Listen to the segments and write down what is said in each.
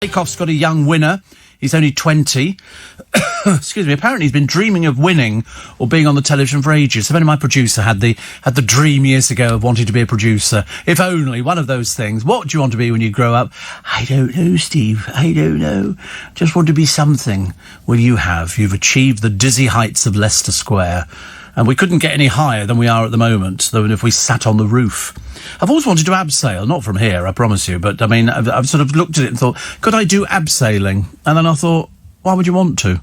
Takeoff's got a young winner. He's only 20. Excuse me. Apparently he's been dreaming of winning or being on the television for ages. If only my producer had the dream years ago of wanting to be a producer. If only one of those things. What do you want to be when you grow up? I don't know, Steve. I don't know. Just want to be something. Well, you have. You've achieved the dizzy heights of Leicester Square. And we couldn't get any higher than we are at the moment, than if we sat on the roof. I've always wanted to abseil, not from here, I promise you, but I mean, I've sort of looked at it and thought, could I do abseiling? And then I thought, why would you want to?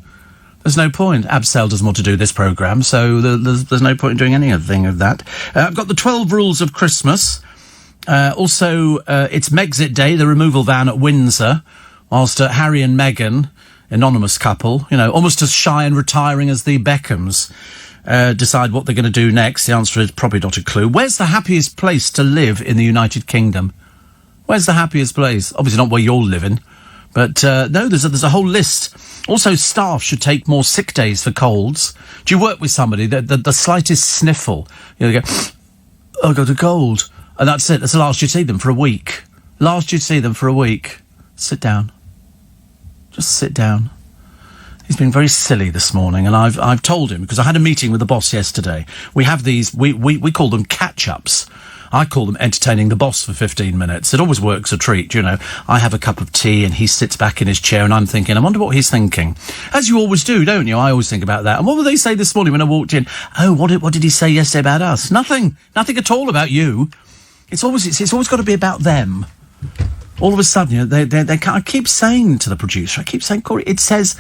There's no point. Abseil doesn't want to do this programme, so there's no point in doing anything of that. I've got the 12 Rules of Christmas. Also, it's Megxit Day, the removal van at Windsor, whilst Harry and Meghan, anonymous couple, you know, almost as shy and retiring as the Beckhams, decide what they're going to do next. The answer is probably not a clue. Where's the happiest place to live in the United Kingdom? Where's the happiest place? Obviously not where you're living. But, no, there's a whole list. Also, staff should take more sick days for colds. Do you work with somebody, the slightest sniffle, you know, they go, oh, I've got a cold. And that's it. That's the last you see them for a week. Last you see them for a week. Sit down. Just sit down. He's been very silly this morning, and I've told him, because I had a meeting with the boss yesterday. We have these, we call them catch-ups. I call them entertaining the boss for 15 minutes. It always works a treat, you know. I have a cup of tea, and he sits back in his chair, and I'm thinking, I wonder what he's thinking. As you always do, don't you? I always think about that. And what would they say this morning when I walked in? Oh, what did he say yesterday about us? Nothing at all about you. It's always got to be about them. All of a sudden, you know, I keep saying to the producer, Corey, it says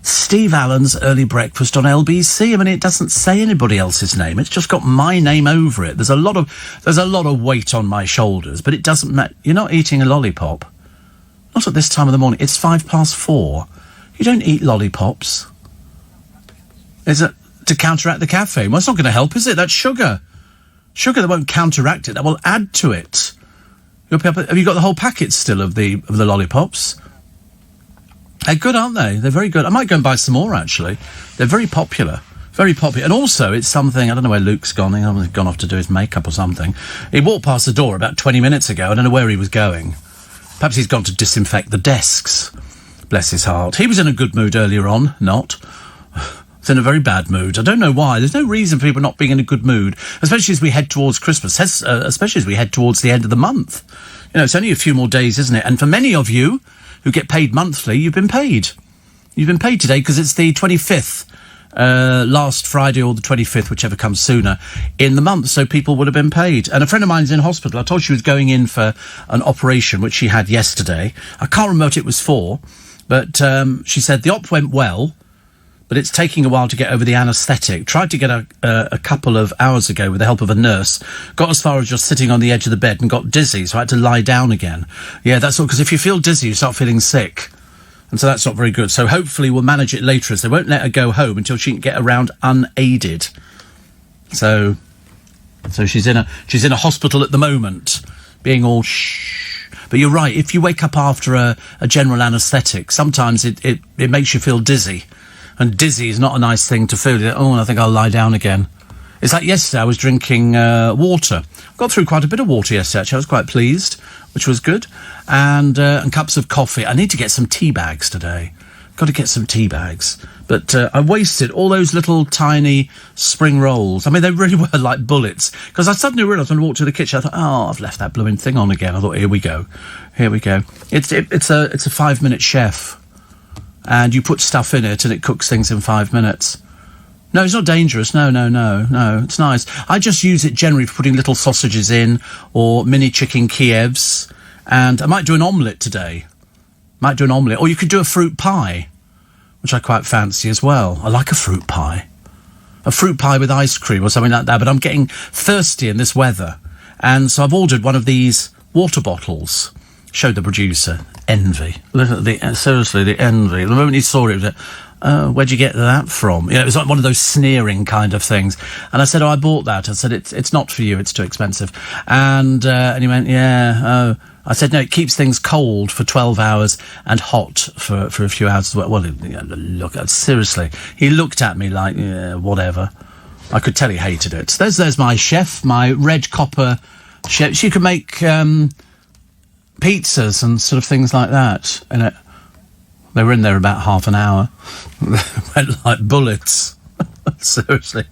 Steve Allen's Early Breakfast on LBC. I mean, it doesn't say anybody else's name. It's just got my name over it. There's a lot of weight on my shoulders, but it doesn't matter. You're not eating a lollipop. Not at this time of the morning. It's 4:05. You don't eat lollipops. Is it to counteract the caffeine? Well, it's not going to help, is it? That's sugar. Sugar that won't counteract it. That will add to it. Have you got the whole packet still of the lollipops? They're good, aren't they? They're very good. I might go and buy some more, actually. They're very popular. Very popular. And also, it's something, I don't know where Luke's gone. He's gone off to do his makeup or something. He walked past the door about 20 minutes ago. I don't know where he was going. Perhaps he's gone to disinfect the desks. Bless his heart. He was in a good mood earlier on. Not. He's in a very bad mood. I don't know why. There's no reason for people not being in a good mood, especially as we head towards Christmas, especially as we head towards the end of the month. You know, it's only a few more days, isn't it? And for many of you who get paid monthly, you've been paid. You've been paid today because it's the 25th, last Friday or the 25th, whichever comes sooner, in the month, so people would have been paid. And a friend of mine's in hospital. I told she was going in for an operation, which she had yesterday. I can't remember what it was for, but she said the op went well, but it's taking a while to get over the anaesthetic. Tried to get a couple of hours ago with the help of a nurse. Got as far as just sitting on the edge of the bed and got dizzy, so I had to lie down again. Yeah, that's all, because if you feel dizzy, you start feeling sick. And so that's not very good. So hopefully we'll manage it later, as they won't let her go home until she can get around unaided. So she's in a hospital at the moment, being all shh. But you're right, if you wake up after a general anaesthetic, sometimes it makes you feel dizzy. And dizzy is not a nice thing to feel. Oh, I think I'll lie down again. It's like yesterday I was drinking water. Got through quite a bit of water yesterday, actually. I was quite pleased, which was good. And cups of coffee. I need to get some tea bags today. Got to get some tea bags. But I wasted all those little tiny spring rolls. I mean, they really were like bullets. Because I suddenly realised when I walked to the kitchen, I thought, oh, I've left that blooming thing on again. I thought, here we go. It's a 5-minute chef. And you put stuff in it and it cooks things in 5 minutes. No, it's not dangerous. No, it's nice. I just use it generally for putting little sausages in or mini chicken Kievs. And I might do an omelette today. Or you could do a fruit pie, which I quite fancy as well. I like a fruit pie. A fruit pie with ice cream or something like that. But I'm getting thirsty in this weather. And so I've ordered one of these water bottles. Showed the producer. Envy. Seriously, the envy. The moment he saw it, it was like, where'd you get that from? You know, it was like one of those sneering kind of things. And I said, I bought that. I said, it's not for you, it's too expensive. And he went, yeah, I said, no, it keeps things cold for 12 hours and hot for a few hours as well. Well, look, seriously. He looked at me like, yeah, whatever. I could tell he hated it. There's my chef, my red copper chef. She could make pizzas and sort of things like that. And they were in there about half an hour. They went like bullets. Seriously.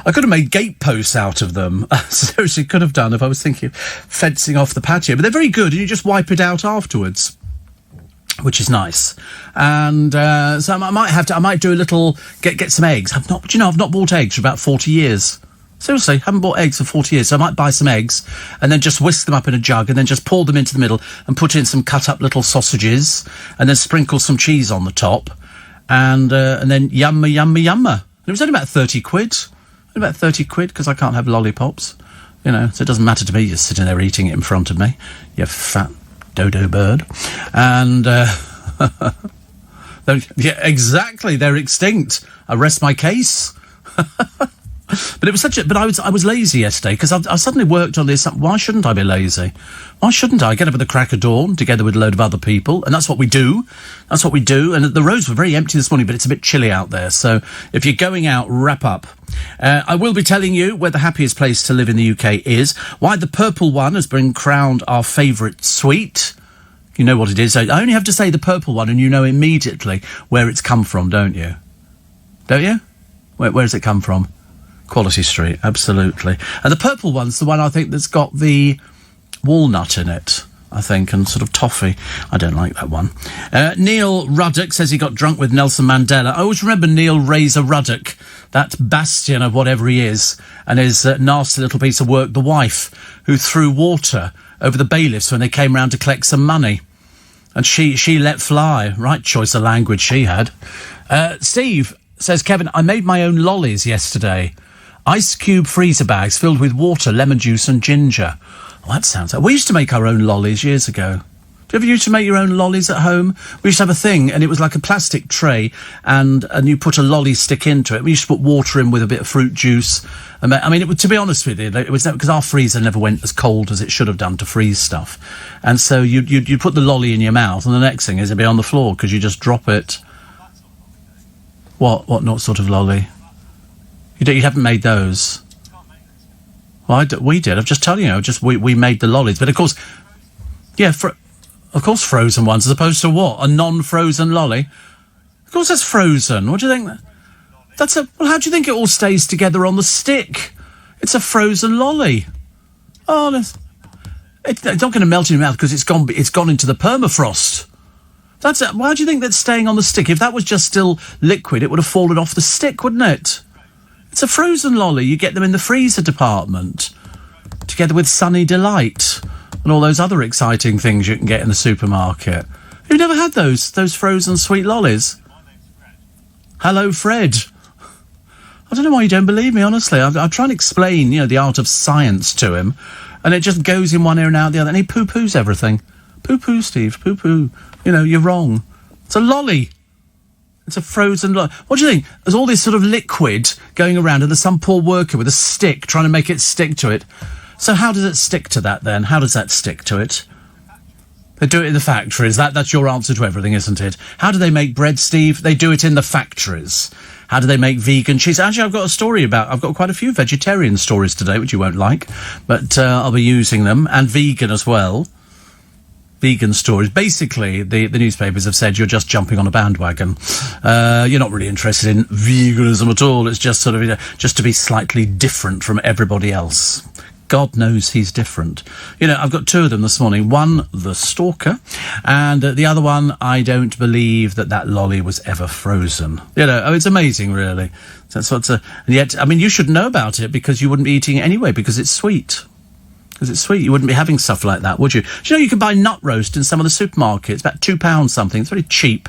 I could have made gateposts out of them. Seriously, could have done if I was thinking of fencing off the patio. But they're very good, and you just wipe it out afterwards, which is nice. And so I might do a little, get some eggs. I've not bought eggs for about 40 years. Seriously, haven't bought eggs for 40 years, so I might buy some eggs and then just whisk them up in a jug and then just pour them into the middle and put in some cut-up little sausages and then sprinkle some cheese on the top and then yumma, yumma, yumma. And it was only about 30 quid. About 30 quid, because I can't have lollipops. So it doesn't matter to me just sitting there eating it in front of me, you fat dodo bird. And, yeah, exactly, they're extinct. I rest my case. But it was I was lazy yesterday because I suddenly worked on this. Why shouldn't I be lazy? Why shouldn't I get up at the crack of dawn together with a load of other people? And that's what we do. That's what we do. And the roads were very empty this morning, but it's a bit chilly out there. So if you're going out, wrap up. I will be telling you where the happiest place to live in the UK is, why the purple one has been crowned our favourite sweet. You know what it is. I only have to say the purple one and you know immediately where it's come from, don't you? Don't you? Where does it come from? Quality Street, absolutely. And the purple one's the one I think that's got the walnut in it, I think, and sort of toffee. I don't like that one. Neil Ruddock says he got drunk with Nelson Mandela. I always remember Neil Razor Ruddock, that bastion of whatever he is, and his nasty little piece of work, the wife, who threw water over the bailiffs when they came round to collect some money. And she let fly. Right choice of language she had. Steve says, Kevin, I made my own lollies yesterday. Ice cube freezer bags filled with water, lemon juice and ginger. Oh, that sounds like... We used to make our own lollies years ago. Do you ever used to make your own lollies at home? We used to have a thing, and it was like a plastic tray, and you put a lolly stick into it. We used to put water in with a bit of fruit juice. I mean, to be honest with you, it was because our freezer never went as cold as it should have done to freeze stuff. And so you'd put the lolly in your mouth, and the next thing is it'd be on the floor, because you just drop it. What not sort of lolly? You haven't made those? Well, we did. I'm just telling you. We made the lollies. But, of course, yeah, of course frozen ones, as opposed to what? A non-frozen lolly? Of course that's frozen. What do you think? Well, how do you think it all stays together on the stick? It's a frozen lolly. Oh, it's not going to melt in your mouth because it's gone into the permafrost. Why do you think that's staying on the stick? If that was just still liquid, it would have fallen off the stick, wouldn't it? It's a frozen lolly. You get them in the freezer department, together with Sunny Delight and all those other exciting things you can get in the supermarket. You've never had those frozen sweet lollies? Hello, Fred. I don't know why you don't believe me, honestly. I try and explain, the art of science to him, and it just goes in one ear and out the other, and he poo-poos everything. Poo-poo, Steve, poo-poo. You're wrong. It's a lolly. It's a frozen lolly. What do you think? There's all this sort of liquid going around, and there's some poor worker with a stick trying to make it stick to it. So how does it stick to that, then? How does that stick to it? They do it in the factories. That's your answer to everything, isn't it? How do they make bread, Steve? They do it in the factories. How do they make vegan cheese? Actually, I've got quite a few vegetarian stories today, which you won't like, but I'll be using them, and vegan as well. Vegan stories. Basically, the newspapers have said you're just jumping on a bandwagon. You're not really interested in veganism at all. It's just sort of, just to be slightly different from everybody else. God knows he's different. I've got two of them this morning. One, the stalker, and the other one, I don't believe that lolly was ever frozen. It's amazing, really. And yet, I mean, you should know about it because you wouldn't be eating it anyway because it's sweet. Because it's sweet. You wouldn't be having stuff like that, would you? Do you can buy nut roast in some of the supermarkets, about £2 something. It's very cheap.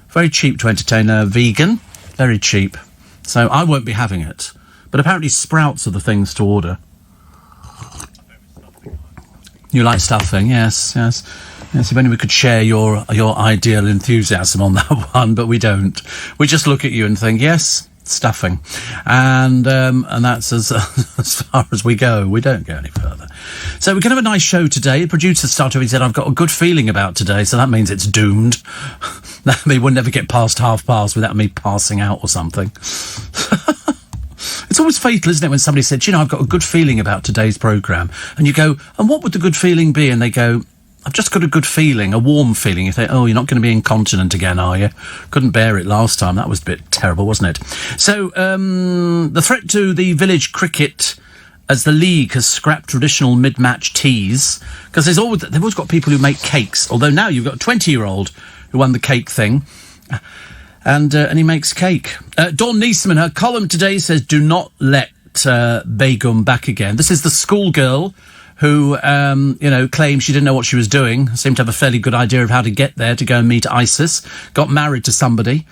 Very cheap to entertain a vegan. Very cheap. So I won't be having it. But apparently Sprouts are the things to order. You like stuffing, yes. If only we could share your ideal enthusiasm on that one, but we don't. We just look at you and think, yes, stuffing, and that's as far as we go. We don't go any further. So we're going to have a nice show today. The producer started. He said, "I've got a good feeling about today," so that means it's doomed. That means we'll never get past past without me passing out or something. It's always fatal, isn't it, when somebody said, I've got a good feeling about today's programme. And you go, and what would the good feeling be? And they go, I've just got a good feeling, a warm feeling. You think, oh, you're not going to be incontinent again, are you? Couldn't bear it last time. That was a bit terrible, wasn't it? So, the threat to the village cricket as the league has scrapped traditional mid-match teas, because they've always got people who make cakes, although now you've got a 20-year-old who won the cake thing, and he makes cake. Dawn Niesman, her column today says, do not let Begum back again. This is the schoolgirl who, claimed she didn't know what she was doing, seemed to have a fairly good idea of how to get there to go and meet ISIS, got married to somebody,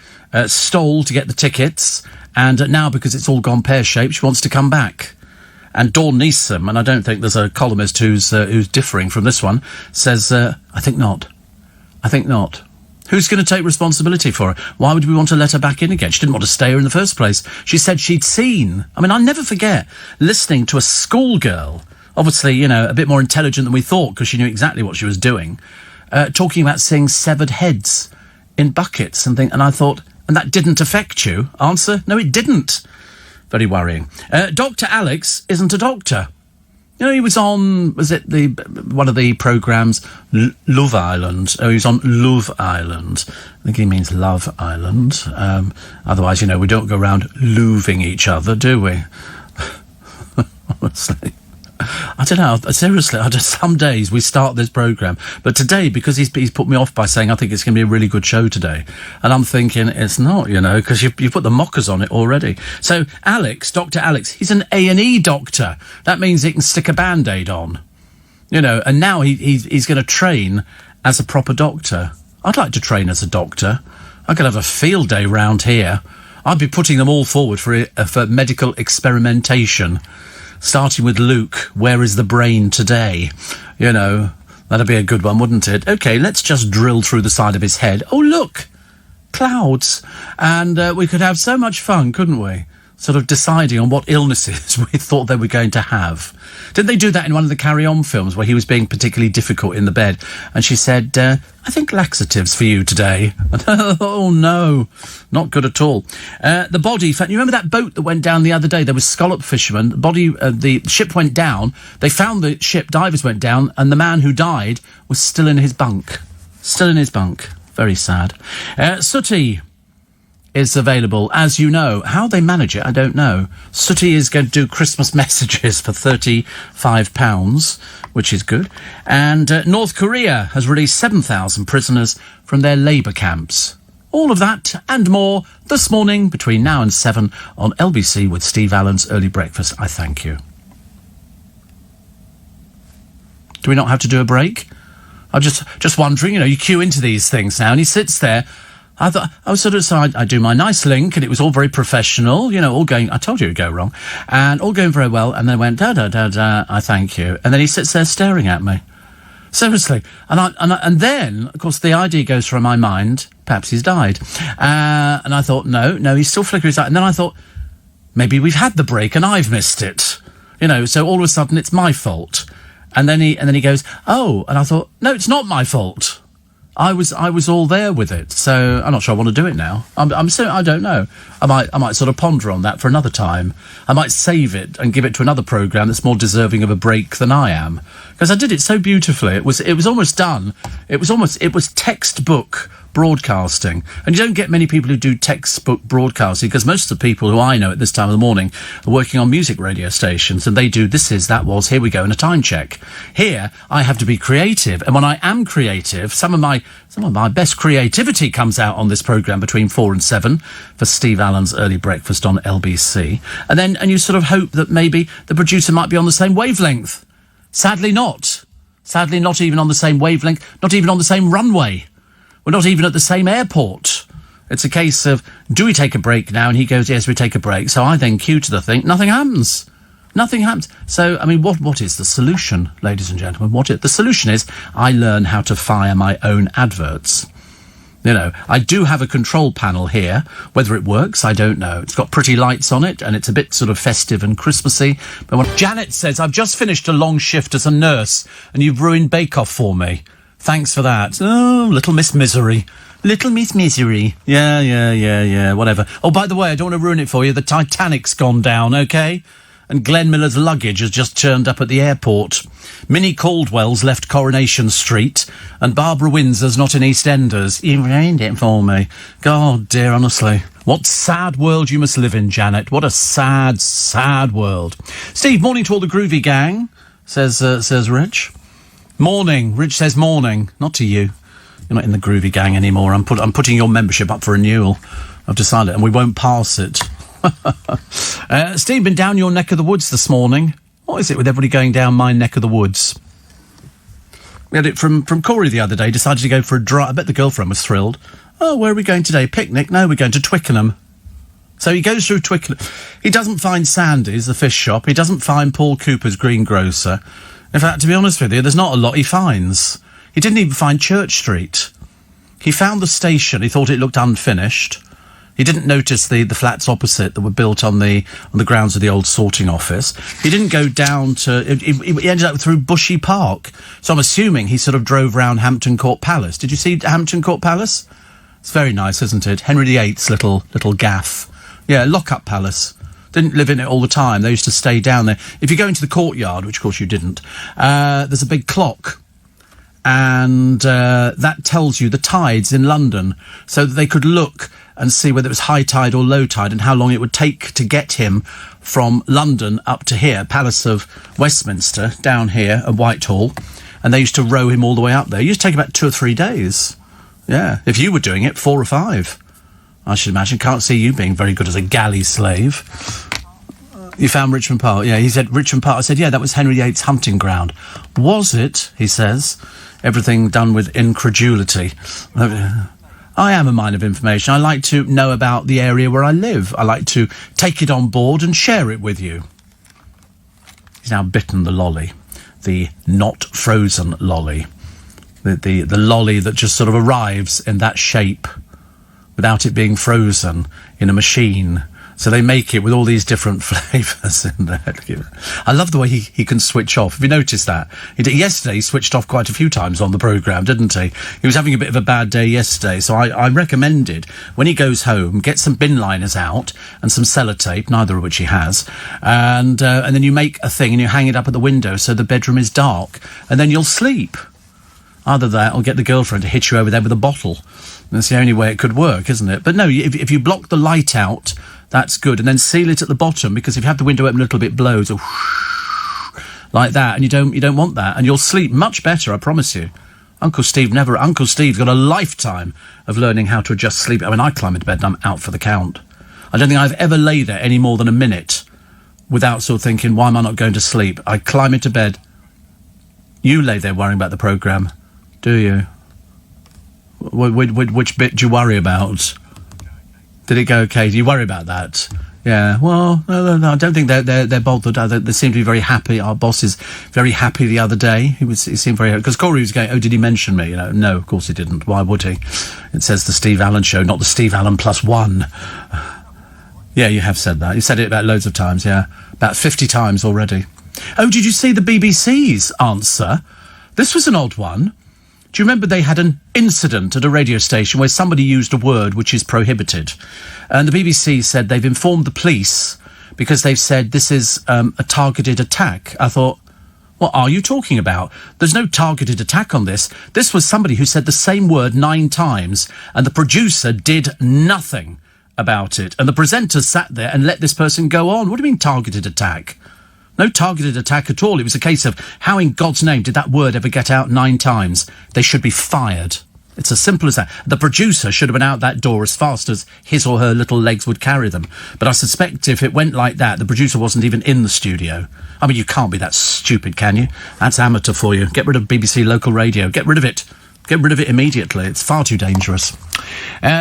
stole to get the tickets, and now, because it's all gone pear-shaped, she wants to come back. And Dawn Neeson, and I don't think there's a columnist who's differing from this one, says, I think not. I think not. Who's going to take responsibility for her? Why would we want to let her back in again? She didn't want to stay here in the first place. She said she'd seen. I mean, I'll never forget listening to a schoolgirl, obviously, a bit more intelligent than we thought because she knew exactly what she was doing, talking about seeing severed heads in buckets and things. And I thought, and that didn't affect you? Answer, no, it didn't. Very worrying. Dr. Alex isn't a doctor. He was on, was it one of the programmes, Love Island? Oh, he was on Love Island. I think he means Love Island. Otherwise, we don't go around louving each other, do we? Honestly. I don't know, seriously, some days we start this programme, but today, because he's put me off by saying I think it's going to be a really good show today, and I'm thinking it's not, because you've put the mockers on it already. So Alex, Dr. Alex, he's an A&E doctor. That means he can stick a Band-Aid on, and now he's going to train as a proper doctor. I'd like to train as a doctor. I could have a field day round here. I'd be putting them all forward for medical experimentation. Starting with Luke, where is the brain today? That'd be a good one, wouldn't it? OK, let's just drill through the side of his head. Oh, look, clouds. And we could have so much fun, couldn't we? Sort of deciding on what illnesses we thought they were going to have. Didn't they do that in one of the Carry On films where he was being particularly difficult in the bed? And she said, I think laxatives for you today. Oh, no, not good at all. The body, you remember that boat that went down the other day? There was scallop fishermen. The ship went down. They found the ship, divers went down, and the man who died was still in his bunk. Still in his bunk. Very sad. Sooty is available, as you know. How they manage it, I don't know. Sooty is going to do Christmas messages for £35, which is good. And North Korea has released 7,000 prisoners from their labour camps. All of that and more this morning between now and 7 on LBC with Steve Allen's Early Breakfast. I thank you. Do we not have to do a break? I'm just wondering, you queue into these things now, and he sits there. I do my nice link, and it was all very professional, all going, I told you it would go wrong, and all going very well, and then went, da-da-da-da, I thank you. And then he sits there staring at me. Seriously. And then, of course, the idea goes through my mind, perhaps he's died. And I thought, no, he's still flickering his eye. And then I thought, maybe we've had the break and I've missed it. So all of a sudden it's my fault. And then he goes, oh, and I thought, no, it's not my fault. I was all there with it, so I'm not sure I want to do it now. I don't know. I might sort of ponder on that for another time. I might save it and give it to another programme that's more deserving of a break than I am, because I did it so beautifully. It was almost done. It was textbook broadcasting, and you don't get many people who do textbook broadcasting, because most of the people who I know at this time of the morning are working on music radio stations, and they do this is, that was, here we go, and a time check. Here I have to be creative, and when I am creative, some of my best creativity comes out on this programme between 4 and 7 for Steve Allen's Early Breakfast on LBC, and you sort of hope that maybe the producer might be on the same wavelength. Sadly not even on the same wavelength, not even on the same runway. We're not even at the same airport. It's a case of, do we take a break now? And he goes, yes, we take a break. So I then cue to the thing. Nothing happens. So, I mean, what is the solution, ladies and gentlemen? The solution is I learn how to fire my own adverts. I do have a control panel here. Whether it works, I don't know. It's got pretty lights on it, and it's a bit sort of festive and Christmassy. But when Janet says, I've just finished a long shift as a nurse, and you've ruined Bake Off for me. Thanks for that. Oh, Little Miss Misery. Little Miss Misery. Yeah, whatever. Oh, by the way, I don't want to ruin it for you. The Titanic's gone down, OK? and Glenn Miller's luggage has just turned up at the airport. Minnie Caldwell's left Coronation Street, and Barbara Windsor's not in EastEnders. You ruined it for me. God, dear, honestly. What sad world you must live in, Janet. What a sad, sad world. Steve, morning to all the groovy gang, says Rich. Morning. Rich says morning. Not to you. You're not in the groovy gang anymore. I'm putting your membership up for renewal. I've decided, and we won't pass it. Steve, been down your neck of the woods this morning. What is it with everybody going down my neck of the woods? We had it from Corey the other day, decided to go for a drive. I bet the girlfriend was thrilled. Oh, where are we going today? Picnic? No, we're going to Twickenham. So he goes through Twickenham. He doesn't find Sandy's, the fish shop. He doesn't find Paul Cooper's greengrocer. In fact, to be honest with you, there's not a lot he finds. He didn't even find Church Street. He found the station. He thought it looked unfinished. He didn't notice the flats opposite that were built on the grounds of the old sorting office. He didn't go down to... He ended up through Bushy Park. So I'm assuming he sort of drove round Hampton Court Palace. Did you see Hampton Court Palace? It's very nice, isn't it? Henry VIII's little gaff. Yeah, lock-up palace. Didn't live in it all the time. They used to stay down there. If you go into the courtyard, which of course you didn't, there's a big clock. And that tells you the tides in London, so that they could look and see whether it was high tide or low tide and how long it would take to get him from London up to here, Palace of Westminster, down here at Whitehall. And they used to row him all the way up there. It used to take about 2 or 3 days. Yeah, if you were doing it, 4 or 5. I should imagine. Can't see you being very good as a galley slave. You found Richmond Park? Yeah, he said Richmond Park. I said, yeah, that was Henry VIII's hunting ground. Was it? He says. Everything done with incredulity. I am a mine of information. I like to know about the area where I live. I like to take it on board and share it with you. He's now bitten the lolly. The not frozen lolly. The lolly that just sort of arrives in that shape without it being frozen in a machine. So they make it with all these different flavours in there. I love the way he can switch off. Have you noticed that? Yesterday he switched off quite a few times on the programme, didn't he? He was having a bit of a bad day yesterday, so I recommended, when he goes home, get some bin liners out and some sellotape, neither of which he has, and then you make a thing and you hang it up at the window so the bedroom is dark, and then you'll sleep. Either that or get the girlfriend to hit you over there with a bottle. That's the only way it could work, isn't it? But no, if you block the light out, that's good. And then seal it at the bottom, because if you have the window open a little bit, blows a whoosh, like that, and you don't want that. And you'll sleep much better, I promise you. Uncle Steve's got a lifetime of learning how to adjust sleep. I mean, I climb into bed and I'm out for the count. I don't think I've ever laid there any more than a minute without sort of thinking, why am I not going to sleep? I climb into bed. You lay there worrying about the programme, do you? Which bit do you worry about? Did it go okay? Do you worry about that? Yeah, well, no, I don't think they're bothered. They seem to be very happy. Our boss is very happy the other day. He seemed very happy. Because Corey was going, oh, did he mention me? No, of course he didn't. Why would he? It says the Steve Allen Show, not the Steve Allen +1. Yeah, you have said that. You said it about loads of times, yeah. About 50 times already. Oh, did you see the BBC's answer? This was an odd one. Do you remember they had an incident at a radio station where somebody used a word which is prohibited? And the BBC said they've informed the police because they've said this is a targeted attack. I thought, what are you talking about? There's no targeted attack on this. This was somebody who said the same word 9 times, and the producer did nothing about it. And the presenter sat there and let this person go on. What do you mean targeted attack? No targeted attack at all. It was a case of how in God's name did that word ever get out 9 times? They should be fired. It's as simple as that. The producer should have been out that door as fast as his or her little legs would carry them. But I suspect if it went like that, the producer wasn't even in the studio. I mean, you can't be that stupid, can you? That's amateur for you. Get rid of BBC local radio. Get rid of it. Get rid of it immediately. It's far too dangerous.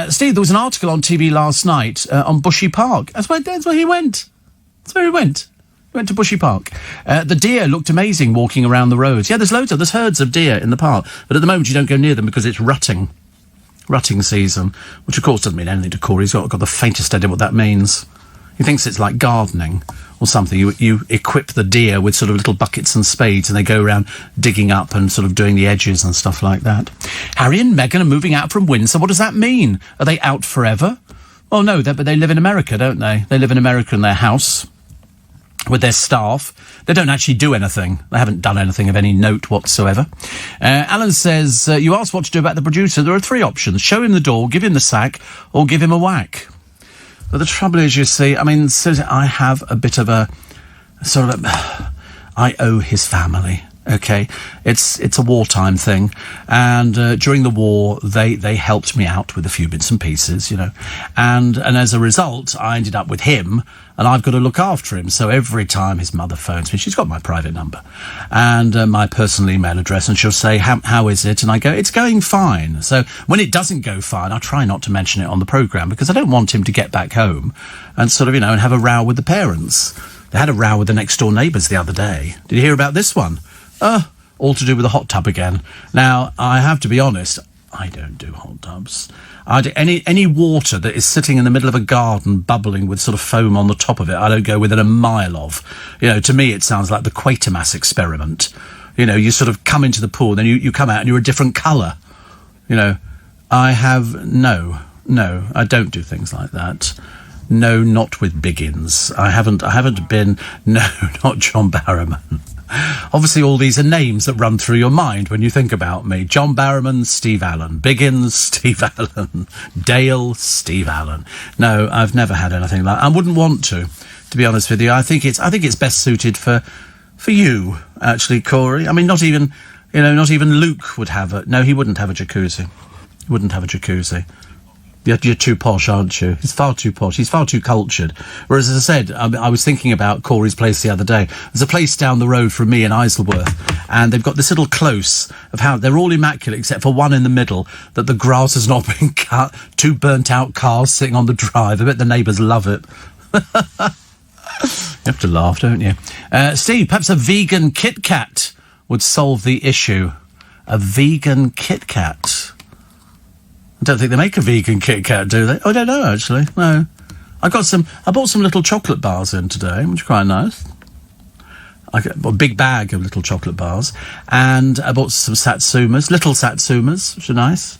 Steve, there was an article on TV last night on Bushy Park. That's where he went. That's where he went. Went to Bushy Park. The deer looked amazing walking around the roads. Yeah, there's herds of deer in the park, but at the moment you don't go near them because it's rutting season, which of course doesn't mean anything to Corey. He's got the faintest idea what that means. He thinks it's like gardening or something. You equip the deer with sort of little buckets and spades and they go around digging up and sort of doing the edges and stuff like that. Harry and Meghan are moving out from Windsor. What does that mean? Are they out forever? Oh no, but they live in America, don't they? They live in America in their house. with their staff. They don't actually do anything. They haven't done anything of any note whatsoever. Alan says, you asked what to do about the producer. There are 3 options. Show him the door, give him the sack, or give him a whack. But the trouble is, you see, I mean, Susie, I have a bit of a sort of I owe his family. Okay, it's a wartime thing, and during the war they helped me out with a few bits and pieces, you know, and as a result I ended up with him, and I've got to look after him. So every time his mother phones me, she's got my private number and my personal email address, and she'll say, how is it? And I go, it's going fine. So when it doesn't go fine, I try not to mention it on the programme, because I don't want him to get back home and sort of, you know, and have a row with the parents. They had a row with the next door neighbours the other day. Did you hear about this one? All to do with the hot tub again. Now, I have to be honest, I don't do hot tubs. Any water that is sitting in the middle of a garden bubbling with sort of foam on the top of it, I don't go within a mile of. You know, to me it sounds like the Quatermass experiment. You know, you sort of come into the pool, then you come out and you're a different colour. You know, no, I don't do things like that. No, not with Biggins. I haven't been, no, not John Barrowman. Obviously, all these are names that run through your mind when you think about me. John Barrowman, Steve Allen. Biggins, Steve Allen. Dale, Steve Allen. No, I've never had anything like that. I wouldn't want to be honest with you. I think it's best suited for you, actually, Corey. I mean, not even Luke would have it. No, he wouldn't have a jacuzzi. He wouldn't have a jacuzzi. You're too posh, aren't you? He's far too posh. He's far too cultured. Whereas, as I said, I was thinking about Corey's place the other day. There's a place down the road from me in Isleworth, and they've got this little close of how they're all immaculate except for one in the middle, that the grass has not been cut, 2 burnt-out cars sitting on the drive. I bet the neighbours love it. You have to laugh, don't you? Steve, perhaps a vegan Kit Kat would solve the issue. A vegan Kit Kat. I don't think they make a vegan Kit Kat, do they? Oh, I don't know, actually. No. I bought some little chocolate bars in today, which are quite nice. I got a big bag of little chocolate bars. And I bought some satsumas, little satsumas, which are nice.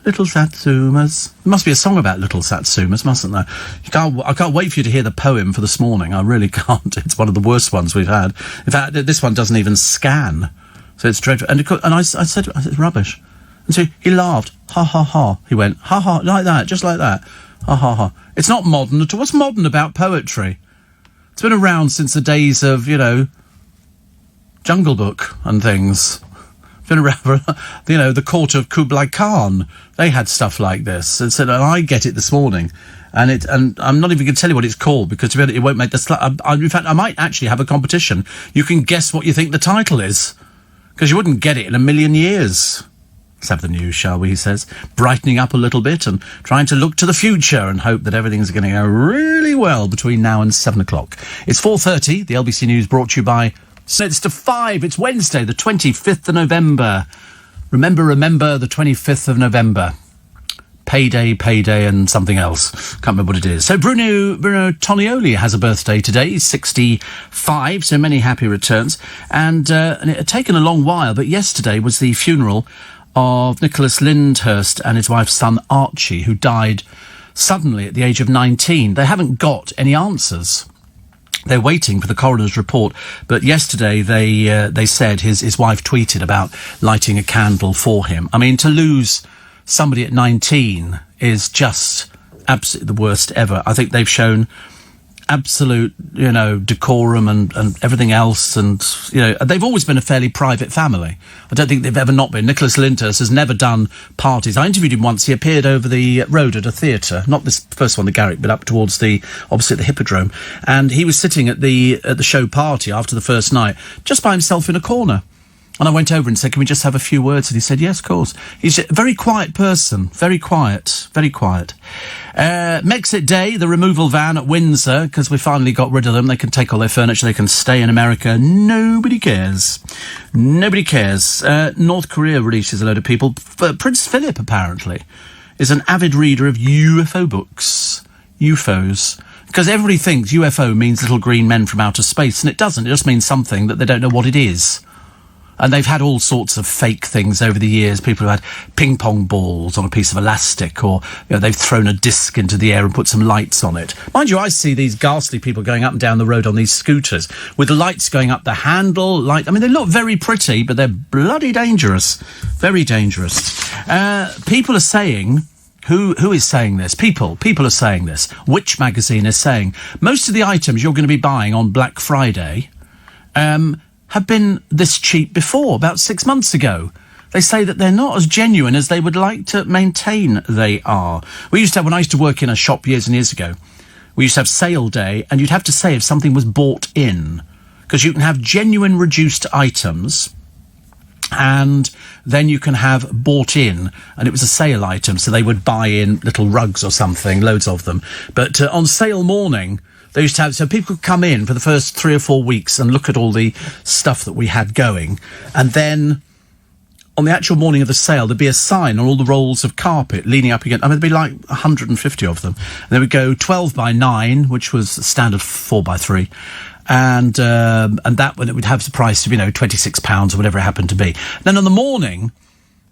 Little satsumas. There must be a song about little satsumas, mustn't there? I can't wait for you to hear the poem for this morning. I really can't. It's one of the worst ones we've had. In fact, this one doesn't even scan. So it's dreadful. And I said, it's rubbish. And so he laughed. Ha, ha, ha. He went, ha, ha, like that, just like that. Ha, ha, ha. It's not modern at all. What's modern about poetry? It's been around since the days of, you know, Jungle Book and things. It's been around for, you know, the court of Kublai Khan. They had stuff like this. And so I get it this morning. And I'm not even going to tell you what it's called, because it won't make the... in fact, I might actually have a competition. You can guess what you think the title is, because you wouldn't get it in a million years. Let's have the news, shall we, he says, brightening up a little bit and trying to look to the future and hope that everything's going to go really well between now and 7 o'clock. It's 4:30, the LBC News brought to you by... It's to 5, it's Wednesday, the 25th of November. Remember, the 25th of November. Payday, and something else. Can't remember what it is. So Bruno Tonioli has a birthday today. He's 65, so many happy returns. And it had taken a long while, but yesterday was the funeral of Nicholas Lyndhurst and his wife's son Archie, who died suddenly at the age of 19. They haven't got any answers. They're waiting for the coroner's report, but yesterday they said his wife tweeted about lighting a candle for him. I mean, to lose somebody at 19 is just absolutely the worst ever. I think they've shown absolute, you know, decorum and everything else, and, you know, they've always been a fairly private family. I don't think they've ever not been. Nicholas Lyndhurst has never done parties. I interviewed him once. He appeared over the road at a theatre, not this first one, the Garrick, but up towards opposite the Hippodrome, and he was sitting at the show party after the first night, just by himself in a corner. And I went over and said, can we just have a few words? And he said, yes, of course. He's a very quiet person. Very quiet. Very quiet. Mexit Day, the removal van at Windsor, because we finally got rid of them. They can take all their furniture. They can stay in America. Nobody cares. Nobody cares. North Korea releases a load of people. Prince Philip, apparently, is an avid reader of UFO books. UFOs. Because everybody thinks UFO means little green men from outer space, and it doesn't. It just means something that they don't know what it is. And they've had all sorts of fake things over the years. People have had ping pong balls on a piece of elastic, or they've thrown a disc into the air and put some lights on it. Mind you, I see these ghastly people going up and down the road on these scooters with the lights going up the handle. They look very pretty, but they're bloody dangerous. Very dangerous. People are saying... Who is saying this? People are saying this. Which magazine is saying most of the items you're going to be buying on Black Friday have been this cheap before, about 6 months ago. They say that they're not as genuine as they would like to maintain they are. When I used to work in a shop years and years ago, we used to have sale day, and you'd have to say if something was bought in, because you can have genuine reduced items, and then you can have bought in, and it was a sale item, so they would buy in little rugs or something, loads of them. But on sale morning, they used to have, so people could come in for the first 3 or 4 weeks and look at all the stuff that we had going, and then on the actual morning of the sale, there'd be a sign on all the rolls of carpet leaning up against. There'd be like 150 of them. And they would go 12 by 9, which was standard 4 by 3. And that one, it would have the price of, £26 or whatever it happened to be. Then on the morning,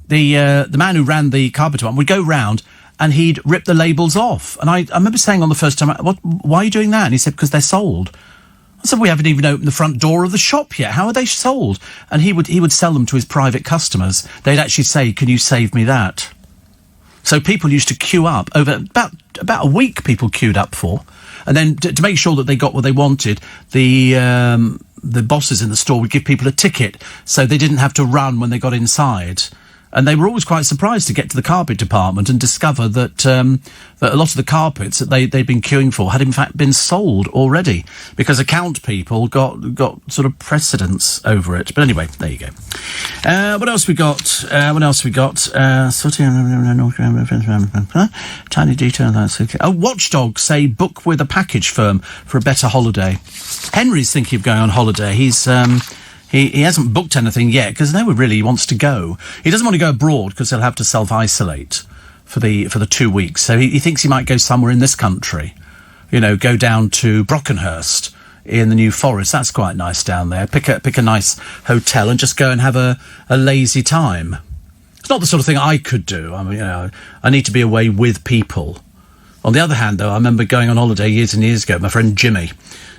the man who ran the carpet department would go round and he'd rip the labels off. And I remember saying on the first time, why are you doing that? And he said, because they're sold. I said, we haven't even opened the front door of the shop yet. How are they sold? And he would sell them to his private customers. They'd actually say, can you save me that? So people used to queue up over about a week. People queued up for. And then to make sure that they got what they wanted, the bosses in the store would give people a ticket so they didn't have to run when they got inside. And they were always quite surprised to get to the carpet department and discover that that a lot of the carpets that they'd been queuing for had in fact been sold already, because account people got sort of precedence over it. But anyway, there you go. What else we got? Tiny detail. That's okay. Oh, Watchdog say book with a package firm for a better holiday. Henry's thinking of going on holiday. He's He hasn't booked anything yet, because nowhere really he wants to go. He doesn't want to go abroad because he'll have to self-isolate for the 2 weeks. So he thinks he might go somewhere in this country. Go down to Brockenhurst in the New Forest. That's quite nice down there. Pick a nice hotel and just go and have a lazy time. It's not the sort of thing I could do. I need to be away with people. On the other hand, though, I remember going on holiday years and years ago with my friend Jimmy,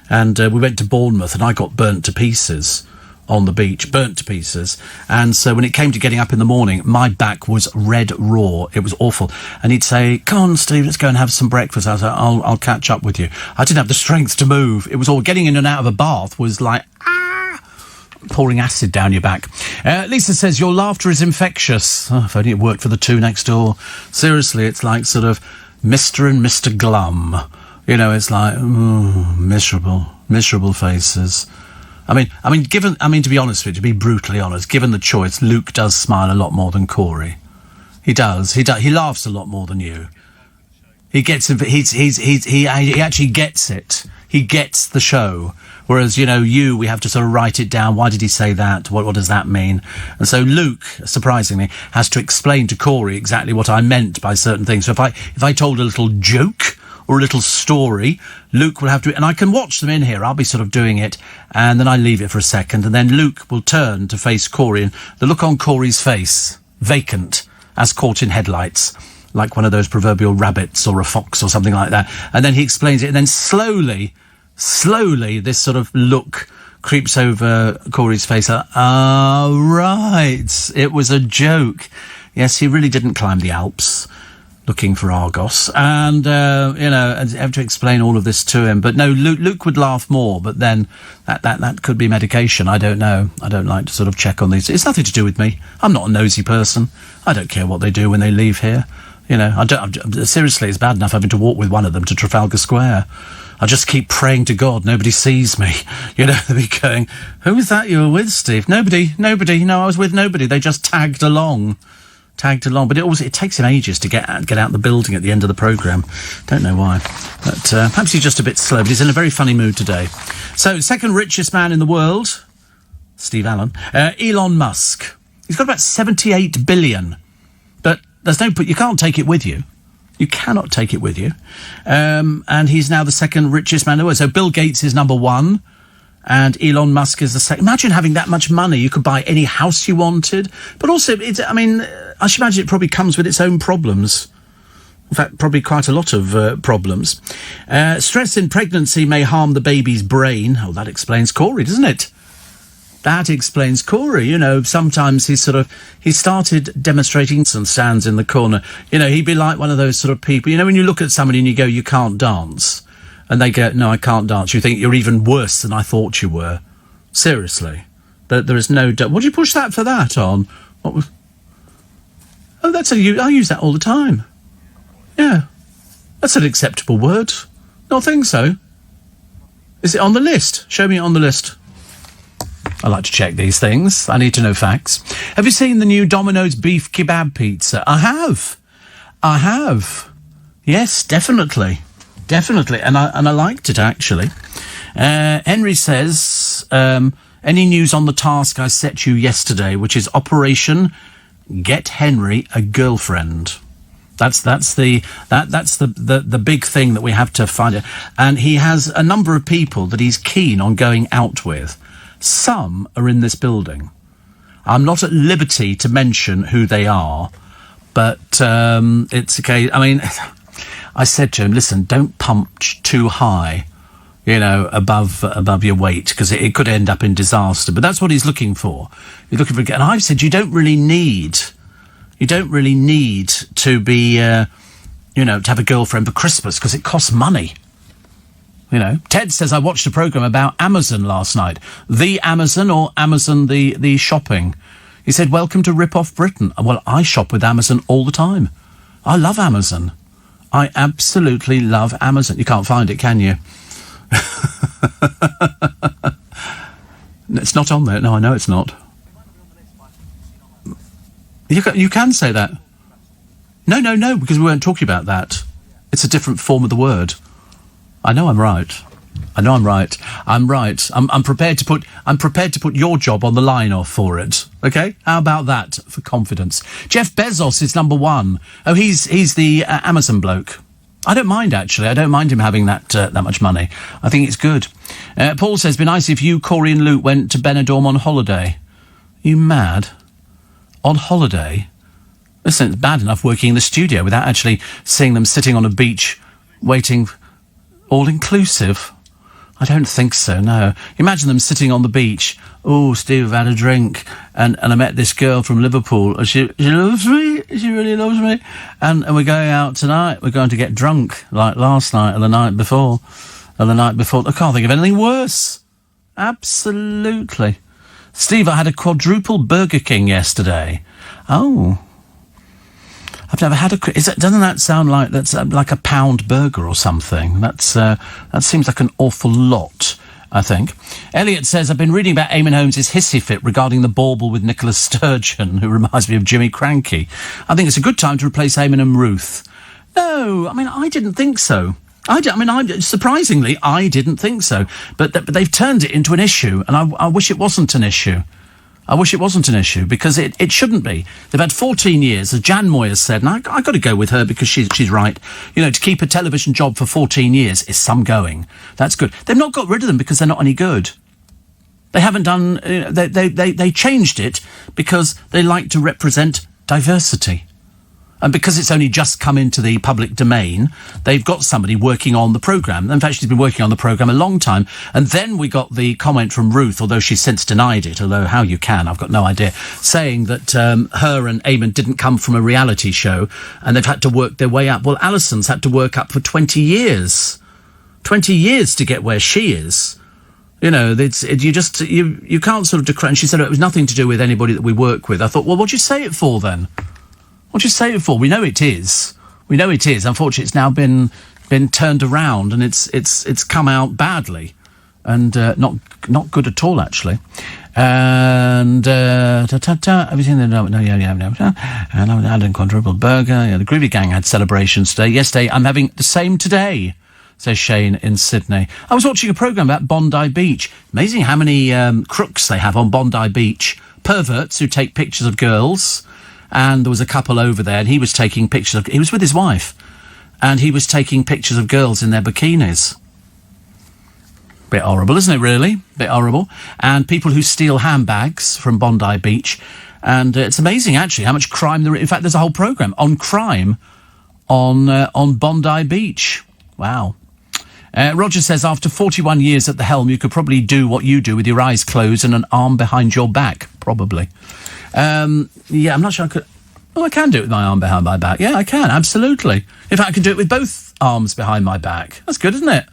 and we went to Bournemouth, and I got burnt to pieces on the beach, burnt to pieces. And so when it came to getting up in the morning, my back was red raw. It was awful. And he'd say, come on, Steve, let's go and have some breakfast. I was like, I'll catch up with you. I didn't have the strength to move. It was all getting in and out of a bath was like, pouring acid down your back. Lisa says, your laughter is infectious. Oh, if only it worked for the two next door. Seriously, it's like sort of Mr. and Mr. Glum. It's like, miserable faces. To be honest with you, to be brutally honest, given the choice, Luke does smile a lot more than Corey. He does. He laughs a lot more than you. He gets it. He actually gets it. He gets the show. Whereas, we have to sort of write it down. Why did he say that? What does that mean? And so Luke, surprisingly, has to explain to Corey exactly what I meant by certain things. So if I told a little joke or a little story, Luke will have to, and I can watch them in here. I'll be sort of doing it, and then I leave it for a second, and then Luke will turn to face Corey, and the look on Corey's face, vacant, as caught in headlights, like one of those proverbial rabbits or a fox or something like that. And then he explains it, and then slowly, this sort of look creeps over Corey's face. Right, it was a joke. Yes, he really didn't climb the Alps looking for Argos, and and have to explain all of this to him. But no, Luke would laugh more, but then that could be medication. I don't know. I don't like to sort of check on these. It's nothing to do with me. I'm not a nosy person. I don't care what they do when they leave here. Seriously, it's bad enough having to walk with one of them to Trafalgar Square. I just keep praying to God nobody sees me. They'll be going, who was that you were with, Steve? Nobody. No, I was with nobody. They just tagged along. But it takes him ages to get out the building at the end of the programme. Don't know why. But perhaps he's just a bit slow, but he's in a very funny mood today. So, second richest man in the world, Steve Allen, Elon Musk. He's got about 78 billion. But you can't take it with you. You cannot take it with you. And he's now the second richest man in the world. So Bill Gates is number one. And Elon Musk is the same. Imagine having that much money. You could buy any house you wanted. But also, I should imagine it probably comes with its own problems. In fact, probably quite a lot of problems. Stress in pregnancy may harm the baby's brain. Oh, that explains Corey, doesn't it? That explains Corey. You know, sometimes he started demonstrating and stands in the corner. You know, he'd be like one of those sort of people. You know, when you look at somebody and you go, you can't dance. And they go, no, I can't dance. You think you're even worse than I thought you were. Seriously. There is no... What do you push that for that on? What was... Oh, I use that all the time. Yeah. That's an acceptable word. Not think so. Is it on the list? Show me it on the list. I like to check these things. I need to know facts. Have you seen the new Domino's beef kebab pizza? I have. Yes, definitely. Definitely, and I liked it, actually. Henry says, any news on the task I set you yesterday, which is Operation Get Henry a Girlfriend? That's the big thing that we have to find out. And he has a number of people that he's keen on going out with. Some are in this building. I'm not at liberty to mention who they are, but it's okay. I mean... I said to him, listen, don't pump too high, you know, above your weight, because it could end up in disaster. But that's what he's looking for. He's looking for, and I've said you don't really need to be, you know, to have a girlfriend for Christmas, because it costs money. You know, Ted says I watched a programme about Amazon last night. The Amazon or Amazon the shopping? He said, welcome to Rip Off Britain. Well, I shop with Amazon all the time. I love Amazon. I absolutely love Amazon. You can't find it, can you? It's not on there. No, I know it's not. You can say that. No, because we weren't talking about that. It's a different form of the word. I know I'm right. I'm right. I'm prepared to put your job on the line off for it. Okay? How about that for confidence? Jeff Bezos is number one. Oh, he's the Amazon bloke. I don't mind, actually. I don't mind him having that much money. I think it's good. Paul says, it'd be nice if you, Corey and Luke went to Benidorm on holiday. You mad? On holiday? Listen, it's bad enough working in the studio without actually seeing them sitting on a beach waiting, all-inclusive. I don't think so, no. Imagine them sitting on the beach. Oh, Steve, I've had a drink. And I met this girl from Liverpool. And she loves me. She really loves me. And we're going out tonight. We're going to get drunk, like last night or the night before. Or the night before. I can't think of anything worse. Absolutely. Steve, I had a quadruple Burger King yesterday. Oh. I've never had doesn't that sound like that's like a pound burger or something? That seems like an awful lot, I think. Elliot says, I've been reading about Eamon Holmes' hissy fit regarding the bauble with Nicola Sturgeon, who reminds me of Jimmy Cranky. I think it's a good time to replace Eamon and Ruth. No, I mean, I didn't think so. Surprisingly, I didn't think so. But they've turned it into an issue, and I wish it wasn't an issue. I wish it wasn't an issue, because it shouldn't be. They've had 14 years, as Jan Moy has said, and I got to go with her because she's right. You know, to keep a television job for 14 years is some going. That's good. They've not got rid of them because they're not any good. They haven't done... They changed it because they like to represent diversity. And because it's only just come into the public domain, they've got somebody working on the programme. In fact, she's been working on the programme a long time. And then we got the comment from Ruth, although she's since denied it, although how you can, I've got no idea, saying that her and Eamon didn't come from a reality show and they've had to work their way up. Well, Alison's had to work up for 20 years. 20 years to get where she is. You know, you can't sort of decry. And she said it was nothing to do with anybody that we work with. I thought, well, what'd you say it for then? What'd you say it for? We know it is. Unfortunately, it's now been turned around, and it's come out badly, and not good at all, actually. And have you seen the no? And I had a quadruple burger. Yeah, the Groovy Gang had celebrations today. Yesterday, I'm having the same today, says Shane in Sydney. I was watching a programme about Bondi Beach. Amazing how many crooks they have on Bondi Beach. Perverts who take pictures of girls. And there was a couple over there, and he was taking pictures he was with his wife, and he was taking pictures of girls in their bikinis. Bit horrible, isn't it, really? Bit horrible. And people who steal handbags from Bondi Beach. And it's amazing, actually, how much crime there is. In fact, there's a whole programme on crime on Bondi Beach. Wow. Roger says, after 41 years at the helm, you could probably do what you do with your eyes closed and an arm behind your back. Probably. Yeah, I'm not sure I could... Oh, I can do it with my arm behind my back. Yeah, I can, absolutely. In fact, I can do it with both arms behind my back. That's good, isn't it?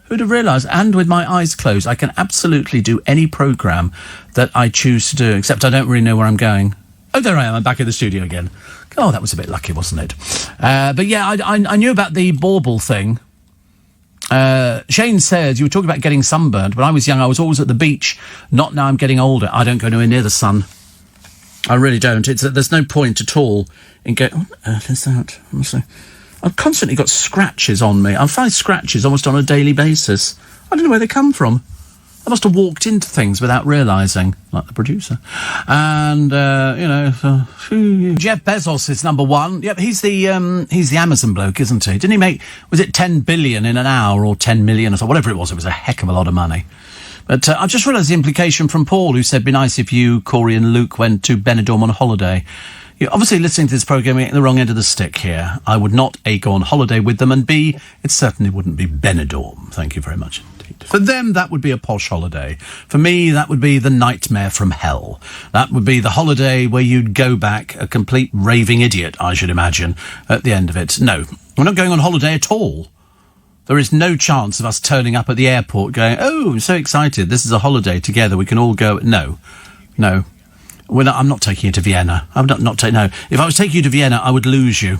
Who'd have realised? And with my eyes closed, I can absolutely do any programme that I choose to do, except I don't really know where I'm going. Oh, there I am. I'm back in the studio again. Oh, that was a bit lucky, wasn't it? But yeah, I knew about the bauble thing. Shane says, you were talking about getting sunburned. When I was young, I was always at the beach. Not now I'm getting older. I don't go nowhere near the sun. I really don't. There's no point at all in going... What on earth is that? Honestly. I've constantly got scratches on me. I find scratches almost on a daily basis. I don't know where they come from. I must have walked into things without realising, like the producer. And, Jeff Bezos is number one. Yep, he's the Amazon bloke, isn't he? Didn't he make, was it 10 billion in an hour or 10 million or so? Whatever it was a heck of a lot of money. But I've just realised the implication from Paul, who said, be nice if you, Corey and Luke went to Benidorm on holiday. You're obviously listening to this programme at the wrong end of the stick here. I would not, A, go on holiday with them, and B, it certainly wouldn't be Benidorm. Thank you very much indeed. For them, that would be a posh holiday. For me, that would be the nightmare from hell. That would be the holiday where you'd go back a complete raving idiot, I should imagine, at the end of it. No, we're not going on holiday at all. There is no chance of us turning up at the airport going, oh, I'm so excited, this is a holiday together, we can all go. No. I'm not taking you to Vienna. No. If I was taking you to Vienna, I would lose you.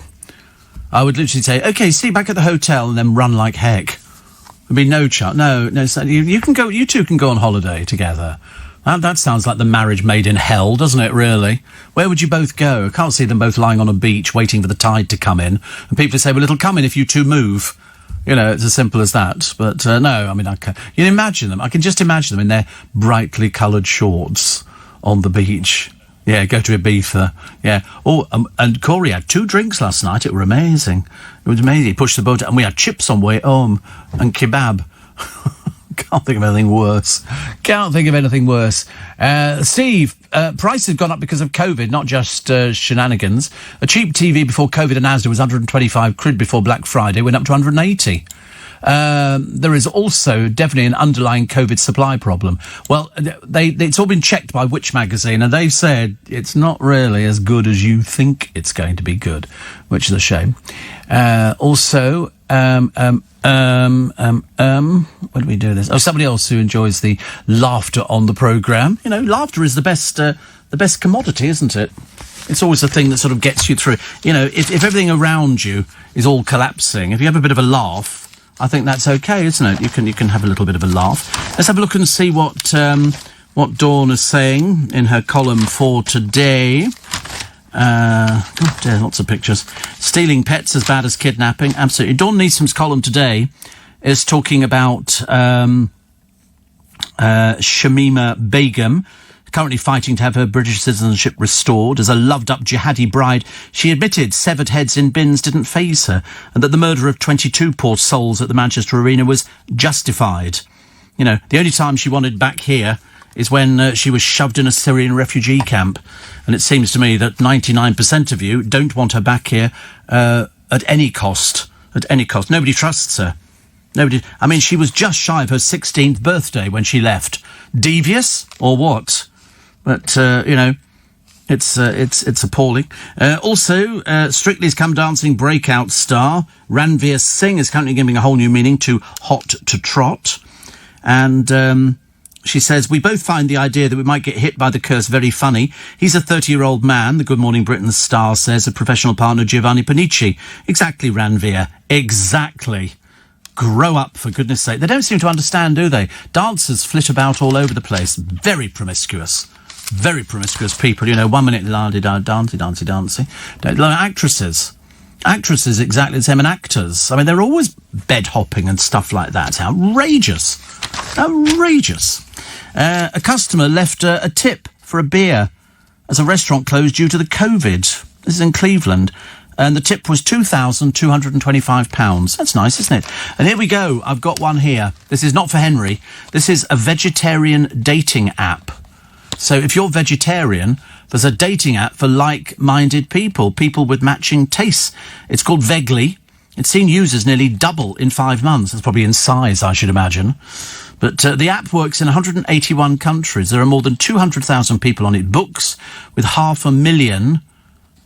I would literally say, OK, see you back at the hotel, and then run like heck. There'd be no chance. No, you can go, you two can go on holiday together. That sounds like the marriage made in hell, doesn't it, really? Where would you both go? I can't see them both lying on a beach waiting for the tide to come in. And people say, well, it'll come in if you two move. You know, it's as simple as that. But no, I mean, you can imagine them. I can just imagine them in their brightly coloured shorts on the beach. Yeah, go to Ibiza. Yeah. Oh, and Corey had 2 drinks last night. It were amazing. It was amazing. He pushed the boat, and we had chips on way home and kebab. Can't think of anything worse. Steve, prices have gone up because of COVID, not just shenanigans. A cheap TV before COVID and Asda was 125 quid before Black Friday, went up to 180. There is also definitely an underlying COVID supply problem. Well, it's all been checked by Which Magazine, and they've said it's not really as good as you think it's going to be good, which is a shame. Also, when do we do this? Oh, somebody else who enjoys the laughter on the programme. You know, laughter is the best commodity, isn't it? It's always the thing that sort of gets you through. You know, if everything around you is all collapsing, if you have a bit of a laugh, I think that's okay, isn't it? You can have a little bit of a laugh. Let's have a look and see what Dawn is saying in her column for today. God, dear, lots of pictures. Stealing pets as bad as kidnapping. Absolutely. Dawn Neeson's column today is talking about Shamima Begum, currently fighting to have her British citizenship restored. As a loved-up jihadi bride, she admitted severed heads in bins didn't faze her, and that the murder of 22 poor souls at the Manchester Arena was justified. You know, the only time she wanted back here is when she was shoved in a Syrian refugee camp. And it seems to me that 99% of you don't want her back here at any cost. At any cost. Nobody trusts her. Nobody. I mean, she was just shy of her 16th birthday when she left. Devious or what? But, it's appalling. Also, Strictly's Come Dancing breakout star Ranveer Singh is currently giving a whole new meaning to hot to trot. And she says, we both find the idea that we might get hit by the curse very funny. He's a 30-year-old man, the Good Morning Britain star says, a professional partner Giovanni Panici. Exactly, Ranveer. Exactly. Grow up, for goodness sake. They don't seem to understand, do they? Dancers flit about all over the place. Very promiscuous. Very promiscuous people. You know, 1 minute, dancey. Actresses exactly the same, and actors. I mean, they're always bed hopping and stuff like that. It's outrageous. Outrageous. A customer left a tip for a beer as a restaurant closed due to the COVID. This is in Cleveland. And the tip was £2,225. That's nice, isn't it? And here we go. I've got one here. This is not for Henry. This is a vegetarian dating app. So if you're vegetarian, there's a dating app for like-minded people with matching tastes. It's called Vegly. It's seen users nearly double in 5 months. It's probably in size, I should imagine. But the app works in 181 countries. There are more than 200,000 people on it. Books with 500,000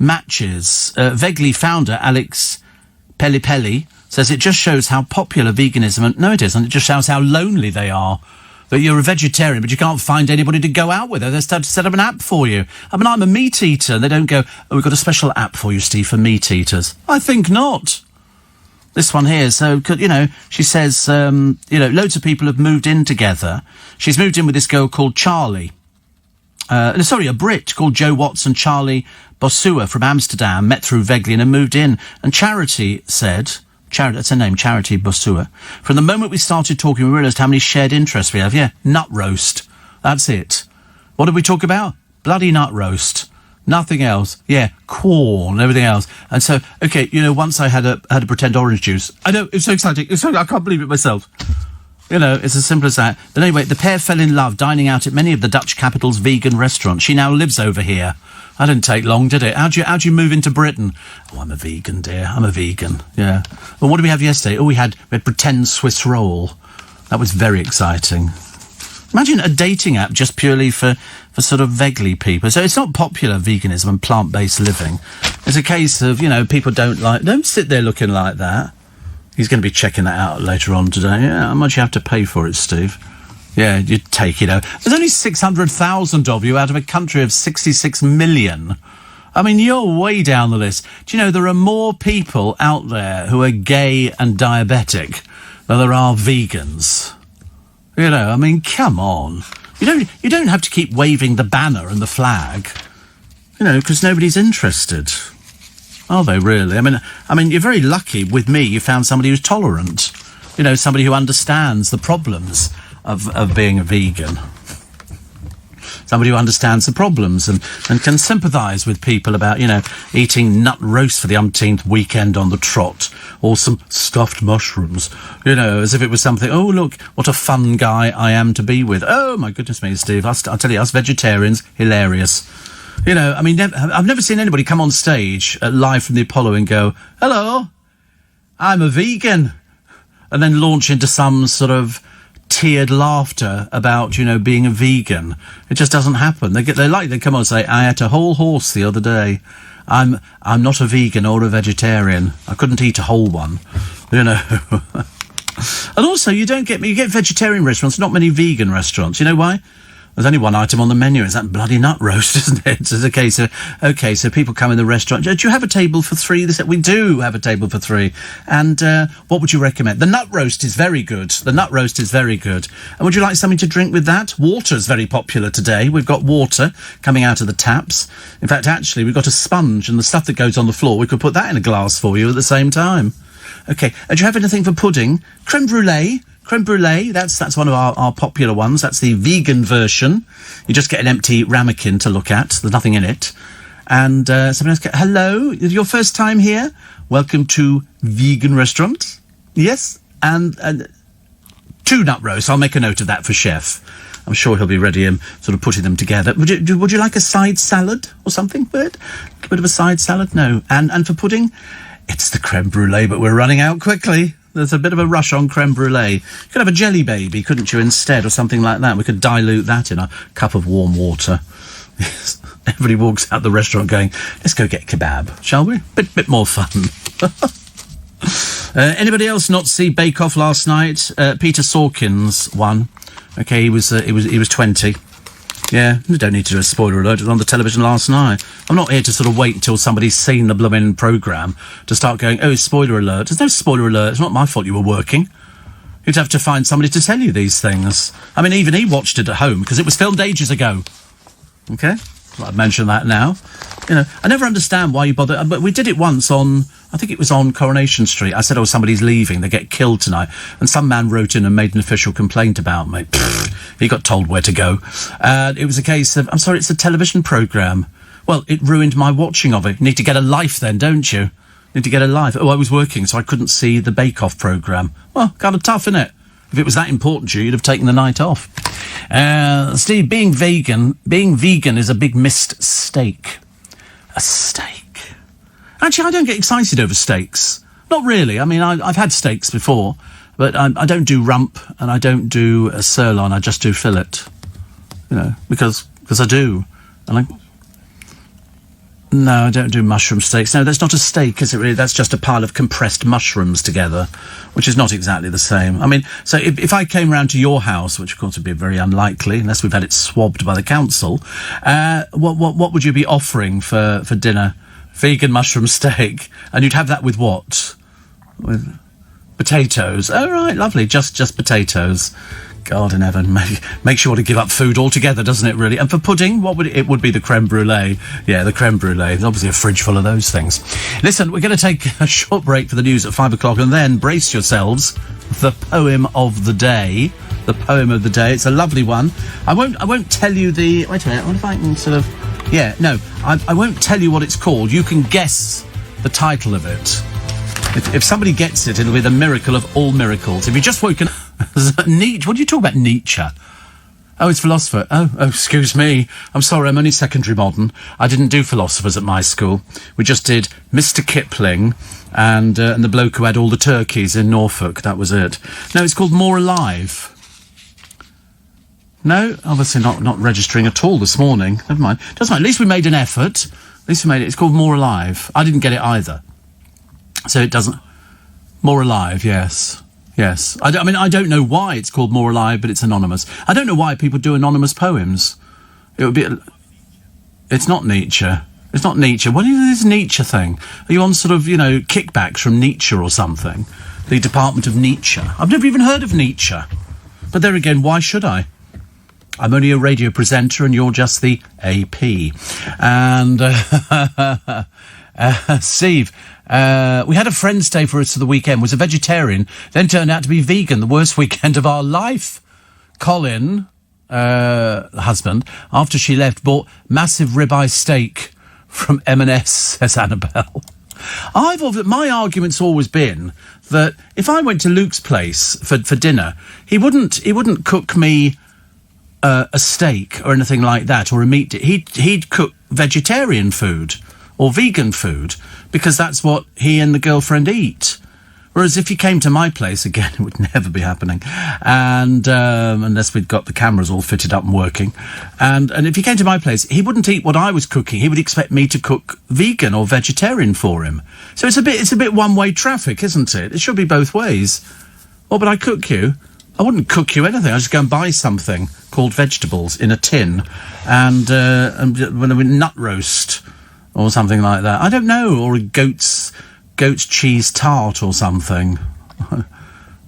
matches. Vegly founder Alex Pelipelli says it just shows how popular veganism... No, it isn't. It just shows how lonely they are. That you're a vegetarian, but you can't find anybody to go out with. They start to set up an app for you. I mean, I'm a meat eater. And they don't go, oh, we've got a special app for you, Steve, for meat eaters. I think not. This one here, so, you know, she says, loads of people have moved in together. She's moved in with this girl called Charlie. A Brit called Joe Watson, Charlie Bosua from Amsterdam, met through Vegly and moved in. And Charity said, that's her name, Charity Bosua, from the moment we started talking, we realised how many shared interests we have. Yeah, nut roast. That's it. What did we talk about? Bloody nut roast. Nothing else. Yeah, corn, everything else. And so, okay, you know, once I had a pretend orange juice. I know, it's so exciting. I can't believe it myself. You know, it's as simple as that. But anyway, the pair fell in love, dining out at many of the Dutch capital's vegan restaurants. She now lives over here. That didn't take long, did it? How'd you move into Britain? Oh, I'm a vegan, dear. I'm a vegan. Yeah. Well, what did we have yesterday? Oh, we had pretend Swiss roll. That was very exciting. Imagine a dating app just purely for sort of Vegly people. So it's not popular veganism and plant-based living. It's a case of, you know, people don't sit there looking like that. He's going to be checking that out later on today. Yeah, how much you have to pay for it, Steve? Yeah, you take it out. There's only 600,000 of you out of a country of 66 million. I mean, you're way down the list. Do you know there are more people out there who are gay and diabetic than there are vegans? You know, I mean, come on. You don't have to keep waving the banner and the flag, you know, because nobody's interested. Are they really? I mean, you're very lucky with me. You found somebody who's tolerant. You know, somebody who understands the problems of being a vegan. Somebody who understands the problems and can sympathise with people about, you know, eating nut roast for the umpteenth weekend on the trot, or some stuffed mushrooms, you know, as if it was something, oh, look, what a fun guy I am to be with. Oh, my goodness me, Steve, I'll tell you, us vegetarians, hilarious. You know, I mean, I've never seen anybody come on stage live from the Apollo and go, hello, I'm a vegan, and then launch into some sort of tiered laughter about, you know, being a vegan. It just doesn't happen. They come on and say, I ate a whole horse the other day. I'm not a vegan or a vegetarian. I couldn't eat a whole one, you know. And also, you get vegetarian restaurants, not many vegan restaurants. You know why? There's only one item on the menu. It's that bloody nut roast, isn't it? It's a case of, okay, so people come in the restaurant. Do you have a table for three? They said, we do have a table for three. And what would you recommend? The nut roast is very good. The nut roast is very good. And would you like something to drink with that? Water's very popular today. We've got water coming out of the taps. In fact, actually, we've got a sponge and the stuff that goes on the floor. We could put that in a glass for you at the same time. Okay. Do you have anything for pudding? Creme brulee. Creme brulee, that's one of our popular ones. That's the vegan version. You just get an empty ramekin to look at. There's nothing in it. And somebody else, hello, is it your first time here? Welcome to Vegan Restaurant. Yes, and 2 nut roasts. I'll make a note of that for Chef. I'm sure he'll be ready sort of putting them together. Would you like a side salad or something with it? A bit of a side salad? No. And for pudding, it's the creme brulee, but we're running out quickly. There's a bit of a rush on creme brulee. You could have a jelly baby, couldn't you, instead, or something like that? We could dilute that in a cup of warm water. Everybody walks out the restaurant going, let's go get kebab, shall we? Bit more fun. Anybody else not see Bake Off last night? Peter Sawkins won. Okay, he was 20. Yeah, you don't need to do a spoiler alert. It was on the television last night. I'm not here to sort of wait until somebody's seen the blooming programme to start going, oh, spoiler alert. There's no spoiler alert. It's not my fault you were working. You'd have to find somebody to tell you these things. I mean, even he watched it at home because it was filmed ages ago. Okay? Well, I'd mention that now. You know, I never understand why you bother. But we did it once on, I think it was on Coronation Street. I said, oh, somebody's leaving. They get killed tonight. And some man wrote in and made an official complaint about me. He got told where to go. It was a case of, I'm sorry, it's a television programme. Well, it ruined my watching of it. You need to get a life then, don't you? Need to get a life. Oh, I was working, so I couldn't see the Bake Off programme. Well, kind of tough, innit? If it was that important to you, you'd have taken the night off. Steve, being vegan is a big missed steak. A steak? Actually, I don't get excited over steaks. Not really. I mean, I've had steaks before, but I don't do rump and I don't do a sirloin. I just do fillet. You know, because I do. And No, I don't do mushroom steaks. No, that's not a steak, is it really? That's just a pile of compressed mushrooms together, which is not exactly the same. I mean, so if I came round to your house, which of course would be very unlikely, unless we've had it swabbed by the council, what would you be offering for dinner? Vegan mushroom steak. And you'd have that with what? With potatoes. Oh, right, lovely. Just potatoes. God in heaven, makes you want to give up food altogether, doesn't it, really? And for pudding, what would it would be the creme brulee. Yeah, the creme brulee. There's obviously a fridge full of those things. Listen, we're going to take a short break for the news at 5 o'clock, and then brace yourselves. The poem of the day. The poem of the day. It's a lovely one. I won't tell you the... Wait a minute, I wonder if I can sort of... Yeah, no, I won't tell you what it's called. You can guess the title of it. If somebody gets it, it'll be the miracle of all miracles. If you've just woken up... Nietzsche. What do you talk about, Nietzsche? Oh, it's philosopher. Oh, excuse me. I'm sorry, I'm only secondary modern. I didn't do philosophers at my school. We just did Mr. Kipling and the bloke who had all the turkeys in Norfolk. That was it. No, it's called More Alive. No, obviously not registering at all this morning. Never mind. Doesn't matter. At least we made an effort. At least we made it. It's called More Alive. I didn't get it either. So it doesn't... More Alive, yes. Yes. I mean, I don't know why it's called More Alive, but it's anonymous. I don't know why people do anonymous poems. It would be... It's not Nietzsche. It's not Nietzsche. What is this Nietzsche thing? Are you on sort of, kickbacks from Nietzsche or something? The Department of Nietzsche. I've never even heard of Nietzsche. But there again, why should I? I'm only a radio presenter and you're just the AP. And, Steve... we had a friend stay for us for the weekend, was a vegetarian, then turned out to be vegan, the worst weekend of our life. Colin, the husband, after she left, bought massive ribeye steak from M&S, says Annabelle. My argument's always been that if I went to Luke's place for dinner, he wouldn't cook me a steak or anything like that, or a meat dish. He'd cook vegetarian food or vegan food, because that's what he and the girlfriend eat. Whereas if you came to my place, again, it would never be happening, and unless we'd got the cameras all fitted up and working, and if he came to my place, he wouldn't eat what I was cooking. He would expect me to cook vegan or vegetarian for him. So it's a bit one-way traffic, isn't it? It should be both ways. Oh, but I cook you. I wouldn't cook you anything. I just go and buy something called vegetables in a tin, and when we nut roast. Or something like that. I don't know. Or a goat's cheese tart or something.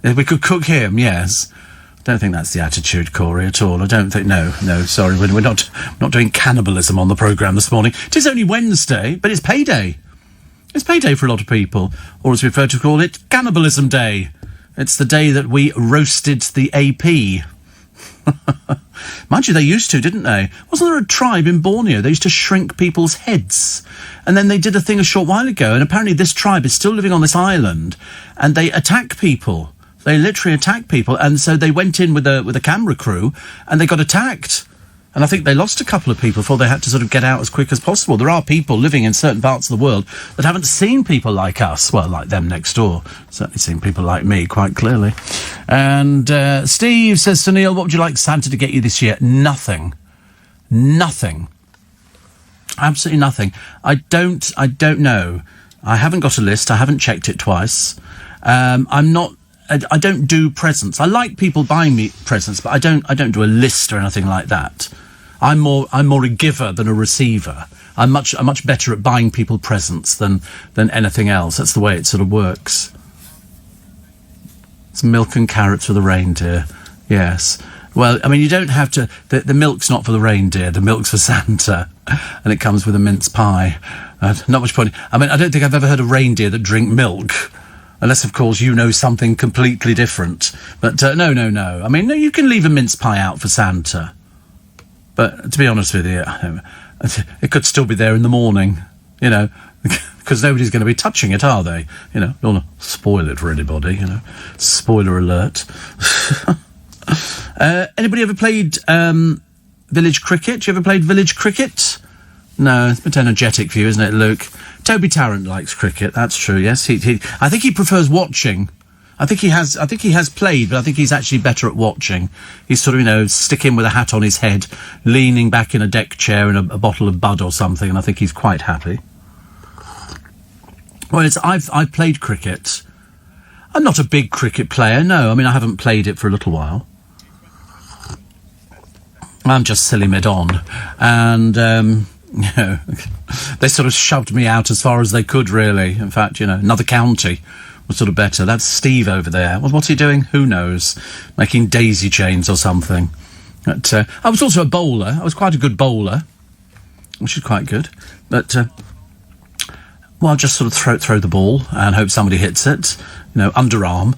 We could cook him, yes. I don't think that's the attitude, Corey, at all. I don't think... No, sorry. We're not doing cannibalism on the programme this morning. It is only Wednesday, but it's payday. It's payday for a lot of people. Or as we prefer to call it, Cannibalism Day. It's the day that we roasted the AP. Mind you, they used to, didn't they? Wasn't there a tribe in Borneo? They used to shrink people's heads. And then they did a thing a short while ago, and apparently this tribe is still living on this island, and they attack people. They literally attack people, and so they went in with a camera crew, and they got attacked. And I think they lost a couple of people before they had to sort of get out as quick as possible. There are people living in certain parts of the world that haven't seen people like us. Well, like them next door. Certainly seen people like me, quite clearly. And Steve says to Neil, what would you like Santa to get you this year? Nothing. Nothing. Absolutely nothing. I don't know. I haven't got a list. I haven't checked it twice. I don't do presents. I like people buying me presents, but I don't do a list or anything like that. I'm more a giver than a receiver. I'm much better at buying people presents than anything else. That's the way it sort of works. It's milk and carrots for the reindeer. Yes. Well, I mean, you don't have to... The milk's not for the reindeer. The milk's for Santa. And it comes with a mince pie. Not much point. I mean, I don't think I've ever heard a reindeer that drink milk. Unless, of course, you know something completely different. But no. I mean, no, you can leave a mince pie out for Santa. But to be honest with you, it could still be there in the morning. because nobody's going to be touching it, are they? You know, don't want to spoil it for anybody, you know. Spoiler alert. Anybody ever played village cricket? You ever played village cricket? No, it's a bit energetic for you, isn't it, Luke? Toby Tarrant likes cricket, that's true, yes. I think he prefers watching. I think he has played, but I think he's actually better at watching. He's sort of, you know, sticking with a hat on his head, leaning back in a deck chair and a bottle of Bud or something, and I think he's quite happy. Well, I've played cricket. I'm not a big cricket player, no. I mean, I haven't played it for a little while. I'm just silly mid-on. And, you know, they sort of shoved me out as far as they could, really. In fact, you know, another county was sort of better. That's Steve over there. Well, what's he doing? Who knows? Making daisy chains or something. But I was also a bowler. I was quite a good bowler, which is quite good. But, well, just sort of throw the ball and hope somebody hits it. You know, underarm.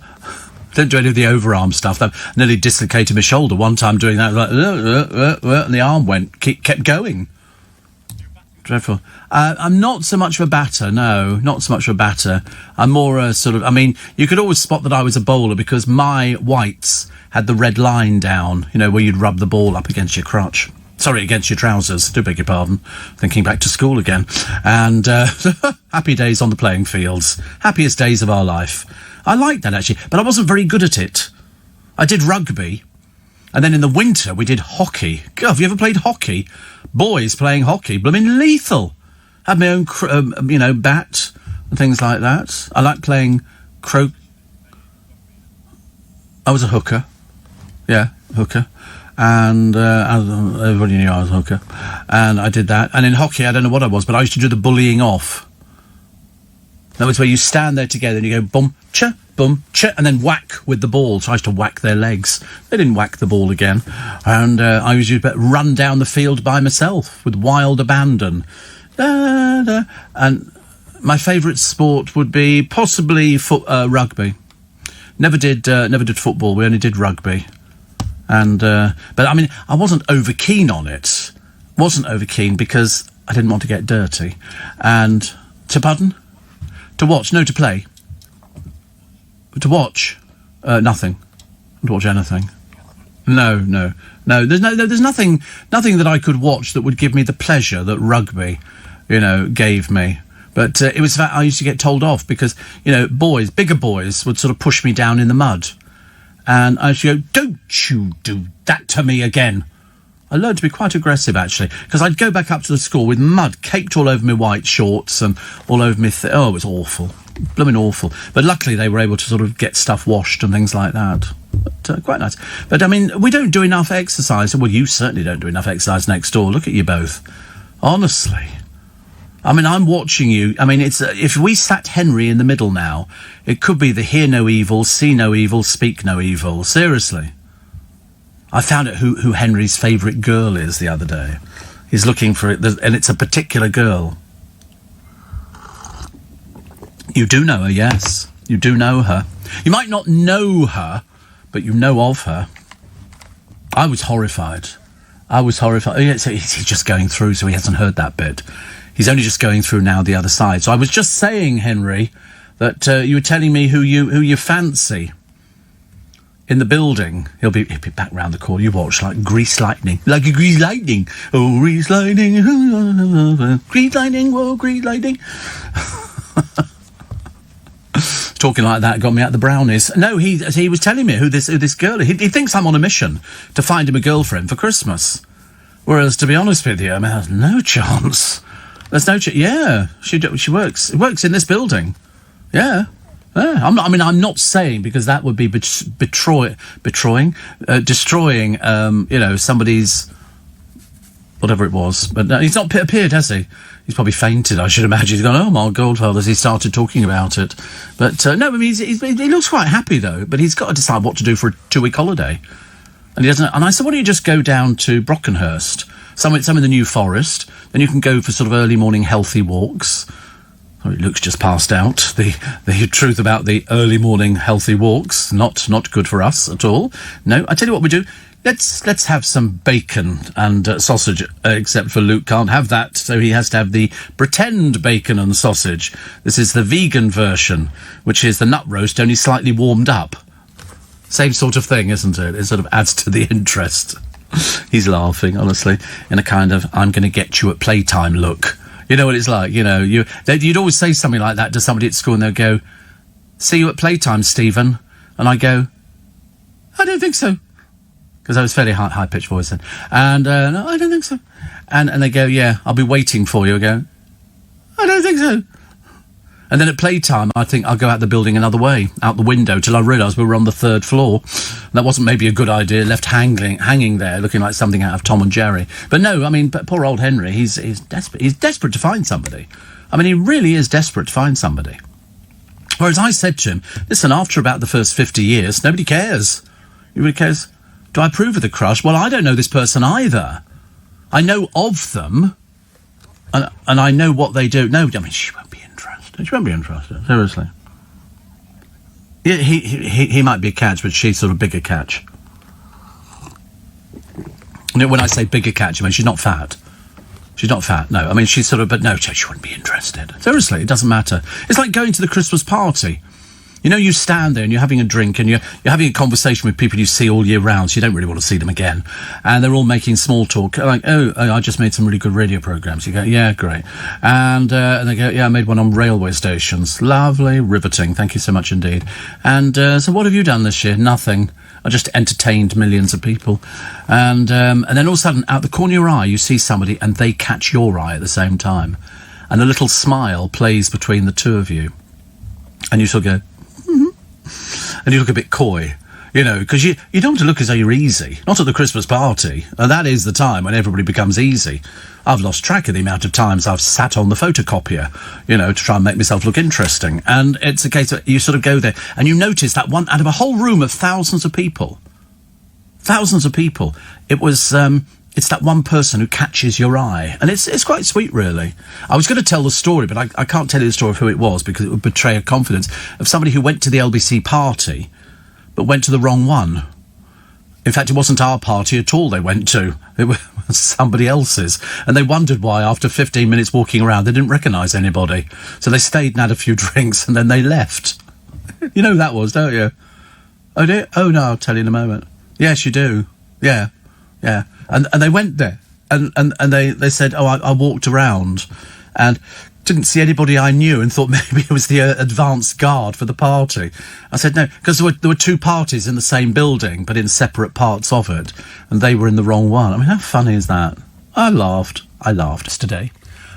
Don't do any of the overarm stuff. I nearly dislocated my shoulder one time doing that. Like, and the arm kept going. Dreadful. I'm not so much of a batter, no, not so much of a batter. I'm more a sort of, I mean, you could always spot that I was a bowler because my whites had the red line down, you know, where you'd rub the ball up against your crotch. Sorry, against your trousers, do beg your pardon. Thinking back to school again. And happy days on the playing fields. Happiest days of our life. I liked that, actually, but I wasn't very good at it. I did rugby. And then in the winter, we did hockey. God, have you ever played hockey? Boys playing hockey, blooming lethal. Had my own, you know, bat and things like that. I like playing I was a hooker. Yeah, hooker. And everybody knew I was a hooker. And I did that. And in hockey, I don't know what I was, but I used to do the bullying off. That was where you stand there together and you go boom, cha, and then whack with the ball. So I used to whack their legs. They didn't whack the ball again. And I used to run down the field by myself with wild abandon. Da, da. And my favourite sport would be possibly rugby. Never did football. We only did rugby. And but I mean, I wasn't over keen on it. Wasn't over keen because I didn't want to get dirty. And pardon? To watch? No, to play. To watch? Nothing. To watch anything. No. There's nothing that I could watch that would give me the pleasure that rugby, you know, gave me. But it was that I used to get told off because, you know, bigger boys would sort of push me down in the mud. And I used to go, don't you do that to me again. I learned to be quite aggressive, actually, because I'd go back up to the school with mud caked all over my white shorts and all over me. Oh, it was awful. Blooming awful. But luckily they were able to sort of get stuff washed and things like that. But, quite nice. But, I mean, we don't do enough exercise. Well, you certainly don't do enough exercise next door. Look at you both. Honestly. I mean, I'm watching you. I mean, it's if we sat Henry in the middle now, it could be the hear no evil, see no evil, speak no evil. Seriously. I found out who Henry's favourite girl is the other day. He's looking for it, and it's a particular girl. You do know her, yes. You do know her. You might not know her, but you know of her. I was horrified. Oh, yeah, so he's just going through, so he hasn't heard that bit. He's only just going through now the other side. So I was just saying, Henry, that you were telling me who you fancy in the building. He'll be back round the corner. You watch, like grease lightning. Like a grease lightning. Oh, grease lightning. Grease lightning. Whoa, grease lightning. Talking like that got me out the brownies. No, he was telling me who this girl is. He thinks I'm on a mission to find him a girlfriend for Christmas. Whereas, to be honest with you, I mean, there's no chance. There's no chance. Yeah, she works in this building. Yeah. I'm not saying, because that would be destroying, you know, somebody's whatever it was. But no, he's not appeared, has he? He's probably fainted, I should imagine. He's gone, oh my God, as he started talking about it. But no, I mean, he looks quite happy though. But he's got to decide what to do for a 2-week holiday, and he doesn't. And I said, why don't you just go down to Brockenhurst, some in the New Forest, then you can go for sort of early morning healthy walks. Luke's just passed out. The truth about the early morning healthy walks, not good for us at all. No, I tell you what we do. Let's have some bacon and sausage, except for Luke can't have that, so he has to have the pretend bacon and sausage. This is the vegan version, which is the nut roast, only slightly warmed up. Same sort of thing, isn't it? It sort of adds to the interest. He's laughing, honestly, in a kind of, I'm going to get you at playtime look. You know what it's like, you know, you'd always say something like that to somebody at school and they'll go, see you at playtime, Stephen. And I go, I don't think so. Because I was fairly high-pitched voice then. And, no, I don't think so. And they go, yeah, I'll be waiting for you. I go, I don't think so. And then at playtime, I think I'll go out the building another way, out the window, till I realise we were on the 3rd floor. And that wasn't maybe a good idea, left hanging there, looking like something out of Tom and Jerry. But no, I mean, poor old Henry, he's desperate. He's desperate to find somebody. I mean, he really is desperate to find somebody. Whereas I said to him, listen, after about the first 50 years, nobody cares. Nobody cares. Do I approve of the crush? Well, I don't know this person either. I know of them, and I know what they do. No, I mean, she won't be interested. She won't be interested, seriously. Yeah, he might be a catch, but she's sort of bigger catch. You know, when I say bigger catch, I mean, she's not fat. She's not fat, no. I mean, she's sort of, but no, she wouldn't be interested. Seriously, it doesn't matter. It's like going to the Christmas party. You know, you stand there and you're having a drink and you're having a conversation with people you see all year round, so you don't really want to see them again. And they're all making small talk, like, oh, I just made some really good radio programmes. You go, yeah, great. And they go, yeah, I made one on railway stations. Lovely, riveting, thank you so much indeed. And so what have you done this year? Nothing. I just entertained millions of people. And then all of a sudden, out the corner of your eye, you see somebody and they catch your eye at the same time. And a little smile plays between the two of you. And you sort of go, and you look a bit coy, you know, because you don't want to look as though you're easy. Not at the Christmas party. And that is the time when everybody becomes easy. I've lost track of the amount of times I've sat on the photocopier, you know, to try and make myself look interesting. And it's a case of you sort of go there and you notice that one out of a whole room of thousands of people, it was, it's that one person who catches your eye. And it's quite sweet, really. I was going to tell the story, but I can't tell you the story of who it was because it would betray a confidence of somebody who went to the LBC party, but went to the wrong one. In fact, it wasn't our party at all they went to. It was somebody else's. And they wondered why, after 15 minutes walking around, they didn't recognise anybody. So they stayed and had a few drinks, and then they left. You know who that was, don't you? Oh, do you? Oh, no, I'll tell you in a moment. Yes, you do. Yeah. And they went there, and they said, oh, I walked around and didn't see anybody I knew and thought maybe it was the advance guard for the party. I said, no, because there were two parties in the same building, but in separate parts of it, and they were in the wrong one. I mean, how funny is that? I laughed today.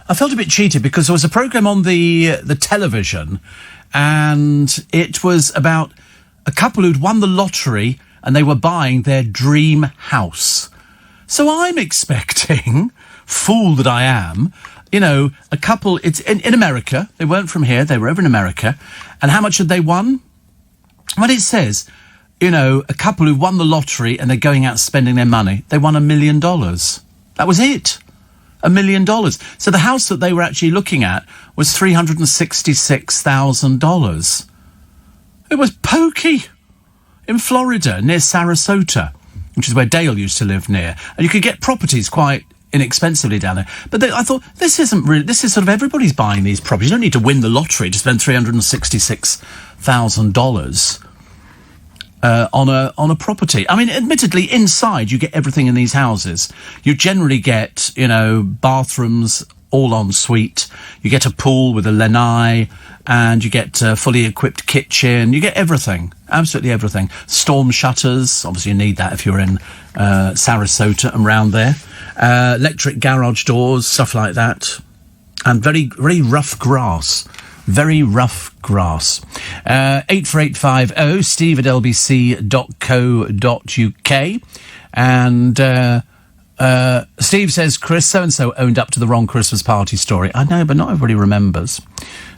I felt a bit cheated because there was a programme on the television, and it was about a couple who'd won the lottery and they were buying their dream house. So I'm expecting, fool that I am, you know, a couple, it's in America. They weren't from here, they were over in America. And how much had they won? Well, it says, you know, a couple who won the lottery and they're going out spending their money. They won $1 million. That was it. $1 million. So the house that they were actually looking at was $366,000. It was pokey. In Florida, near Sarasota, which is where Dale used to live near. And you could get properties quite inexpensively down there. But I thought, this is sort of everybody's buying these properties. You don't need to win the lottery to spend $366,000 on a property. I mean, admittedly, inside you get everything in these houses. You generally get, you know, bathrooms, all en suite. You get a pool with a lanai, and you get a fully equipped kitchen. You get everything, absolutely everything. Storm shutters, obviously you need that if you're in Sarasota and round there. Electric garage doors, stuff like that. And very, very rough grass. Very rough grass. 84850 steve@lbc.co.uk. And Steve says, Chris, so-and-so owned up to the wrong Christmas party story. I know, but not everybody remembers.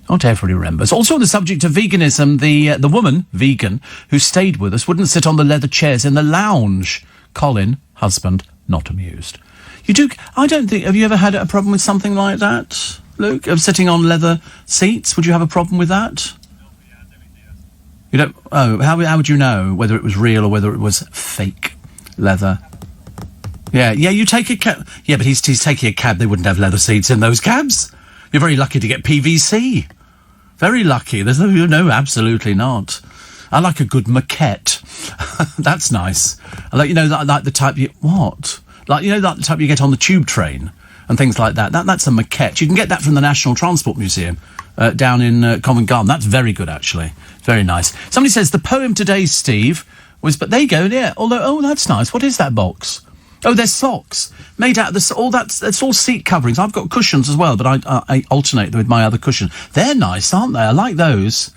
Not everybody remembers. Also on the subject of veganism, the woman, vegan, who stayed with us wouldn't sit on the leather chairs in the lounge. Colin, husband, not amused. You do... I don't think... Have you ever had a problem with something like that, Luke? Of sitting on leather seats? Would you have a problem with that? You don't... Oh, how would you know whether it was real or whether it was fake? Leather. Yeah, you take a cab. Yeah, but he's taking a cab. They wouldn't have leather seats in those cabs. You're very lucky to get PVC. Very lucky. There's no, absolutely not. I like a good maquette. That's nice. I like, like the type like the type you get on the tube train and things like that. That's a maquette. You can get that from the National Transport Museum down in Covent Garden. That's very good, actually. Very nice. Somebody says the poem today, Steve, was. But there you go. Yeah. Although, that's nice. What is that box? Oh, they're socks made out of this. That's all seat coverings. I've got cushions as well, but I alternate them with my other cushion. They're nice, aren't they? I like those.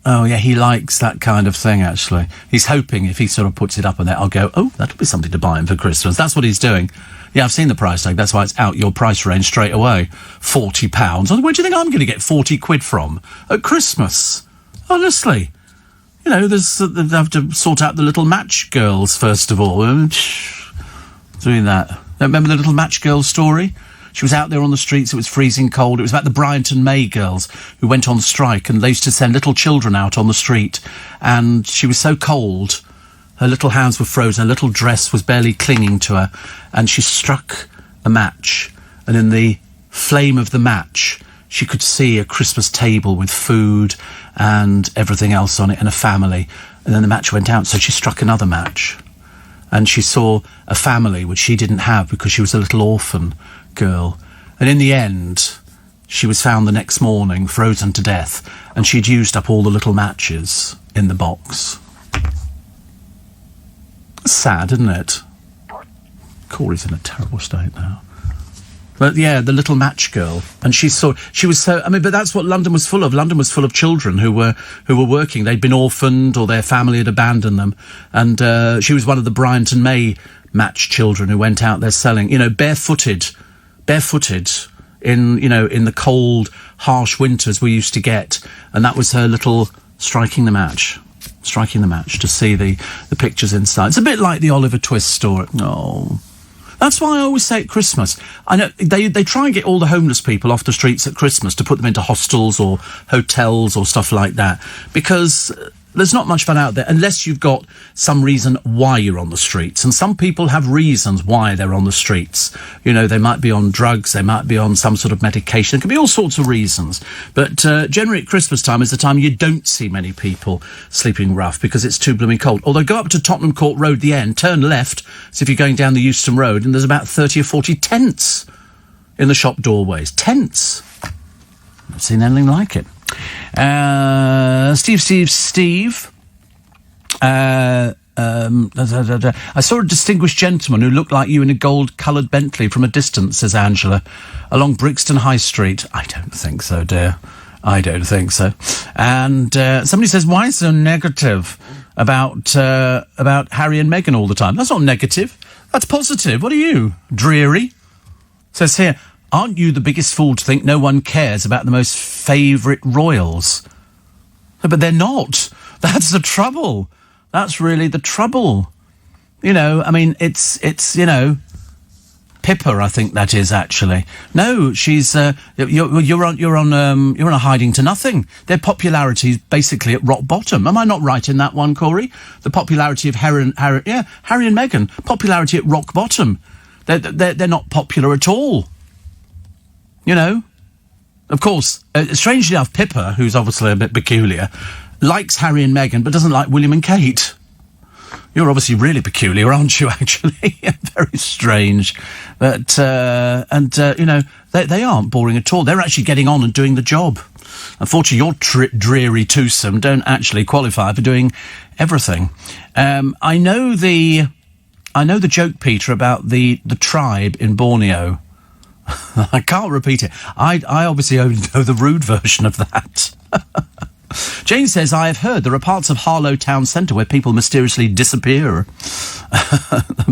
Oh yeah, he likes that kind of thing. Actually, he's hoping if he sort of puts it up on there, I'll go. Oh, that'll be something to buy him for Christmas. That's what he's doing. Yeah, I've seen the price tag. That's why it's out your price range straight away. £40. Where do you think I'm going to get 40 quid from at Christmas? Honestly. They have to sort out the little match girls, first of all. Doing that. Remember the little match girl story? She was out there on the streets, it was freezing cold. It was about the Bryant and May girls who went on strike, and they used to send little children out on the street. And she was so cold, her little hands were frozen, her little dress was barely clinging to her, and she struck a match. And in the flame of the match, she could see a Christmas table with food and everything else on it and a family. And then the match went out, so she struck another match. And she saw a family which she didn't have because she was a little orphan girl. And in the end, she was found the next morning, frozen to death, and she'd used up all the little matches in the box. Sad, isn't it? Corey's in a terrible state now. But yeah, the little match girl, and she was so. But that's what London was full of. London was full of children who were working. They'd been orphaned, or their family had abandoned them, and she was one of the Bryant and May match children who went out there selling, barefooted, in the cold, harsh winters we used to get, and that was her little striking the match to see the pictures inside. It's a bit like the Oliver Twist story. No. That's why I always say at Christmas, I know they try and get all the homeless people off the streets at Christmas to put them into hostels or hotels or stuff like that, because there's not much fun out there unless you've got some reason why you're on the streets. And some people have reasons why they're on the streets. They might be on drugs, they might be on some sort of medication. There can be all sorts of reasons. But generally at Christmas time is the time you don't see many people sleeping rough because it's too blooming cold. Although go up to Tottenham Court Road, the end, turn left, as if you're going down the Euston Road, and there's about 30 or 40 tents in the shop doorways. Tents. I've not seen anything like it. Steve. I saw a distinguished gentleman who looked like you in a gold-coloured Bentley from a distance, says Angela, along Brixton High Street. I don't think so, dear. I don't think so. And somebody says, why so negative about Harry and Meghan all the time? That's not negative. That's positive. What are you? Dreary? Says here, aren't you the biggest fool to think no one cares about the most favourite royals? But they're not. That's the trouble. That's really the trouble. It's Pippa, I think that is, actually. No, she's you're on a hiding to nothing. Their popularity is basically at rock bottom. Am I not right in that one, Corey? The popularity of Harry and Meghan, popularity at rock bottom. They're not popular at all. Of course, strangely enough, Pippa, who's obviously a bit peculiar, likes Harry and Meghan, but doesn't like William and Kate. You're obviously really peculiar, aren't you, actually? Very strange. But, they aren't boring at all. They're actually getting on and doing the job. Unfortunately, your dreary twosome don't actually qualify for doing everything. I know the joke, Peter, about the tribe in Borneo. I can't repeat it. I obviously only know the rude version of that. Jane says, I have heard there are parts of Harlow town centre where people mysteriously disappear.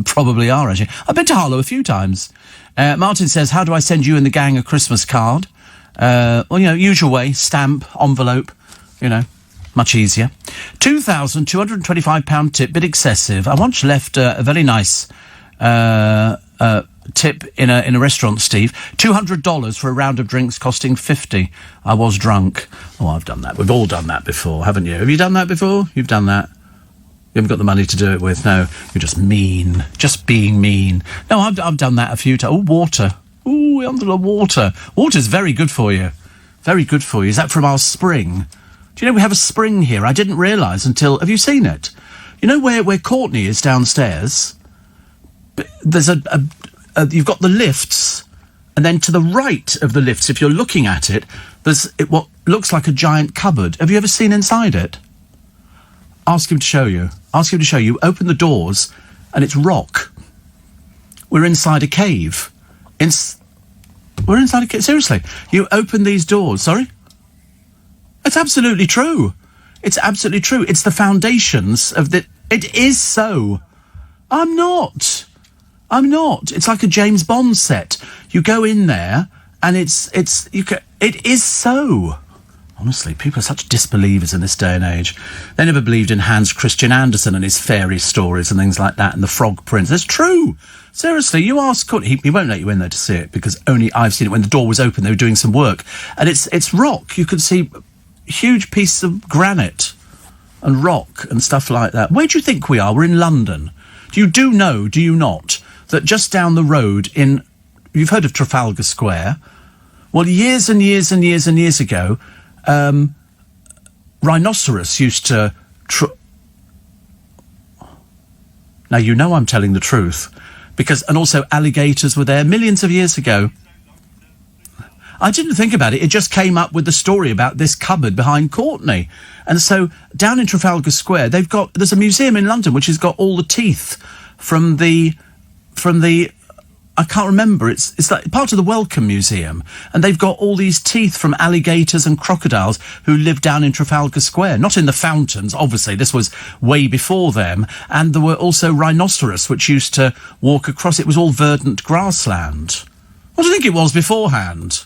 Probably are, actually. I've been to Harlow a few times. Martin says, how do I send you and the gang a Christmas card? Usual way, stamp, envelope, much easier. £2,225 tip, bit excessive. I once left a very nice tip in a restaurant, Steve. $200 for a round of drinks costing $50. I was drunk. Oh, I've done that. We've all done that before, haven't you? Have you done that before? You've done that. You haven't got the money to do it with. No, you're just mean. Just being mean. No, I've done that a few times. Oh, water. Ooh, under the water. Water's very good for you. Very good for you. Is that from our spring? Do you know we have a spring here? I didn't realise until... Have you seen it? You know where Courtney is downstairs? There's you've got the lifts, and then to the right of the lifts, if you're looking at it, there's what looks like a giant cupboard. Have you ever seen inside it? Ask him to show you. Ask him to show you. Open the doors, and it's rock. We're inside a cave. We're inside a cave. Seriously. You open these doors. Sorry? It's absolutely true. It's absolutely true. It's the foundations of the... It is so. I'm not. It's like a James Bond set. You go in there, and it is so. Honestly, people are such disbelievers in this day and age. They never believed in Hans Christian Andersen and his fairy stories and things like that, and the Frog Prince. It's true. Seriously, you ask... He won't let you in there to see it, because only I've seen it. When the door was open, they were doing some work. And it's rock. You could see huge pieces of granite and rock and stuff like that. Where do you think we are? We're in London. Do you not, that just down the road in... You've heard of Trafalgar Square? Well, years and years and years and years ago... rhinoceros used to... Now, you know I'm telling the truth. And also alligators were there millions of years ago. I didn't think about it. It just came up with the story about this cupboard behind Courtney. And so, down in Trafalgar Square, there's a museum in London which has got all the teeth from the I can't remember. It's like part of the Wellcome Museum, and they've got all these teeth from alligators and crocodiles who lived down in Trafalgar Square, not in the fountains. Obviously, this was way before them. And there were also rhinoceros which used to walk across. It was all verdant grassland. What do you think it was beforehand?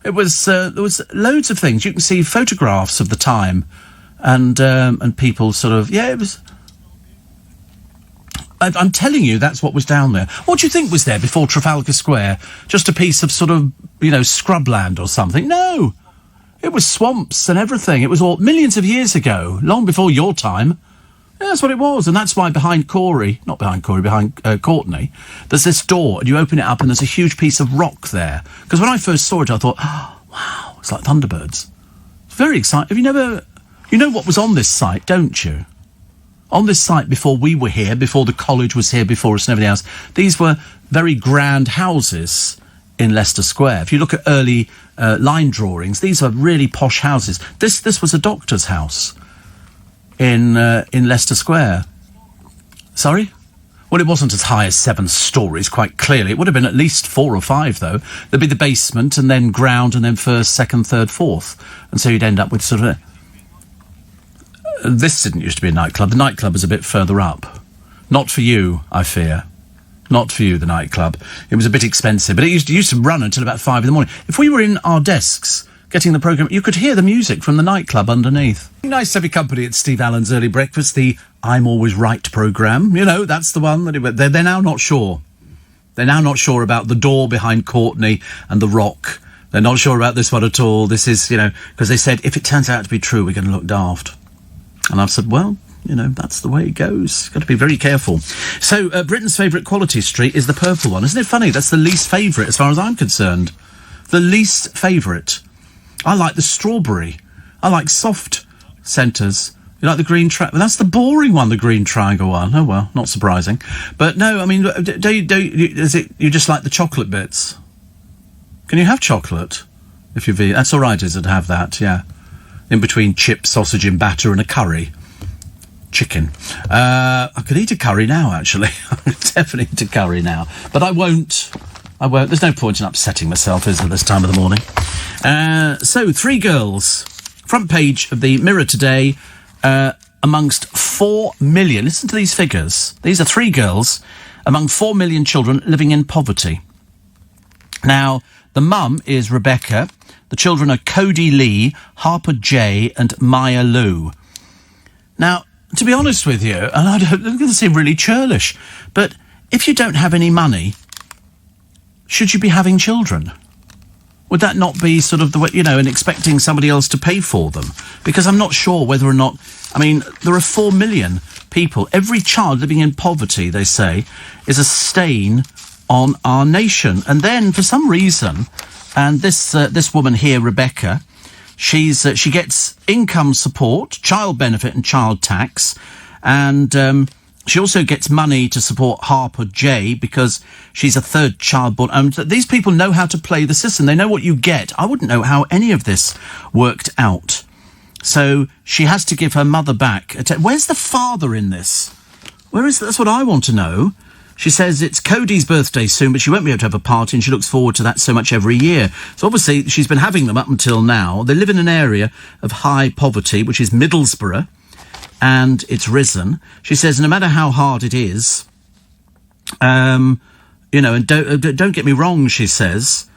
It was there was loads of things. You can see photographs of the time, and people sort of it was. I'm telling you, that's what was down there. What do you think was there before Trafalgar Square? Just a piece of sort of, scrubland or something? No. It was swamps and everything. It was all millions of years ago, long before your time. Yeah, that's what it was. And that's why behind Courtney, there's this door, and you open it up and there's a huge piece of rock there. Because when I first saw it, I thought, oh, wow, it's like Thunderbirds. It's very exciting. You know what was on this site, don't you? On this site, before we were here, before the college was here before us and everything else, these were very grand houses in Leicester Square. If you look at early line drawings, these are really posh houses. This was a doctor's house in Leicester Square. Sorry? Well, it wasn't as high as 7 stories, quite clearly. It would have been at least 4 or 5, though. There'd be the basement, and then ground, and then first, second, third, fourth. And so you'd end up with sort of... This didn't used to be a nightclub. The nightclub was a bit further up. Not for you, I fear. Not for you, the nightclub. It was a bit expensive, but it used to run until about 5 in the morning. If we were in our desks getting the programme, you could hear the music from the nightclub underneath. Nice to have your company at Steve Allen's Early Breakfast, the I'm Always Right programme. That's the one. They're now not sure. They're now not sure about the door behind Courtney and the rock. They're not sure about this one at all. This is, because they said, if it turns out to be true, we're going to look daft. And I've said, well, that's the way it goes. Got to be very careful. So, Britain's favourite quality street is the purple one. Isn't it funny? That's the least favourite as far as I'm concerned. The least favourite. I like the strawberry. I like soft centres. You like the green triangle? That's the boring one, the green triangle one. Oh, well, not surprising. But no, I mean, you just like the chocolate bits? Can you have chocolate? If you're vegan? That's all right, is it, to have that, yeah. In between chips, sausage in batter and a curry. Chicken. I could eat a curry now, actually. I could definitely eat a curry now. But I won't. There's no point in upsetting myself, is there, this time of the morning? So, 3 girls. Front page of the Mirror today. Amongst 4 million. Listen to these figures. These are 3 girls among 4 million children living in poverty. Now, the mum is Rebecca. The children are Cody Lee, Harper J, and Maya Lou. Now, to be honest with you, and I'm going to seem really churlish, but if you don't have any money, should you be having children? Would that not be sort of the way, and expecting somebody else to pay for them? Because I'm not sure whether or not, there are 4 million people. Every child living in poverty, they say, is a stain on our nation. And then, for some reason, and this woman here, Rebecca, she gets income support, child benefit and child tax, and she also gets money to support Harper J because she's a third child born. These people know how to play the system. They know what you get. I wouldn't know how any of this worked out. So she has to give her mother back. Where's the father in this? Where is that's what I want to know. She says it's Cody's birthday soon, but she won't be able to have a party, and she looks forward to that so much every year. So obviously she's been having them up until now. They live in an area of high poverty, which is Middlesbrough, and it's risen. She says no matter how hard it is, and don't get me wrong, she says,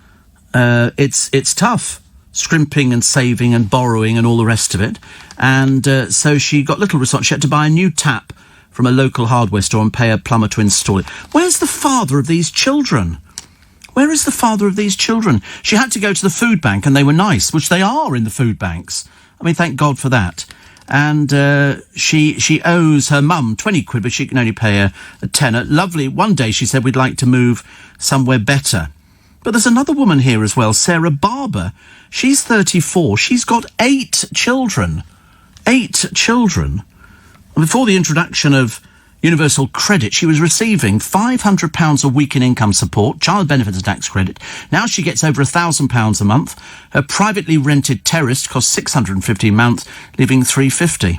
it's tough, scrimping and saving and borrowing and all the rest of it. And so she got little response. She had to buy a new tap from a local hardware store and pay a plumber to install it. Where's the father of these children? Where is the father of these children? She had to go to the food bank, and they were nice, which they are in the food banks. Thank God for that. And she owes her mum 20 quid, but she can only pay a tenner. Lovely. One day she said, we'd like to move somewhere better. But there's another woman here as well, Sarah Barber. She's 34. She's got 8 children. 8 children. Before the introduction of universal credit, she was receiving £500 a week in income support, child benefits and tax credit. Now she gets over £1,000 a month. Her privately rented terrace costs £650 a month, leaving £350.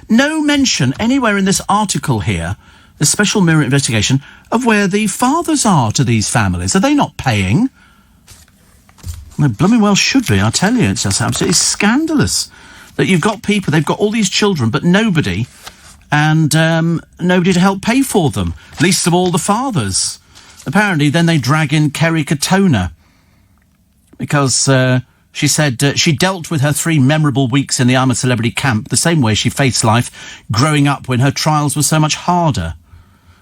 No mention anywhere in this article here, the Special Mirror investigation, of where the fathers are to these families. Are they not paying? They blooming well should be, I tell you. It's just absolutely scandalous that you've got people, they've got all these children, but nobody, and nobody to help pay for them, least of all the fathers. Apparently, then they drag in Kerry Katona, because she said she dealt with her 3 memorable weeks in the I'm a Celebrity camp the same way she faced life growing up when her trials were so much harder.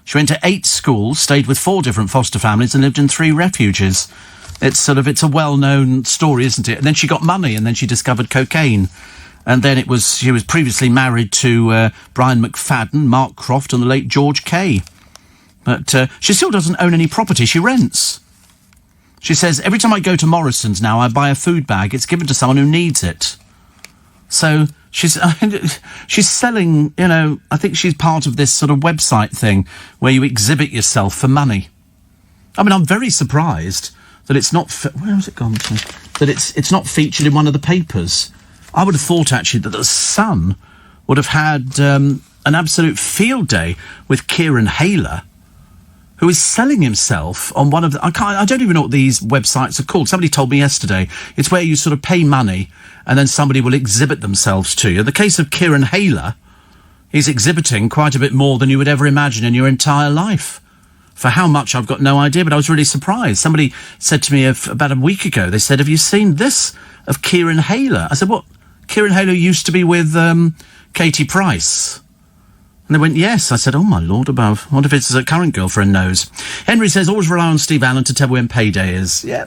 She went to 8 schools, stayed with 4 different foster families, and lived in 3 refuges. It's a well-known story, isn't it? And then she got money, and then she discovered cocaine. And then she was previously married to Brian McFadden, Mark Croft, and the late George Kay. But she still doesn't own any property. She rents. She says, every time I go to Morrison's now, I buy a food bag. It's given to someone who needs it. So she's selling, I think she's part of this sort of website thing where you exhibit yourself for money. I'm very surprised that it's not... Where has it gone to? That it's not featured in one of the papers. I would have thought, actually, that the Sun would have had an absolute field day with Kieran Hayler, who is selling himself on one of the... I don't even know what these websites are called. Somebody told me yesterday. It's where you sort of pay money and then somebody will exhibit themselves to you. In the case of Kieran Hayler, he's exhibiting quite a bit more than you would ever imagine in your entire life. For how much, I've got no idea, but I was really surprised. Somebody said to me about a week ago, they said, have you seen this of Kieran Hayler? I said, what? Kieran Hayler used to be with Katie Price. And they went, yes. I said, oh, my Lord above. What if his current girlfriend knows? Henry says, always rely on Steve Allen to tell when payday is. Yeah.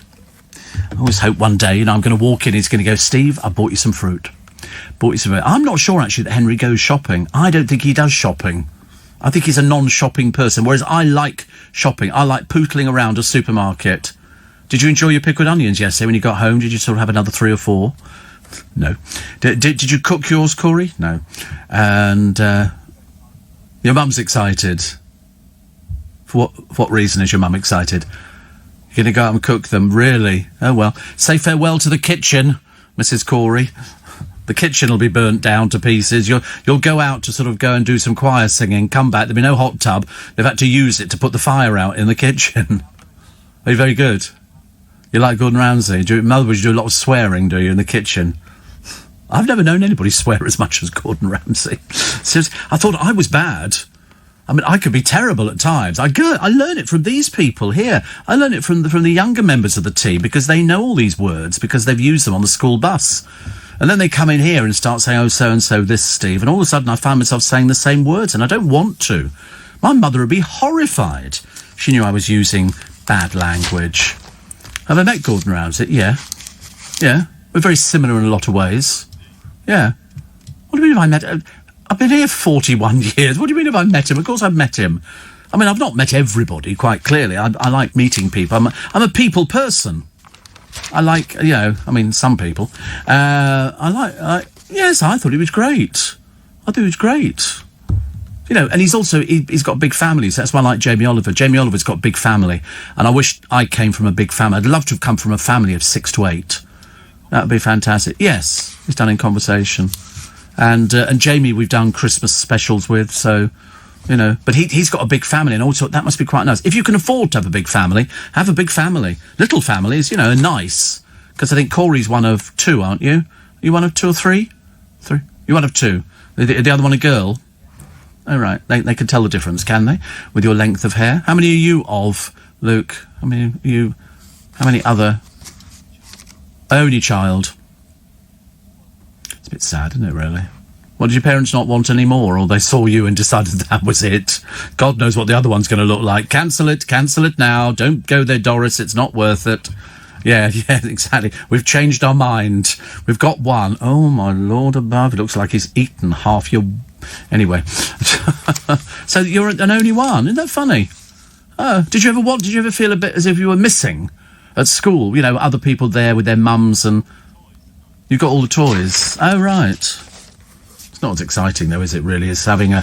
I always hope one day, I'm going to walk in, he's going to go, Steve, I bought you some fruit. Bought you some fruit. I'm not sure, actually, that Henry goes shopping. I don't think he does shopping. I think he's a non-shopping person, whereas I like shopping. I like pootling around a supermarket. Did you enjoy your pickled onions yesterday when you got home? Did you sort of have another 3 or 4? No. Did you cook yours, Corey? No. And your mum's excited. For what reason is your mum excited? You're going to go out and cook them? Really? Oh, well. Say farewell to the kitchen, Mrs. Corey. The kitchen will be burnt down to pieces. You'll go out to sort of go and do some choir singing, come back, there'll be no hot tub. They've had to use it to put the fire out in the kitchen. Are you very good? You like Gordon Ramsay? In other words, you do a lot of swearing, do you, in the kitchen? I've never known anybody swear as much as Gordon Ramsay. Seriously, I thought I was bad. I could be terrible at times. I learn it from these people here. I learn it from the younger members of the team because they know all these words because they've used them on the school bus. And then they come in here and start saying, oh, so-and-so this, Steve. And all of a sudden I find myself saying the same words, and I don't want to. My mother would be horrified. She knew I was using bad language. Have I met Gordon Ramsay? Yeah. Yeah. We're very similar in a lot of ways. Yeah. What do you mean if I met him? I've been here 41 years. What do you mean if I met him? Of course I've met him. I mean, I've not met everybody, quite clearly. I like meeting people. I'm a people person. I like, some people. Yes, I thought he was great. And he's also, he's got a big family, so that's why I like Jamie Oliver. Jamie Oliver's got a big family, and I wish I came from a big family. I'd love to have come from a family of 6 to 8. That would be fantastic. Yes, he's done In Conversation. And Jamie we've done Christmas specials with, so, but he's got a big family, and also that must be quite nice. If you can afford to have a big family, have a big family. Little families, are nice, because I think Corey's one of 2, aren't you? Are you one of 2 or 3? 3? You're one of 2. The other one a girl? Oh, right. They can tell the difference, can they? With your length of hair. How many are you of, Luke? How many other? Only child. It's a bit sad, isn't it, really? Well, did your parents not want any more, or they saw you and decided that was it? God knows what the other one's going to look like. Cancel it now. Don't go there, Doris. It's not worth it. Yeah, exactly. We've changed our mind. We've got one. Oh, my Lord above. It looks like he's eaten half your... Anyway. So you're an only one. Isn't that funny? Did you ever feel a bit as if you were missing at school? Other people there with their mums, and you've got all the toys. Oh, right. It's not as exciting, though, is it, really, as having a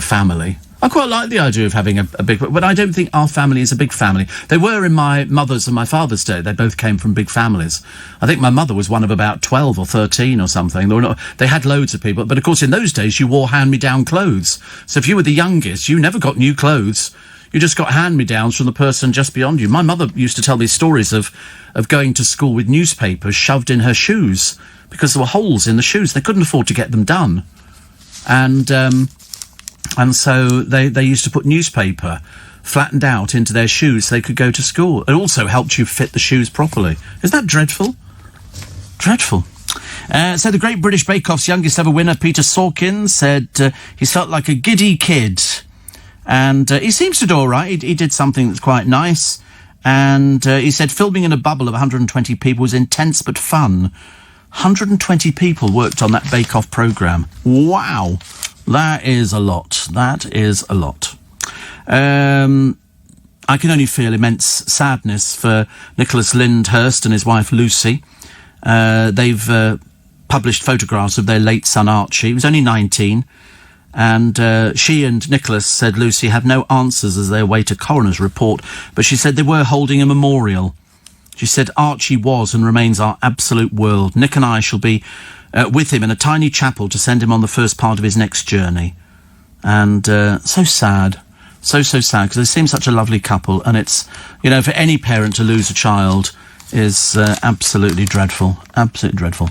family? I quite like the idea of having a big... But I don't think our family is a big family. They were in my mother's and my father's day. They both came from big families. I think my mother was one of about 12 or 13 or something. They had loads of people. But, of course, in those days, you wore hand-me-down clothes. So if you were the youngest, you never got new clothes. You just got hand-me-downs from the person just beyond you. My mother used to tell me stories of going to school with newspapers shoved in her shoes because there were holes in the shoes. They couldn't afford to get them done. And so they used to put newspaper flattened out into their shoes so they could go to school. It also helped you fit the shoes properly. Isn't that dreadful? Dreadful. So the Great British Bake Off's youngest ever winner, Peter Sorkin, said he's felt like a giddy kid. And he seems to do all right. He did something that's quite nice. And he said filming in a bubble of 120 people was intense but fun. 120 people worked on that Bake Off programme. Wow. That is a lot. I can only feel immense sadness for Nicholas Lyndhurst and his wife Lucy. They've published photographs of their late son Archie. He was only 19. And she and Nicholas said Lucy had no answers as they await a coroner's report, but she said they were holding a memorial. She said Archie was and remains our absolute world. Nick and I shall be with him in a tiny chapel to send him on the first part of his next journey. And so sad. So sad, because they seem such a lovely couple. And it's, for any parent to lose a child is absolutely dreadful. Absolutely dreadful.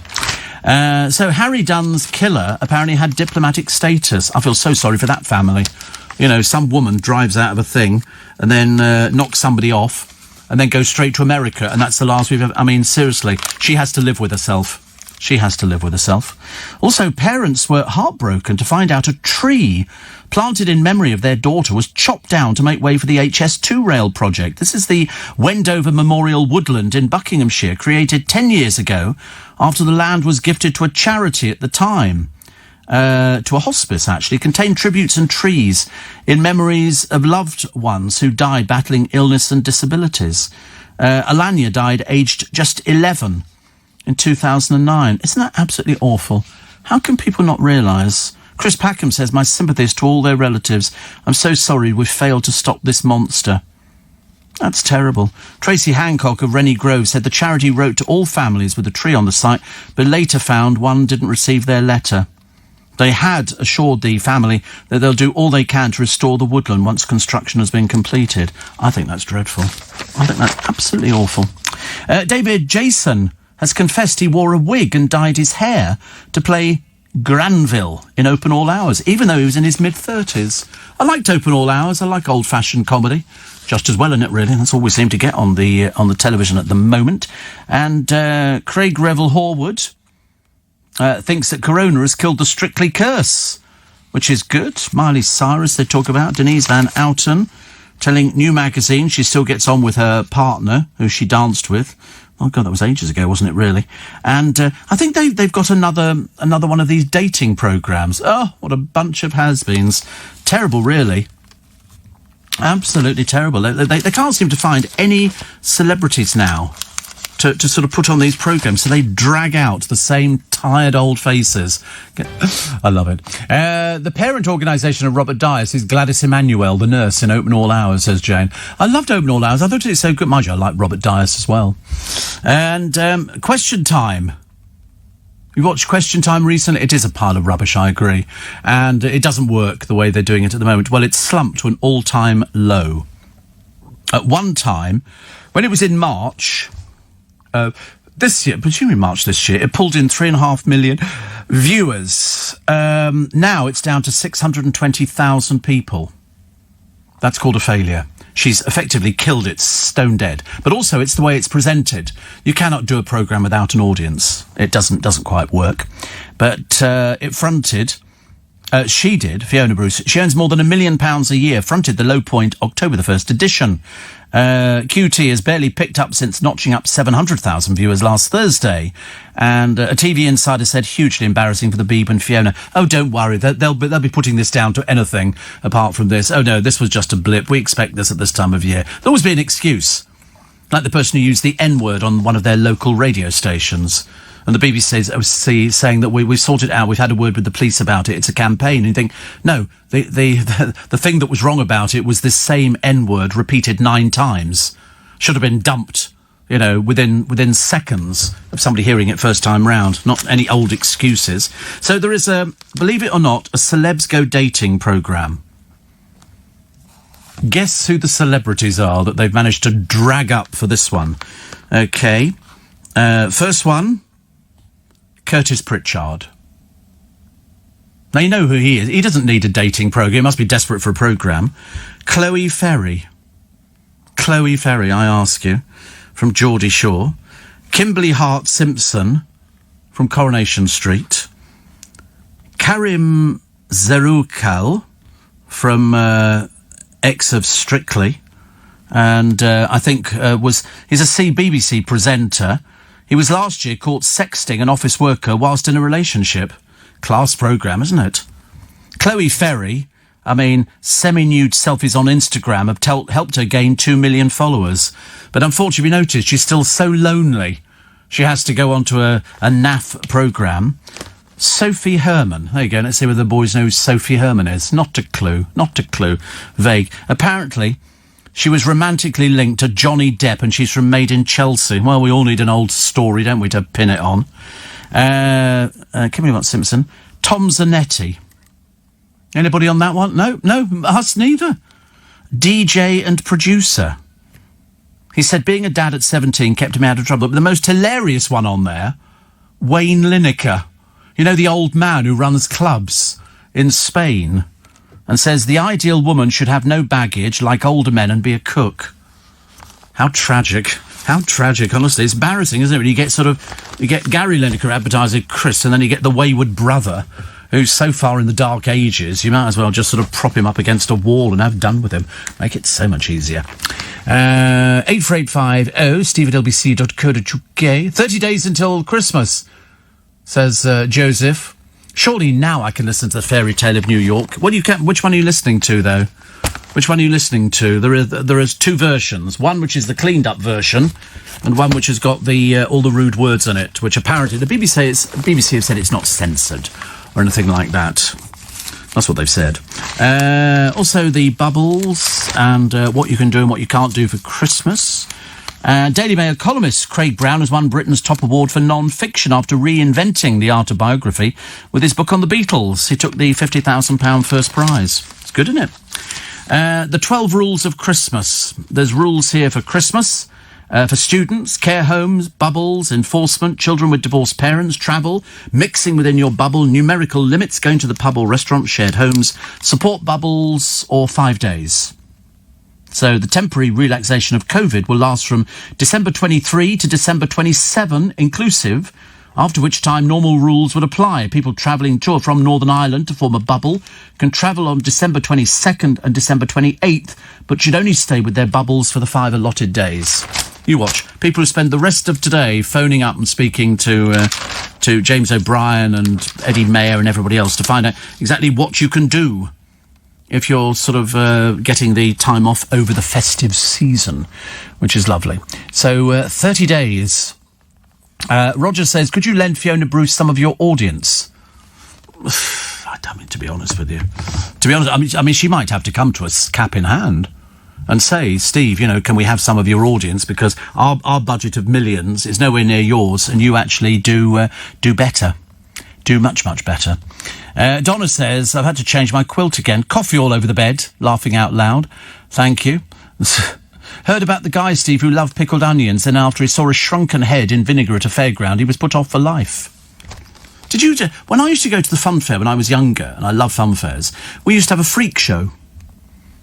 So Harry Dunn's killer apparently had diplomatic status. I feel so sorry for that family. Some woman drives out of a thing and then knocks somebody off and then goes straight to America, and that's the last we've ever... I mean, seriously, she has to live with herself. Also, parents were heartbroken to find out a tree planted in memory of their daughter was chopped down to make way for the HS2 rail project. This is the Wendover Memorial Woodland in Buckinghamshire, created 10 years ago after the land was gifted to a charity at the time. To a hospice, actually, contained tributes and trees in memories of loved ones who died battling illness and disabilities. Alanya died aged just 11 in 2009. Isn't that absolutely awful? How can people not realise? Chris Packham says, my sympathies to all their relatives. I'm so sorry we've failed to stop this monster. That's terrible. Tracy Hancock of Rennie Grove said the charity wrote to all families with a tree on the site, but later found one didn't receive their letter. They had assured the family that they'll do all they can to restore the woodland once construction has been completed. I think that's dreadful. I think that's absolutely awful. David Jason has confessed he wore a wig and dyed his hair to play Granville in Open All Hours, even though he was in his mid-30s. I liked Open All Hours. I like old-fashioned comedy. Just as well, isn't it, really? That's all we seem to get on the television at the moment. And Craig Revel Horwood thinks that Corona has killed the Strictly curse, which is good. Miley Cyrus, they talk about. Denise Van Outen telling New Magazine she still gets on with her partner, who she danced with. Oh, God, that was ages ago, wasn't it, really? And I think they've got another one of these dating programmes. Oh, what a bunch of has-beens. Terrible, really. Absolutely terrible. They can't seem to find any celebrities now to sort of put on these programmes, so they drag out the same tired old faces. I love it. The parent organisation of Robert Dias is Gladys Emmanuel, the nurse in Open All Hours, says Jane. I loved Open All Hours. I thought it was so good. Mind you, I like Robert Dias as well. And Question Time. You watched Question Time recently? It is a pile of rubbish, I agree. And it doesn't work the way they're doing it at the moment. Well, it's slumped to an all-time low. At one time, when it was in March... this year, presumably March this year, it pulled in 3.5 million viewers. Now it's down to 620,000 people. That's called a failure. She's effectively killed it stone dead. But also, it's the way it's presented. You cannot do a programme without an audience. It doesn't quite work. But it fronted... she did, Fiona Bruce. She earns more than £1 million a year, fronted the Low Point October the 1st edition. QT has barely picked up since notching up 700,000 viewers last Thursday. And a TV insider said hugely embarrassing for the Beeb and Fiona. Oh, don't worry, they'll be putting this down to anything apart from this. Oh, no, this was just a blip. We expect this at this time of year. There'll always be an excuse. Like the person who used the N-word on one of their local radio stations. And the BBC saying that we sorted it out, we've had a word with the police about it, it's a campaign. And you think, no, the thing that was wrong about it was this same N-word repeated 9 times. Should have been dumped, within seconds of somebody hearing it first time round. Not any old excuses. So there is believe it or not, a Celebs Go Dating programme. Guess who the celebrities are that they've managed to drag up for this one. Okay. First one. Curtis Pritchard. Now, you know who he is. He doesn't need a dating programme. He must be desperate for a programme. Chloe Ferry. Chloe Ferry, I ask you, from Geordie Shore. Kimberly Hart Simpson from Coronation Street. Karim Zeroukal from ex of Strictly. And I think he's a BBC presenter. He was last year caught sexting an office worker whilst in a relationship. Class programme, isn't it? Chloe Ferry, semi-nude selfies on Instagram have helped her gain 2 million followers. But unfortunately, we noticed she's still so lonely. She has to go onto a NAF programme. Sophie Herman. There you go. Let's see whether the boys know who Sophie Herman is. Not a clue. Vague. Apparently... she was romantically linked to Johnny Depp, and she's from Made in Chelsea. Well, we all need an old story, don't we, to pin it on. Kimberly Simpson. Tom Zanetti. Anybody on that one? No, us neither. DJ and producer. He said being a dad at 17 kept him out of trouble. But the most hilarious one on there, Wayne Lineker. You know, the old man who runs clubs in Spain. And says the ideal woman should have no baggage, like older men, and be a cook. How tragic. Honestly, it's embarrassing, isn't it? When you get Gary Lineker advertising Chris, and then you get the wayward brother, who's so far in the dark ages, you might as well just sort of prop him up against a wall and have done with him. Make it so much easier. 84850 steve@lbc.co.uk. 30 days until Christmas, says Joseph. Surely now I can listen to the Fairy Tale of New York. Which one are you listening to, though? Which one are you listening to? There is 2 versions. One which is the cleaned up version, and one which has got the all the rude words in it, which apparently the BBC have said it's not censored or anything like that. That's what they've said. Also the bubbles and what you can do and what you can't do for Christmas. Daily Mail columnist Craig Brown has won Britain's top award for non-fiction after reinventing the art of biography with his book on the Beatles. He took the £50,000 first prize. It's good, isn't it? The 12 rules of Christmas. There's rules here for Christmas, for students, care homes, bubbles, enforcement, children with divorced parents, travel, mixing within your bubble, numerical limits, going to the pub or restaurant, shared homes, support bubbles, or 5 days. So the temporary relaxation of COVID will last from December 23 to December 27 inclusive, after which time normal rules would apply. People travelling to or from Northern Ireland to form a bubble can travel on December 22nd and December 28th, but should only stay with their bubbles for the 5 allotted days. You watch. People who spend the rest of today phoning up and speaking to James O'Brien and Eddie Mayer and everybody else to find out exactly what you can do if you're sort of getting the time off over the festive season, which is lovely. So 30 days... Roger says, could you lend Fiona Bruce some of your audience? I mean, to be honest with you. To be honest, I mean, she might have to come to us cap in hand and say, Steve, you know, can we have some of your audience? Because our budget of millions is nowhere near yours, and you actually do better. Do much, much better. Donna says, I've had to change my quilt again. Coffee all over the bed, laughing out loud. Thank you. Heard about the guy, Steve, who loved pickled onions, and after he saw a shrunken head in vinegar at a fairground, he was put off for life. Did you... When I used to go to the fun fair when I was younger, and I love fun fairs, we used to have a freak show.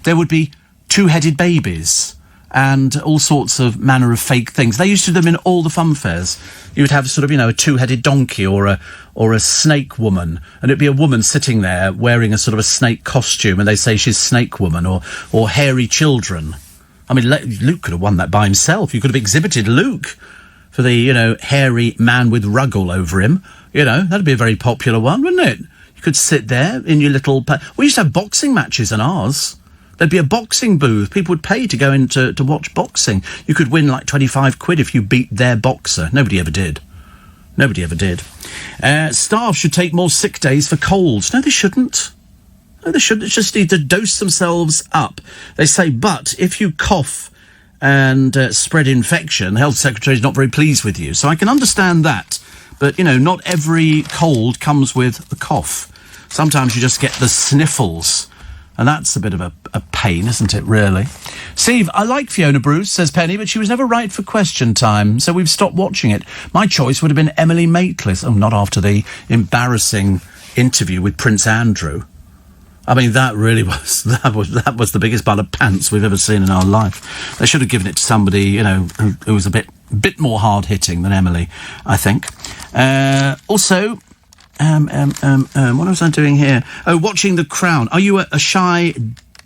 There would be two-headed babies and all sorts of manner of fake things. They used to do them in all the fun fairs. You would have sort of, you know, a two-headed donkey or a snake woman, and it'd be a woman sitting there wearing a sort of a snake costume, and they say she's Snake Woman, or hairy children. I mean, Luke could have won that by himself. You could have exhibited Luke for the, you know, hairy man with rug all over him. You know, that'd be a very popular one, wouldn't it? You could sit there in your little... We used to have boxing matches in ours. There'd be a boxing booth. People would pay to go in to watch boxing. You could win like 25 quid if you beat their boxer. Nobody ever did. Nobody ever did. Staff should take more sick days for colds. No, they shouldn't. No, they shouldn't. They just need to dose themselves up. They say, but if you cough and spread infection, the health secretary is not very pleased with you. So I can understand that. But, you know, not every cold comes with a cough. Sometimes you just get the sniffles. And that's a bit of a pain, isn't it, really? Steve, I like Fiona Bruce, says Penny, but she was never right for Question Time, so we've stopped watching it. My choice would have been Emily Maitlis. Oh, not after the embarrassing interview with Prince Andrew. I mean, that really was that was the biggest ball of pants we've ever seen in our life. They should have given it to somebody, you know, who was a bit more hard-hitting than Emily, I think. Also... what was I doing here? Oh, watching The Crown. Are you a shy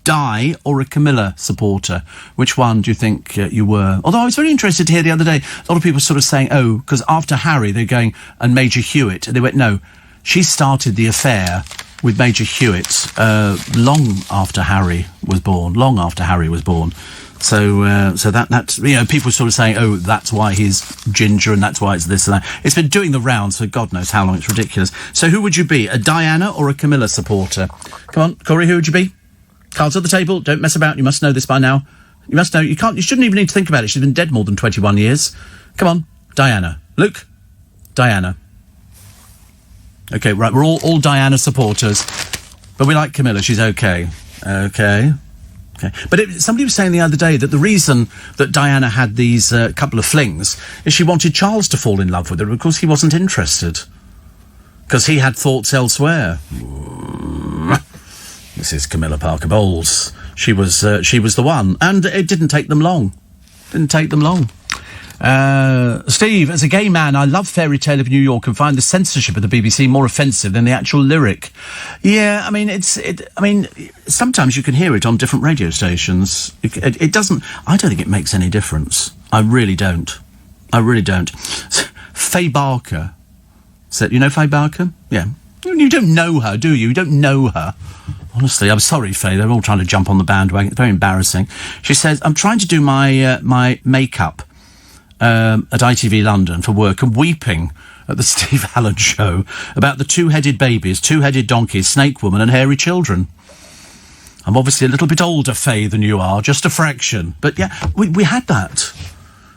Di or a Camilla supporter? Which one do you think you were? Although I was very interested to hear the other day, a lot of people sort of saying, oh, because after Harry, they're going, and Major Hewitt. And they went, no, she started the affair with Major Hewitt long after Harry was born. So that's, you know, people sort of saying, oh, that's why he's ginger and that's why it's this and that. It's been doing the rounds for God knows how long. It's ridiculous. So who would you be, a Diana or a Camilla supporter? Come on, Corey, who would you be? Cards at the table. Don't mess about. You must know this by now. You must know. You shouldn't even need to think about it. She's been dead more than 21 years. Come on, Diana. Luke? Diana. Okay, right, we're all Diana supporters. But we like Camilla. She's okay. Okay. But somebody was saying the other day that the reason that Diana had these couple of flings is she wanted Charles to fall in love with her because he wasn't interested. Because he had thoughts elsewhere. This is Camilla Parker Bowles. She was the one. And it didn't take them long. Steve, as a gay man, I love Fairy Tale of New York and find the censorship of the BBC more offensive than the actual lyric. Yeah, I mean, sometimes you can hear it on different radio stations. It doesn't... I don't think it makes any difference. I really don't. Faye Barker said... You know Faye Barker? Yeah. You don't know her, do you? You don't know her. Honestly, I'm sorry, Faye. They're all trying to jump on the bandwagon. It's very embarrassing. She says, I'm trying to do my makeup at ITV London for work and weeping at the Steve Allen show about the two-headed babies, two-headed donkeys, Snake Woman and hairy children. I'm obviously a little bit older, Faye, than you are, just a fraction. But yeah, we had that.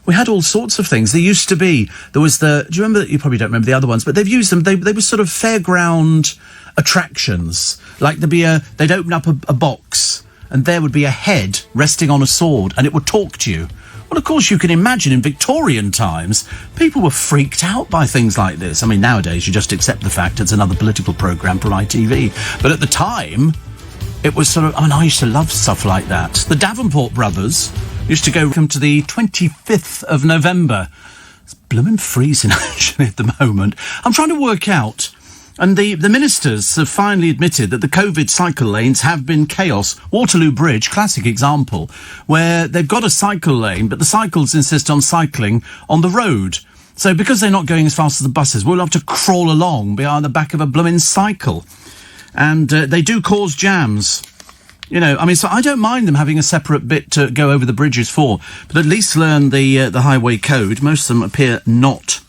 We had all sorts of things. There used to be, do you remember, you probably don't remember the other ones, but they've used them, they were sort of fairground attractions. Like they'd open up a box and there would be a head resting on a sword and it would talk to you. Well, of course, you can imagine in Victorian times, people were freaked out by things like this. I mean, nowadays, you just accept the fact it's another political programme from ITV. But at the time, it was sort of... I mean, I used to love stuff like that. The Davenport brothers used to go to the 25th of November. blooming freezing, actually, at the moment. I'm trying to work out, and the ministers have finally admitted that the COVID cycle lanes have been chaos. Waterloo Bridge, classic example, where they've got a cycle lane, but the cycles insist on cycling on the road. So because they're not going as fast as the buses, we'll have to crawl along behind the back of a blooming cycle. And they do cause jams. You know, I mean, so I don't mind them having a separate bit to go over the bridges for, but at least learn the highway code. Most of them appear not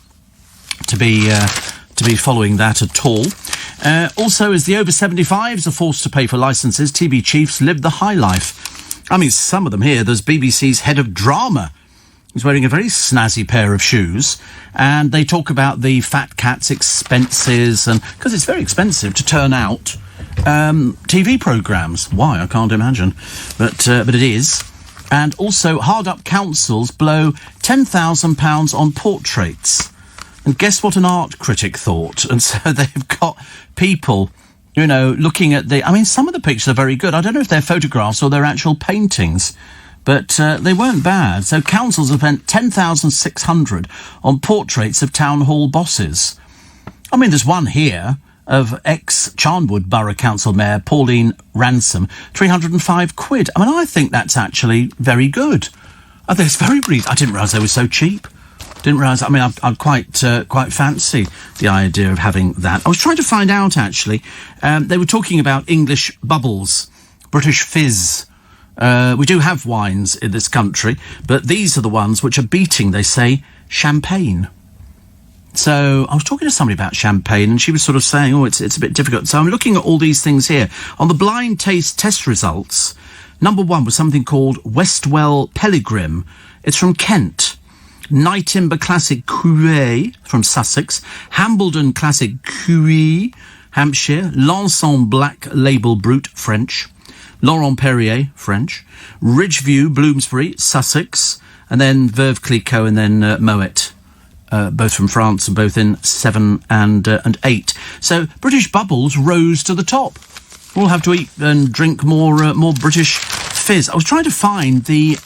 to be following that at all. Also, as the over 75s are forced to pay for licences, TV chiefs live the high life. I mean, some of them here. There's BBC's head of drama. He's wearing a very snazzy pair of shoes, and they talk about the fat cat's expenses, and because it's very expensive to turn out TV programmes. Why, I can't imagine, but it is. And also, hard-up councils blow £10,000 on portraits. And guess what an art critic thought? And so they've got people, you know, looking at I mean, some of the pictures are very good. I don't know if they're photographs or they're actual paintings, but they weren't bad. So councils have spent $10,600 on portraits of town hall bosses. I mean, there's one here of ex-Charnwood Borough Council Mayor Pauline Ransom, £305. I mean, I think that's actually very good. I think it's very reasonable. I didn't realise they were so cheap. Didn't realise. I mean, I'd quite fancy the idea of having that. I was trying to find out, actually. They were talking about English bubbles, British fizz. We do have wines in this country, but these are the ones which are beating, they say, champagne. So I was talking to somebody about champagne, and she was sort of saying, oh, it's a bit difficult. So I'm looking at all these things here. On the blind taste test results, number one was something called Westwell Pellegrim. It's from Kent. Nightimber Classic Cuvée from Sussex. Hambledon Classic Cuvée, Hampshire. L'Ensemble Black Label Brut, French. Laurent Perrier, French. Ridgeview, Bloomsbury, Sussex. And then Veuve Clicquot, and then Moet. Both from France, and both in 7 and 8. So British bubbles rose to the top. We'll have to eat and drink more British fizz. I was trying to find the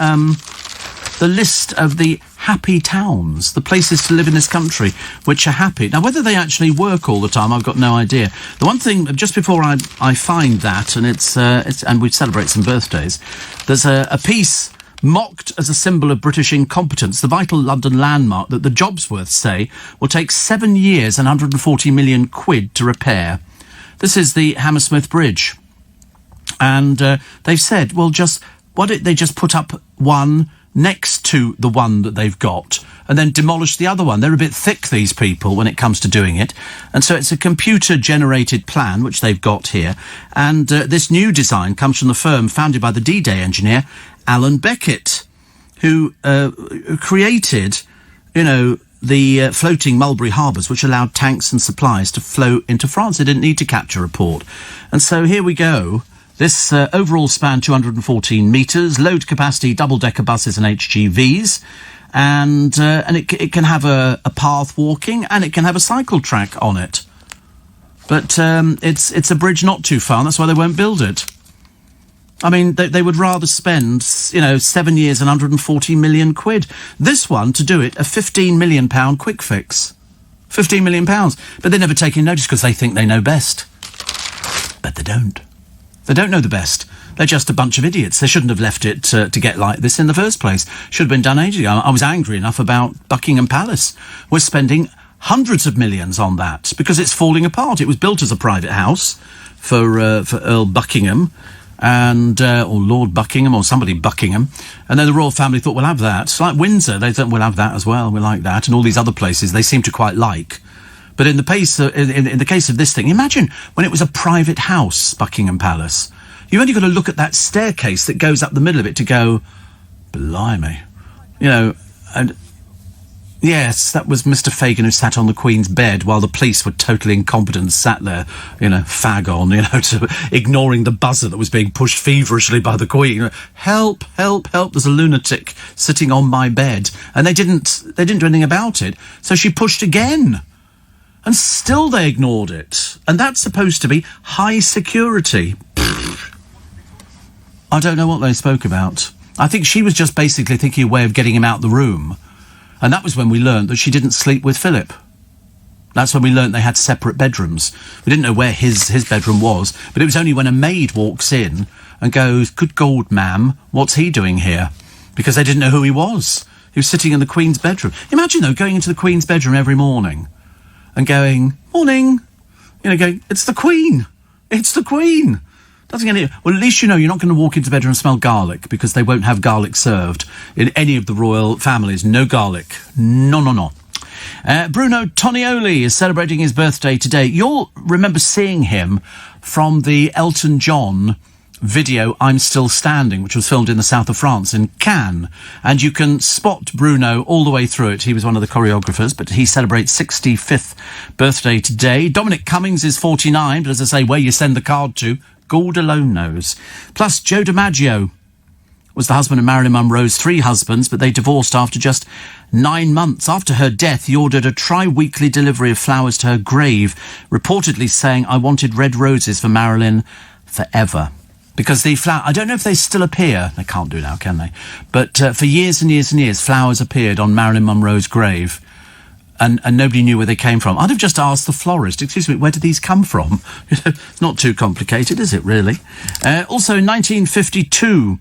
list of the happy towns, the places to live in this country which are happy. Now, whether they actually work all the time, I've got no idea. The one thing, just before I find that, and it's and we celebrate some birthdays, there's a piece mocked as a symbol of British incompetence, the vital London landmark that the Jobsworths say will take 7 years and 140 million quid to repair. This is the Hammersmith Bridge. And they've said, well, why don't they just put up one next to the one that they've got and then demolish the other one? They're a bit thick, these people, when it comes to doing it. And so it's a computer-generated plan, which they've got here. And this new design comes from the firm founded by the D-Day engineer, Alan Beckett, who created, the floating Mulberry harbours, which allowed tanks and supplies to flow into France. They didn't need to capture a port. And so here we go. This overall span 214 metres, load capacity, double-decker buses and HGVs, and it can have a path walking, and it can have a cycle track on it. But it's a bridge not too far, and that's why they won't build it. I mean, they would rather spend, 7 years and 140 million quid. This one, to do it, a £15 million quick fix. £15 million. But they're never taking notice because they think they know best. But they don't. They don't know the best. They're just a bunch of idiots. They shouldn't have left it to get like this in the first place. Should have been done ages ago. I was angry enough about Buckingham Palace. We're spending hundreds of millions on that because it's falling apart. It was built as a private house for Earl Buckingham, and or Lord Buckingham, or somebody Buckingham, and then the royal family thought, we'll have that. It's like Windsor, they thought, we'll have that as well, we like that, and all these other places they seem to quite like. But in the case of this thing, imagine when it was a private house, Buckingham Palace. You've only got to look at that staircase that goes up the middle of it to go, blimey, and yes, that was Mr. Fagin who sat on the Queen's bed while the police were totally incompetent and sat there, fag on, ignoring the buzzer that was being pushed feverishly by the Queen. Help, help, help, there's a lunatic sitting on my bed. And they didn't do anything about it. So she pushed again. And still they ignored it. And that's supposed to be high security. I don't know what they spoke about. I think she was just basically thinking a way of getting him out the room. And that was when we learned that she didn't sleep with Philip. That's when we learnt they had separate bedrooms. We didn't know where his bedroom was, but it was only when a maid walks in and goes, "Good God, ma'am, what's he doing here?" Because they didn't know who he was. He was sitting in the Queen's bedroom. Imagine, though, going into the Queen's bedroom every morning and going, "Morning," going, "It's the Queen. It's the Queen." Doesn't get any. Well, at least you know you're not going to walk into the bedroom and smell garlic, because they won't have garlic served in any of the royal families. No garlic. No, no, no. Bruno Tonioli is celebrating his birthday today. You'll remember seeing him from the Elton John video "I'm Still Standing," which was filmed in the south of France, in Cannes. And you can spot Bruno all the way through it. He was one of the choreographers, but he celebrates 65th birthday today. Dominic Cummings is 49, but as I say, where you send the card to, God alone knows. Plus, Joe DiMaggio was the husband of Marilyn Monroe's 3 husbands, but they divorced after just 9 months. After her death, he ordered a tri-weekly delivery of flowers to her grave, reportedly saying, "I wanted red roses for Marilyn forever." Because the flower, I don't know if they still appear. They can't do now, can they? But for years and years and years, flowers appeared on Marilyn Monroe's grave, and nobody knew where they came from. I'd have just asked the florist, "Excuse me, where did these come from?" It's not too complicated, is it, really? Also, in 1952...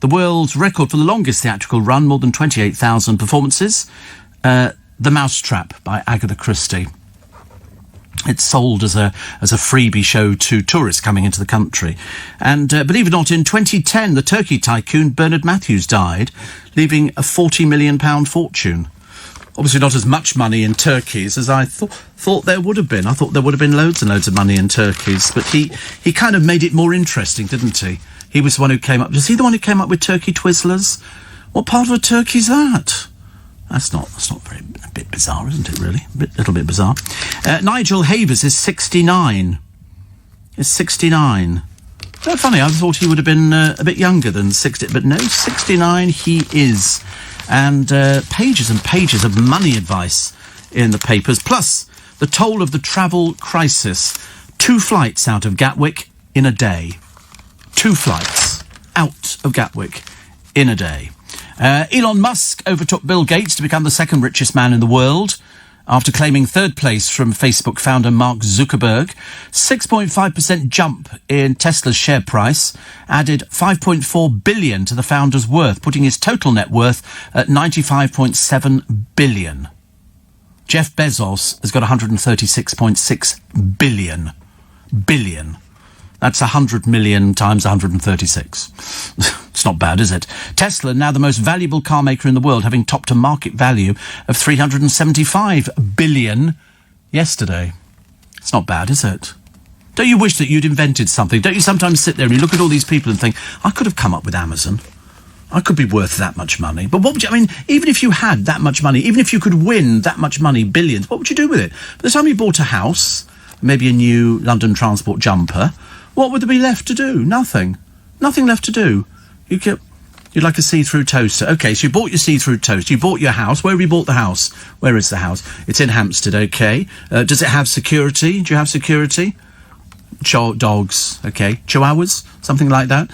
the world's record for the longest theatrical run, more than 28,000 performances, The Mousetrap by Agatha Christie. It's sold as a freebie show to tourists coming into the country. And believe it or not, in 2010, the turkey tycoon Bernard Matthews died, leaving a £40 million fortune. Obviously not as much money in turkeys as I thought there would have been. I thought there would have been loads and loads of money in turkeys, but he kind of made it more interesting, didn't he? He was the one who came up... Was he the one who came up with turkey Twizzlers? What part of a turkey's that? That's not a bit bizarre, isn't it, really? A little bit bizarre. Nigel Havers is 69. Is 69. So funny, I thought he would have been a bit younger than 60, but no, 69 he is. And pages and pages of money advice in the papers, plus the toll of the travel crisis. 2 flights out of Gatwick in a day. 2 flights out of Gatwick in a day. Elon Musk overtook Bill Gates to become the 2nd richest man in the world after claiming 3rd place from Facebook founder Mark Zuckerberg. 6.5% jump in Tesla's share price added $5.4 billion to the founder's worth, putting his total net worth at $95.7 billion. Jeff Bezos has got $136.6 billion. Billion. That's 100 million times 136. It's not bad, is it? Tesla, now the most valuable car maker in the world, having topped a market value of $375 billion yesterday. It's not bad, is it? Don't you wish that you'd invented something? Don't you sometimes sit there and you look at all these people and think, I could have come up with Amazon. I could be worth that much money. But what would you... I mean, even if you had that much money, even if you could win that much money, billions, what would you do with it? By the time you bought a house, maybe a new London Transport jumper, what would there be left to do? Nothing. Nothing left to do. You'd like a see-through toaster. OK, so you bought your see-through toaster. You bought your house. Where have you bought the house? Where is the house? It's in Hampstead, OK. Does it have security? Do you have security? Dogs, OK. Chihuahuas? Something like that?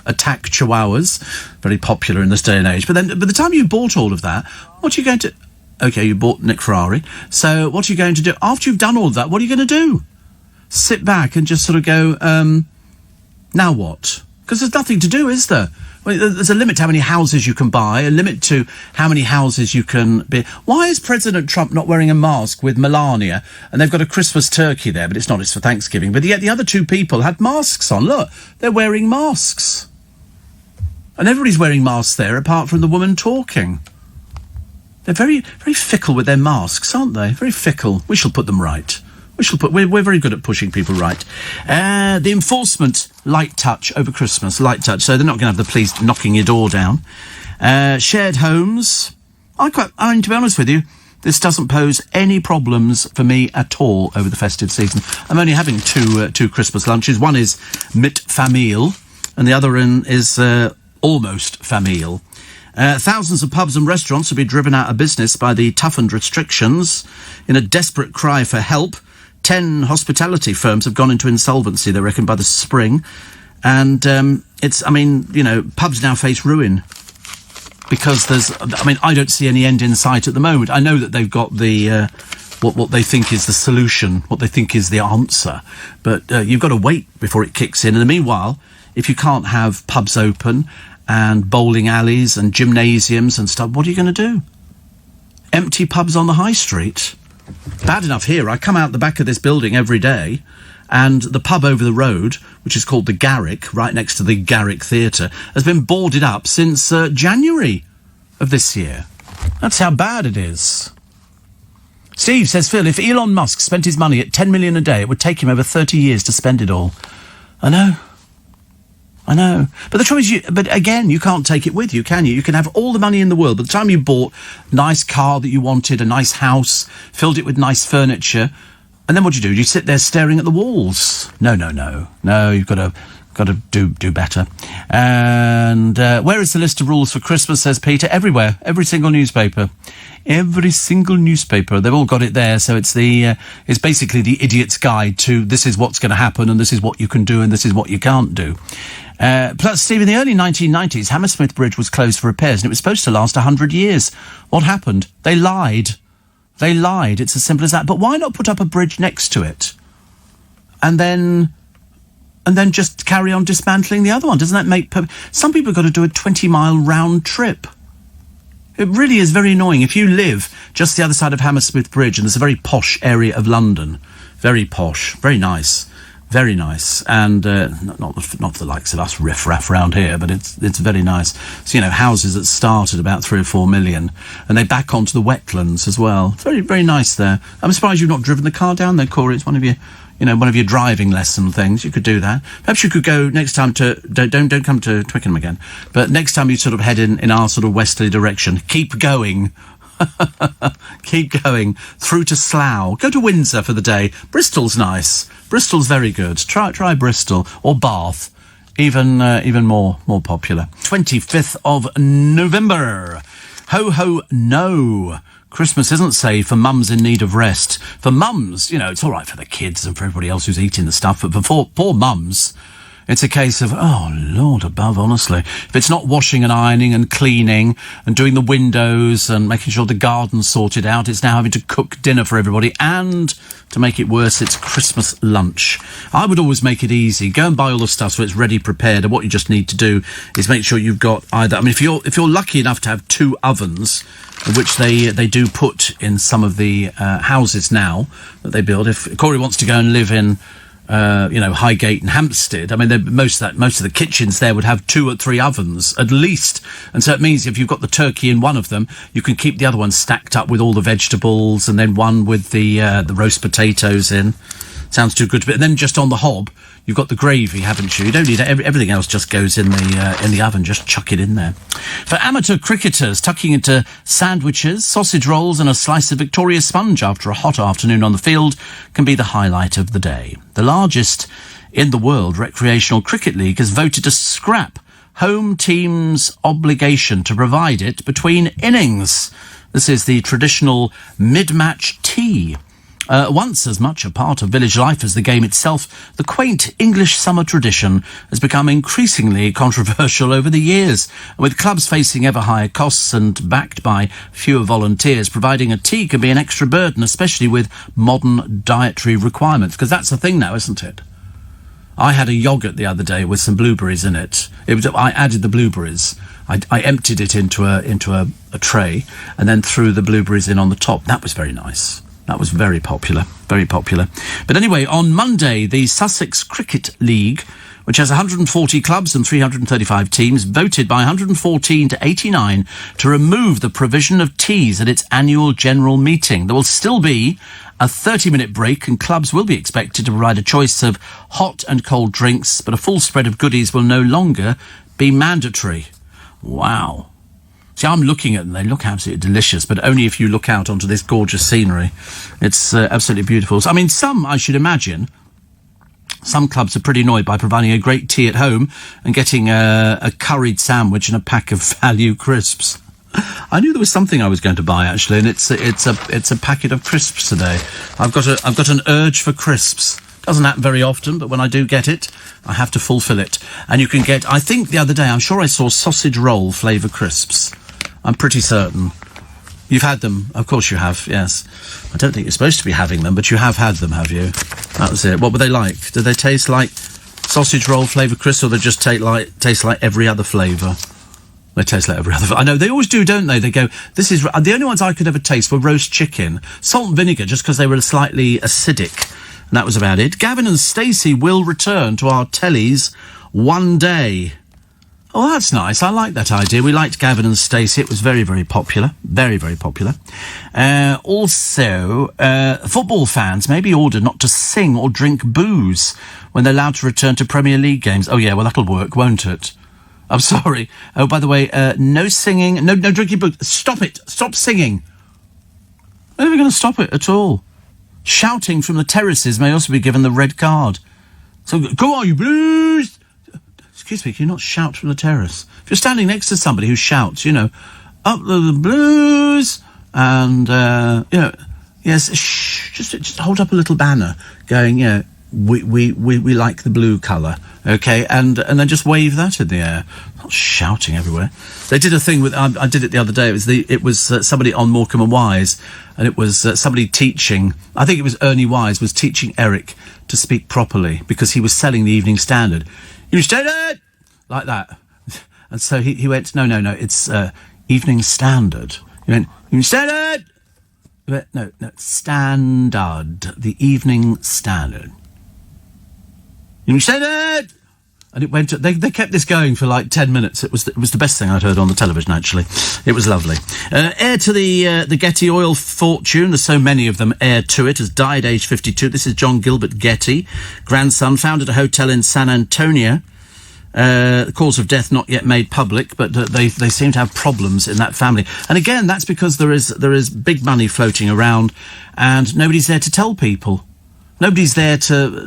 Attack chihuahuas. Very popular in this day and age. But then, by the time you bought all of that, what are you going to... OK, you bought Nick Ferrari. So what are you going to do? After you've done all of that, what are you going to do? Sit back and just sort of go, now what? Because there's nothing to do, is there? Well, there's a limit to how many houses you can buy, a limit to how many houses you can be... Why is President Trump not wearing a mask with Melania? And they've got a Christmas turkey there, but it's not, it's for Thanksgiving. But yet the other 2 people had masks on. Look, they're wearing masks. And everybody's wearing masks there, apart from the woman talking. They're very, very fickle with their masks, aren't they? Very fickle. We shall put them right. We're very good at pushing people right. The enforcement, light touch over Christmas, light touch. So they're not going to have the police knocking your door down. Shared homes. To be honest with you, this doesn't pose any problems for me at all over the festive season. I'm only having two Christmas lunches. One is mit Familie, and the other is almost Familie. Thousands of pubs and restaurants will be driven out of business by the toughened restrictions. In a desperate cry for help, 10 hospitality firms have gone into insolvency, they reckon, by the spring. And pubs now face ruin. because I don't see any end in sight at the moment. I know that they've got the what they think is the solution, what they think is the answer, but you've got to wait before it kicks in. And meanwhile, if you can't have pubs open and bowling alleys and gymnasiums and stuff, what are you going to do? Empty pubs on the high street? Bad enough here. I come out the back of this building every day, and the pub over the road, which is called the Garrick, right next to the Garrick Theatre, has been boarded up since January of this year. That's how bad it is. Steve says, Phil, if Elon Musk spent his money at 10 million a day, it would take him over 30 years to spend it all. I know. But the trouble is, but again, you can't take it with you, can you? You can have all the money in the world. By the time you bought a nice car that you wanted, a nice house, filled it with nice furniture, and then what do? You sit there staring at the walls. No, you've got to do better. And where is the list of rules for Christmas, says Peter? Everywhere. Every single newspaper. Every single newspaper. They've all got it there. So it's it's basically the idiot's guide to this is what's going to happen and this is what you can do and this is what you can't do. Plus, Steve, in the early 1990s, Hammersmith Bridge was closed for repairs and it was supposed to last 100 years. What happened? They lied. It's as simple as that. But why not put up a bridge next to it? And then just carry on dismantling the other one? Doesn't that make... Some people have got to do a 20-mile round trip. It really is very annoying. If you live just the other side of Hammersmith Bridge, and there's a very posh area of London, very posh, very nice, and not for the likes of us riff-raff round here, but it's very nice. So, houses that start at about 3 or 4 million, and they back onto the wetlands as well. It's very, very nice there. I'm surprised you've not driven the car down there, Corey. It's one of your driving lesson things. You could do that. Perhaps you could go next time to... Don't come to Twickenham again. But next time you sort of head in our sort of westerly direction, keep going. Keep going. Through to Slough. Go to Windsor for the day. Bristol's nice. Bristol's very good. Try Bristol. Or Bath. Even more popular. 25th of November. Ho, ho, no. Christmas isn't safe for mums in need of rest. For mums, it's all right for the kids and for everybody else who's eating the stuff, but for poor mums, it's a case of, oh, Lord above, honestly. If it's not washing and ironing and cleaning and doing the windows and making sure the garden's sorted out, it's now having to cook dinner for everybody. And to make it worse, it's Christmas lunch. I would always make it easy. Go and buy all the stuff so it's ready, prepared. And what you just need to do is make sure you've got either... if you're lucky enough to have 2 ovens, which they do put in some of the houses now that they build. If Corey wants to go and live in... Highgate and Hampstead. Most of the kitchens there would have 2 or 3 ovens at least, and so it means if you've got the turkey in one of them, you can keep the other one stacked up with all the vegetables, and then one with the roast potatoes in. Sounds too good to be. And then just on the hob, you've got the gravy, haven't you? You don't need it. Everything else just goes in the oven. Just chuck it in there. For amateur cricketers, tucking into sandwiches, sausage rolls and a slice of Victoria sponge after a hot afternoon on the field can be the highlight of the day. The largest in the world recreational cricket league has voted to scrap home team's obligation to provide it between innings. This is the traditional mid-match tea. Once as much a part of village life as the game itself, the quaint English summer tradition has become increasingly controversial over the years, with clubs facing ever higher costs and backed by fewer volunteers. Providing a tea can be an extra burden, especially with modern dietary requirements, because that's the thing now, isn't it? I had a yoghurt the other day with some blueberries in it. I added the blueberries. I emptied it into a tray and then threw the blueberries in on the top. That was very nice. That was very popular, very popular. But anyway, on Monday, the Sussex Cricket League, which has 140 clubs and 335 teams, voted by 114 to 89 to remove the provision of teas at its annual general meeting. There will still be a 30-minute break, and clubs will be expected to provide a choice of hot and cold drinks, but a full spread of goodies will no longer be mandatory. Wow. See, I'm looking at them. They look absolutely delicious, but only if you look out onto this gorgeous scenery. It's absolutely beautiful. So, I should imagine, some clubs are pretty annoyed by providing a great tea at home and getting a curried sandwich and a pack of value crisps. I knew there was something I was going to buy, actually, and it's a packet of crisps today. I've got an urge for crisps. Doesn't happen very often, but when I do get it, I have to fulfil it. And you can get, I think the other day, I'm sure I saw sausage roll flavour crisps. I'm pretty certain. You've had them. Of course you have, yes. I don't think you're supposed to be having them, but you have had them, have you? That was it. What were they like? Did they taste like sausage roll flavour crisps, or they just taste like every other flavour? They taste like every other... I know, they always do, don't they? They go, this is... The only ones I could ever taste were roast chicken. Salt and vinegar, just because they were slightly acidic. And that was about it. Gavin and Stacey will return to our tellies one day. Oh, that's nice. I like that idea. We liked Gavin and Stacey. It was very, very popular. Very, very popular. Also, football fans may be ordered not to sing or drink booze when they're allowed to return to Premier League games. Oh, yeah, well, that'll work, won't it? I'm sorry. Oh, by the way, no singing, no drinking booze. Stop it. Stop singing. They're never going to stop it at all. Shouting from the terraces may also be given the red card. So, go on, you blues! Excuse me, can you not shout from the terrace? If you're standing next to somebody who shouts, up the blues, and, yes, shh, just hold up a little banner going, we like the blue colour, okay, and then just wave that in the air. Not shouting everywhere. They did a thing with, I did it the other day, it was somebody on Morecambe and Wise, and it was somebody teaching, I think it was Ernie Wise, was teaching Eric to speak properly, because he was selling the Evening Standard. You Standard! Like that. And so he went, no, it's Evening Standard. He went, Evening Standard! He went, no, Standard. The Evening Standard. Evening Standard! And it went, they kept this going for like 10 minutes. It was the best thing I'd heard on the television, actually. It was lovely. Heir to the Getty oil fortune, there's so many of them, heir to it, has died aged 52. This is John Gilbert Getty, grandson, founded a hotel in San Antonio. The cause of death not yet made public, but they seem to have problems in that family. And again, that's because there is big money floating around, and nobody's there to tell people. Nobody's there to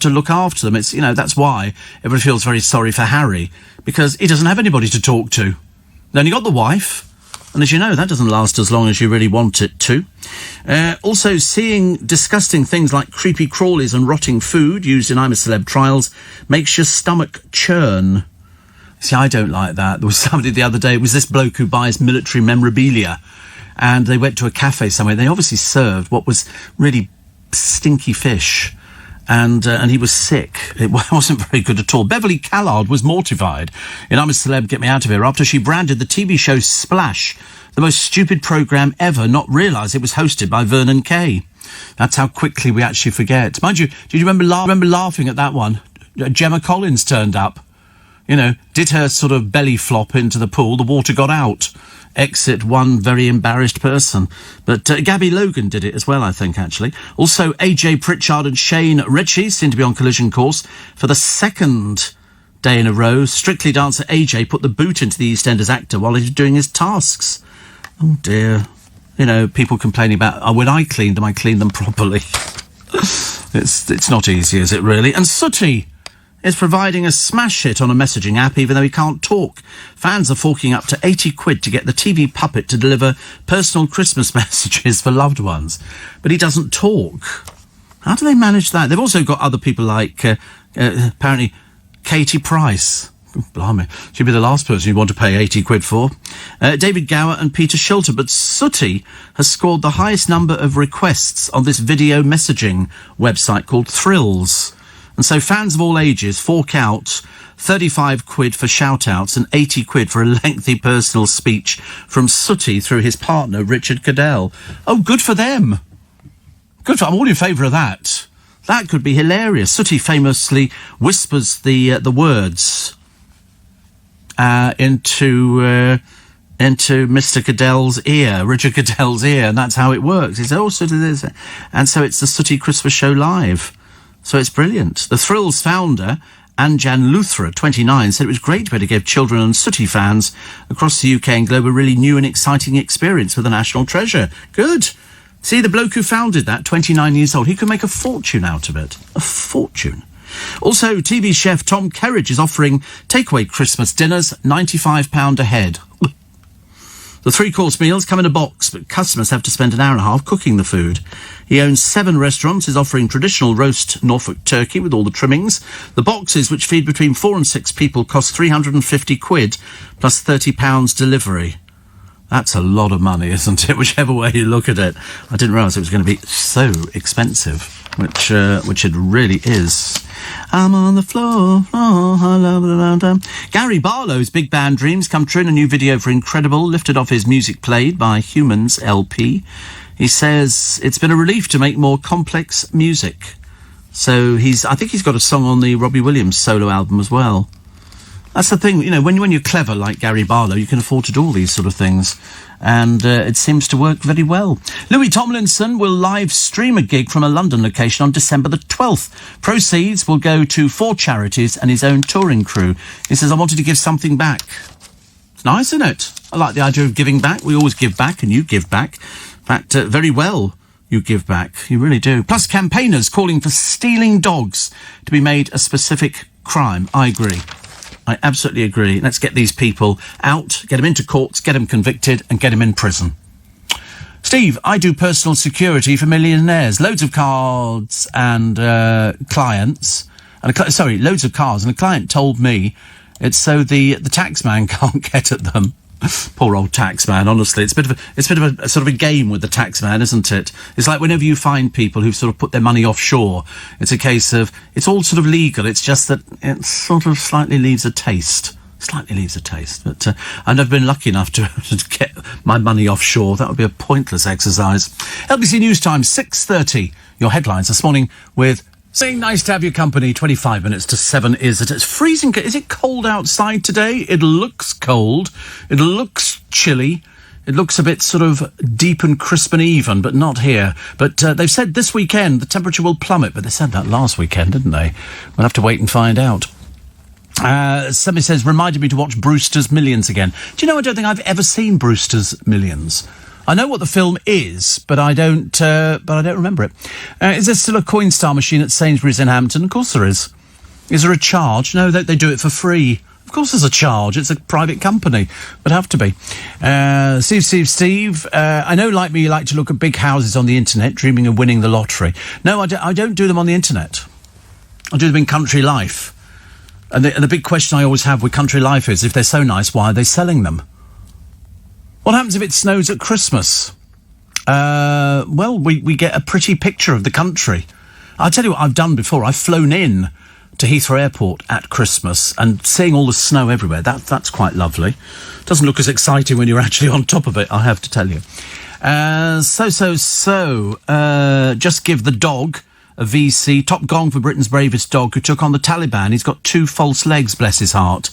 look after them. It's, that's why everybody feels very sorry for Harry, because he doesn't have anybody to talk to. Then you got the wife, and as you know, that doesn't last as long as you really want it to. Also, seeing disgusting things like creepy crawlies and rotting food used in I'm a Celeb trials makes your stomach churn. See, I don't like that. There was somebody the other day, it was this bloke who buys military memorabilia, and they went to a cafe somewhere. They obviously served what was really stinky fish, and he was sick. It wasn't very good at all. Beverly Callard was mortified in I'm a Celeb, Get Me Out of Here after she branded the TV show Splash the most stupid programme ever, not realise it was hosted by Vernon Kay. That's how quickly we actually forget. Mind you, do you remember laughing at that one? Gemma Collins turned up. Did her sort of belly flop into the pool, the water got out. Exit one very embarrassed person. But Gabby Logan did it as well, I think, actually. Also, AJ Pritchard and Shane Ritchie seem to be on collision course for the second day in a row. Strictly dancer AJ put the boot into the EastEnders actor while he was doing his tasks. Oh, dear. People complaining about, when I cleaned them properly. It's not easy, is it, really? And Sooty is providing a smash hit on a messaging app, even though he can't talk. Fans are forking up to 80 quid to get the TV puppet to deliver personal Christmas messages for loved ones. But he doesn't talk. How do they manage that? They've also got other people like, apparently, Katie Price. Blimey, she'd be the last person you'd want to pay 80 quid for. David Gower and Peter Shilton. But Sooty has scored the highest number of requests on this video messaging website called Thrills. And so fans of all ages fork out 35 quid for shout-outs and 80 quid for a lengthy personal speech from Sooty through his partner, Richard Cadell. Oh, good for them. I'm all in favour of that. That could be hilarious. Sooty famously whispers the words into Mr. Cadell's ear, Richard Cadell's ear, and that's how it works. He said, oh, Sooty this. And so it's the Sooty Christmas show live. So it's brilliant. The Thrills founder, Anjan Luthra, 29, said it was great to be able to give children and Sooty fans across the UK and globe a really new and exciting experience with a national treasure. Good. See, the bloke who founded that, 29 years old, he could make a fortune out of it. A fortune. Also, TV chef Tom Kerridge is offering takeaway Christmas dinners, £95 a head. The three-course meals come in a box, but customers have to spend an hour and a half cooking the food. He owns 7 restaurants, is offering traditional roast Norfolk turkey with all the trimmings. The boxes, which feed between 4 and 6 people, cost 350 quid, plus £30 delivery. That's a lot of money, isn't it? Whichever way you look at it. I didn't realise it was going to be so expensive, which it really is. I'm on the floor. Oh, I love the Gary Barlow's big band dreams come true in a new video for Incredible, lifted off his Music Played by Humans LP. He says it's been a relief to make more complex music. So I think he's got a song on the Robbie Williams solo album as well. That's the thing, you know, when you're clever like Gary Barlow, you can afford to do all these sort of things. And it seems to work very well. Louis Tomlinson will live stream a gig from a London location on December the 12th. Proceeds will go to 4 charities and his own touring crew. He says, I wanted to give something back. It's nice, isn't it? I like the idea of giving back. We always give back, and you give back. In fact, very well you give back. You really do. Plus, campaigners calling for stealing dogs to be made a specific crime. I agree. I absolutely agree. Let's get these people out, get them into courts, get them convicted, and get them in prison. Steve, I do personal security for millionaires. Loads of cards and clients. Loads of cars. And a client told me it's so the tax man can't get at them. Poor old tax man, honestly. It's a bit of a sort of a game with the tax man, isn't it? It's like whenever you find people who've sort of put their money offshore, it's a case of, it's all sort of legal, it's just that it sort of slightly leaves a taste. But I've never been lucky enough to get my money offshore. That would be a pointless exercise. LBC News Time, 6:30. Your headlines this morning with... Saying nice to have your company. 25 minutes to 7 is it? It's freezing. Is it cold outside today? It looks cold. It looks chilly. It looks a bit sort of deep and crisp and even, but not here. But they've said this weekend the temperature will plummet, but they said that last weekend, didn't they? We'll have to wait and find out. Somebody says, reminded me to watch Brewster's Millions again. Do you know, I don't think I've ever seen Brewster's Millions. I know what the film is, but I don't remember it. Is there still a Coinstar machine at Sainsbury's in Hampton? Of course there is. Is there a charge? No, they do it for free. Of course there's a charge. It's a private company. Would have to be. Steve. I know, like me, you like to look at big houses on the internet, dreaming of winning the lottery. No, I don't do them on the internet. I do them in Country Life. And the big question I always have with Country Life is, if they're so nice, why are they selling them? What happens if it snows at Christmas? Well, we get a pretty picture of the country. I'll tell you what I've done before. I've flown in to Heathrow Airport at Christmas and seeing all the snow everywhere. That's quite lovely. Doesn't look as exciting when you're actually on top of it, I have to tell you. Just give the dog a VC. Top gong for Britain's bravest dog who took on the Taliban. He's got 2 false legs, bless his heart.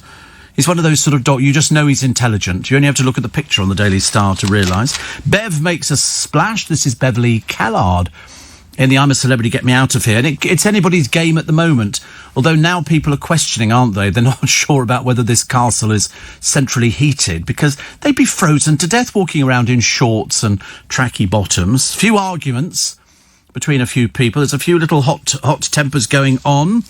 He's one of those sort of dogs, you just know he's intelligent. You only have to look at the picture on the Daily Star to realise. Bev makes a splash. This is Beverly Callard in the I'm a Celebrity, Get Me Out of Here. And it's anybody's game at the moment. Although now people are questioning, aren't they? They're not sure about whether this castle is centrally heated because they'd be frozen to death walking around in shorts and tracky bottoms. Few arguments between a few people. There's a few little hot tempers going on.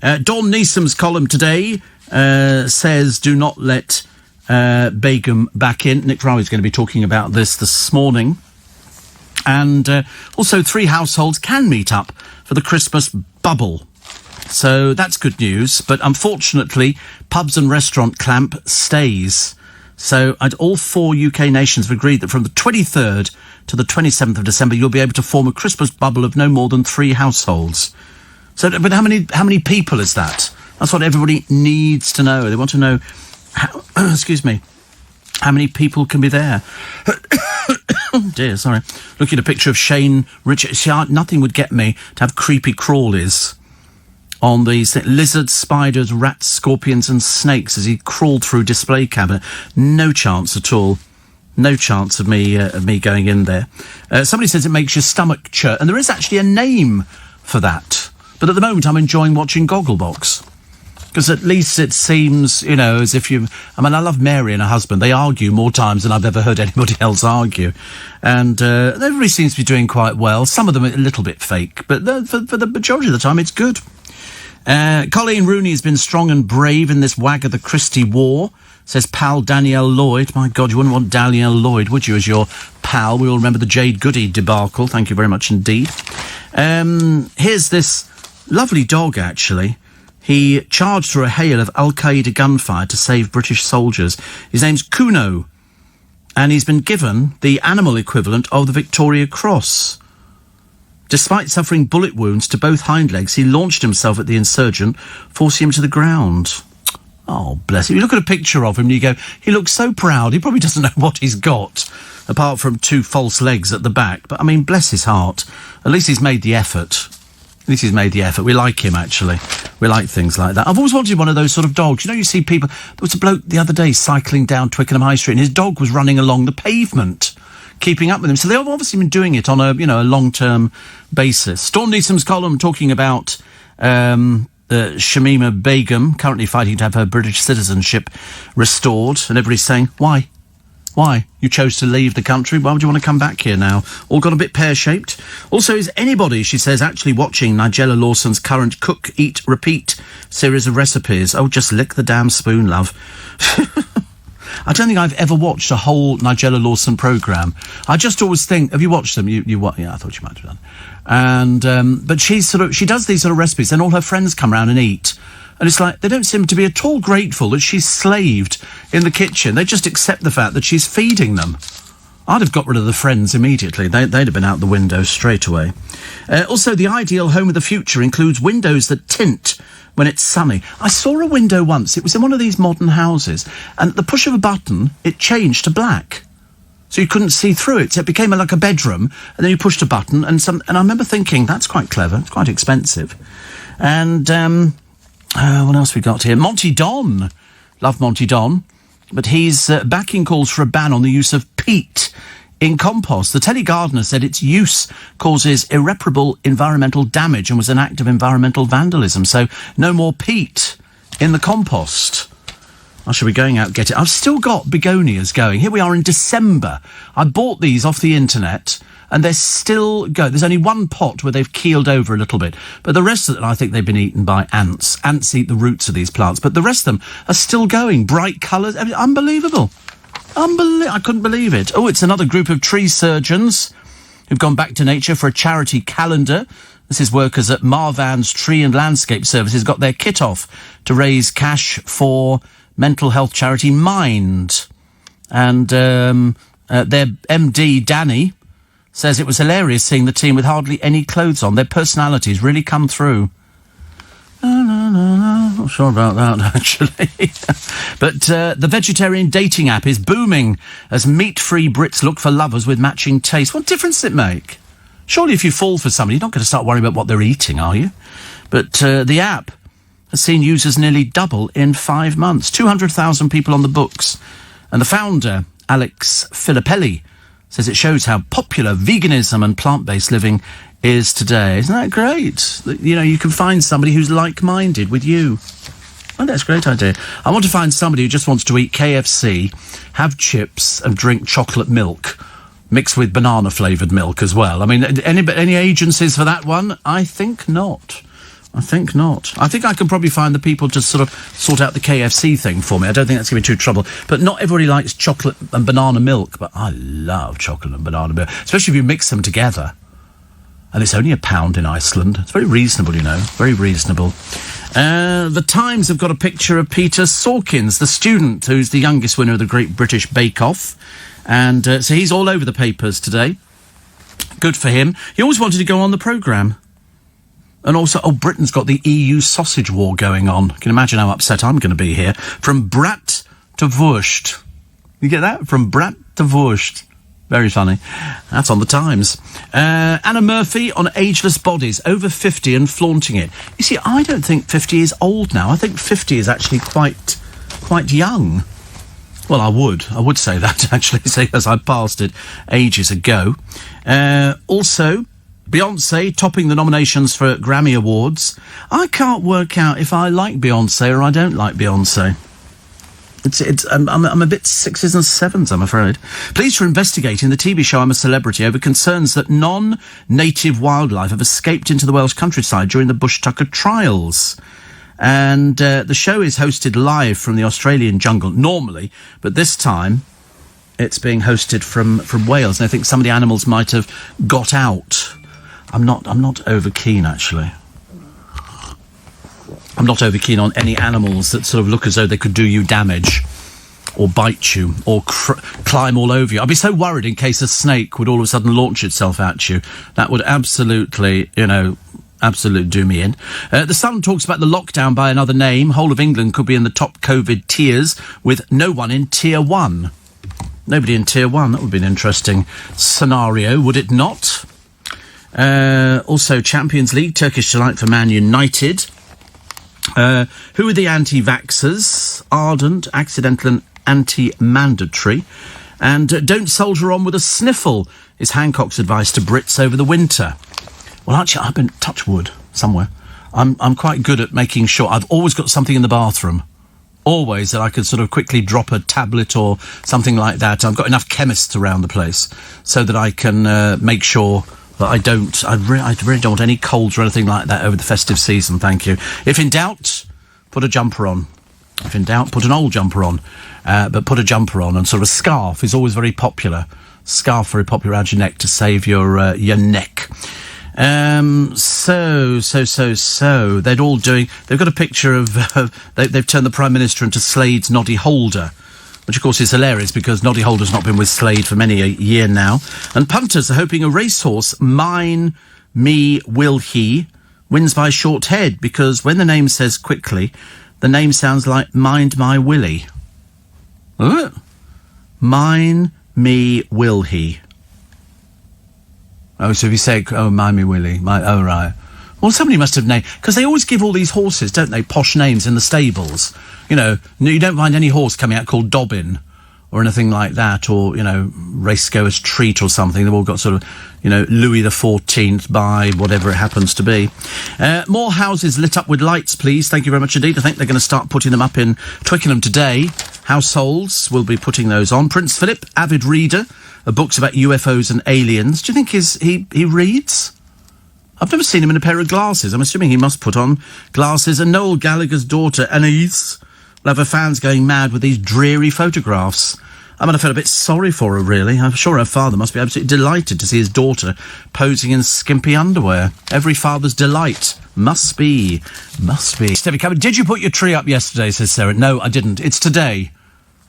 Dawn Neesom's column today says do not let Begum back in. Nick Frawley's going to be talking about this morning. And also 3 households can meet up for the Christmas bubble. So that's good news. But unfortunately, pubs and restaurant clamp stays. So all 4 UK nations have agreed that from the 23rd to the 27th of December, you'll be able to form a Christmas bubble of no more than 3 households. So, but how many people is that? That's what everybody needs to know. They want to know, how many people can be there. Oh dear, sorry. Looking at a picture of Shane Richards. See, nothing would get me to have creepy crawlies on these lizards, spiders, rats, scorpions and snakes as he crawled through display cabinet. No chance at all. No chance of me going in there. Somebody says it makes your stomach churn, and there is actually a name for that. But at the moment, I'm enjoying watching Gogglebox. Because at least it seems, as if I love Mary and her husband. They argue more times than I've ever heard anybody else argue. And everybody seems to be doing quite well. Some of them are a little bit fake, but for the majority of the time, it's good. Colleen Rooney has been strong and brave in this Wagatha Christie war, says pal Danielle Lloyd. My God, you wouldn't want Danielle Lloyd, would you, as your pal? We all remember the Jade Goody debacle. Thank you very much indeed. Here's this lovely dog, actually. He charged through a hail of Al-Qaeda gunfire to save British soldiers. His name's Kuno. and he's been given the animal equivalent of the Victoria Cross. Despite suffering bullet wounds to both hind legs, he launched himself at the insurgent, forcing him to the ground. Oh, bless him. You look at a picture of him and you go, he looks so proud. He probably doesn't know what he's got, apart from 2 false legs at the back. But, I mean, bless his heart. At least he's made the effort. At least he's made the effort. We like him, actually. We like things like that. I've always wanted one of those sort of dogs. You know, you see people... There was a bloke the other day cycling down Twickenham High Street and his dog was running along the pavement, keeping up with him. So they've obviously been doing it on a long-term basis. Storm Neesom's column talking about Shamima Begum currently fighting to have her British citizenship restored. And everybody's saying, why? Why? You chose to leave the country. Why would you want to come back here now? All got a bit pear-shaped. Also, is anybody, she says, actually watching Nigella Lawson's current Cook, Eat, Repeat series of recipes? Oh, just lick the damn spoon, love. I don't think I've ever watched a whole Nigella Lawson programme. I just always think, have you watched them? You what? Yeah, I thought you might have done. And but she does these sort of recipes, and all her friends come round and eat, and it's like they don't seem to be at all grateful that she's slaved in the kitchen. They just accept the fact that she's feeding them. I'd have got rid of the friends immediately. They'd have been out the window straight away. Also, the ideal home of the future includes windows that tint when it's sunny. I saw a window once. It was in one of these modern houses, and at the push of a button, it changed to black. So you couldn't see through it. So it became like a bedroom, and then you pushed a button, and I remember thinking, that's quite clever. It's quite expensive. And what else we got here? Monty Don. Love Monty Don. But he's backing calls for a ban on the use of peat in compost. The Telly Gardener said its use causes irreparable environmental damage and was an act of environmental vandalism. So no more peat in the compost. I shall be going out and get it. I've still got begonias going. Here we are in December. I bought these off the internet and they're still going. There's only one pot where they've keeled over a little bit. But the rest of them, I think they've been eaten by ants. Ants eat the roots of these plants. But the rest of them are still going. Bright colours. Unbelievable. I couldn't believe it. Oh, it's another group of tree surgeons who've gone back to nature for a charity calendar. This is workers at Marvan's Tree and Landscape Services got their kit off to raise cash for mental health charity Mind. And their MD, Danny, says it was hilarious seeing the team with hardly any clothes on. Their personalities really come through. Not sure about that, actually. But the vegetarian dating app is booming as meat-free Brits look for lovers with matching tastes. What difference does it make? Surely if you fall for somebody, you're not going to start worrying about what they're eating, are you? But the app has seen users nearly double in 5 months. 200,000 people on the books. And the founder, Alex Filippelli, says it shows how popular veganism and plant-based living is today. Isn't that great? You know, you can find somebody who's like-minded with you. Oh, that's a great idea. I want to find somebody who just wants to eat KFC, have chips and drink chocolate milk, mixed with banana-flavoured milk as well. I mean, any agencies for that one? I think not. I think I can probably find the people to sort of sort out the KFC thing for me. I don't think that's going to be too trouble. But not everybody likes chocolate and banana milk. But I love chocolate and banana milk, especially if you mix them together. And it's only £1 in Iceland. It's very reasonable, you know. Very reasonable. The Times have got a picture of Peter Sawkins, the student who's the youngest winner of the Great British Bake Off. And so he's all over the papers today. Good for him. He always wanted to go on the programme. And also, Britain's got the EU sausage war going on. You can imagine how upset I'm going to be here. From brat to Wurst. You get that? From brat to Wurst. Very funny. That's on the Times. Anna Murphy on ageless bodies, over 50 and flaunting it. You see, I don't think 50 is old now. I think 50 is actually quite young. Well, I would say that, actually, because I passed it ages ago. Also, Beyoncé topping the nominations for Grammy Awards. I can't work out if I like Beyoncé or I don't like Beyoncé. I'm a bit sixes and sevens, I'm afraid. Police are investigating the TV show I'm a Celebrity over concerns that non-native wildlife have escaped into the Welsh countryside during the Bush Tucker trials. And the show is hosted live from the Australian jungle normally, but this time it's being hosted from Wales, and I think some of the animals might have got out. I'm not over keen, actually. I'm not over keen on any animals that sort of look as though they could do you damage. or bite you or climb all over you. I'd be so worried in case a snake would all of a sudden launch itself at you. That would absolutely, absolutely do me in. The Sun talks about the lockdown by another name. Whole of England could be in the top COVID tiers with no one in tier 1. Nobody in tier 1. That would be an interesting scenario, would it not? Also, Champions League, Turkish delight for Man United. Who are the anti-vaxxers? Ardent, accidental and anti-mandatory. And don't soldier on with a sniffle is Hancock's advice to Brits over the winter. Well, actually, I've been touch wood somewhere. I'm quite good at making sure I've always got something in the bathroom. Always, that I could sort of quickly drop a tablet or something like that. I've got enough chemists around the place so that I can make sure that I really don't want any colds or anything like that over the festive season, thank you. If in doubt, put a jumper on. If in doubt, put an old jumper on. But put a jumper on, and sort of a scarf is always very popular. Scarf very popular around your neck to save your neck. So they're all doing. They've got a picture of. They've turned the Prime Minister into Slade's Noddy Holder, which of course is hilarious because Noddy Holder's not been with Slade for many a year now. And punters are hoping a racehorse, Mine Me Will He, wins by short head because when the name says quickly, the name sounds like Mind My Willie. Mine Me Will He. Oh, so if you say, Mind Me Willie, right. Well, somebody must have named, because they always give all these horses, don't they, posh names in the stables. You don't find any horse coming out called Dobbin or anything like that, or, Racegoer's Treat or something. They've all got sort of, Louis the 14th by whatever it happens to be. More houses lit up with lights, please. Thank you very much indeed. I think they're going to start putting them up in Twickenham today. Households will be putting those on. Prince Philip, avid reader of books about UFOs and aliens. Do you think he reads? I've never seen him in a pair of glasses. I'm assuming he must put on glasses. And Noel Gallagher's daughter, Anais, will have her fans going mad with these dreary photographs. I mean, I feel a bit sorry for her, really. I'm sure her father must be absolutely delighted to see his daughter posing in skimpy underwear. Every father's delight. Must be. Stevie, did you put your tree up yesterday, says Sarah? No, I didn't. It's today.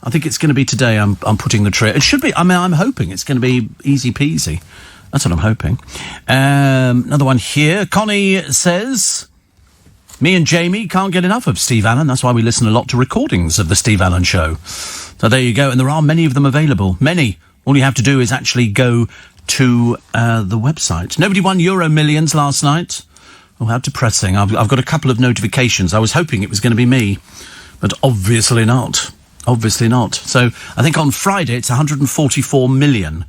I think it's going to be today I'm putting the tree. It should be. I mean, I'm hoping it's going to be easy peasy. That's what I'm hoping. Another one here. Connie says, me and Jamie can't get enough of Steve Allen. That's why we listen a lot to recordings of the Steve Allen Show. So there you go. And there are many of them available. Many. All you have to do is actually go to the website. Nobody won Euro Millions last night. Oh, how depressing. I've got a couple of notifications. I was hoping it was going to be me, but obviously not. Obviously not. So I think on Friday it's 144 million.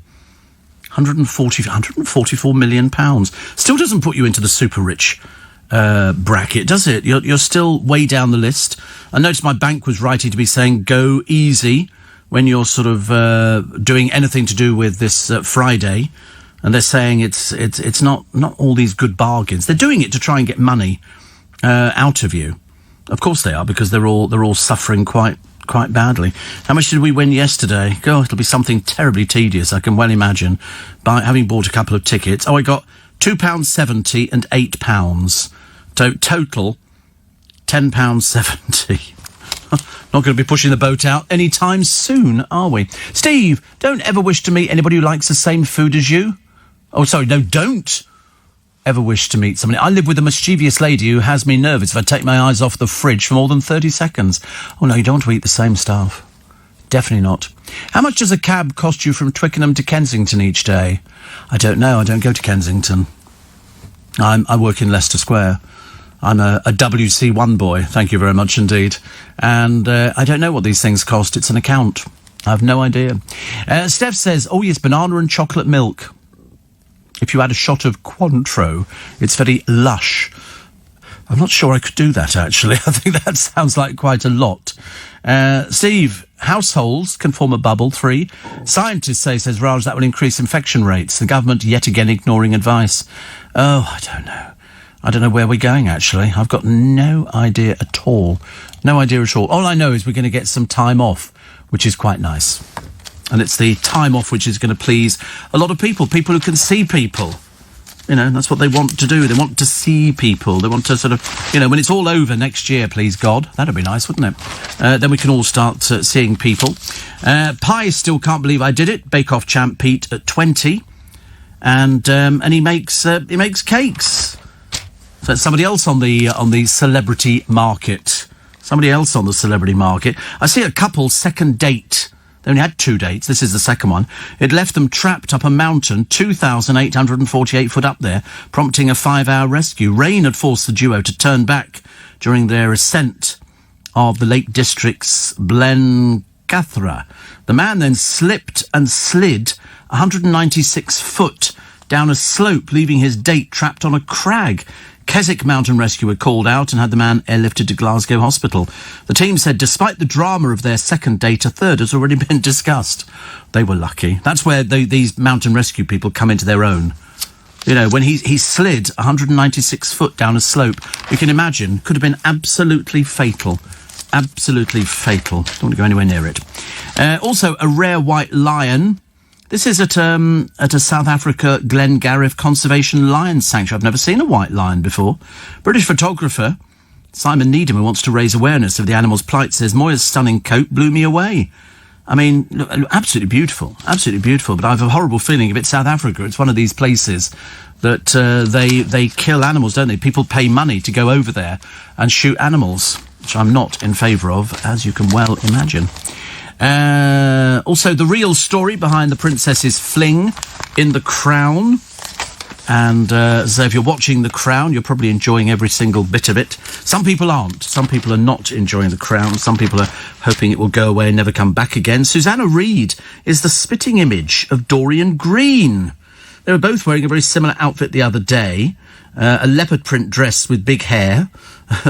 144 million pounds. Still doesn't put you into the super rich bracket, does it? You're still way down the list. I noticed my bank was writing to be saying go easy when you're sort of doing anything to do with this Friday, and they're saying it's not all these good bargains. They're doing it to try and get money out of you. Of course they are, because they're all suffering quite badly. How much did we win yesterday? God, it'll be something terribly tedious, I can well imagine, by having bought a couple of tickets. Oh, I got £2.70 and £8. So total, £10.70. Not going to be pushing the boat out anytime soon, are we? Steve, don't ever wish to meet anybody who likes the same food as you. Oh, sorry, no, don't ever wish to meet somebody. I live with a mischievous lady who has me nervous if I take my eyes off the fridge for more than 30 seconds. Oh, no, you don't want to eat the same stuff. Definitely not. How much does a cab cost you from Twickenham to Kensington each day? I don't know. I don't go to Kensington. I work in Leicester Square. I'm a WC1 boy, thank you very much indeed. And I don't know what these things cost. It's an account. I have no idea. Steph says, oh yes, banana and chocolate milk. If you add a shot of Cointreau, it's very lush. I'm not sure I could do that, actually. I think that sounds like quite a lot. Steve, households can form a bubble. 3. Scientists say, says Raj, that will increase infection rates. The government yet again ignoring advice. Oh, I don't know. I don't know where we're going, actually. I've got no idea at all. No idea at all. All I know is we're going to get some time off, which is quite nice. And it's the time off which is going to please a lot of people who can see people. You know, that's what they want to do. They want to see people. They want to sort of, you know, when it's all over next year, please God, that'd be nice, wouldn't it? Then we can all start seeing people. Pie still can't believe I did it. Bake Off champ Pete at 20, and he makes cakes. So it's somebody else on the celebrity market. Somebody else on the celebrity market. I see a couple's second date. They only had 2 dates. This is the second one. It left them trapped up a mountain, 2,848 foot up there, prompting a 5-hour rescue. Rain had forced the duo to turn back during their ascent of the Lake District's Blencathra. The man then slipped and slid 196 foot down a slope, leaving his date trapped on a crag. Keswick Mountain Rescue were called out and had the man airlifted to Glasgow Hospital. The team said despite the drama of their second date, a third has already been discussed. They were lucky. That's where these mountain rescue people come into their own. You know, when he slid 196 foot down a slope, you can imagine, could have been absolutely fatal. Absolutely fatal. Don't want to go anywhere near it. Also, a rare white lion. This is at a South Africa Glengarriff Conservation Lion Sanctuary. I've never seen a white lion before. British photographer Simon Needham, who wants to raise awareness of the animal's plight, says Moya's stunning coat blew me away. I mean, absolutely beautiful, but I have a horrible feeling if it's South Africa, it's one of these places that they kill animals, don't they? People pay money to go over there and shoot animals, which I'm not in favour of, as you can well imagine. Also, the real story behind the princess's fling in The Crown. And so if you're watching The Crown, you're probably enjoying every single bit of it. Some people aren't. Some people are not enjoying The Crown. Some people are hoping it will go away and never come back again. Susanna Reid is the spitting image of Dorian Green. They were both wearing a very similar outfit the other day, a leopard print dress with big hair.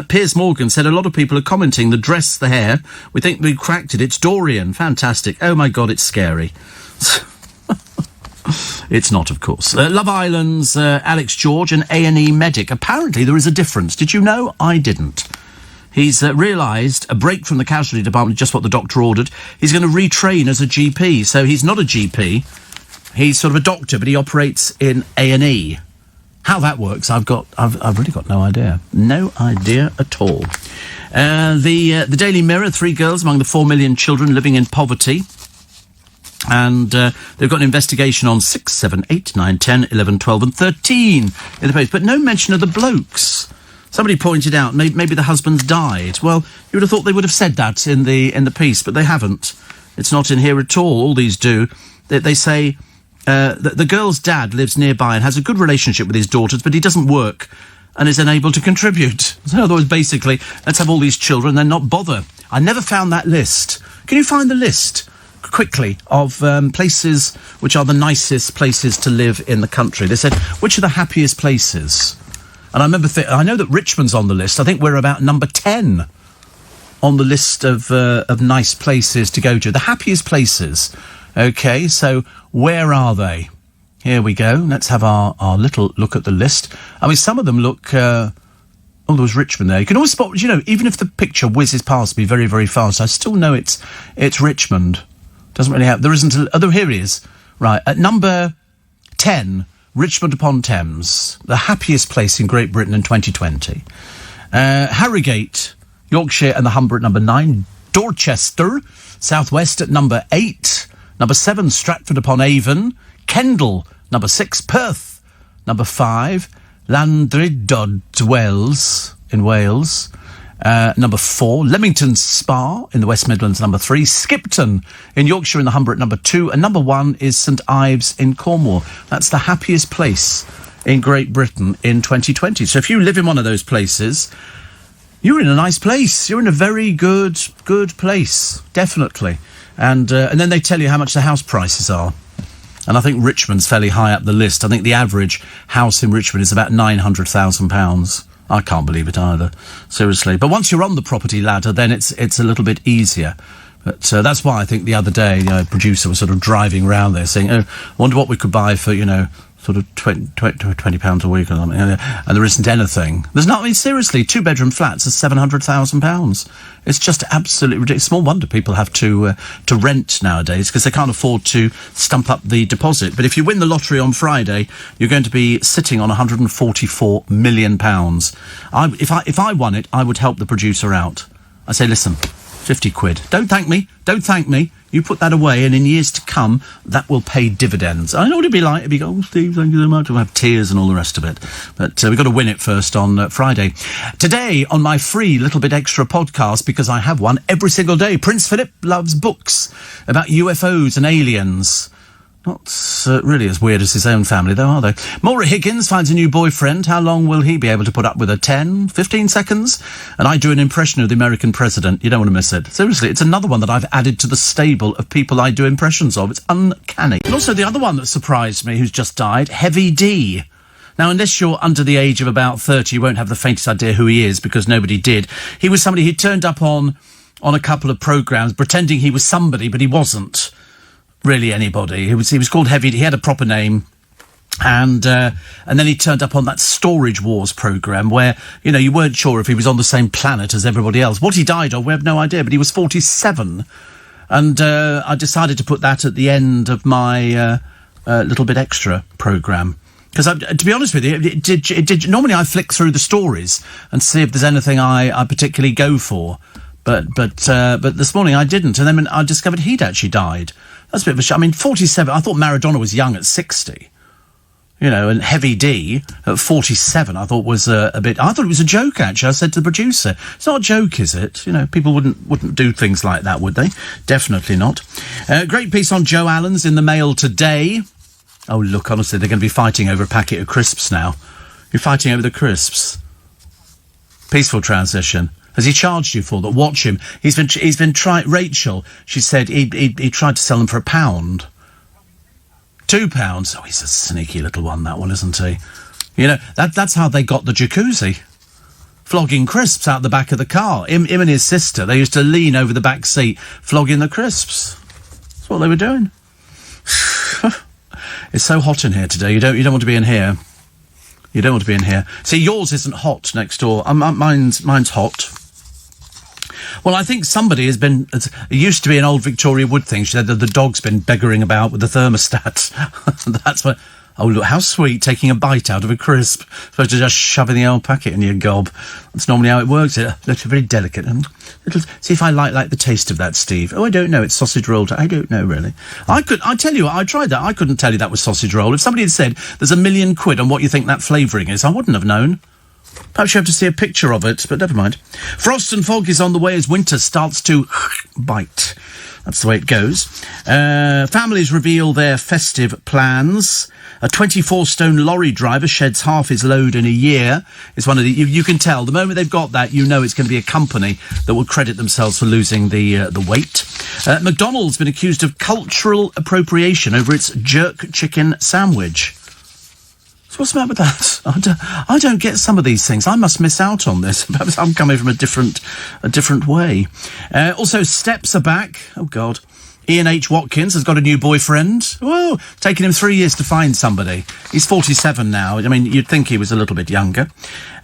Piers Morgan said a lot of people are commenting the dress, the hair. We think we cracked it. It's Dorian. Fantastic. Oh, my God, it's scary. It's not, of course. Love Island's Alex George, an A&E medic. Apparently there is a difference. Did you know? I didn't. He's realised a break from the casualty department, just what the doctor ordered. He's going to retrain as a GP. So he's not a GP. He's sort of a doctor, but he operates in A&E. How that works, I've really got no idea. No idea at all. The Daily Mirror, 3 girls among the 4 million children living in poverty. And they've got an investigation on 6, 7, 8, 9, 10, 11, 12 and 13 in the post. But no mention of the blokes. Somebody pointed out maybe the husbands died. Well, you would have thought they would have said that in the piece, but they haven't. It's not in here at all. All these do. They say the girl's dad lives nearby and has a good relationship with his daughters, but he doesn't work and is unable to contribute. So in other words, basically, let's have all these children and then not bother. I never found that list. Can you find the list quickly of places which are the nicest places to live in the country? They said, which are the happiest places? And I remember, I know that Richmond's on the list. I think we're about number 10 on the list of nice places to go to. The happiest places. Okay, so where are they? Here we go. Let's have our little look at the list. I mean, some of them look... there was Richmond there. You can always spot, even if the picture whizzes past me very, very fast, I still know it's Richmond. Doesn't really have... There isn't... here he is. Right, at number 10, Richmond upon Thames, the happiest place in Great Britain in 2020. Harrogate, Yorkshire and the Humber at number 9. Dorchester, Southwest at number 8. Number 7, Stratford upon Avon. Kendal, number 6. Perth, number 5. Llandrindod, Wales, in Wales. Number 4, Leamington Spa in the West Midlands, number 3. Skipton in Yorkshire and the Humber at number 2. And number 1 is St Ives in Cornwall. That's the happiest place in Great Britain in 2020. So if you live in one of those places, you're in a nice place. You're in a very good place, definitely. And then they tell you how much the house prices are. And I think Richmond's fairly high up the list. I think the average house in Richmond is about £900,000. I can't believe it either, seriously. But once you're on the property ladder, then it's a little bit easier. But that's why I think the other day, a producer was sort of driving around there saying, I wonder what we could buy for, sort of £20 a week or something, and there isn't anything. There's not, I mean, seriously, 2-bedroom flats are £700,000. It's just absolutely ridiculous. Small wonder people have to rent nowadays because they can't afford to stump up the deposit. But if you win the lottery on Friday, you're going to be sitting on £144 million. If I won it, I would help the producer out. I say, listen, 50 quid. Don't thank me. You put that away, and in years to come, that will pay dividends. I know what it'd be like. It'd be, oh, Steve, thank you so much. We'll have tears and all the rest of it. But we've got to win it first on Friday. Today, on my free Little Bit Extra podcast, because I have one every single day, Prince Philip loves books about UFOs and aliens. Not really as weird as his own family, though, are they? Maura Higgins finds a new boyfriend. How long will he be able to put up with her? 10, 15 seconds? And I do an impression of the American president. You don't want to miss it. Seriously, it's another one that I've added to the stable of people I do impressions of. It's uncanny. And also the other one that surprised me, who's just died, Heavy D. Now, unless you're under the age of about 30, you won't have the faintest idea who he is, because nobody did. He was somebody who turned up on a couple of programmes pretending he was somebody, but he wasn't really anybody. He was called Heavy. He had a proper name, and then he turned up on that Storage Wars programme where, you know, you weren't sure if he was on the same planet as everybody else. What he died of, we have no idea, but he was 47, and I decided to put that at the end of my Little Bit Extra programme. Because, to be honest with you, it did. Normally I flick through the stories and see if there's anything I particularly go for, but this morning I didn't, and then I discovered he'd actually died. That's a bit of a shame. I mean, 47, I thought Maradona was young at 60. You know, and Heavy D at 47, I thought was a bit... I thought it was a joke, actually. I said to the producer, it's not a joke, is it? You know, people wouldn't do things like that, would they? Definitely not. Great piece on Joe Allen's in the Mail today. Oh, look, honestly, they're going to be fighting over a packet of crisps now. You're fighting over the crisps. Peaceful transition. Has he charged you for that? Watch him. He's been trying. Rachel, she said he tried to sell them for £1. £2. Oh, he's a sneaky little one, that one, isn't he? You know, that's how they got the jacuzzi. Flogging crisps out the back of the car. Him and his sister, they used to lean over the back seat, flogging the crisps. That's what they were doing. It's so hot in here today. You don't want to be in here. You don't want to be in here. See, yours isn't hot next door. Mine's hot. Well, I think somebody has been... It used to be an old Victoria Wood thing. She said that the dog's been beggaring about with the thermostat. That's what... Oh, look, how sweet, taking a bite out of a crisp. Supposed to just shoving the old packet in your gob. That's normally how it works. It looks very delicate. See if I like the taste of that, Steve. Oh, I don't know. It's sausage roll. I don't know, really. I tell you, I tried that. I couldn't tell you that was sausage roll. If somebody had said, there's £1 million on what you think that flavouring is, I wouldn't have known. Perhaps you have to see a picture of it, but never mind. Frost and fog is on the way as winter starts to bite. That's the way it goes. Families reveal their festive plans. A 24-stone lorry driver sheds half his load in a year. It's one of the... You can tell. The moment they've got that, you know it's going to be a company that will credit themselves for losing the weight. McDonald's been accused of cultural appropriation over its jerk chicken sandwich. So what's the matter with that? I don't get some of these things. I must miss out on this. Perhaps I'm coming from a different way. Also, steps are back. Oh, God. Ian H. Watkins has got a new boyfriend. Whoa, taken him 3 years to find somebody. He's 47 now. I mean, you'd think he was a little bit younger.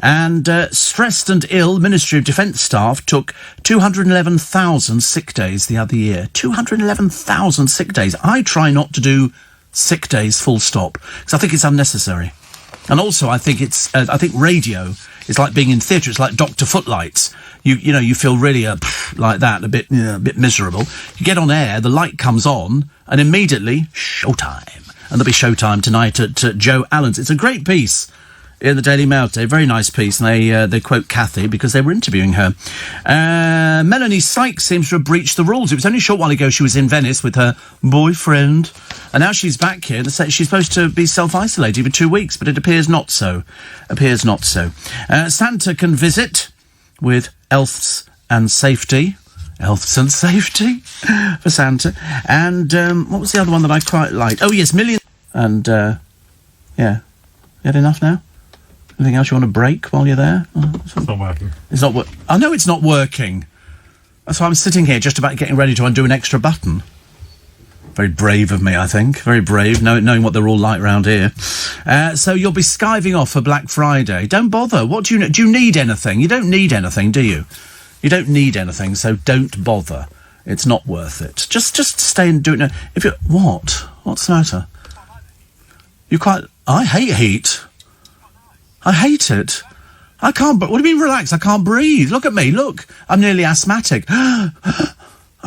And stressed and ill, Ministry of Defence staff took 211,000 sick days the other year. 211,000 sick days. I try not to do sick days full stop, because I think it's unnecessary. And also, I think I think radio is like being in theatre. It's like Dr. Footlights. You know, you feel really like that, a bit miserable. You get on air, the light comes on, and immediately, showtime. And there'll be showtime tonight at Joe Allen's. It's a great piece in the Daily Mail today. Very nice piece. And they quote Kathy because they were interviewing her. Melanie Sykes seems to have breached the rules. It was only a short while ago she was in Venice with her boyfriend. And now she's back here. She's supposed to be self-isolated for 2 weeks, but it appears not so. Santa can visit with elves and safety. Elves and safety for Santa. And what was the other one that I quite liked? Oh, yes, Million. And, yeah. You had enough now? Anything else you want to break while you're there? It's not working. It's not working. I know it's not working. That's why I'm sitting here just about getting ready to undo an extra button. Very brave of me, I think. Very brave, knowing what they're all like round here. So you'll be skiving off for Black Friday. Don't bother. What do you do? You need anything? You don't need anything, do you? You don't need anything, so don't bother. It's not worth it. Just stay and do it now. If you what's the matter? I hate heat. I hate it. I can't. What do you mean relax? I can't breathe. Look at me. Look, I'm nearly asthmatic. I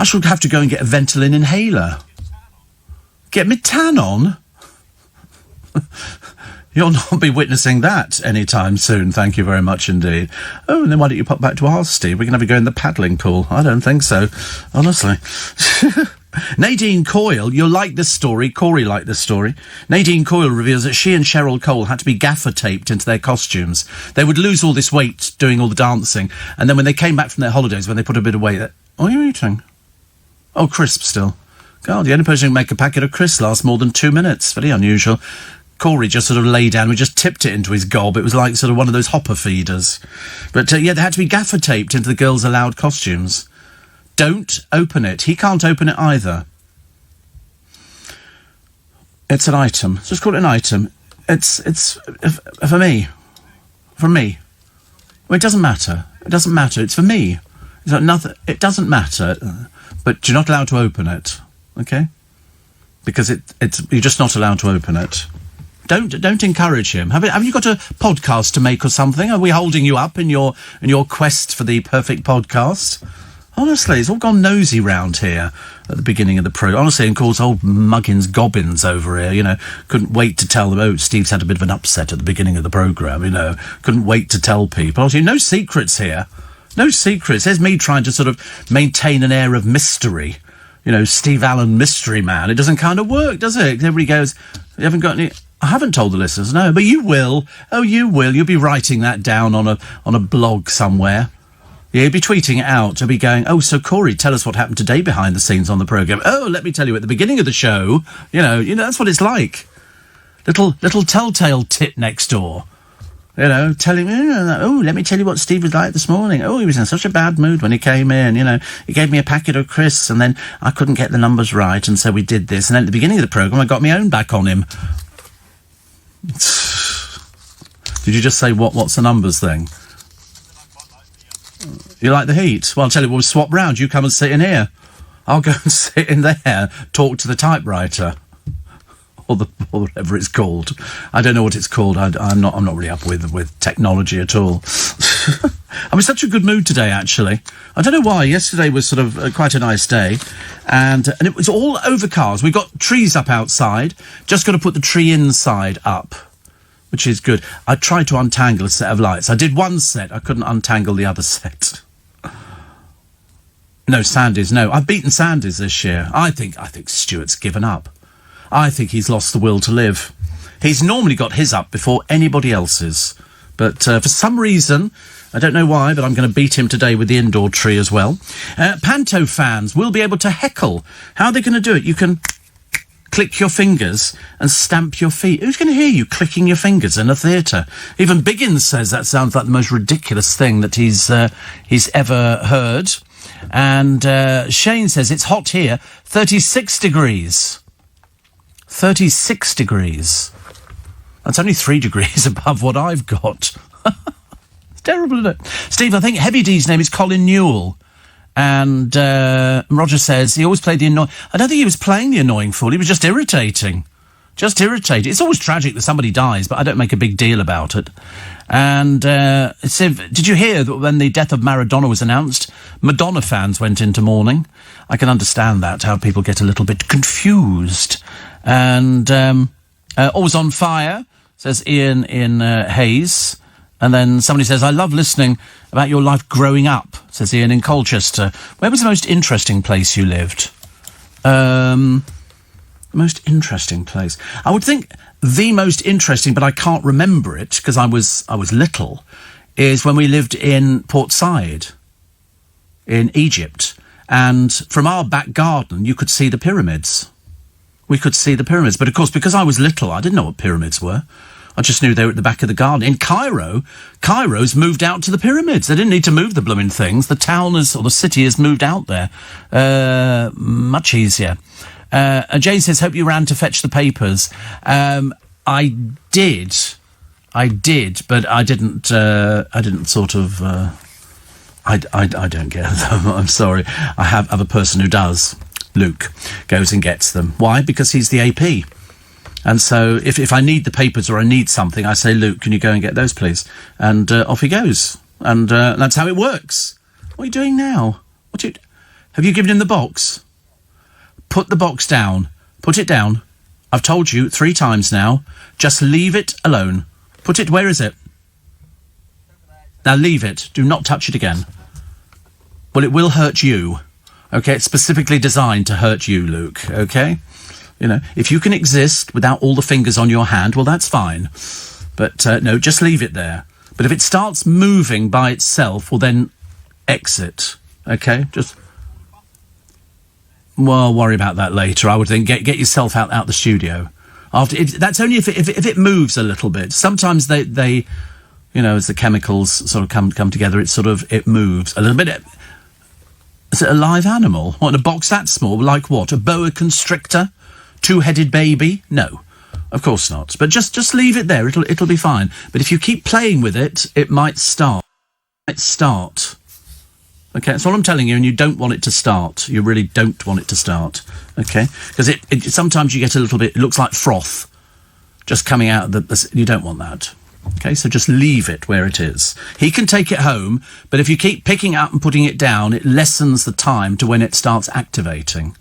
should have to go and get a Ventolin inhaler. Get me tan on? You'll not be witnessing that anytime soon, thank you very much indeed. Oh, and then why don't you pop back to ours, Steve? We can have a go in the paddling pool. I don't think so, honestly. Nadine Coyle, you'll like this story. Corey liked this story. Nadine Coyle reveals that she and Cheryl Cole had to be gaffer taped into their costumes. They would lose all this weight doing all the dancing, and then when they came back from their holidays, when they put a bit of weight... What are you eating? Oh, crisp still. God, the only person who can make a packet of crisps lasts more than 2 minutes. Very unusual. Corey just sort of lay down. We just tipped it into his gob. It was like sort of one of those hopper feeders. But, yeah, they had to be gaffer taped into the girls' allowed costumes. Don't open it. He can't open it either. It's an item. Just call it an item. It's for me. For me. Well, it doesn't matter. It doesn't matter. It's for me. It's like nothing. It doesn't matter. But you're not allowed to open it. Okay? Because you're just not allowed to open it. Don't encourage him. Have you got a podcast to make or something? Are we holding you up in your quest for the perfect podcast? Honestly, it's all gone nosy round here at the beginning of the program. Honestly, and calls old Muggins Gobbins over here, couldn't wait to tell them, Steve's had a bit of an upset at the beginning of the programme, couldn't wait to tell people. Honestly, no secrets here. No secrets. There's me trying to sort of maintain an air of mystery. Steve Allen, mystery man. It doesn't kind of work, does it? Everybody goes, you haven't got any... I haven't told the listeners, no, but you will. Oh, you will. You'll be writing that down on a blog somewhere. Yeah, you'll be tweeting it out. You'll be going, so Corey, tell us what happened today behind the scenes on the programme. Oh, let me tell you, at the beginning of the show, that's what it's like. Little telltale tit next door. Telling me, let me tell you what Steve was like this morning. Oh, he was in such a bad mood when he came in, He gave me a packet of crisps and then I couldn't get the numbers right and so we did this. And then at the beginning of the programme, I got my own back on him. Did you just say, what's the numbers thing? You like the heat? Well, I'll tell you, we'll swap round. You come and sit in here. I'll go and sit in there, talk to the typewriter. Or whatever it's called. I don't know what it's called. I'm not really up with technology at all. I'm in such a good mood today, actually. I don't know why. Yesterday was sort of quite a nice day, and it was all overcast. We've got trees up outside. Just got to put the tree inside up, which is good. I tried to untangle a set of lights. I did one set. I couldn't untangle the other set. No, Sandys. No, I've beaten Sandys this year. I think Stuart's given up. I think he's lost the will to live. He's normally got his up before anybody else's. But for some reason, I don't know why, but I'm going to beat him today with the indoor tree as well. Panto fans will be able to heckle. How are they going to do it? You can click your fingers and stamp your feet. Who's going to hear you clicking your fingers in a theatre? Even Biggins says that sounds like the most ridiculous thing that he's ever heard. And Shane says it's hot here, 36 degrees. 36 degrees. That's only 3 degrees above what I've got. It's terrible, isn't it? Steve, I think Heavy D's name is Colin Newell. And Roger says he always played the annoying... I don't think he was playing the annoying fool. He was just irritating. Just irritating. It's always tragic that somebody dies, but I don't make a big deal about it. And, Siv, did you hear that when the death of Maradona was announced, Madonna fans went into mourning? I can understand that, how people get a little bit confused. And Always on Fire, says Ian in Hayes. And then somebody says, I love listening about your life growing up, says Ian in Colchester. Where was the most interesting place you lived? The most interesting place. I would think the most interesting, but I can't remember it because I was little, is when we lived in Port Said in Egypt. And from our back garden, you could see the pyramids. We could see the pyramids. But, of course, because I was little, I didn't know what pyramids were. I just knew they were at the back of the garden. In Cairo's moved out to the pyramids. They didn't need to move the blooming things. The town or the city has moved out there. Much easier. Jane says, hope you ran to fetch the papers. I did, but I didn't sort of, I don't get them. I'm sorry. I have a person who does. Luke goes and gets them. Why? Because he's the AP. And so if I need the papers or I need something, I say, Luke, can you go and get those, please? And off he goes. And that's how it works. What are you doing now? Have you given him the box? Put the box down. Put it down. I've told you 3 times now. Just leave it alone. Put it... Where is it? Now leave it. Do not touch it again. Well, it will hurt you. OK? It's specifically designed to hurt you, Luke. OK? You know, if you can exist without all the fingers on your hand, well, that's fine. But, no, just leave it there. But if it starts moving by itself, well, then exit. OK? Just... Well, worry about that later. I would think get yourself out the studio. That's only if it moves a little bit. Sometimes they you know, as the chemicals sort of come together, it moves a little bit. Is it a live animal? What, in a box that small? Like what? A boa constrictor? 2-headed baby? No, of course not. But just leave it there. It'll be fine. But if you keep playing with it, it might start. Okay, that's all I'm telling you, and you don't want it to start. You really don't want it to start, okay? Because it sometimes you get a little bit... It looks like froth just coming out of the... You don't want that, okay? So just leave it where it is. He can take it home, but if you keep picking it up and putting it down, it lessens the time to when it starts activating,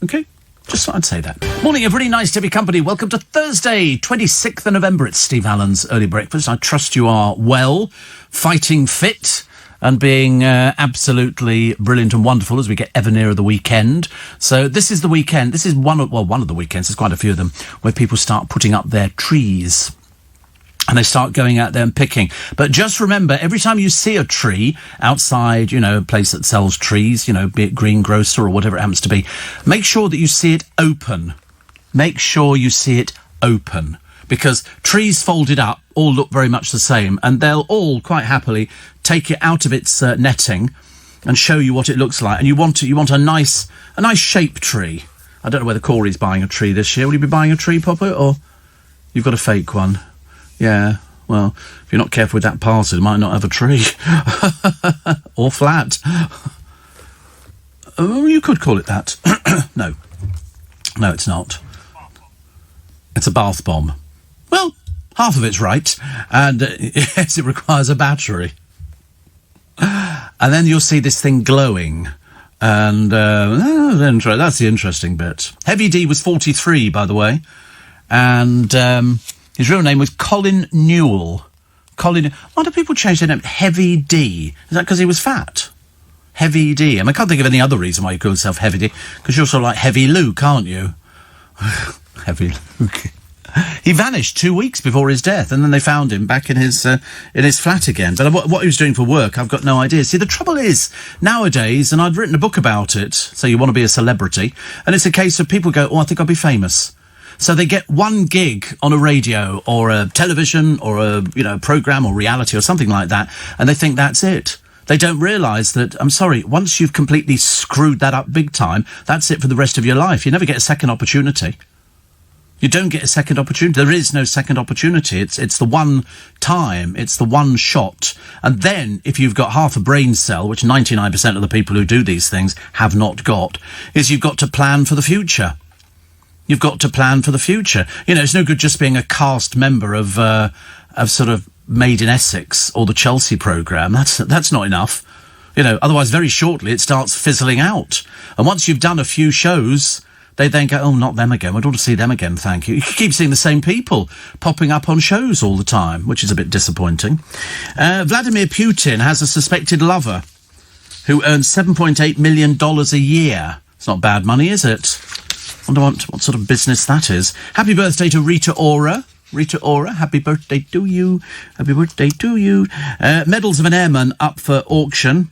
okay? Just thought I'd say that. Morning, everybody. Nice to be company. Welcome to Thursday, 26th of November. It's Steve Allen's Early Breakfast. I trust you are well, fighting fit, and being absolutely brilliant and wonderful as we get ever nearer the weekend. So this is the weekend. This is one of the weekends, there's quite a few of them, where people start putting up their trees. And they start going out there and picking. But just remember, every time you see a tree outside, you know, a place that sells trees, you know, be it greengrocer or whatever it happens to be, make sure that you see it open. Make sure you see it open. Because trees folded up all look very much the same, and they'll all quite happily take it out of its netting and show you what it looks like. And you want a nice shaped tree. I don't know whether Corey's buying a tree this year. Will you be buying a tree, Papa, or you've got a fake one? Yeah. Well, if you're not careful with that parcel, you might not have a tree or flat. Oh, you could call it that. No, it's not. It's a bath bomb. Well, half of it's right, and yes, it requires a battery. And then you'll see this thing glowing, and that's the interesting bit. Heavy D was 43, by the way, and his real name was Colin Newell. Why do people change their name? Heavy D. Is that because he was fat? Heavy D. I can't think of any other reason why you call yourself Heavy D, because you're sort of like Heavy Luke, aren't you? Heavy Luke. He vanished 2 weeks before his death, and then they found him back in his flat again. But what he was doing for work, I've got no idea. See, the trouble is, nowadays, and I'd written a book about it, so you want to be a celebrity, and it's a case of people go, I think I'll be famous. So they get one gig on a radio or a television or a programme or reality or something like that, and they think that's it. They don't realise that, I'm sorry, once you've completely screwed that up big time, that's it for the rest of your life. You never get a second opportunity. You don't get a second opportunity. There is no second opportunity. It's the one time. It's the one shot. And then, if you've got half a brain cell, which 99% of the people who do these things have not got, is you've got to plan for the future. You've got to plan for the future. You know, it's no good just being a cast member of sort of Made in Essex or the Chelsea programme. That's not enough. You know, otherwise very shortly it starts fizzling out. And once you've done a few shows, they then go, oh, not them again. I don't want to see them again, thank you. You keep seeing the same people popping up on shows all the time, which is a bit disappointing. Vladimir Putin has a suspected lover who earns $7.8 million a year. It's not bad money, is it? I wonder what sort of business that is. Happy birthday to Rita Ora. Rita Ora, happy birthday to you. Happy birthday to you. Medals of an Airman up for auction.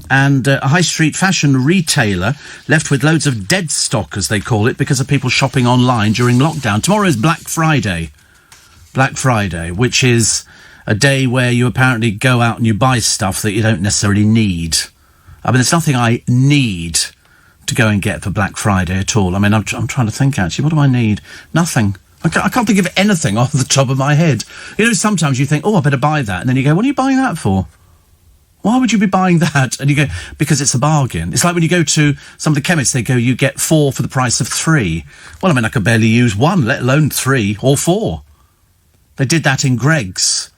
And a high street fashion retailer left with loads of dead stock, as they call it, because of people shopping online during lockdown. Tomorrow is Black Friday. Black Friday, which is a day where you apparently go out and you buy stuff that you don't necessarily need. I mean, there's nothing I need to go and get for Black Friday at all? I mean, I'm trying to think, actually. What do I need? Nothing. I can't think of anything off the top of my head. You know, sometimes you think, oh, I better buy that. And then you go, what are you buying that for? Why would you be buying that? And you go, because it's a bargain. It's like when you go to some of the chemists, they go, you get 4 for the price of 3. Well, I mean, I could barely use 1, let alone 3 or 4. They did that in Greggs,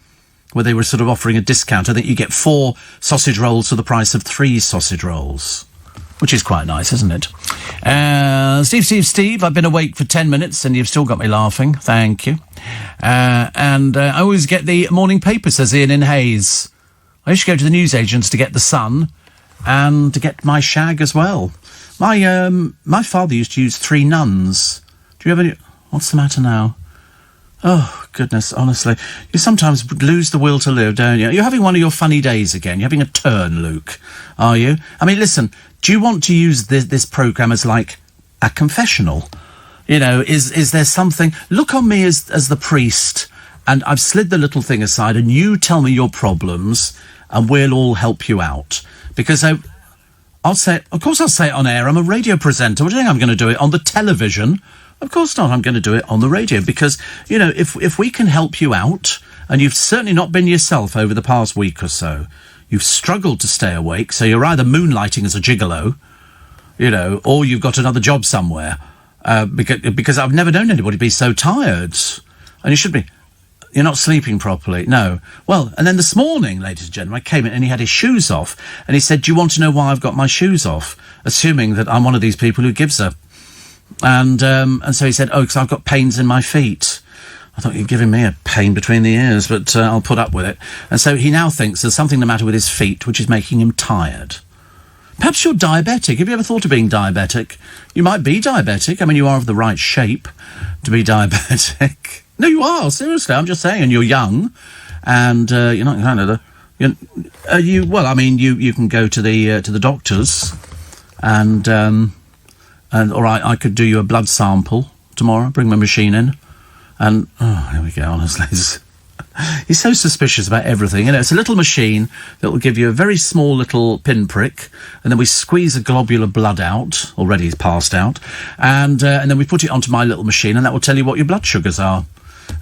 where they were sort of offering a discount. I think you get 4 sausage rolls for the price of 3 sausage rolls, which is quite nice, isn't it? Steve, I've been awake for 10 minutes and you've still got me laughing. Thank you. And I always get the morning paper, says Ian in Hayes. I used to go to the newsagents to get The Sun and to get my shag as well. My father used to use 3 nuns. Do you have any... What's the matter now? Oh, goodness, honestly. You sometimes lose the will to live, don't you? You're having one of your funny days again. You're having a turn, Luke, are you? I mean, listen, do you want to use this programme as, like, a confessional? You know, is there something... Look on me as the priest, and I've slid the little thing aside, and you tell me your problems, and we'll all help you out. Because I'll say it... Of course I'll say it on air. I'm a radio presenter. What do you think I'm going to do it on the television? Of course not. I'm going to do it on the radio because, you know, if we can help you out, and you've certainly not been yourself over the past week or so, you've struggled to stay awake, so you're either moonlighting as a gigolo, you know, or you've got another job somewhere, because I've never known anybody be so tired. And you should be. You're not sleeping properly. No. Well, and then this morning, ladies and gentlemen, I came in and he had his shoes off, and he said, do you want to know why I've got my shoes off? Assuming that I'm one of these people who gives a... And so he said, oh, because I've got pains in my feet. I thought you'd given me a pain between the ears, but I'll put up with it. And so he now thinks there's something the matter with his feet, which is making him tired. Perhaps you're diabetic. Have you ever thought of being diabetic? You might be diabetic. I mean, you are of the right shape to be diabetic. No, you are. Seriously, I'm just saying. And you're young, and you're not kind of the... well, I mean, you can go to the doctors, and all right, I could do you a blood sample tomorrow, bring my machine in, and, oh, here we go, honestly. He's so suspicious about everything. You know, it's a little machine that will give you a very small little pinprick, and then we squeeze a globule of blood out, already he's passed out, and then we put it onto my little machine, and that will tell you what your blood sugars are.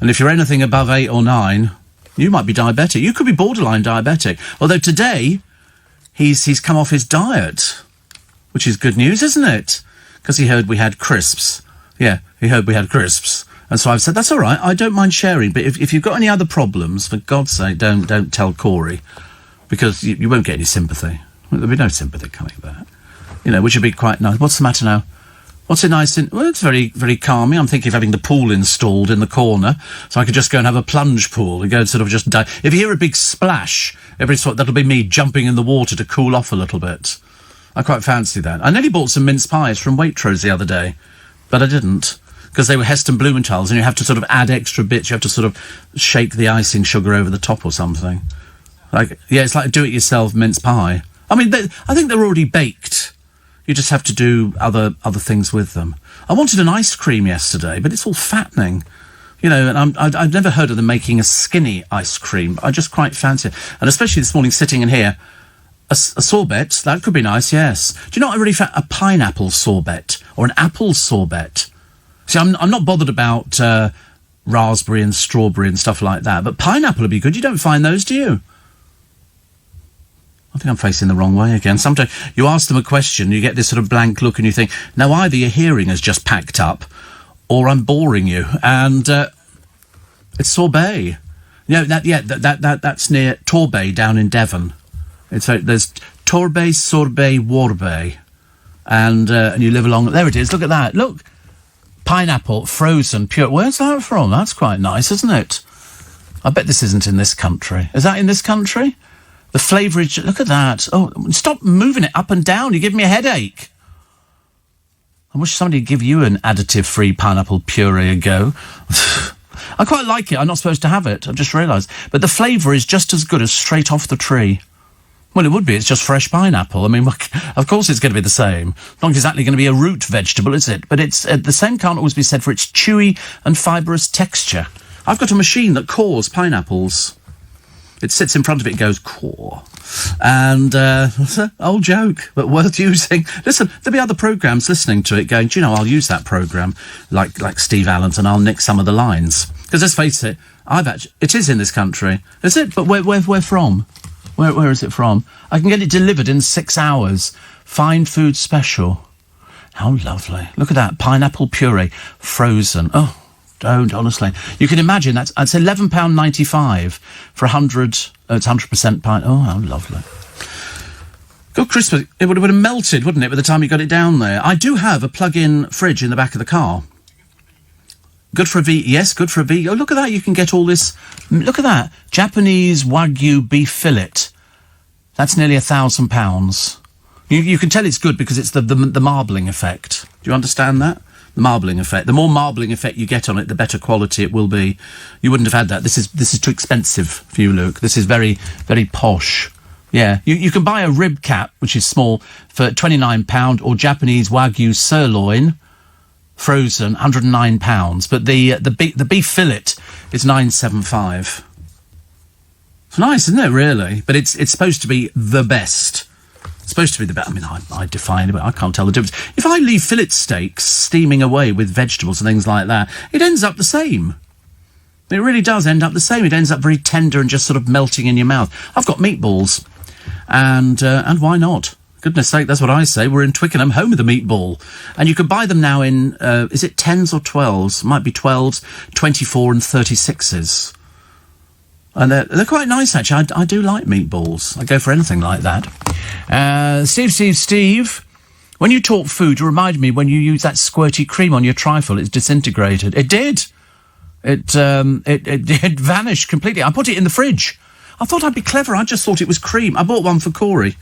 And if you're anything above 8 or 9, you might be diabetic. You could be borderline diabetic. Although today, he's come off his diet, which is good news, isn't it? Because he heard we had crisps. Yeah, he heard we had crisps. And so I've said, that's all right, I don't mind sharing, but if you've got any other problems, for God's sake, don't tell Corey, because you won't get any sympathy. There'll be no sympathy coming back. You know, which would be quite nice. What's the matter now? What's it nice in... Well, it's very, very calming. I'm thinking of having the pool installed in the corner, so I could just go and have a plunge pool and go and sort of just die. If you hear a big splash, that'll be me jumping in the water to cool off a little bit. I quite fancy that. I nearly bought some mince pies from Waitrose the other day, but I didn't, because they were Heston Blumenthal's, and you have to sort of add extra bits. You have to sort of shake the icing sugar over the top or something. Yeah, it's like a do-it-yourself mince pie. I mean, I think they're already baked. You just have to do other things with them. I wanted an ice cream yesterday, but it's all fattening. You know, and I've never heard of them making a skinny ice cream. I just quite fancy it. And especially this morning, sitting in here, a sorbet, that could be nice, yes. Do you know what I really fancy? A pineapple sorbet or an apple sorbet. See, I'm not bothered about raspberry and strawberry and stuff like that, but pineapple would be good. You don't find those, do you? I think I'm facing the wrong way again. Sometimes you ask them a question, you get this sort of blank look, and you think, now either your hearing has just packed up, or I'm boring you. And it's sorbet. You know, that's near Torbay down in Devon. There's Torbay, Sorbet, Warbay, and you live along. There it is. Look at that. Look, pineapple, frozen, pure. Where's that from? That's quite nice, isn't it? I bet this isn't in this country. Is that in this country? The flavour is... Look at that. Oh, stop moving it up and down. You give me a headache. I wish somebody would give you an additive-free pineapple puree a go. I quite like it. I'm not supposed to have it. I've just realised. But the flavour is just as good as straight off the tree. Well, it would be. It's just fresh pineapple. I mean, of course it's going to be the same. Not exactly going to be a root vegetable, is it? But it's the same can't always be said for its chewy and fibrous texture. I've got a machine that cores pineapples. It sits in front of it and goes, core. And, old joke, but worth using. Listen, there'll be other programmes listening to it going, do you know, I'll use that programme, like Steve Allen's, and I'll nick some of the lines. Because let's face it, it is in this country. Is it? But where from? Where is it from? I can get it delivered in 6 hours. Fine food special. How lovely. Look at that. Pineapple puree. Frozen. Oh, don't, honestly. You can imagine that's £11.95 for 100... it's 100% pine. Oh, how lovely. Good Christmas. It would have melted, wouldn't it, by the time you got it down there? I do have a plug-in fridge in the back of the car. Good for a V. Yes, good for a V. Oh, look at that. You can get all this. Look at that. Japanese Wagyu beef fillet. That's nearly £1,000. You can tell it's good because it's the marbling effect. Do you understand that? The marbling effect. The more marbling effect you get on it, the better quality it will be. You wouldn't have had that. This is too expensive for you, Luke. This is very, very posh. Yeah. You can buy a rib cap, which is small, for £29, or Japanese Wagyu sirloin, frozen, £109. But the beef fillet is £9.75. It's nice, isn't it, really? But it's supposed to be the best. It's supposed to be the best. I mean, I define it, but I can't tell the difference. If I leave fillet steaks steaming away with vegetables and things like that, it ends up the same. It really does end up the same. It ends up very tender and just sort of melting in your mouth. I've got meatballs. And why not? Goodness sake, that's what I say. We're in Twickenham, home of the meatball. And you can buy them now in, is it 10s or 12s? Might be 12s, 24 and 36s. And they're quite nice, actually. I do like meatballs. I go for anything like that. Steve, when you talk food, you remind me when you use that squirty cream on your trifle, it's disintegrated. It did. It vanished completely. I put it in the fridge. I thought I'd be clever. I just thought it was cream. I bought one for Corey.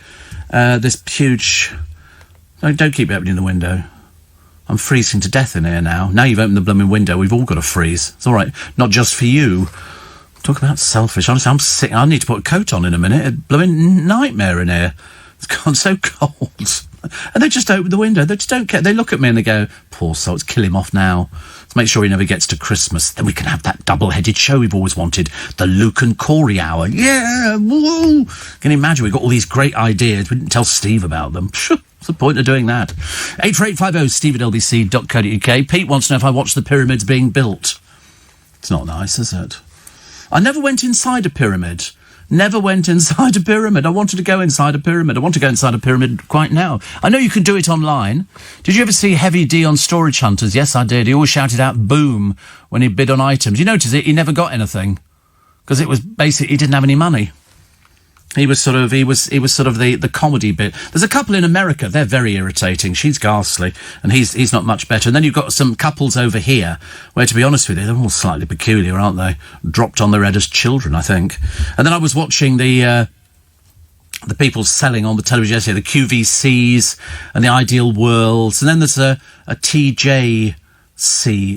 This huge... Don't keep opening the window. I'm freezing to death in here now. Now you've opened the blooming window, we've all got to freeze. It's all right. Not just for you. Talk about selfish. Honestly, I'm sick. I need to put a coat on in a minute. A blooming nightmare in here. It's gone so cold. And they just open the window. They just don't care. They look at me and they go, poor soul, let's kill him off now. Let's make sure he never gets to Christmas. Then we can have that double-headed show we've always wanted. The Luke and Corey Hour. Yeah, woo! Can you imagine? We've got all these great ideas. We didn't tell Steve about them. What's the point of doing that? 84850 steve@lbc.co.uk. Pete wants to know if I watched the pyramids being built. It's not nice, is it? I never went inside a pyramid. Never went inside a pyramid. I wanted to go inside a pyramid. I want to go inside a pyramid quite now. I know you can do it online. Did you ever see Heavy D on Storage Hunters? Yes, I did. He always shouted out boom when he bid on items. You notice it? He never got anything. Because it was basically, he didn't have any money. He was sort of the comedy bit. There's a couple in America, they're very irritating. She's ghastly, and he's not much better. And then you've got some couples over here, where, to be honest with you, they're all slightly peculiar, aren't they? Dropped on their head as children, I think. And then I was watching the people selling on the television yesterday, the QVCs and the Ideal Worlds. And then there's a TJC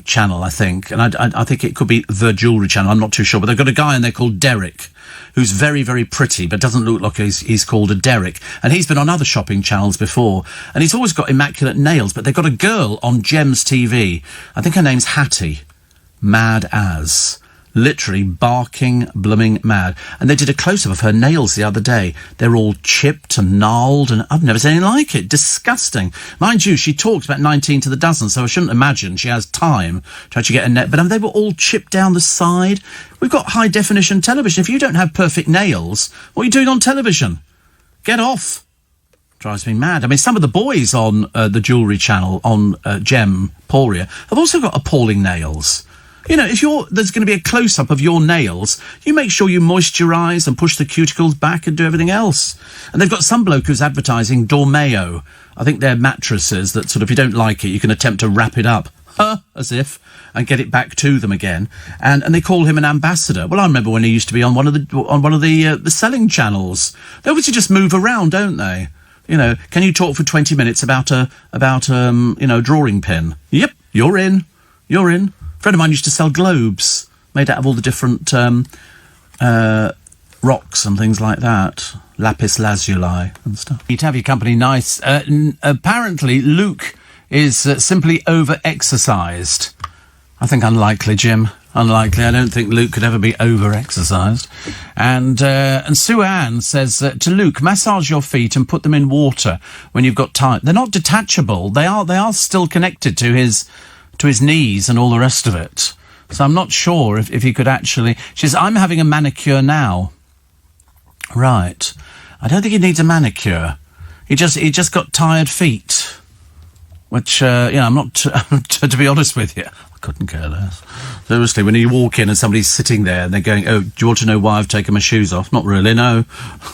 channel, I think. And I think it could be the Jewellery Channel, I'm not too sure. But they've got a guy in there called Derek, who's very, very pretty, but doesn't look like he's called a Derek. And he's been on other shopping channels before. And he's always got immaculate nails. But they've got a girl on Gems TV. I think her name's Hattie. Mad as. Literally barking, blooming mad. And they did a close-up of her nails the other day. They're all chipped and gnarled, and I've never seen anything like it. Disgusting. Mind you, she talks about 19 to the dozen, so I shouldn't imagine she has time to actually get a net. But they were all chipped down the side. We've got high-definition television. If you don't have perfect nails, what are you doing on television? Get off. Drives me mad. I mean, some of the boys on the Jewellery Channel, on Gemporia, have also got appalling nails. You know, if there's going to be a close-up of your nails, you make sure you moisturise and push the cuticles back and do everything else. And they've got some bloke who's advertising Dormeo. I think they're mattresses that sort of, if you don't like it, you can attempt to wrap it up, as if, and get it back to them again. And they call him an ambassador. Well, I remember when he used to be on one of the selling channels. They obviously just move around, don't they? You know, can you talk for 20 minutes about a drawing pin? Yep, you're in. You're in. A friend of mine used to sell globes made out of all the different rocks and things like that. Lapis lazuli and stuff. You to have your company nice. Apparently, Luke is simply over-exercised. I think unlikely, Jim. Unlikely. I don't think Luke could ever be over-exercised. And Sue Ann says, to Luke, massage your feet and put them in water when you've got time. They're not detachable. They are still connected to his knees and all the rest of it. So I'm not sure if he could actually... She says, I'm having a manicure now. Right. I don't think he needs a manicure. He just got tired feet. Which, I'm not... to be honest with you, I couldn't care less. Seriously, when you walk in and somebody's sitting there and they're going, oh, do you want to know why I've taken my shoes off? Not really, no.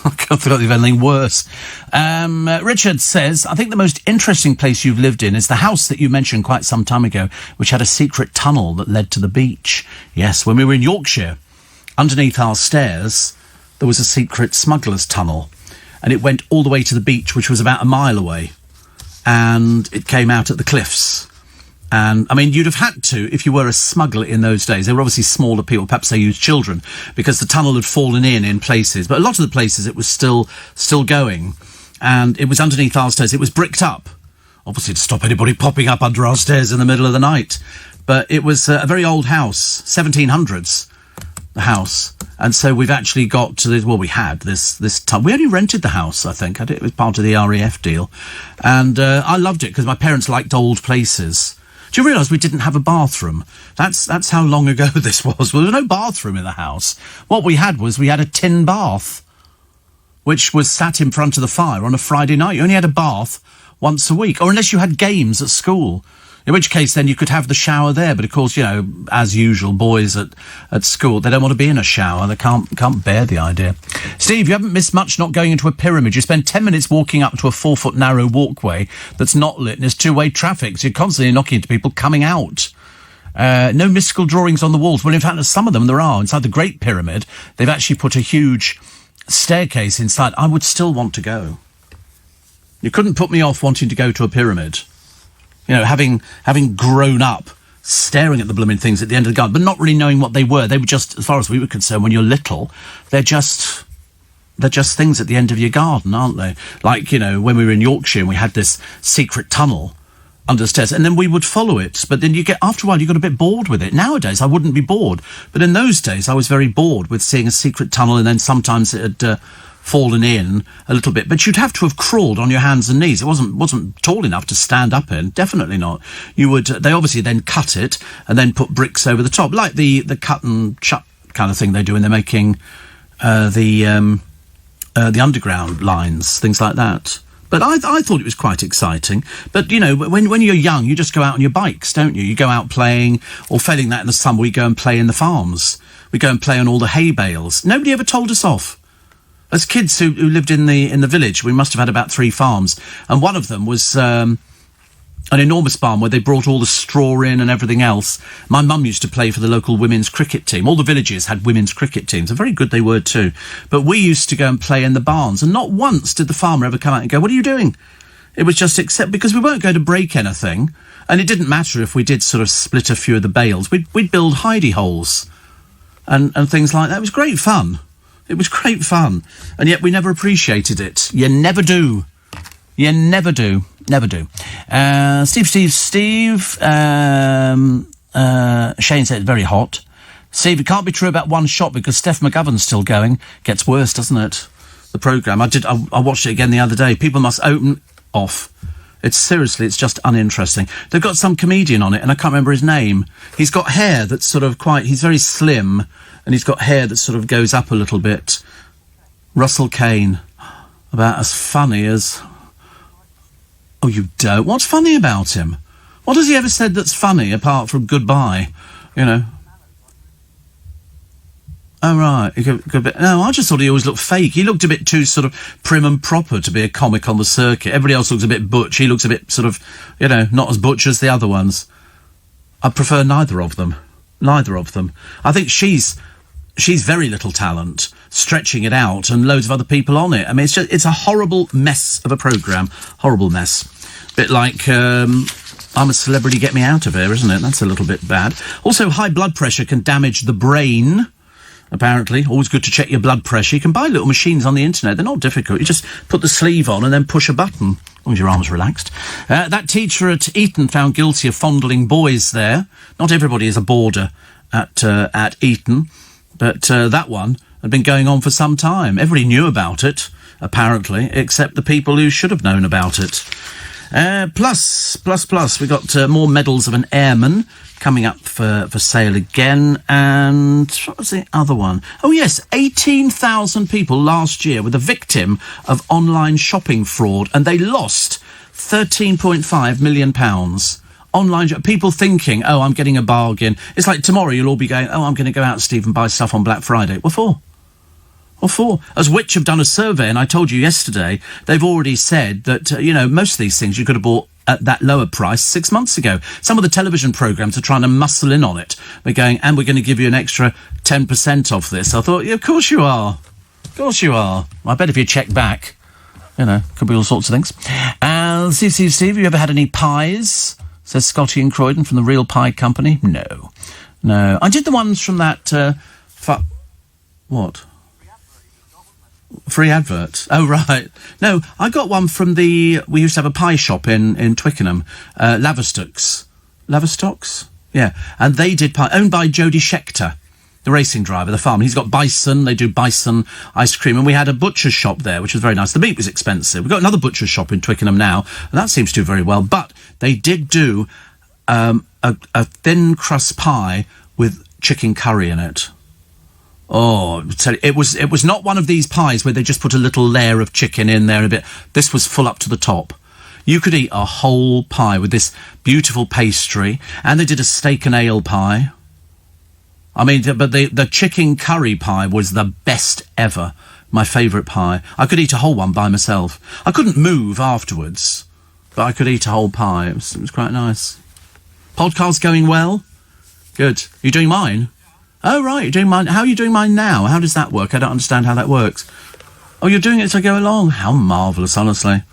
I can't think of anything worse. Richard says, I think the most interesting place you've lived in is the house that you mentioned quite some time ago, which had a secret tunnel that led to the beach. Yes, when we were in Yorkshire, underneath our stairs, there was a secret smuggler's tunnel, and it went all the way to the beach, which was about a mile away, and it came out at the cliffs. And, I mean, you'd have had to, if you were a smuggler in those days. They were obviously smaller people, perhaps they used children, because the tunnel had fallen in places. But a lot of the places it was still going. And it was underneath our stairs. It was bricked up, obviously to stop anybody popping up under our stairs in the middle of the night. But it was a very old house, 1700s, the house. And so we've actually got to this, well, we had this tunnel. We only rented the house, I think. It was part of the RAF deal. And I loved it because my parents liked old places. Do you realise we didn't have a bathroom? That's how long ago this was. Well, there was no bathroom in the house. What we had a tin bath, which was sat in front of the fire on a Friday night. You only had a bath once a week, or unless you had games at school, in which case then you could have the shower there. But of course, as usual, boys at school, they don't want to be in a shower. They can't bear the idea. Steve, you haven't missed much not going into a pyramid. You spend 10 minutes walking up to a 4-foot narrow walkway that's not lit and there's two-way traffic, so you're constantly knocking into people coming out. No mystical drawings on the walls. Well, in fact, some of them there are. Inside the Great Pyramid, they've actually put a huge staircase inside. I would still want to go. You couldn't put me off wanting to go to a pyramid. Having grown up, staring at the blooming things at the end of the garden, but not really knowing what they were. They were just, as far as we were concerned, when you're little, they're just things at the end of your garden, aren't they? Like, when we were in Yorkshire and we had this secret tunnel under the stairs, and then we would follow it. But then after a while, you got a bit bored with it. Nowadays, I wouldn't be bored. But in those days, I was very bored with seeing a secret tunnel, and then sometimes it had fallen in a little bit, but you'd have to have crawled on your hands and knees. It wasn't tall enough to stand up in. Definitely not. They obviously then cut it and then put bricks over the top, like the cut and shut kind of thing they do when they're making the underground lines, things like that. But I thought it was quite exciting. But, when you're young, you just go out on your bikes, don't you? You go out playing, or failing that in the summer, we go and play in the farms. We go and play on all the hay bales. Nobody ever told us off. As kids who lived in the village, we must have had about 3 farms, and one of them was an enormous barn where they brought all the straw in and everything else. My mum used to play for the local women's cricket team. All the villages had women's cricket teams, and very good they were too. But we used to go and play in the barns, and not once did the farmer ever come out and go, "What are you doing?" It was just because we weren't going to break anything, and it didn't matter if we did sort of split a few of the bales. We'd build hidey holes and things like that. It was great fun. It was great fun, and yet we never appreciated it. You never do. You never do. Never do. Steve. Shane said it's very hot. Steve, it can't be true about one shot because Steph McGovern's still going. Gets worse, doesn't it? The programme. I watched it again the other day. People must open off. It's just uninteresting. They've got some comedian on it, and I can't remember his name. He's got hair that's sort of he's very slim, and he's got hair that sort of goes up a little bit. Russell Kane. About as funny as... Oh, you don't? What's funny about him? What has he ever said that's funny, apart from goodbye? Oh, right. No, I just thought he always looked fake. He looked a bit too sort of prim and proper to be a comic on the circuit. Everybody else looks a bit butch. He looks a bit sort of, not as butch as the other ones. I prefer neither of them. Neither of them. I think she's very little talent, stretching it out, and loads of other people on it. I mean, it's a horrible mess of a programme. Horrible mess. Bit like... I'm a Celebrity, Get Me Out of Here, isn't it? That's a little bit bad. Also, high blood pressure can damage the brain. Apparently, always good to check your blood pressure. You can buy little machines on the internet. They're not difficult. You just put the sleeve on and then push a button, as long as your arm's relaxed. That teacher at Eton found guilty of fondling boys there. Not everybody is a boarder at Eton, but that one had been going on for some time. Everybody knew about it, apparently, except the people who should have known about it. Plus, we got more medals of an airman coming up for sale again. And what was the other one? Oh, yes, 18,000 people last year were the victim of online shopping fraud, and they lost £13.5 million. Online, people thinking, oh, I'm getting a bargain. It's like tomorrow you'll all be going, oh, I'm going to go out, Steve, and buy stuff on Black Friday. What for? What for? As Which have done a survey, and I told you yesterday, they've already said that, most of these things you could have bought at that lower price 6 months ago. Some of the television programmes are trying to muscle in on it. They're going, and we're going to give you an extra 10% off this. I thought, yeah, of course you are. Of course you are. I bet if you check back, could be all sorts of things. And CC Steve, have you ever had any pies? Says Scotty in Croydon from the Real Pie Company. No. I did the ones from that, what? Free advert. Oh, right. No, I got one from we used to have a pie shop in Twickenham, Lavastocks. Lavastocks? Yeah. And they did pie, owned by Jody Scheckter, the racing driver, the farmer. He's got bison, they do bison ice cream, and we had a butcher's shop there, which was very nice. The meat was expensive. We've got another butcher's shop in Twickenham now, and that seems to do very well. But they did do a thin crust pie with chicken curry in it. Oh, it was not one of these pies where they just put a little layer of chicken in there a bit. This was full up to the top. You could eat a whole pie with this beautiful pastry, and they did a steak and ale pie. I mean, but the chicken curry pie was the best ever. My favourite pie. I could eat a whole one by myself. I couldn't move afterwards, but I could eat a whole pie. It was quite nice. Podcast going well? Good. You doing mine? Oh, right, you're doing mine. How are you doing mine now? How does that work? I don't understand how that works. Oh, you're doing it as I go along? How marvellous, honestly.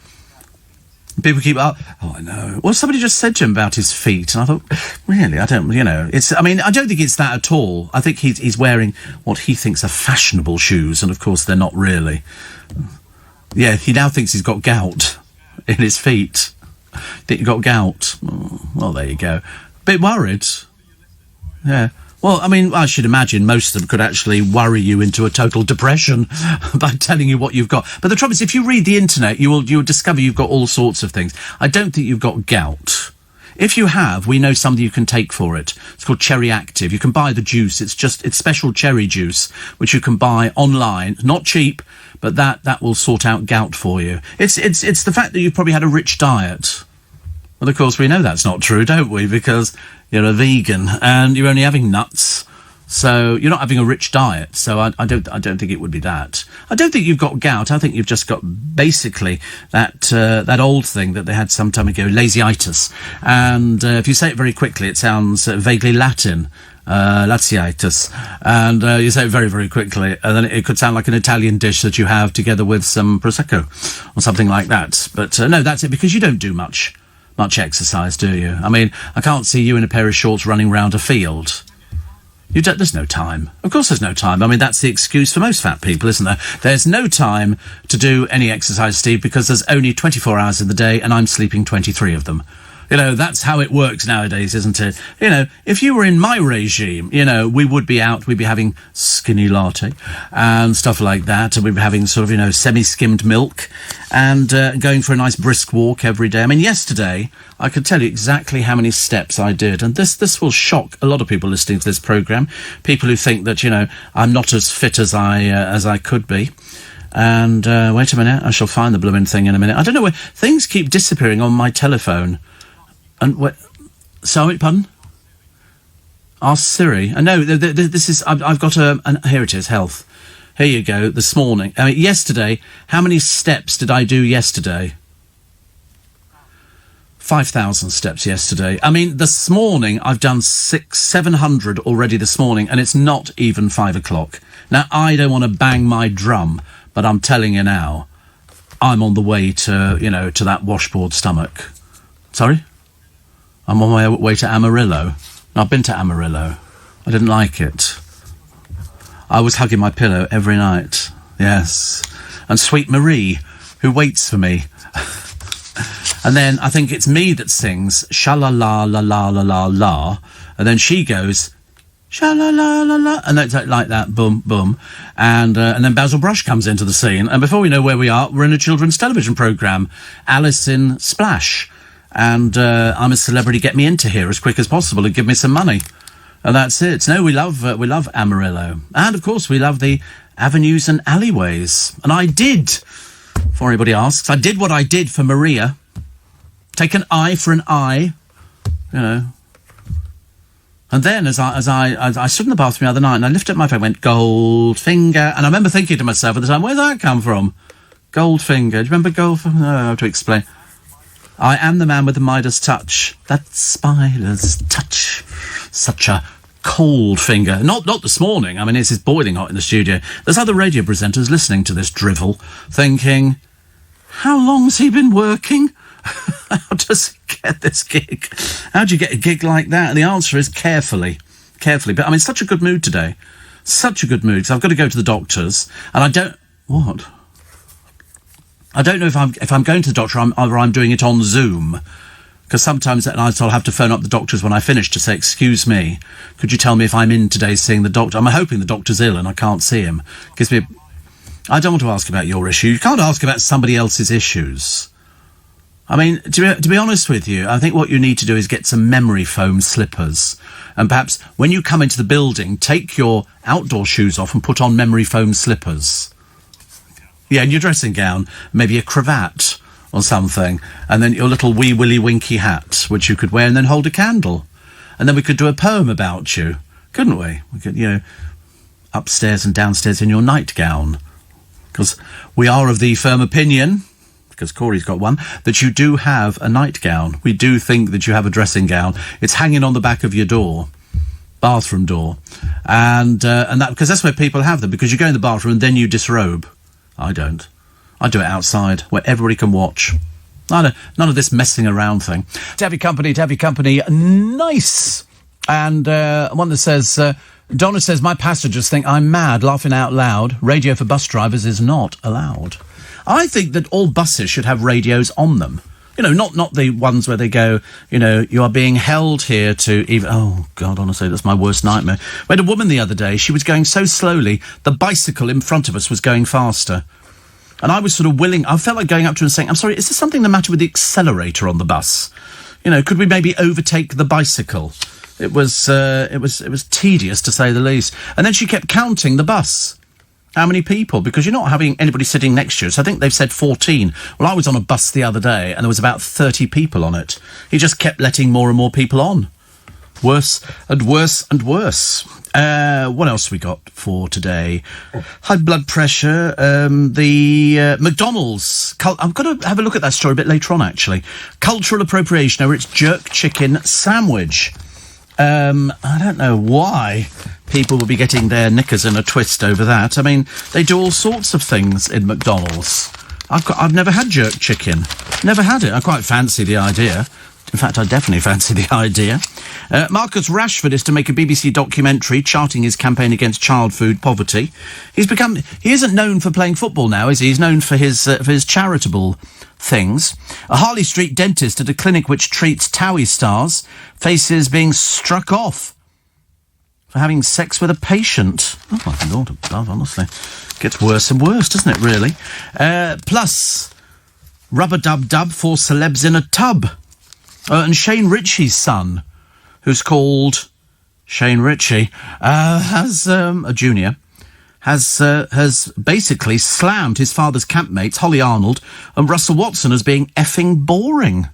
People keep up. Oh, I know. Well, somebody just said to him about his feet, and I thought, really, I don't think it's that at all. I think he's wearing what he thinks are fashionable shoes, and of course they're not really. Yeah, he now thinks he's got gout in his feet. Think you got gout? Oh, well, there you go. Bit worried. Yeah. Well, I mean, I should imagine most of them could actually worry you into a total depression by telling you what you've got. But the trouble is, if you read the internet, you'll discover you've got all sorts of things. I don't think you've got gout. If you have, we know something you can take for it. It's called Cherry Active. You can buy the juice. It's special cherry juice, which you can buy online. Not cheap, but that will sort out gout for you. It's the fact that you've probably had a rich diet. Well, of course, we know that's not true, don't we? Because you're a vegan and you're only having nuts, so you're not having a rich diet. So I don't think it would be that. I don't think you've got gout. I think you've just got basically that old thing that they had some time ago, lasyitis. And if you say it very quickly, it sounds vaguely Latin. Latiitis, and you say it very, very quickly, and then it could sound like an Italian dish that you have together with some Prosecco or something like that. But no, that's it, because you don't do much exercise, do you? I mean, I can't see you in a pair of shorts running round a field. There's no time. Of course there's no time. I mean, that's the excuse for most fat people, isn't there? There's no time to do any exercise, Steve, because there's only 24 hours in the day and I'm sleeping 23 of them. That's how it works nowadays, isn't it? If you were in my regime, we would be out, we'd be having skinny latte and stuff like that, and we'd be having sort of, semi-skimmed milk and going for a nice brisk walk every day. I mean, yesterday, I could tell you exactly how many steps I did, and this will shock a lot of people listening to this programme, people who think that, I'm not as fit as I could be. And wait a minute, I shall find the blooming thing in a minute. I don't know where things keep disappearing on my telephone. And what? Sorry, pardon? Ask Siri. No, this is. I've got here it is. Health. Here you go. This morning. I mean, yesterday. How many steps did I do yesterday? 5,000 steps yesterday. I mean, this morning I've done 700 already this morning, and it's not even 5 o'clock. Now I don't want to bang my drum, but I'm telling you now, I'm on the way to to that washboard stomach. Sorry. I'm on my way to Amarillo. I've been to Amarillo. I didn't like it. I was hugging my pillow every night. Yes. And Sweet Marie, who waits for me. And then I think it's me that sings sha-la-la-la-la-la-la-la. And then she goes Sha-la-la-la-la. And it's like that, boom, boom. And then Basil Brush comes into the scene. And before we know where we are, we're in a children's television programme, Alice in Splash. And I'm a celebrity, get me into here as quick as possible and give me some money. And that's it. No, we love Amarillo. And, of course, we love the avenues and alleyways. And I did, before anybody asks, I did what I did for Maria. Take an eye for an eye, you know. And then, as I stood in the bathroom the other night, and I lifted up my phone, went Goldfinger, and I remember thinking to myself at the time, where'd that come from? Goldfinger. Do you remember Goldfinger? No, I have to explain. I am the man with the Midas touch. That Spider's touch. Such a cold finger. Not this morning. I mean, it's boiling hot in the studio. There's other radio presenters listening to this drivel, thinking, how long's he been working? How does he get this gig? How do you get a gig like that? And the answer is carefully. But I'm in such a good mood today. Such a good mood. So I've got to go to the doctors. And I don't... What? I don't know if I'm going to the doctor or I'm doing it on Zoom. Because sometimes at night I'll have to phone up the doctors when I finish to say, excuse me, could you tell me if I'm in today seeing the doctor? I'm hoping the doctor's ill and I can't see him. I don't want to ask about your issue. You can't ask about somebody else's issues. I mean, to be honest with you, I think what you need to do is get some memory foam slippers. And perhaps when you come into the building, take your outdoor shoes off and put on memory foam slippers. Yeah, and your dressing gown, maybe a cravat or something. And then your little wee willy winky hat, which you could wear and then hold a candle. And then we could do a poem about you, couldn't we? We could, upstairs and downstairs in your nightgown. Because we are of the firm opinion... because Corey's got one, that you do have a nightgown. We do think that you have a dressing gown. It's hanging on the back of your door, bathroom door. And that, because that's where people have them, because you go in the bathroom and then you disrobe. I don't. I do it outside, where everybody can watch. None of this messing around thing. To have your company, nice. And one that says, Donna says, my passengers think I'm mad, laughing out loud. Radio for bus drivers is not allowed. I think that all buses should have radios on them. Not the ones where they go, you are being held here to even... Oh, God, honestly, that's my worst nightmare. We had a woman the other day, she was going so slowly, the bicycle in front of us was going faster. And I was sort of willing... I felt like going up to her and saying, I'm sorry, is there something the matter with the accelerator on the bus? Could we maybe overtake the bicycle? It was tedious, to say the least. And then she kept counting the bus. How many people? Because you're not having anybody sitting next to you. So I think they've said 14. Well, I was on a bus the other day and there was about 30 people on it. He just kept letting more and more people on. Worse and worse and worse. What else we got for today? High blood pressure. The McDonald's. I'm going to have a look at that story a bit later on, actually. Cultural appropriation over its jerk chicken sandwich. I don't know why people will be getting their knickers in a twist over that. I mean, they do all sorts of things in McDonald's. I've never had jerk chicken. Never had it. I quite fancy the idea. In fact, I definitely fancy the idea. Marcus Rashford is to make a BBC documentary charting his campaign against child food poverty. He isn't known for playing football now, is he? He's known for his charitable things. A Harley Street dentist at a clinic which treats TOWIE stars faces being struck off for having sex with a patient. Oh, my Lord above, honestly. Gets worse and worse, doesn't it, really? Plus, rubber-dub-dub for celebs in a tub. And Shane Ritchie's son, who's called Shane Ritchie, has a junior, has basically slammed his father's campmates, Holly Arnold and Russell Watson, as being effing boring.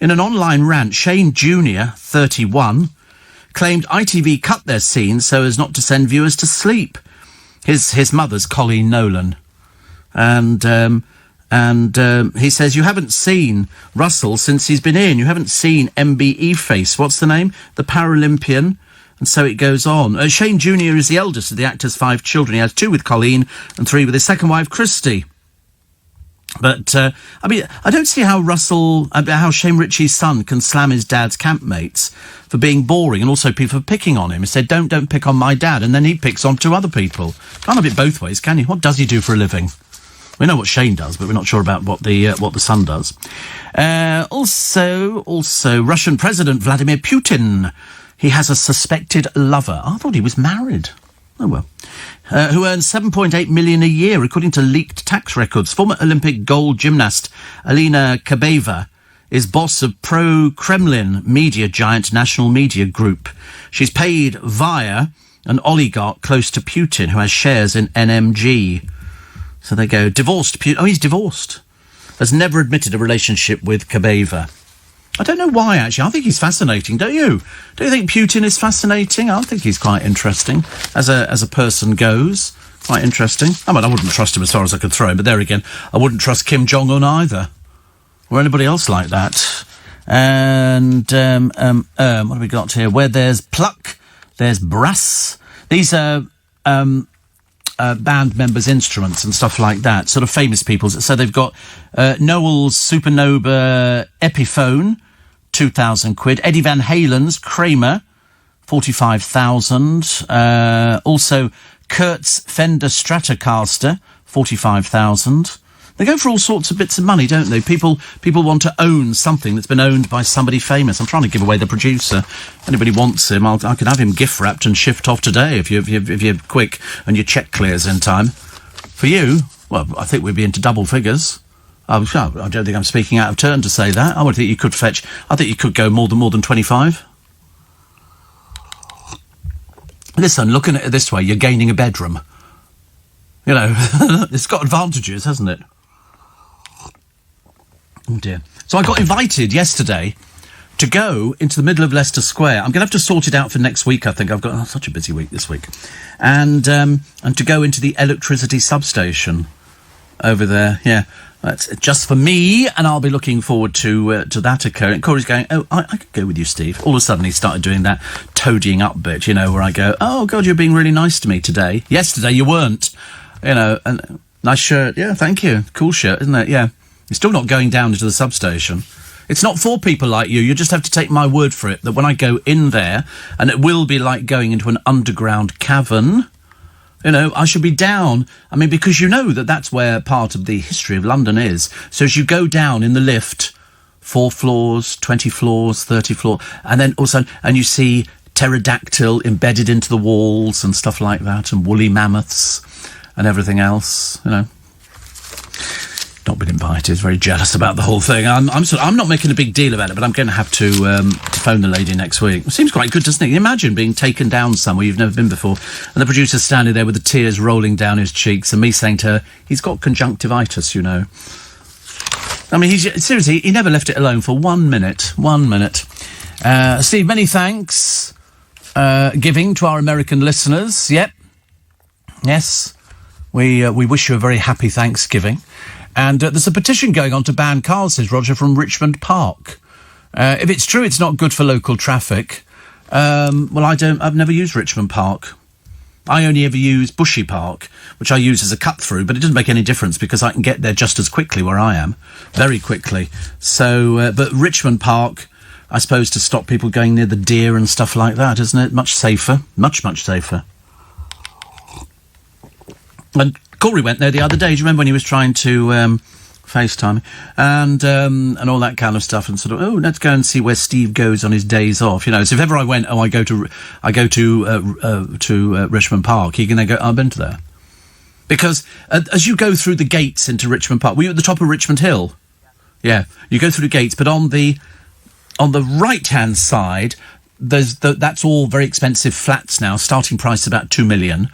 In an online rant, Shane Jr., 31, claimed ITV cut their scenes so as not to send viewers to sleep. His mother's Colleen Nolan. And he says, you haven't seen Russell since he's been in. You haven't seen MBE Face. What's the name? The Paralympian. And so it goes on. Shane Jr. is the eldest of the actor's 5 children. He has 2 with Colleen and 3 with his second wife, Christy. But, I don't see how Shane Ritchie's son can slam his dad's campmates for being boring and also people for picking on him. He said, don't pick on my dad. And then he picks on 2 other people. Can't have it both ways, can you? What does he do for a living? We know what Shane does, but we're not sure about what the son does. Also, Russian President Vladimir Putin. he has a suspected lover. I thought he was married. Oh, well. Who earns $7.8 million a year, according to leaked tax records. Former Olympic gold gymnast Alina Kabeva is boss of pro-Kremlin media giant National Media Group. She's paid via an oligarch close to Putin who has shares in NMG. So they go, divorced Putin. Oh, he's divorced. Has never admitted a relationship with Kabeva. I don't know why, actually. I think he's fascinating, don't you? Don't you think Putin is fascinating? I think he's quite interesting as a person goes. Quite interesting. I mean, I wouldn't trust him as far as I could throw him, but there again, I wouldn't trust Kim Jong-un either. Or anybody else like that. And, what have we got here? Where there's pluck, there's brass. These are, band members' instruments and stuff like that, sort of famous people. So they've got Noel's Supernova Epiphone, 2,000 quid. Eddie Van Halen's Kramer, 45,000. Also Kurt's Fender Stratocaster, 45,000. They go for all sorts of bits of money, don't they? People want to own something that's been owned by somebody famous. I'm trying to give away the producer. If anybody wants him, I could have him gift wrapped and shipped off today if you're quick and your cheque clears in time. For you, well, I think we'd be into double figures. I don't think I'm speaking out of turn to say that. I would think you could fetch. I think you could go more than 25. Listen, looking at it this way, you're gaining a bedroom. You know, it's got advantages, hasn't it? Oh dear. So I got invited yesterday to go into the middle of Leicester Square. I'm going to have to sort it out for next week, I think. I've got such a busy week this week. And to go into the electricity substation over there. Yeah, that's just for me, and I'll be looking forward to that occurring. Corey's going, oh, I could go with you, Steve. All of a sudden he started doing that toadying up bit, you know, where I go, oh, God, you're being really nice to me today. Yesterday you weren't. You know, and nice shirt. Yeah, thank you. Cool shirt, isn't it? Yeah. You're still not going down into the substation. It's not for people like you. You just have to take my word for it that when I go in there, and it will be like going into an underground cavern, you know, I should be down. I mean, because you know that's where part of the history of London is. So as you go down in the lift, 4 floors, 20 floors, 30 floors, and then also, and you see pterodactyl embedded into the walls and stuff like that, and woolly mammoths and everything else, you know. Not been invited. Very jealous about the whole thing. I'm not making a big deal about it, but I'm going to have to phone the lady next week. It seems quite good, doesn't it? Imagine being taken down somewhere you've never been before, and the producer's standing there with the tears rolling down his cheeks, and me saying to her, "He's got conjunctivitis, you know." I mean, seriously, he never left it alone for 1 minute. 1 minute. Steve, many thanks. Giving to our American listeners. Yep. Yes. We wish you a very happy Thanksgiving. And there's a petition going on to ban cars, says Roger, from Richmond Park. If it's true it's not good for local traffic, well, I've never used Richmond Park. I only ever use Bushy Park, which I use as a cut-through, but it doesn't make any difference because I can get there just as quickly where I am. Very quickly. So, but Richmond Park, I suppose, to stop people going near the deer and stuff like that, isn't it? Much safer. Much, much safer. And Corey went there the other day. Do you remember when he was trying to FaceTime and all that kind of stuff, and sort of, oh, let's go and see where Steve goes on his days off. You know, so if ever I went, I go to Richmond Park, he can then go, I've been to there, because as you go through the gates into Richmond Park, were you at the top of Richmond Hill? Yeah, you go through the gates, but on the right hand side, that's all very expensive flats now. Starting price is about 2 million,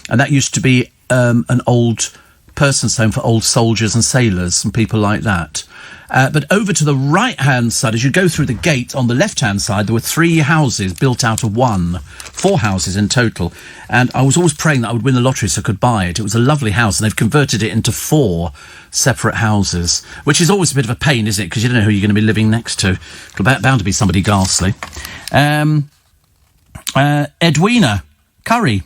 and that used to be an old person's home for old soldiers and sailors and people like that. But over to the right-hand side, as you go through the gate, on the left-hand side, there were 3 houses built out of 1. 4 houses in total. And I was always praying that I would win the lottery so I could buy it. It was a lovely house, and they've converted it into 4 separate houses, which is always a bit of a pain, isn't it? Because you don't know who you're going to be living next to. It's bound to be somebody ghastly. Edwina Curry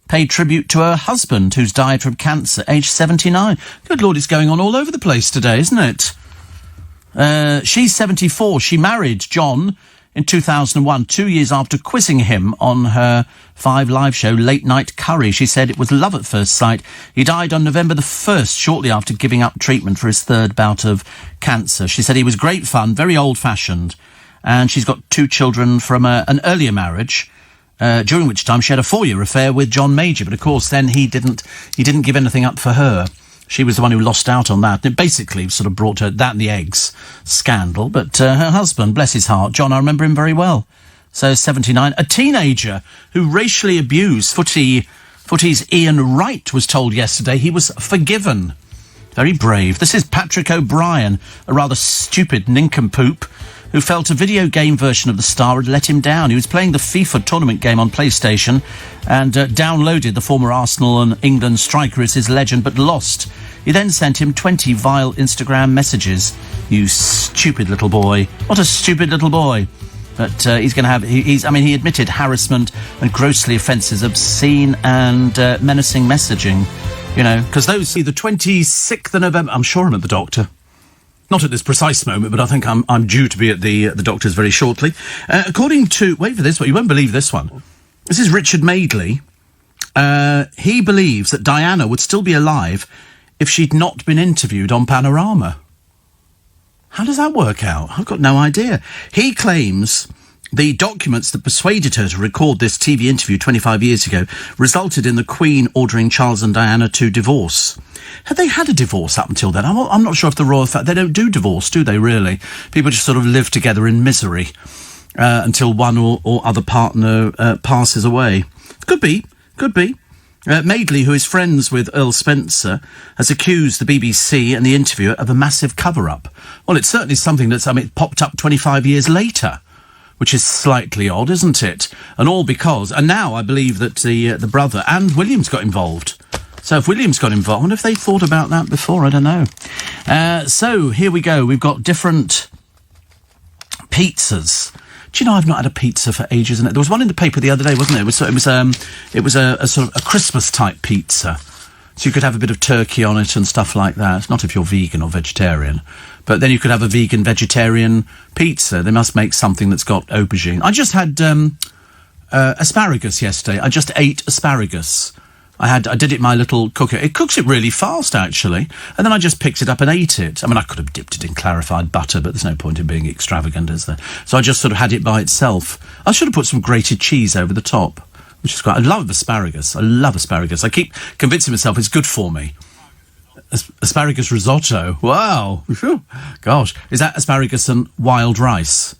paid tribute to her husband, who's died from cancer, aged 79. Good Lord, it's going on all over the place today, isn't it? She's 74. She married John in 2001, 2 years after quizzing him on her 5 Live show, Late Night Curry. She said it was love at first sight. He died on November the 1st, shortly after giving up treatment for his 3rd bout of cancer. She said he was great fun, very old-fashioned, and she's got 2 children from an earlier marriage, during which time she had a 4-year affair with John Major. But of course, then he didn't give anything up for her. She was the one who lost out on that. It basically sort of brought her that and the eggs scandal. But her husband, bless his heart, John, I remember him very well. So 79, a teenager who racially abused Footy's Ian Wright was told yesterday he was forgiven. Very brave. This is Patrick O'Brien, a rather stupid nincompoop who felt a video game version of The Star had let him down. He was playing the FIFA tournament game on PlayStation and downloaded the former Arsenal and England striker as his legend, but lost. He then sent him 20 vile Instagram messages. You stupid little boy. What a stupid little boy. But he's going to have... he admitted harassment and grossly offensive, obscene and menacing messaging. You know, because those... The 26th of November... I'm sure I'm at the doctor. Not at this precise moment, but I think I'm due to be at the doctor's very shortly. According to... Wait for this one. You won't believe this one. This is Richard Madeley. He believes that Diana would still be alive if she'd not been interviewed on Panorama. How does that work out? I've got no idea. He claims the documents that persuaded her to record this TV interview 25 years ago resulted in the Queen ordering Charles and Diana to divorce. Had they had a divorce up until then? I'm not sure if the royal family... They don't do divorce, do they, really? People just sort of live together in misery until one or other partner passes away. Could be. Madeley, who is friends with Earl Spencer, has accused the BBC and the interviewer of a massive cover-up. Well, it's certainly something that's, popped up 25 years later, which is slightly odd, isn't it? And all because... And now I believe that the brother and Williams got involved. So if Williams got involved, I wonder if they thought about that before, I don't know. So here we go. We've got different pizzas. Do you know, I've not had a pizza for ages, and there was one in the paper the other day, wasn't there? It was a sort of a Christmas type pizza, so you could have a bit of turkey on it and stuff like that. Not if you're vegan or vegetarian, but then you could have a vegan vegetarian pizza. They must make something that's got aubergine. I just had asparagus yesterday. I just ate asparagus. I did it in my little cooker. It cooks it really fast, actually. And then I just picked it up and ate it. I could have dipped it in clarified butter, but there's no point in being extravagant, is there? So I just sort of had it by itself. I should have put some grated cheese over the top, which is quite... I love asparagus. I keep convincing myself it's good for me. Asparagus risotto. Wow. Whew. Gosh. Is that asparagus and wild rice?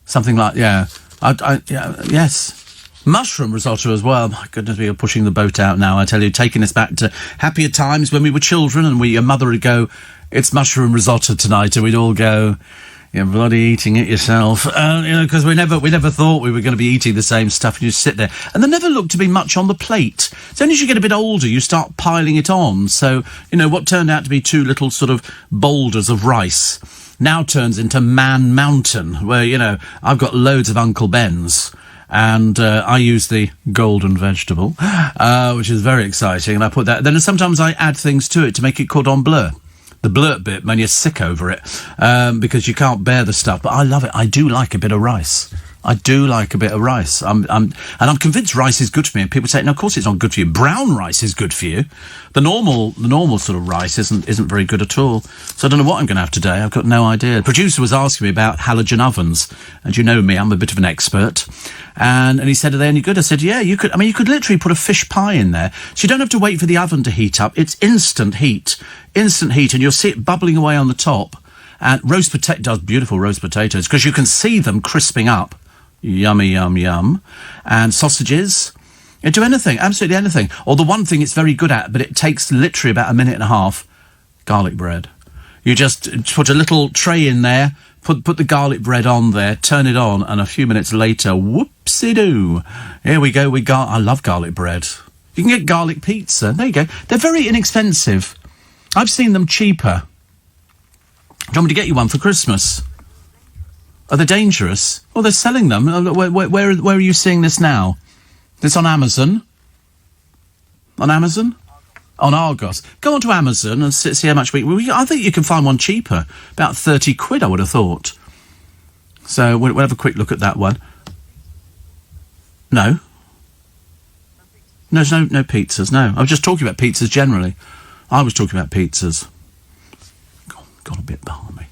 Something like... Yeah. Yes. Mushroom risotto as well. My goodness, we are pushing the boat out now, I tell you, taking us back to happier times when we were children and your mother would go, it's mushroom risotto tonight, and we'd all go, you're bloody eating it yourself. Because we never thought we were going to be eating the same stuff, and you sit there. And there never looked to be much on the plate. It's only as you get a bit older, you start piling it on. So, what turned out to be 2 little sort of boulders of rice now turns into Man Mountain, where, I've got loads of Uncle Ben's. And I use the golden vegetable, which is very exciting. And I put that... Then sometimes I add things to it to make it cordon bleu. The bleu bit, when you're sick over it, because you can't bear the stuff. But I love it. I do like a bit of rice. I'm convinced rice is good for me. And people say, no, of course it's not good for you. Brown rice is good for you. The normal sort of rice isn't very good at all. So I don't know what I'm going to have today. I've got no idea. The producer was asking me about halogen ovens. And you know me, I'm a bit of an expert. And he said, are they any good? I said, yeah, you could literally put a fish pie in there. So you don't have to wait for the oven to heat up. It's instant heat. And you'll see it bubbling away on the top. And roast potato does beautiful roast potatoes because you can see them crisping up. Yummy, yum, yum. And sausages. You do anything, absolutely anything. Or the one thing it's very good at, but it takes literally about a minute and a half, garlic bread. You just put a little tray in there, put the garlic bread on there, turn it on, and a few minutes later, whoopsie-doo. Here we go, I love garlic bread. You can get garlic pizza. There you go. They're very inexpensive. I've seen them cheaper. Do you want me to get you one for Christmas? Are they dangerous? Well, they're selling them. Where are you seeing this now? This on Amazon? On Amazon? On Argos. Go on to Amazon and see how much I think you can find one cheaper. About 30 quid, I would have thought. So we'll have a quick look at that one. No. No, there's no pizzas, no. I was just talking about pizzas generally. I was talking about pizzas. God, a bit balmy.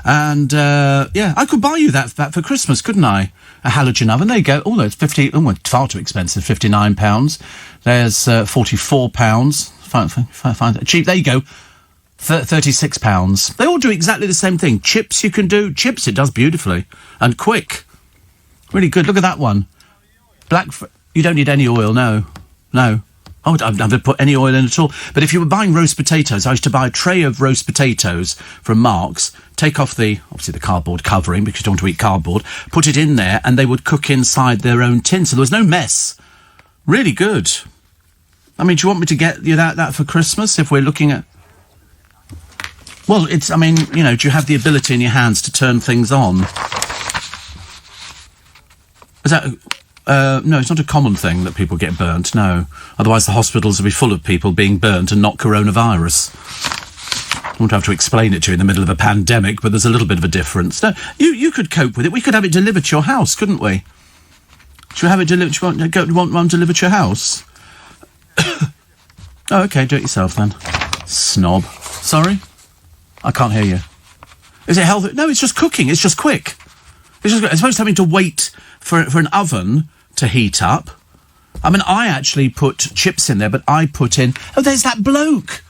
And, yeah, I could buy you that for Christmas, couldn't I? A halogen oven. There you go. Oh, no, it's far too expensive, £59. There's £44. Fine. Cheap. There you go. £36. They all do exactly the same thing. Chips you can do. Chips, it does beautifully. And quick. Really good. Look at that one. You don't need any oil, no. I've never put any oil in at all. But if you were buying roast potatoes, I used to buy a tray of roast potatoes from Marks, take off obviously the cardboard covering, because you don't want to eat cardboard, put it in there, and they would cook inside their own tin, so there was no mess. Really good. I mean, do you want me to get you that for Christmas, if we're looking at... Well, do you have the ability in your hands to turn things on? Is that... no, it's not a common thing that people get burnt, no. Otherwise the hospitals would be full of people being burnt and not coronavirus. I won't have to explain it to you in the middle of a pandemic, but there's a little bit of a difference. No, you could cope with it. We could have it delivered to your house, couldn't we? Should we have it delivered? Do you want one delivered to your house? Oh, OK, do it yourself then. Snob. Sorry? I can't hear you. Is it healthy? No, it's just cooking. It's just quick. As opposed to having to wait for an oven to heat up. I mean, I actually put chips in there, but I put in... Oh, there's that bloke.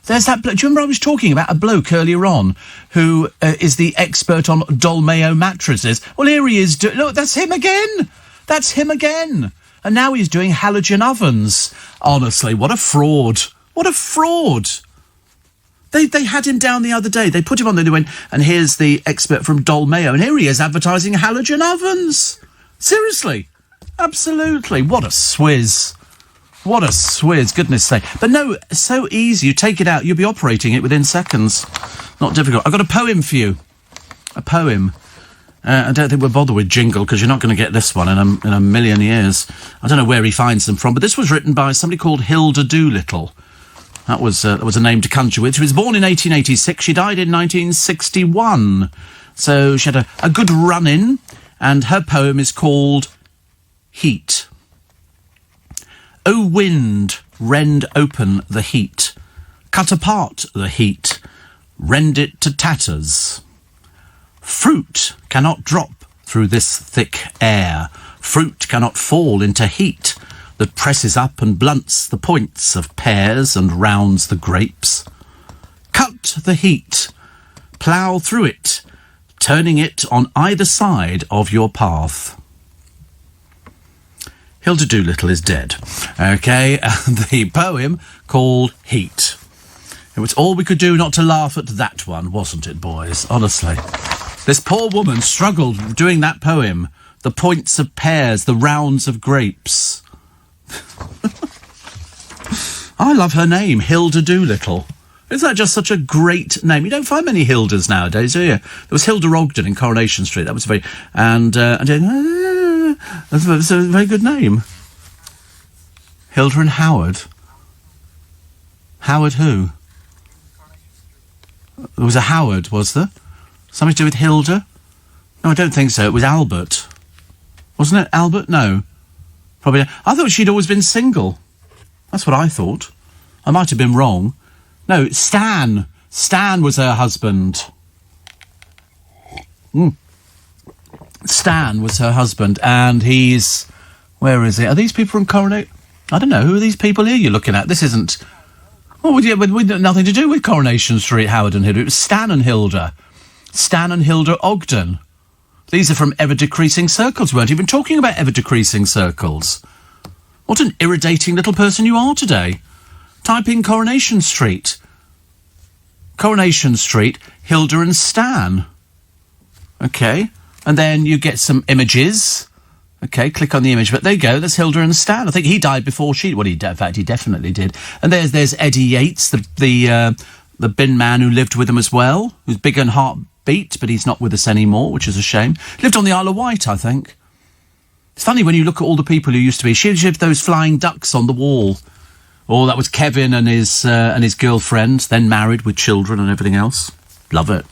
Do you remember I was talking about a bloke earlier on who is the expert on Dolmeo mattresses? Well, here he is. Look, that's him again. That's him again. And now he's doing halogen ovens. Honestly, what a fraud. What a fraud. They had him down the other day. They put him on there, they went, and here's the expert from Dolmeo, and here he is advertising halogen ovens. Seriously. Absolutely. What a swizz. What a swizz, goodness sake. But no, so easy. You take it out, you'll be operating it within seconds. Not difficult. I've got a poem for you. A poem. I don't think we'll bother with jingle, because you're not going to get this one in a million years. I don't know where he finds them from, but this was written by somebody called Hilda Doolittle. That was a name to conjure with. She was born in 1886. She died in 1961. So she had a good run-in, and her poem is called Heat. O wind, rend open the heat. Cut apart the heat. Rend it to tatters. Fruit cannot drop through this thick air. Fruit cannot fall into heat that presses up and blunts the points of pears and rounds the grapes. Cut the heat, plough through it, turning it on either side of your path. Hilda Doolittle is dead. OK, the poem called Heat. It was all we could do not to laugh at that one, wasn't it, boys? Honestly. This poor woman struggled doing that poem. The points of pears, the rounds of grapes. I love her name, Hilda Doolittle. Isn't that just such a great name? You don't find many Hildas nowadays, do you? There was Hilda Ogden in Coronation Street. That was that's a very good name. Hilda and Howard. Howard who? There was a Howard, was there? Something to do with Hilda? No, I don't think so. It was Albert. Wasn't it Albert? No. Probably. I thought she'd always been single. That's what I thought. I might have been wrong. No, Stan. Stan was her husband. Stan was her husband, and he's... Where is it? Are these people from Coronation? I don't know. Who are these people here you're looking at? This isn't... Oh, with nothing to do with Coronation Street, Howard and Hilda. It was Stan and Hilda. Stan and Hilda Ogden. These are from ever-decreasing circles. We weren't even talking about ever-decreasing circles. What an irritating little person you are today. Type in Coronation Street. Coronation Street, Hilda and Stan. OK. And then you get some images. OK, click on the image. But there you go, that's Hilda and Stan. I think he died before she... Well, in fact, he definitely did. And there's Eddie Yates, the bin man who lived with them as well, who's big and heartbeat, but he's not with us anymore, which is a shame. Lived on the Isle of Wight, I think. It's funny when you look at all the people who used to be... She lived those flying ducks on the wall. Oh, that was Kevin and his girlfriend, then married with children and everything else. Love it.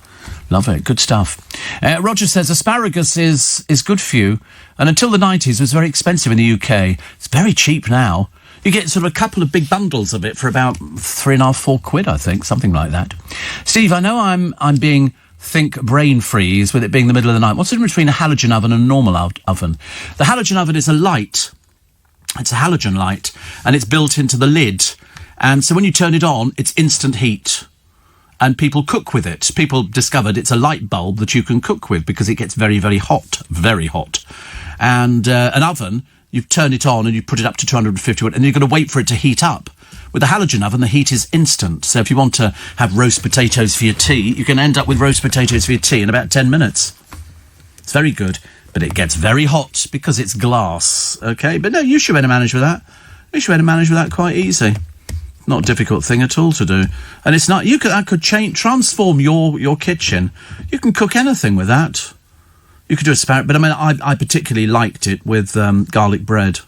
Love it. Good stuff. Roger says asparagus is good for you, and until the 90s it was very expensive in the UK. It's very cheap now. You get sort of a couple of big bundles of it for about £3.5, £4, I think, something like that. Steve, I know I'm being think brain freeze with it being the middle of the night. What's the difference between a halogen oven and a normal oven? The halogen oven is a light. It's a halogen light, and it's built into the lid. And so when you turn it on, it's instant heat. And people cook with it. People discovered it's a light bulb that you can cook with because it gets very, very hot. Very hot. And an oven, you turn it on and you put it up to 250 watt, and you've got to wait for it to heat up. With the halogen oven, the heat is instant. So if you want to have roast potatoes for your tea, you can end up with roast potatoes for your tea in about 10 minutes. It's very good, but it gets very hot because it's glass, OK? But no, you should be able to manage with that. You should be able to manage with that quite easy. Not a difficult thing at all to do. And it's not... I could transform your kitchen. You can cook anything with that. You could do asparagus, but I mean, I particularly liked it with garlic bread.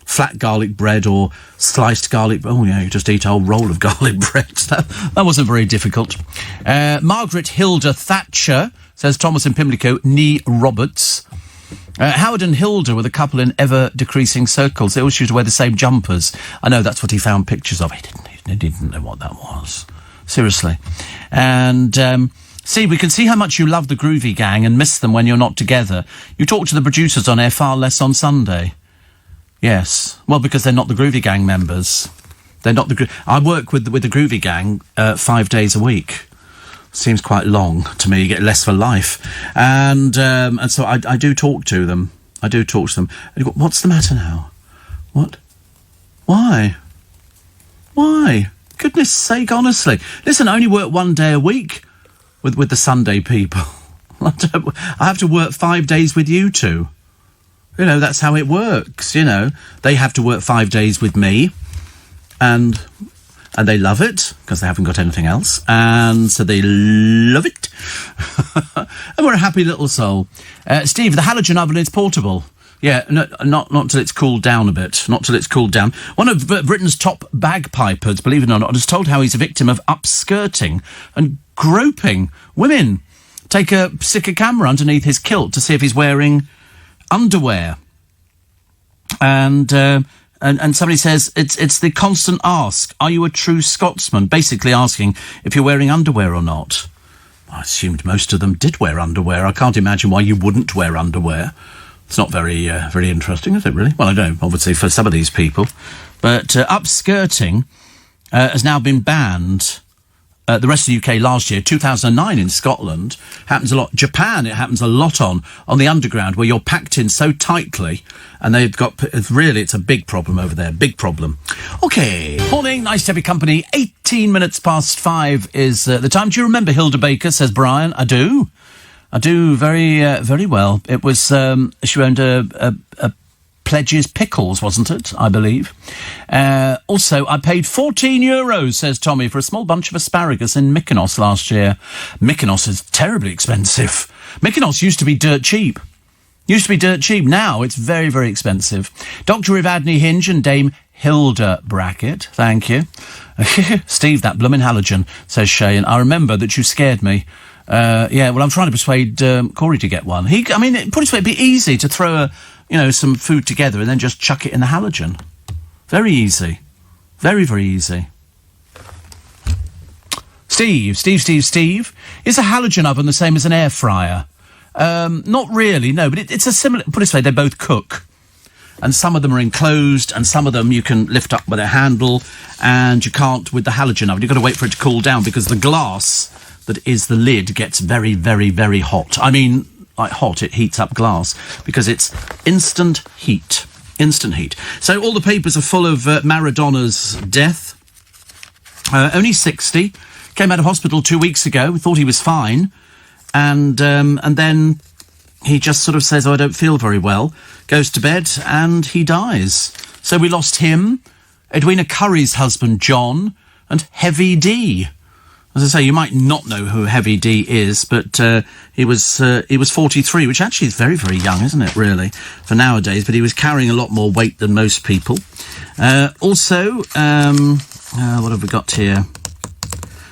Flat garlic bread or sliced garlic... Oh, yeah, you just eat a whole roll of garlic bread. That wasn't very difficult. Margaret Hilda Thatcher says Thomas in Pimlico, Nee Roberts. Howard and Hilda were the couple in ever-decreasing circles. They always used to wear the same jumpers. I know, that's what he found pictures of. He didn't know what that was. Seriously. And... see, we can see how much you love the Groovy Gang and miss them when you're not together. You talk to the producers on air far less on Sunday. Yes. Well, because they're not the Groovy Gang members. They're not the... I work with the Groovy Gang 5 days a week. Seems quite long to me. You get less for life. And so I do talk to them. I do talk to them. And you go, what's the matter now? What? Why? Why? Goodness sake, honestly. Listen, I only work 1 day a week with the Sunday people. I have to work 5 days with you two. You know, that's how it works, you know. They have to work 5 days with me, and they love it, because they haven't got anything else, and so they love it. And we're a happy little soul. Steve, the halogen oven is portable. Yeah, no, not till it's cooled down a bit. Not till it's cooled down. One of Britain's top bagpipers, believe it or not, has told how he's a victim of upskirting and groping women. Stick a camera underneath his kilt to see if he's wearing underwear. And somebody says it's the constant ask, are you a true Scotsman? Basically asking if you're wearing underwear or not. I assumed most of them did wear underwear. I can't imagine why you wouldn't wear underwear. It's not very interesting, is it, really? Well, I don't know, obviously, for some of these people. But upskirting has now been banned. The rest of the UK last year, 2009 in Scotland, happens a lot. Japan, it happens a lot on the underground, where you're packed in so tightly, and they've got... Really, it's a big problem over there. Big problem. OK. Morning, nice to have your company. 18 minutes past 5 is the time. Do you remember Hilda Baker, says Brian? I do. I do very, very well. It was, she owned a Pledges Pickles, wasn't it? I believe. Also, I paid €14, says Tommy, for a small bunch of asparagus in Mykonos last year. Mykonos is terribly expensive. Mykonos used to be dirt cheap. Now it's very, very expensive. Dr. Evadne Hinge and Dame Hilda Brackett. Thank you. Steve, that bloomin' halogen, says Shane. I remember that you scared me. Yeah, well, I'm trying to persuade Corey to get one. Put it this way, it'd be easy to throw some food together and then just chuck it in the halogen. Very easy. Very, very easy. Steve. Is a halogen oven the same as an air fryer? Not really, no, but it's a similar... Put it this way, they both cook. And some of them are enclosed, and some of them you can lift up with a handle, and you can't with the halogen oven. You've got to wait for it to cool down, because the glass that is the lid gets very, very, very hot. I mean, like hot, it heats up glass, because it's instant heat. Instant heat. So all the papers are full of Maradona's death. Only 60. Came out of hospital 2 weeks ago. We thought he was fine. And then he just sort of says, I don't feel very well. Goes to bed and he dies. So we lost him, Edwina Curry's husband, John, and Heavy D. As I say, you might not know who Heavy D is, but he was 43, which actually is very, very young, isn't it, really, for nowadays? But he was carrying a lot more weight than most people. Also, what have we got here?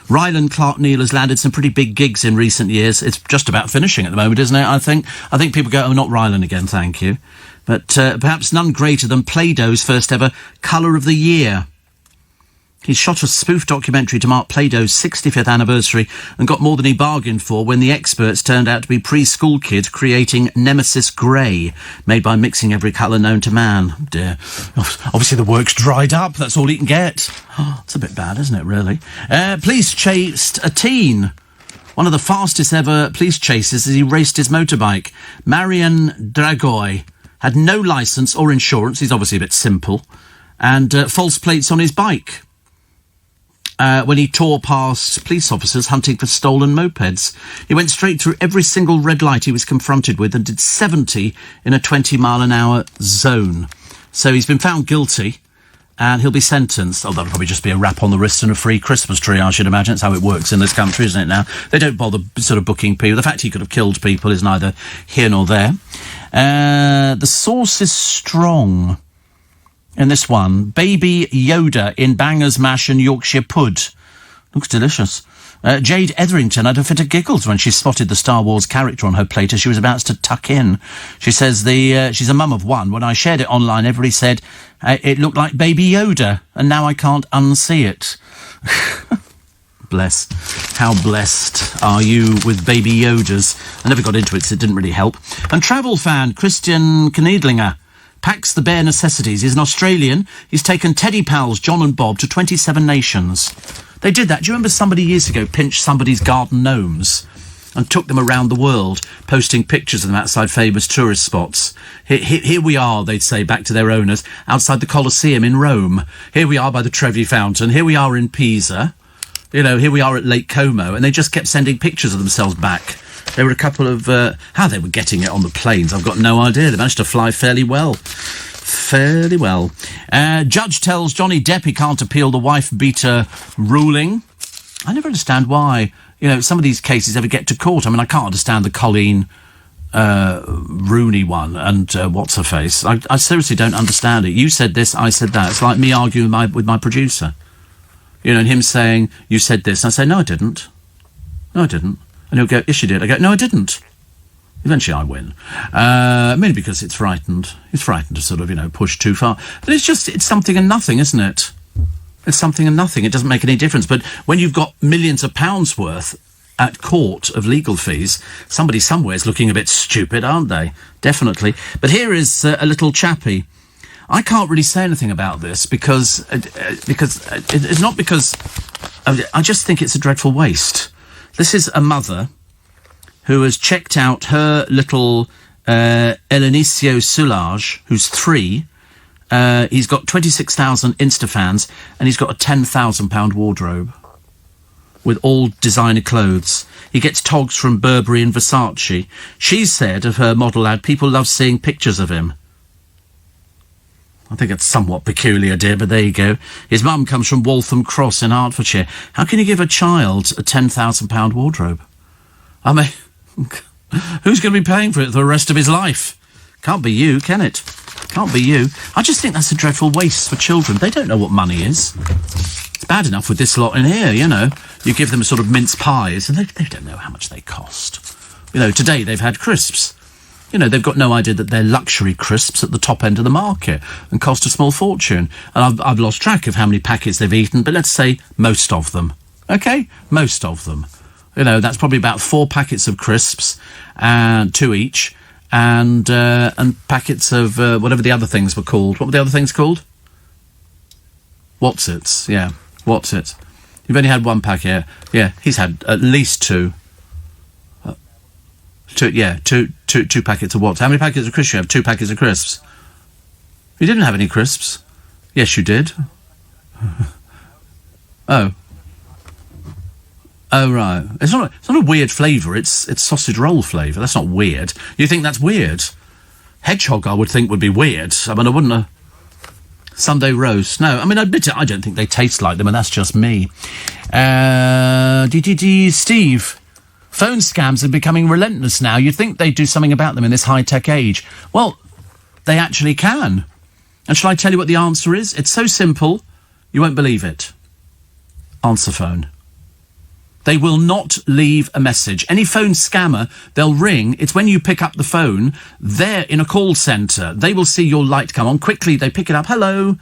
Ryland Clark Neal has landed some pretty big gigs in recent years. It's just about finishing at the moment, isn't it? I think people go, oh, not Ryland again, thank you. But perhaps none greater than Play-Doh's first ever Colour of the Year. He shot a spoof documentary to mark Play-Doh's 65th anniversary and got more than he bargained for when the experts turned out to be preschool kids creating Nemesis Grey, made by mixing every colour known to man. Dear. Obviously the work's dried up. That's all he can get. Oh, it's a bit bad, isn't it, really? Police chased a teen. One of the fastest ever police chases as he raced his motorbike. Marian Dragoy had no licence or insurance. He's obviously a bit simple. And false plates on his bike. When he tore past police officers hunting for stolen mopeds. He went straight through every single red light he was confronted with and did 70 in a 20-mile-an-hour zone. So he's been found guilty and he'll be sentenced. Oh, that'll probably just be a rap on the wrist and a free Christmas tree, I should imagine. That's how it works in this country, isn't it now? They don't bother sort of booking people. The fact he could have killed people is neither here nor there. The sauce is strong. In this one, Baby Yoda in bangers, mash and Yorkshire pud. Looks delicious. Jade Etherington had a fit of giggles when she spotted the Star Wars character on her plate as she was about to tuck in. She says she's a mum of one. When I shared it online, everybody said it looked like Baby Yoda, and now I can't unsee it. Bless. How blessed are you with Baby Yodas? I never got into it, so it didn't really help. And travel fan Christian Kneedlinger packs the bare necessities. He's an Australian. He's taken Teddy Pals, John and Bob, to 27 nations. They did that. Do you remember somebody years ago pinched somebody's garden gnomes and took them around the world, posting pictures of them outside famous tourist spots? Here we are, they'd say, back to their owners, outside the Colosseum in Rome. Here we are by the Trevi Fountain. Here we are in Pisa. You know, here we are at Lake Como. And they just kept sending pictures of themselves back. There were a couple of... how they were getting it on the planes, I've got no idea. They managed to fly fairly well. Fairly well. Judge tells Johnny Depp he can't appeal the wife-beater ruling. I never understand why, you know, some of these cases ever get to court. I mean, I can't understand the Colleen Rooney one and what's-her-face. I seriously don't understand it. You said this, I said that. It's like me arguing with my producer. You know, and him saying, you said this. And I say, no, I didn't. No, I didn't. And he'll go, yes, you did. I go, no, I didn't. Eventually I win. Mainly because it's frightened. He's frightened to sort of, you know, push too far. But it's something and nothing, isn't it? It's something and nothing. It doesn't make any difference. But when you've got millions of pounds worth at court of legal fees, somebody somewhere is looking a bit stupid, aren't they? Definitely. But here is a little chappie. I can't really say anything about this because it's not because... I just think it's a dreadful waste. This is a mother who has checked out her little Elenicio Soulage, who's 3. He's got 26,000 Insta-fans, and he's got a £10,000 wardrobe with all designer clothes. He gets togs from Burberry and Versace. She said of her model ad, people love seeing pictures of him. I think it's somewhat peculiar, dear, but there you go. His mum comes from Waltham Cross in Hertfordshire. How can you give a child a £10,000 wardrobe? I mean, who's going to be paying for it for the rest of his life? Can't be you, can it? Can't be you. I just think that's a dreadful waste for children. They don't know what money is. It's bad enough with this lot in here, you know. You give them sort of mince pies, and they don't know how much they cost. You know, today they've had crisps. You know, they've got no idea that they're luxury crisps at the top end of the market and cost a small fortune. And I've lost track of how many packets they've eaten, but let's say most of them. OK? Most of them. You know, that's probably about 4 packets of crisps, and 2 each, and packets of whatever the other things were called. What were the other things called? What's-its, yeah. What's-its. You've only had 1 packet. Yeah, he's had at least 2. Two packets of what? How many packets of crisps you have? 2 packets of crisps. You didn't have any crisps. Yes, you did. Oh, right. It's not a weird flavour. It's sausage roll flavour. That's not weird. You think that's weird? Hedgehog, I would think, would be weird. I mean, I wouldn't. Sunday roast. No, I mean, I admit it. I don't think they taste like them, and that's just me. Steve. Phone scams are becoming relentless now. You'd think they'd do something about them in this high-tech age. Well, they actually can. And shall I tell you what the answer is? It's so simple, you won't believe it. Answer phone. They will not leave a message. Any phone scammer, they'll ring. It's when you pick up the phone, they're in a call centre. They will see your light come on. Quickly, they pick it up. Hello.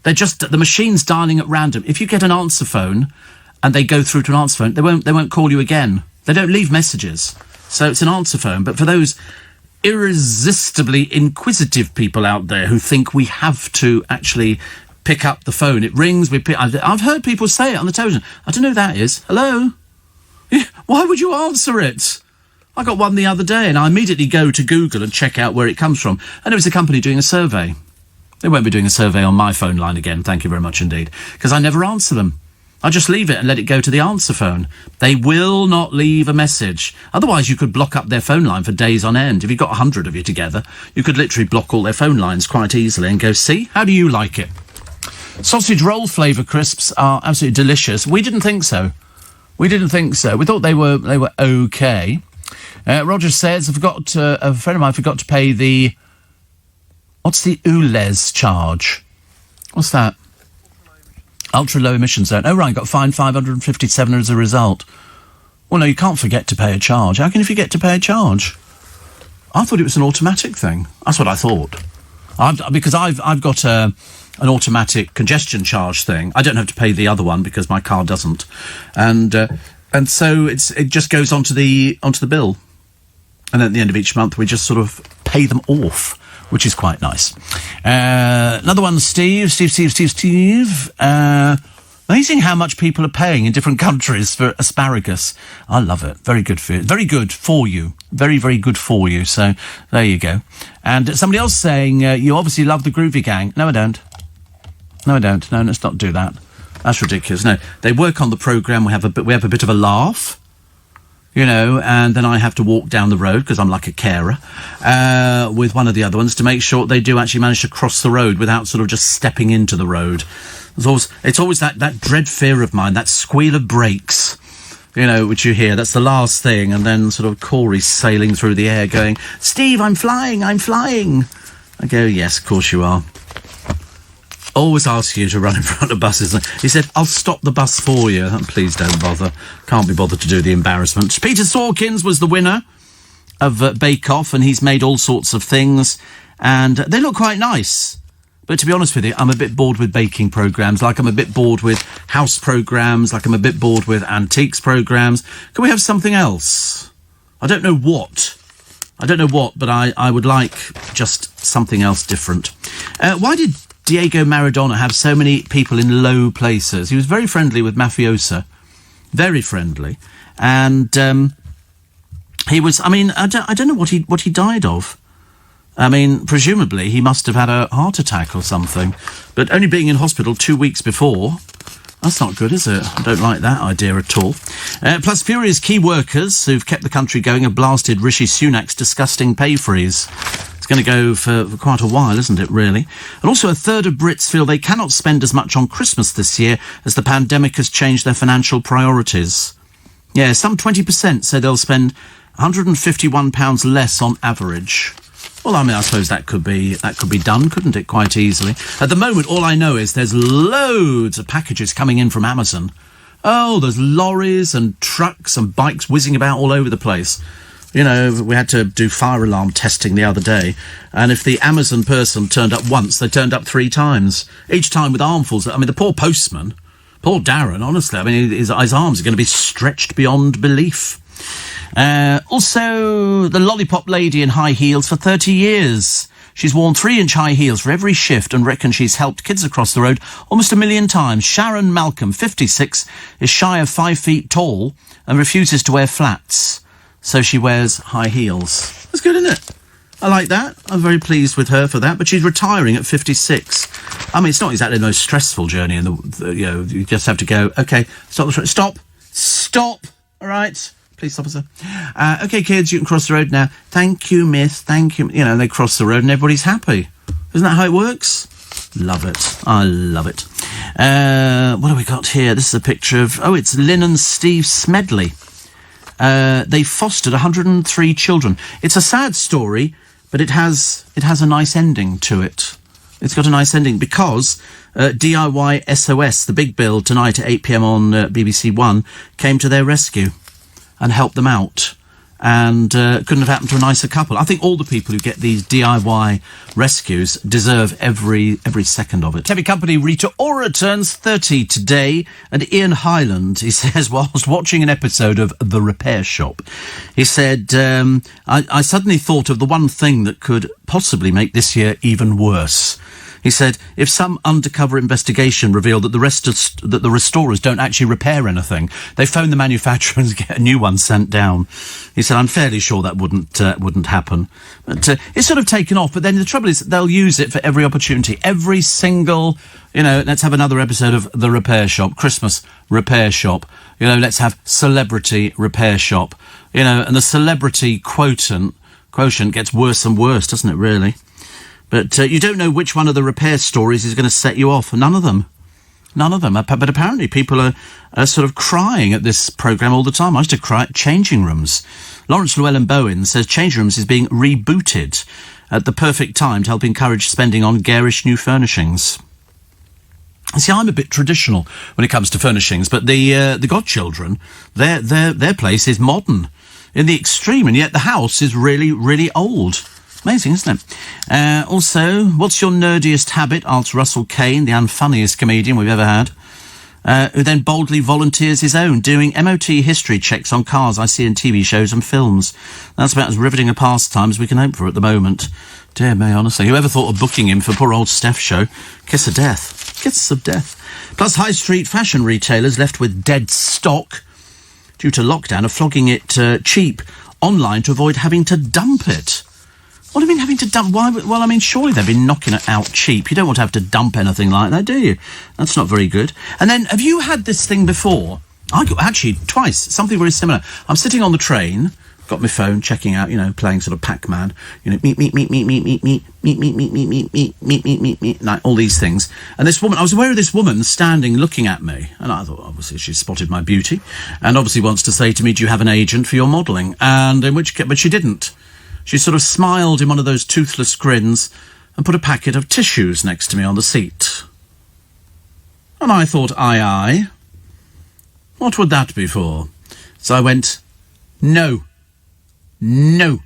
They're just, the machine's dialing at random. If you get an answer phone and they go through to an answer phone, they won't call you again. They don't leave messages. So it's an answer phone. But for those irresistibly inquisitive people out there who think we have to actually pick up the phone, it rings, I've heard people say it on the television. I don't know who that is. Hello? Why would you answer it? I got one the other day and I immediately go to Google and check out where it comes from. And it was a company doing a survey. They won't be doing a survey on my phone line again, thank you very much indeed, because I never answer them. I just leave it and let it go to the answer phone. They will not leave a message. Otherwise, you could block up their phone line for days on end. If you've got 100 of you together, you could literally block all their phone lines quite easily and go, see, how do you like it? Sausage roll flavour crisps are absolutely delicious. We didn't think so. We thought they were okay. Roger says, a friend of mine forgot to pay the... What's the ULEZ charge? What's that? Ultra low emission zone. Oh, right, got fined 557 as a result. Well, no, you can't forget to pay a charge. How can you forget to pay a charge? I thought it was an automatic thing. That's what I thought. Because I've got an automatic congestion charge thing. I don't have to pay the other one because my car doesn't. And so it just goes onto the bill. And at the end of each month, we just sort of pay them off, which is quite nice. Another one, Steve. Amazing how much people are paying in different countries for asparagus. I love it. Very good for you. Very good for you. Very, very good for you. So there you go. And somebody else saying, you obviously love the Groovy Gang. No, I don't. No, let's not do that. That's ridiculous. No, they work on the programme. We have a bit of a laugh. You know, and then I have to walk down the road, because I'm like a carer, with one of the other ones to make sure they do actually manage to cross the road without sort of just stepping into the road. It's always that dread fear of mine, that squeal of brakes, you know, which you hear. That's the last thing. And then sort of Corey sailing through the air going, Steve, I'm flying. I go, yes, of course you are. Always ask you to run in front of buses. He said, I'll stop the bus for you. Please don't bother. Can't be bothered to do the embarrassment. Peter Sawkins was the winner of Bake Off, and he's made all sorts of things, and they look quite nice. But to be honest with you, I'm a bit bored with baking programmes, like I'm a bit bored with house programmes, like I'm a bit bored with antiques programmes. Can we have something else? I don't know what, but I would like just something else different. Why did Diego Maradona have so many people in low places? He was very friendly with mafiosa. Very friendly. And he was, I mean, I don't know what he died of. I mean, presumably he must have had a heart attack or something. But only being in hospital 2 weeks before, that's not good, is it? I don't like that idea at all. Plus, furious key workers who've kept the country going have blasted Rishi Sunak's disgusting pay freeze. It's going to go for quite a while, isn't it, really? And also, a third of Brits feel they cannot spend as much on Christmas this year as the pandemic has changed their financial priorities. Yeah, some 20% say they'll spend £151 less on average. Well, I mean, I suppose that could be done, couldn't it, quite easily? At the moment, all I know is there's loads of packages coming in from Amazon. Oh, there's lorries and trucks and bikes whizzing about all over the place. You know, we had to do fire alarm testing the other day, and if the Amazon person turned up once, they turned up 3 times, each time with armfuls. I mean, the poor postman, poor Darren, honestly, I mean, his arms are going to be stretched beyond belief. Also, the lollipop lady in high heels for 30 years. She's worn 3-inch high heels for every shift and reckons she's helped kids across the road almost 1 million times. Sharon Malcolm, 56, is shy of 5 feet tall and refuses to wear flats, so she wears high heels. That's good, isn't it? I like that. I'm very pleased with her for that, but she's retiring at 56. I mean, it's not exactly the most stressful journey in the you know, you just have to go, okay, stop, all right? Please stop us, sir. OK, kids, you can cross the road now. Thank you, miss. Thank you. You know, they cross the road and everybody's happy. Isn't that how it works? Love it. I love it. What have we got here? This is a picture of... Oh, it's Lynn and Steve Smedley. They fostered 103 children. It's a sad story, but it has a nice ending to it. It's got a nice ending because DIY SOS, the big bill tonight at 8 p.m. on BBC One, came to their rescue and help them out. and couldn't have happened to a nicer couple. I think all the people who get these DIY rescues deserve every second of it. Heavy company Rita Ora turns 30 today, and Ian Hyland, he says, whilst watching an episode of The Repair Shop, he said, I suddenly thought of the one thing that could possibly make this year even worse. He said, if some undercover investigation revealed that that the restorers don't actually repair anything, they phone the manufacturer and get a new one sent down. He said, I'm fairly sure that wouldn't happen. But it's sort of taken off. But then the trouble is they'll use it for every opportunity. Every single, let's have another episode of The Repair Shop, Christmas Repair Shop. Let's have Celebrity Repair Shop. And the celebrity quotient gets worse and worse, doesn't it, really? But you don't know which one of the repair stories is going to set you off. None of them. But apparently people are sort of crying at this programme all the time. I used to cry at Changing Rooms. Lawrence Llewellyn-Bowen says Changing Rooms is being rebooted at the perfect time to help encourage spending on garish new furnishings. See, I'm a bit traditional when it comes to furnishings, but the godchildren, their place is modern in the extreme, and yet the house is really, really old. Amazing, isn't it? Also, what's your nerdiest habit? Asks Russell Kane, the unfunniest comedian we've ever had, who then boldly volunteers his own, doing MOT history checks on cars I see in TV shows and films. That's about as riveting a pastime as we can hope for at the moment. Dear me, honestly. Whoever thought of booking him for poor old Steph's show? Kiss of death. Kiss of death. Plus, high street fashion retailers left with dead stock due to lockdown are flogging it cheap online to avoid having to dump it. What do you mean having to dump? Why? Well, I mean, surely they've been knocking it out cheap. You don't want to have to dump anything like that, do you? That's not very good. And then, have you had this thing before? Actually, twice. Something very similar. I'm sitting on the train, got my phone, checking out, playing sort of Pac-Man, meet, like all these things. And this woman, I was aware of this woman standing looking at me, and I thought, obviously, she spotted my beauty, and obviously wants to say to me, do you have an agent for your modelling? And but she didn't. She sort of smiled in one of those toothless grins and put a packet of tissues next to me on the seat. And I thought, aye. What would that be for? So I went, no. And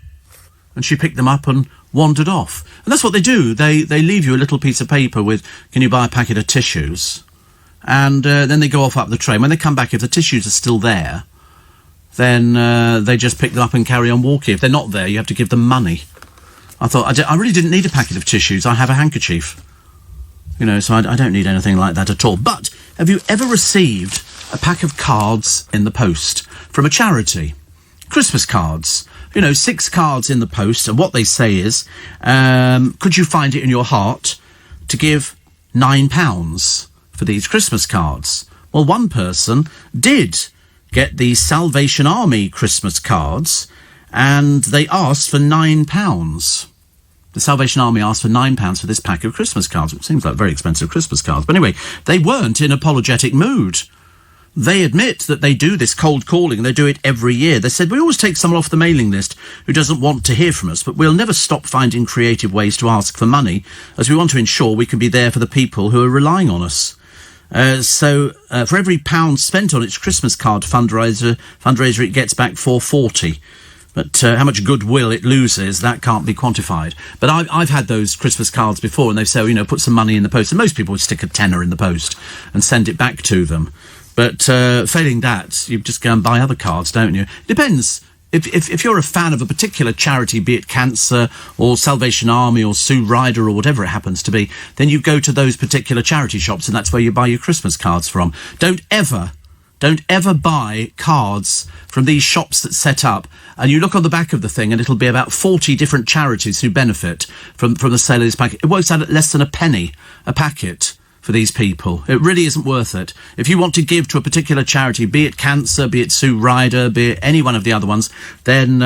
she picked them up and wandered off. And that's what they do. They leave you a little piece of paper with, can you buy a packet of tissues? And then they go off up the train. When they come back, if the tissues are still there, then they just pick them up and carry on walking. If they're not there, you have to give them money. I thought, I really didn't need a packet of tissues. I have a handkerchief. So I don't need anything like that at all. But have you ever received a pack of cards in the post from a charity? Christmas cards. 6 cards in the post, and what they say is, could you find it in your heart to give £9 for these Christmas cards? Well, one person did get the Salvation Army Christmas cards, and they asked for £9. The Salvation Army asked for £9 for this pack of Christmas cards, which seems like very expensive Christmas cards. But anyway, they weren't in apologetic mood. They admit that they do this cold calling. They do it every year. They said, we always take someone off the mailing list who doesn't want to hear from us, but we'll never stop finding creative ways to ask for money, as we want to ensure we can be there for the people who are relying on us. So for every £1 spent on its Christmas card fundraiser, it gets back £4.40. But how much goodwill it loses, that can't be quantified. But I've had those Christmas cards before, and they say, put some money in the post. And most people would stick a tenner in the post and send it back to them. But failing that, you just go and buy other cards, don't you? It depends. If you're a fan of a particular charity, be it Cancer or Salvation Army or Sue Ryder or whatever it happens to be, then you go to those particular charity shops, and that's where you buy your Christmas cards from. Don't ever buy cards from these shops that set up, and you look on the back of the thing and it'll be about 40 different charities who benefit from the sale of this packet. It works out at less than a penny a packet for these people. It really isn't worth it. If you want to give to a particular charity, be it Cancer, be it Sue Ryder, be it any one of the other ones, then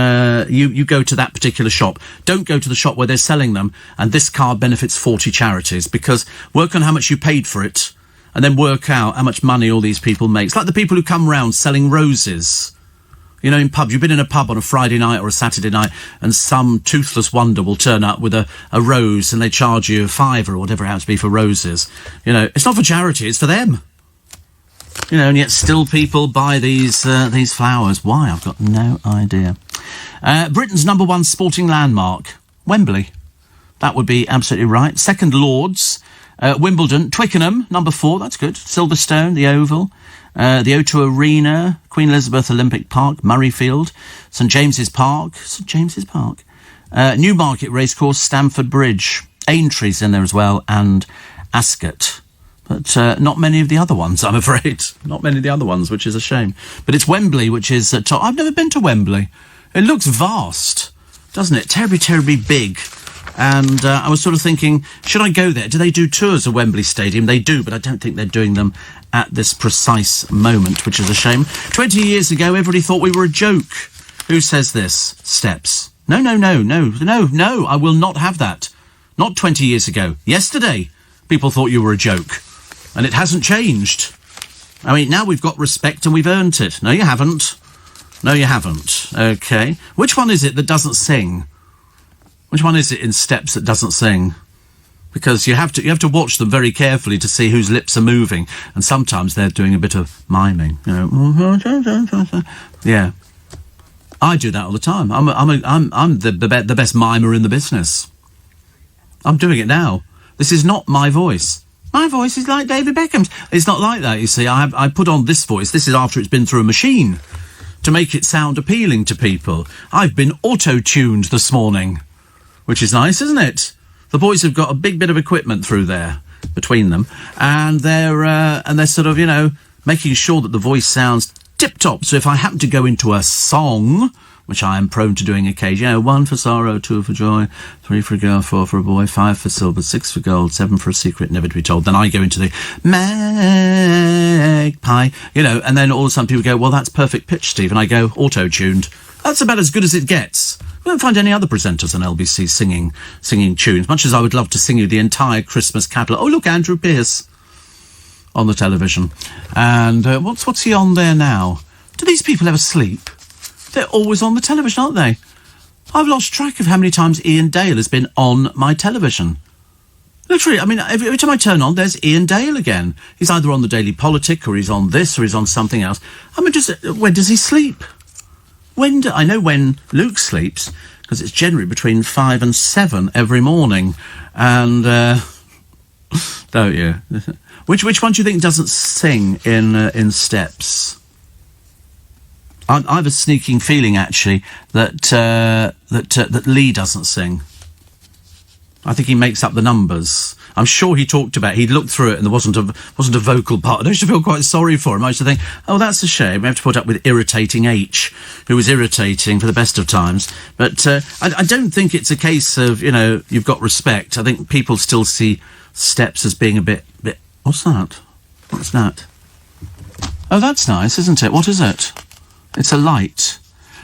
you go to that particular shop. Don't go to the shop where they're selling them and this card benefits 40 charities, because work on how much you paid for it and then work out how much money all these people make. It's like the people who come round selling roses. In pubs, you've been in a pub on a Friday night or a Saturday night, and some toothless wonder will turn up with a rose, and they charge you £5 or whatever it has to be for roses. It's not for charity, it's for them. and yet still people buy these flowers. Why? I've got no idea. Britain's number one sporting landmark, Wembley. That would be absolutely right. Second, Lords. Wimbledon. Twickenham, number 4. That's good. Silverstone, the Oval. The O2 Arena. Queen Elizabeth Olympic Park. Murrayfield. St James's Park. Newmarket Racecourse. Stamford Bridge. Aintree in there as well. And Ascot. But not many of the other ones, I'm afraid. Not many of the other ones, which is a shame. But it's Wembley, which is top. I've never been to Wembley. It looks vast, doesn't it? Terribly, terribly big. And I was sort of thinking, should I go there? Do they do tours of Wembley Stadium? They do, but I don't think they're doing them at this precise moment, which is a shame. 20 years ago, everybody thought we were a joke. Who says this? Steps. No, I will not have that. Not 20 years ago. Yesterday, people thought you were a joke. And it hasn't changed. I mean, now we've got respect and we've earned it. No, you haven't. Okay. Which one is it that doesn't sing? Which one is it in Steps that doesn't sing? Because you have to watch them very carefully to see whose lips are moving, and sometimes they're doing a bit of miming. Yeah, I do that all the time. I'm the best mimer in the business. I'm doing it now. This is not my voice. My voice is like David Beckham's. It's not like that, you see. I put on this voice. This is after it's been through a machine to make it sound appealing to people. I've been auto-tuned this morning, which is nice, isn't it? The boys have got a big bit of equipment through there between them, and they're sort of, making sure that the voice sounds tip-top. So if I happen to go into a song, which I am prone to doing occasionally, 1 for sorrow, 2 for joy, 3 for a girl, 4 for a boy, 5 for silver, 6 for gold, 7 for a secret never to be told. Then I go into the magpie, and then all of a sudden people go, well, that's perfect pitch, Steve. And I go, auto-tuned. That's about as good as it gets. We don't find any other presenters on LBC singing tunes, much as I would love to sing you the entire Christmas catalog. Oh, look, Andrew Pearce on the television. And what's he on there now? Do these people ever sleep? They're always on the television, aren't they? I've lost track of how many times Ian Dale has been on my television. Literally, I mean, every time I turn on, there's Ian Dale again. He's either on the Daily Politic, or he's on this, or he's on something else. I mean, when does he sleep? I know when Luke sleeps, because it's generally between 5 and 7 every morning. And, don't you? Which one do you think doesn't sing in Steps? I have a sneaking feeling, actually, that Lee doesn't sing. I think he makes up the numbers. I'm sure he talked about it. He'd looked through it and there wasn't a vocal part. I used to feel quite sorry for him. I used to think, oh, that's a shame. We have to put up with irritating H, who was irritating for the best of times. But I don't think it's a case of, you've got respect. I think people still see Steps as being a bit... What's that? What's that? Oh, that's nice, isn't it? What is it? It's a light.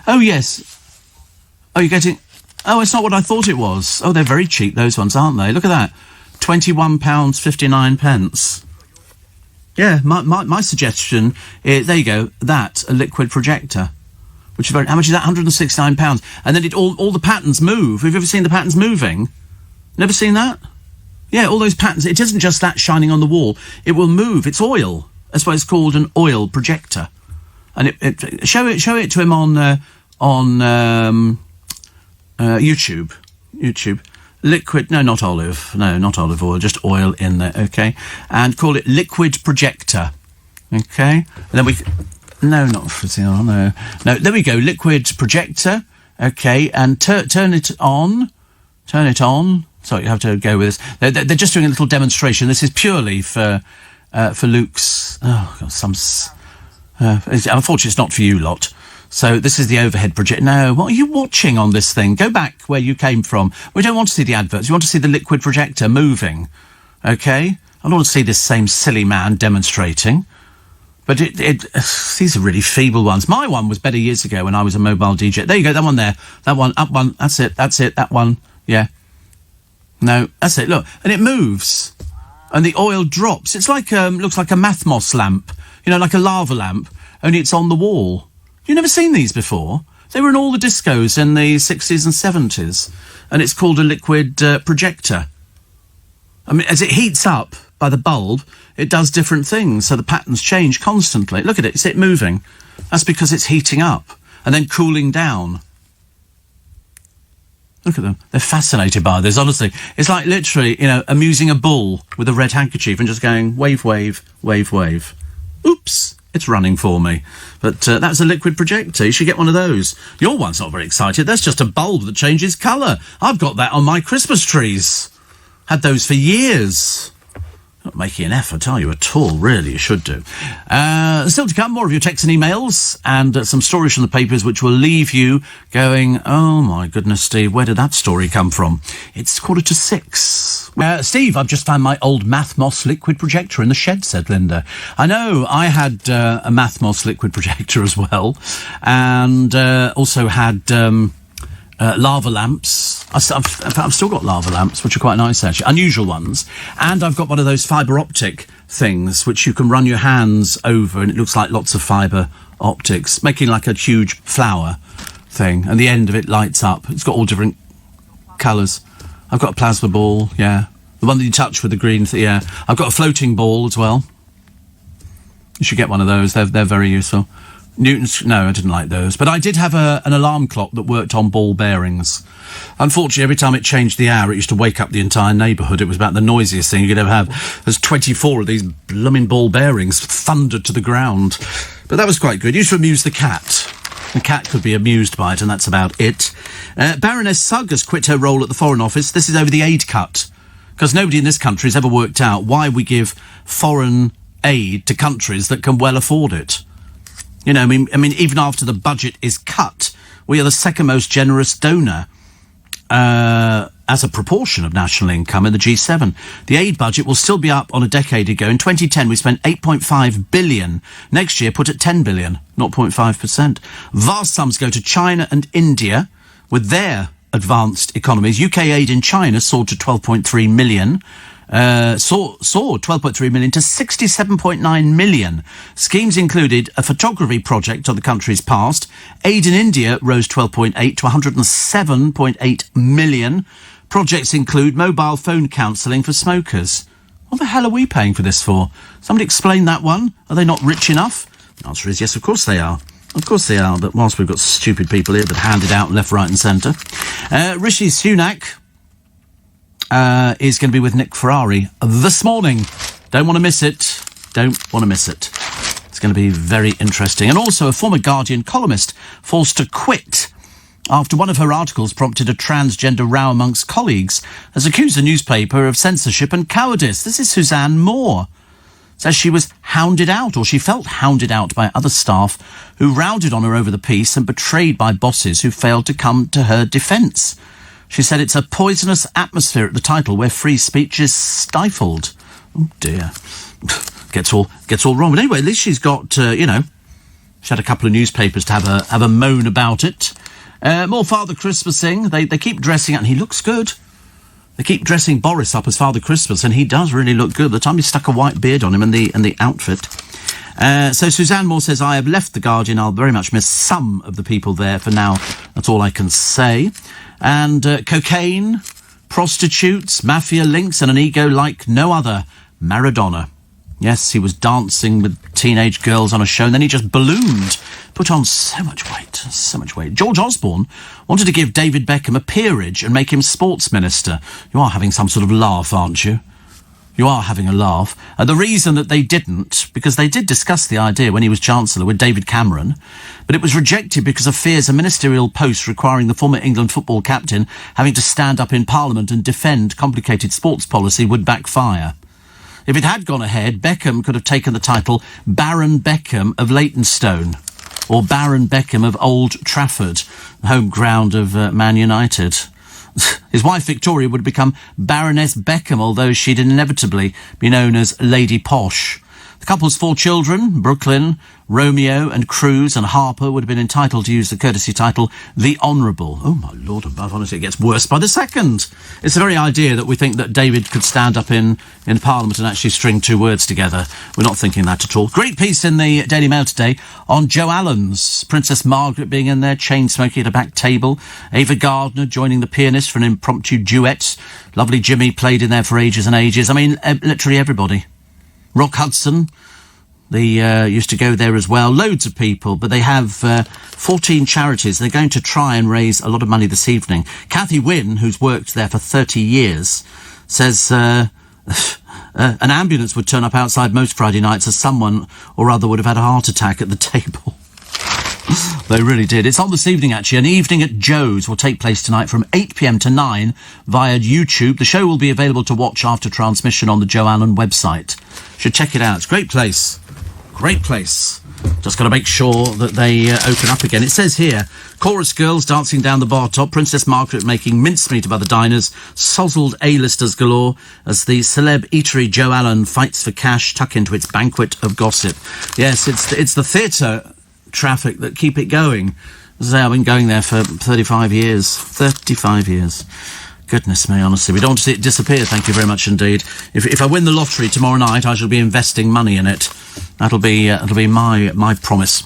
Oh, yes. Oh, you're getting... Oh, it's not what I thought it was. Oh, they're very cheap, those ones, aren't they? Look at that. £21.59. Yeah, my suggestion is, there you go, that, a liquid projector. Which is how much is that? £169. And then all the patterns move. Have you ever seen the patterns moving? Never seen that? Yeah, all those patterns. It isn't just that shining on the wall. It will move. It's oil. That's why it's called an oil projector. And show it to him on YouTube. Liquid, no, not olive. No, not olive oil, just oil in there, okay? And call it liquid projector, okay? And then no, not frizzy, no. No, there we go, liquid projector, okay? And turn it on. Sorry, you have to go with this. They're just doing a little demonstration. This is purely for Luke's... Oh, God, unfortunately, it's not for you lot. So this is the overhead project. No, what are you watching on this thing? Go back where you came from. We don't want to see the adverts. We want to see the liquid projector moving. Okay? I don't want to see this same silly man demonstrating. But these are really feeble ones. My one was better years ago when I was a mobile DJ. There you go, that one there. That one, up one. That's it, that one. Yeah. No, that's it, look. And it moves. And the oil drops. It's like, looks like a Mathmos lamp. Like a lava lamp. Only it's on the wall. You've never seen these before? They were in all the discos in the 60s and 70s. And it's called a liquid projector. I mean, as it heats up, by the bulb, it does different things, so the patterns change constantly. Look at it, is it moving? That's because it's heating up and then cooling down. Look at them. They're fascinated by this, honestly. It's like literally, amusing a bull with a red handkerchief and just going wave, wave, wave, wave. Oops, it's running for me. But that's a liquid projector. You should get one of those. Your one's not very excited. That's just a bulb that changes colour. I've got that on my Christmas trees. Had those for years. Not making an effort, are you, at all? Really, you should do. Still to come, more of your texts and emails, and some stories from the papers which will leave you going, oh my goodness, Steve, where did that story come from? It's 5:45. Steve, I've just found my old Mathmos liquid projector in the shed, said Linda. I know, I had a Mathmos liquid projector as well, and also had lava lamps. I've still got lava lamps, which are quite nice, actually. Unusual ones. And I've got one of those fibre optic things, which you can run your hands over, and it looks like lots of fibre optics, making like a huge flower thing. And the end of it lights up. It's got all different colours. I've got a plasma ball, yeah. The one that you touch with the green thing, yeah. I've got a floating ball as well. You should get one of those. They're very useful. Newton's, no, I didn't like those. But I did have an alarm clock that worked on ball bearings. Unfortunately, every time it changed the hour, it used to wake up the entire neighbourhood. It was about the noisiest thing you could ever have. There's 24 of these blooming ball bearings thundered to the ground. But that was quite good. Used to amuse the cat. The cat could be amused by it, and that's about it. Baroness Sugg has quit her role at the Foreign Office. This is over the aid cut. Because nobody in this country has ever worked out why we give foreign aid to countries that can well afford it. You know, I mean, even after the budget is cut, we are the second most generous donor as a proportion of national income in the G7. The aid budget will still be up on a decade ago. In 2010, we spent 8.5 billion. Next year, put at 10 billion, 0.5%. Vast sums go to China and India with their advanced economies. UK aid in China soared to 12.3 million. Soared 12.3 million to 67.9 million. Schemes included a photography project on the country's past. Aid in India rose 12.8 to 107.8 million. Projects include mobile phone counselling for smokers. What the hell are we paying for this for? Somebody explain that one. Are they not rich enough? The answer is yes, of course they are. Of course they are, but whilst we've got stupid people here that hand it out left, right and centre. Rishi Sunak is going to be with Nick Ferrari this morning. Don't want to miss it. Don't want to miss it. It's going to be very interesting. And also, a former Guardian columnist forced to quit after one of her articles prompted a transgender row amongst colleagues, has accused the newspaper of censorship and cowardice. This is Suzanne Moore. Says she was hounded out, or she felt hounded out by other staff who rounded on her over the piece and betrayed by bosses who failed to come to her defence. She said it's a poisonous atmosphere at the title where free speech is stifled. Oh dear. Gets all wrong. But anyway, at least she's got, she had a couple of newspapers to have a moan about it. More Father Christmasing. They keep dressing up, and he looks good. They keep dressing Boris up as Father Christmas, and he does really look good. The time he stuck a white beard on him and the outfit. So Suzanne Moore says, I have left The Guardian. I'll very much miss some of the people there. For now, that's all I can say. And cocaine, prostitutes, mafia links, and an ego like no other. Maradona. Yes, he was dancing with teenage girls on a show, and then he just ballooned. Put on so much weight. George Osborne wanted to give David Beckham a peerage and make him sports minister. You are having some sort of laugh, aren't you? You are having a laugh. The reason that they didn't, because they did discuss the idea when he was Chancellor with David Cameron, but it was rejected because of fears a ministerial post requiring the former England football captain having to stand up in Parliament and defend complicated sports policy would backfire. If it had gone ahead, Beckham could have taken the title Baron Beckham of Leytonstone, or Baron Beckham of Old Trafford, home ground of Man United. His wife Victoria would become Baroness Beckham, although she'd inevitably be known as Lady Posh. The couple's 4 children, Brooklyn, Romeo and Cruz and Harper, would have been entitled to use the courtesy title The Honourable. Oh, my Lord above, honestly, it gets worse by the second. It's the very idea that we think that David could stand up in Parliament and actually string 2 words together. We're not thinking that at all. Great piece in the Daily Mail today on Joe Allen's, Princess Margaret being in there, chain-smoking at a back table, Ava Gardner joining the pianist for an impromptu duet, lovely Jimmy played in there for ages and ages. I mean, literally everybody. Rock Hudson, they used to go there as well. Loads of people, but they have 14 charities. They're going to try and raise a lot of money this evening. Cathy Wynne, who's worked there for 30 years, says an ambulance would turn up outside most Friday nights as someone or other would have had a heart attack at the table. They really did. It's on this evening, actually. An evening at Joe's will take place tonight from 8 p.m. to 9 via YouTube. The show will be available to watch after transmission on the Joe Allen website. Should check it out. It's a great place. Great place. Just got to make sure that they open up again. It says here, chorus girls dancing down the bar top, Princess Margaret making mincemeat of other diners, sozzled A-listers galore, as the celeb eatery Joe Allen fights for cash, tuck into its banquet of gossip. Yes, it's the theatre traffic that keep it going. As I say, I've been going there for 35 years. 35 years. Goodness me, honestly. We don't want to see it disappear, thank you very much indeed. If I win the lottery tomorrow night, I shall be investing money in it. That'll be my promise.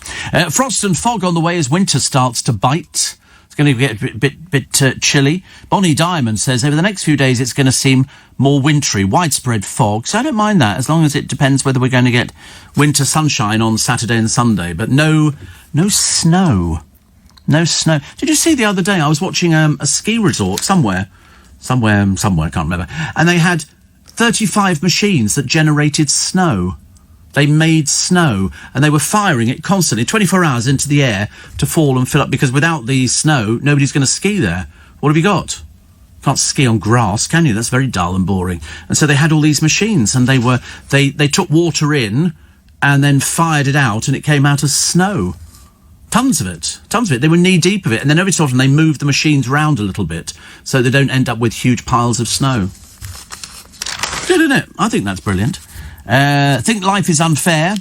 Frost and fog on the way as winter starts to bite. It's going to get a bit chilly. Bonnie Diamond says over the next few days it's going to seem more wintry, widespread fog. So I don't mind that, as long as it depends whether we're going to get winter sunshine on Saturday and Sunday. But no snow. No snow. Did you see the other day, I was watching a ski resort somewhere, I can't remember, and they had 35 machines that generated snow. They made snow, and they were firing it constantly, 24 hours into the air to fall and fill up, because without the snow, nobody's going to ski there. What have you got? Can't ski on grass, can you? That's very dull and boring. And so they had all these machines, and they took water in and then fired it out, and it came out as snow. Tons of it. They were knee-deep of it, and then every so often they moved the machines round a little bit so they don't end up with huge piles of snow. Good, isn't it? I think that's brilliant. Think life is unfair.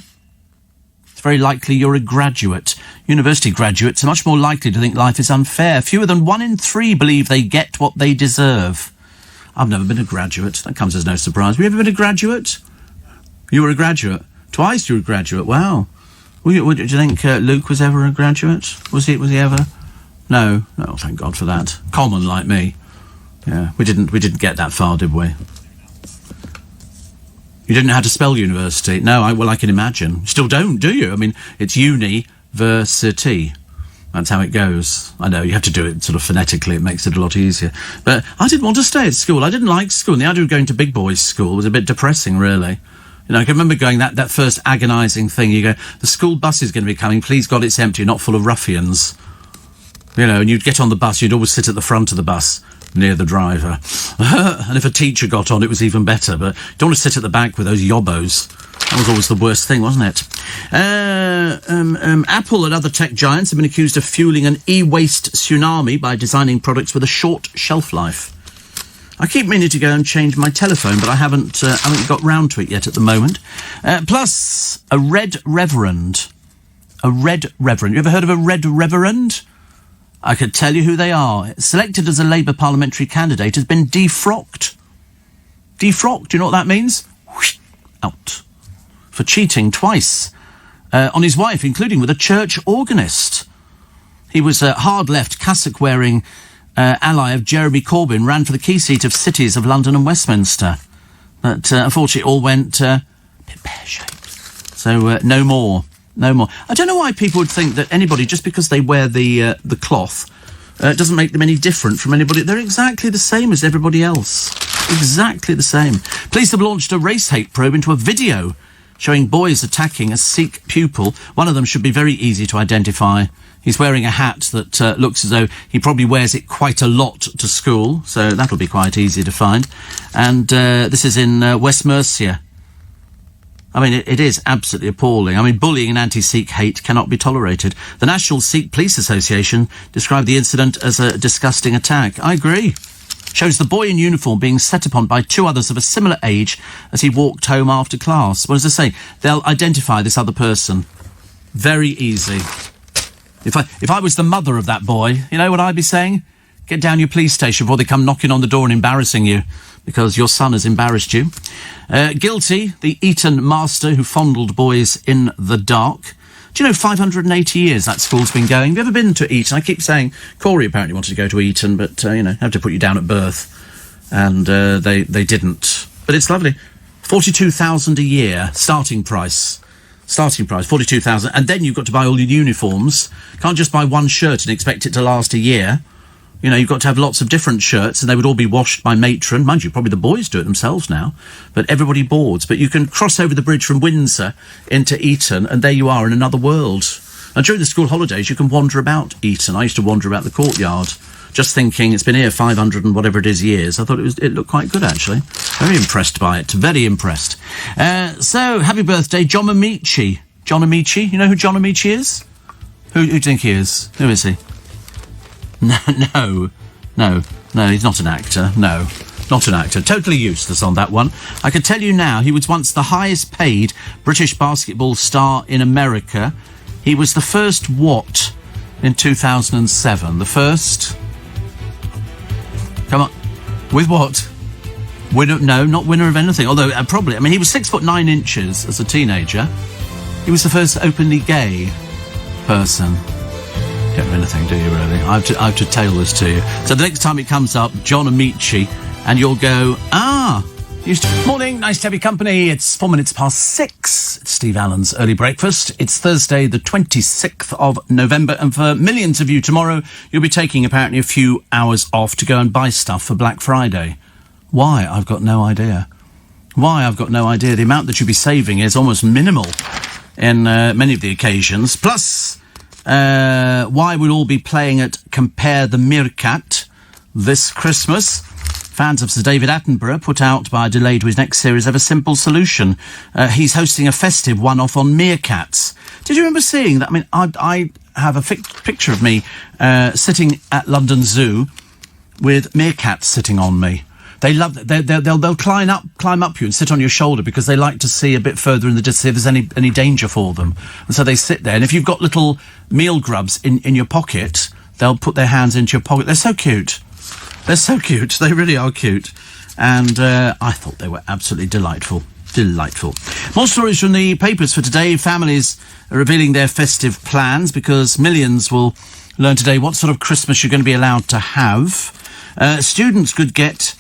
It's very likely you're a graduate. University graduates are much more likely to think life is unfair. Fewer than 1 in 3 believe they get what they deserve. I've never been a graduate. That comes as no surprise. Have you ever been a graduate? You were a graduate. Twice you were a graduate. Wow. Do you think Luke was ever a graduate? Was he ever? No, thank God for that. Common like me. Yeah, we didn't get that far, did we? You didn't know how to spell university? No, I can imagine. Still don't, do you? I mean, it's university. That's how it goes. I know, you have to do it sort of phonetically. It makes it a lot easier. But I didn't want to stay at school. I didn't like school. And the idea of going to big boys' school was a bit depressing, really. You know, I can remember going that first agonising thing. You go, the school bus is going to be coming. Please God, it's empty, not full of ruffians. You know, and you'd get on the bus. You'd always sit at the front of the bus, near the driver. And if a teacher got on, it was even better. But you don't want to sit at the back with those yobbos. That was always the worst thing, wasn't it? Apple and other tech giants have been accused of fueling an e-waste tsunami by designing products with a short shelf life. I keep meaning to go and change my telephone, but I haven't got round to it yet at the moment. Plus, a Red Reverend. A Red Reverend. You ever heard of a Red Reverend? I could tell you who they are. Selected as a Labour parliamentary candidate, has been defrocked. Defrocked, do you know what that means? Whoosh, out. For cheating twice on his wife, including with a church organist. He was a hard-left, cassock-wearing ally of Jeremy Corbyn, ran for the key seat of cities of London and Westminster. But unfortunately, it all went a bit pear-shaped. So no more. No more. I don't know why people would think that anybody, just because they wear the cloth, doesn't make them any different from anybody. They're exactly the same as everybody else. Exactly the same. Police have launched a race hate probe into a video showing boys attacking a Sikh pupil. One of them should be very easy to identify. He's wearing a hat that looks as though he probably wears it quite a lot to school, so that'll be quite easy to find. And this is in West Mercia. I mean, it is absolutely appalling. I mean, bullying and anti-Sikh hate cannot be tolerated. The National Sikh Police Association described the incident as a disgusting attack. I agree. shows the boy in uniform being set upon by two others of a similar age as he walked home after class. Well, as I say, they'll identify this other person. Very easy. If I was the mother of that boy, you know what I'd be saying? Get down your police station before they come knocking on the door and embarrassing you, because your son has embarrassed you. Guilty, the Eton master who fondled boys in the dark. Do you know 580 years that school's been going? Have you ever been to Eton? I keep saying Corey apparently wanted to go to Eton, but, have to put you down at birth. And they didn't. But it's lovely. 42,000 a year, starting price. Starting price, 42,000. And then you've got to buy all your uniforms. Can't just buy one shirt and expect it to last a year. You know, you've got to have lots of different shirts, and they would all be washed by matron. Mind you, probably the boys do it themselves now, but everybody boards. But you can cross over the bridge from Windsor into Eton, and there you are in another world. And during the school holidays, you can wander about Eton. I used to wander about the courtyard, just thinking it's been here 500 and whatever it is years. I thought it looked quite good, actually. Very impressed by it. Very impressed. So, happy birthday, John Amici. John Amici? You know who John Amici is? Who do you think he is? Who is he? No, he's not an actor. No, not an actor. Totally useless on that one. I can tell you now, he was once the highest paid British basketball star in America. He was the first what in 2007? The first? Come on. With what? Winner? No, not winner of anything. Although, probably. I mean, he was 6'9" as a teenager. He was the first openly gay person. Don't know anything, do you, really? I have to tell this to you. So the next time it comes up, John Amici, and you'll go, Morning, nice to have your company. It's 4 minutes past 6. It's Steve Allen's Early Breakfast. It's Thursday, the 26th of November, and for millions of you tomorrow, you'll be taking apparently a few hours off to go and buy stuff for Black Friday. Why? I've got no idea. The amount that you'll be saving is almost minimal in many of the occasions. Plus, why we'll all be playing at Compare the Meerkat this Christmas. Fans of Sir David Attenborough put out by a delay to his next series have a simple solution. He's hosting a festive one-off on meerkats. Did you remember seeing that? I mean, I have a picture of me sitting at London Zoo with meerkats sitting on me. They love they'll climb up you and sit on your shoulder because they like to see a bit further in the distance if there's any danger for them. And so they sit there. And if you've got little meal grubs in your pocket, they'll put their hands into your pocket. They're so cute. They really are cute. And I thought they were absolutely delightful. More stories from the papers for today. Families are revealing their festive plans because millions will learn today what sort of Christmas you're going to be allowed to have. Students could get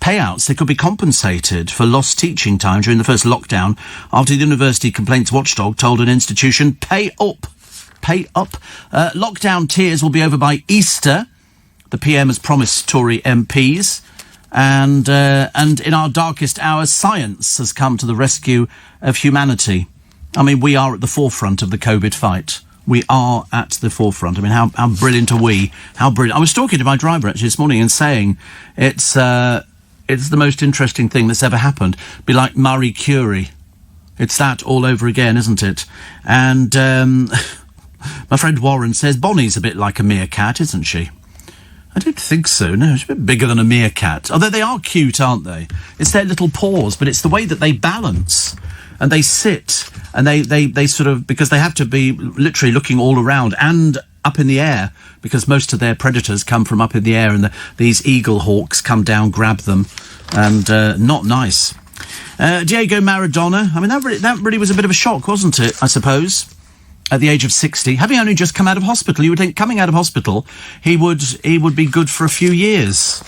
payouts. They could be compensated for lost teaching time during the first lockdown after the University Complaints Watchdog told an institution, pay up. Lockdown tears will be over by Easter, the PM has promised Tory MPs. And in our darkest hours, science has come to the rescue of humanity. I mean, we are at the forefront of the COVID fight. We are at the forefront. I mean, how brilliant are we? How brilliant. I was talking to my driver actually this morning and saying it's the most interesting thing that's ever happened. Be like Marie Curie. It's that all over again, isn't it? And my friend Warren says Bonnie's a bit like a meerkat, isn't she? I don't think so. No, she's a bit bigger than a meerkat. Although they are cute, aren't they? It's their little paws, but it's the way that they balance and they sit and they sort of, because they have to be literally looking all around and up in the air because most of their predators come from up in the air and these eagle hawks come down, grab them, and not nice. Diego Maradona, I mean, that really was a bit of a shock, wasn't it, I suppose? At the age of 60, having only just come out of hospital, you would think coming out of hospital, he would be good for a few years.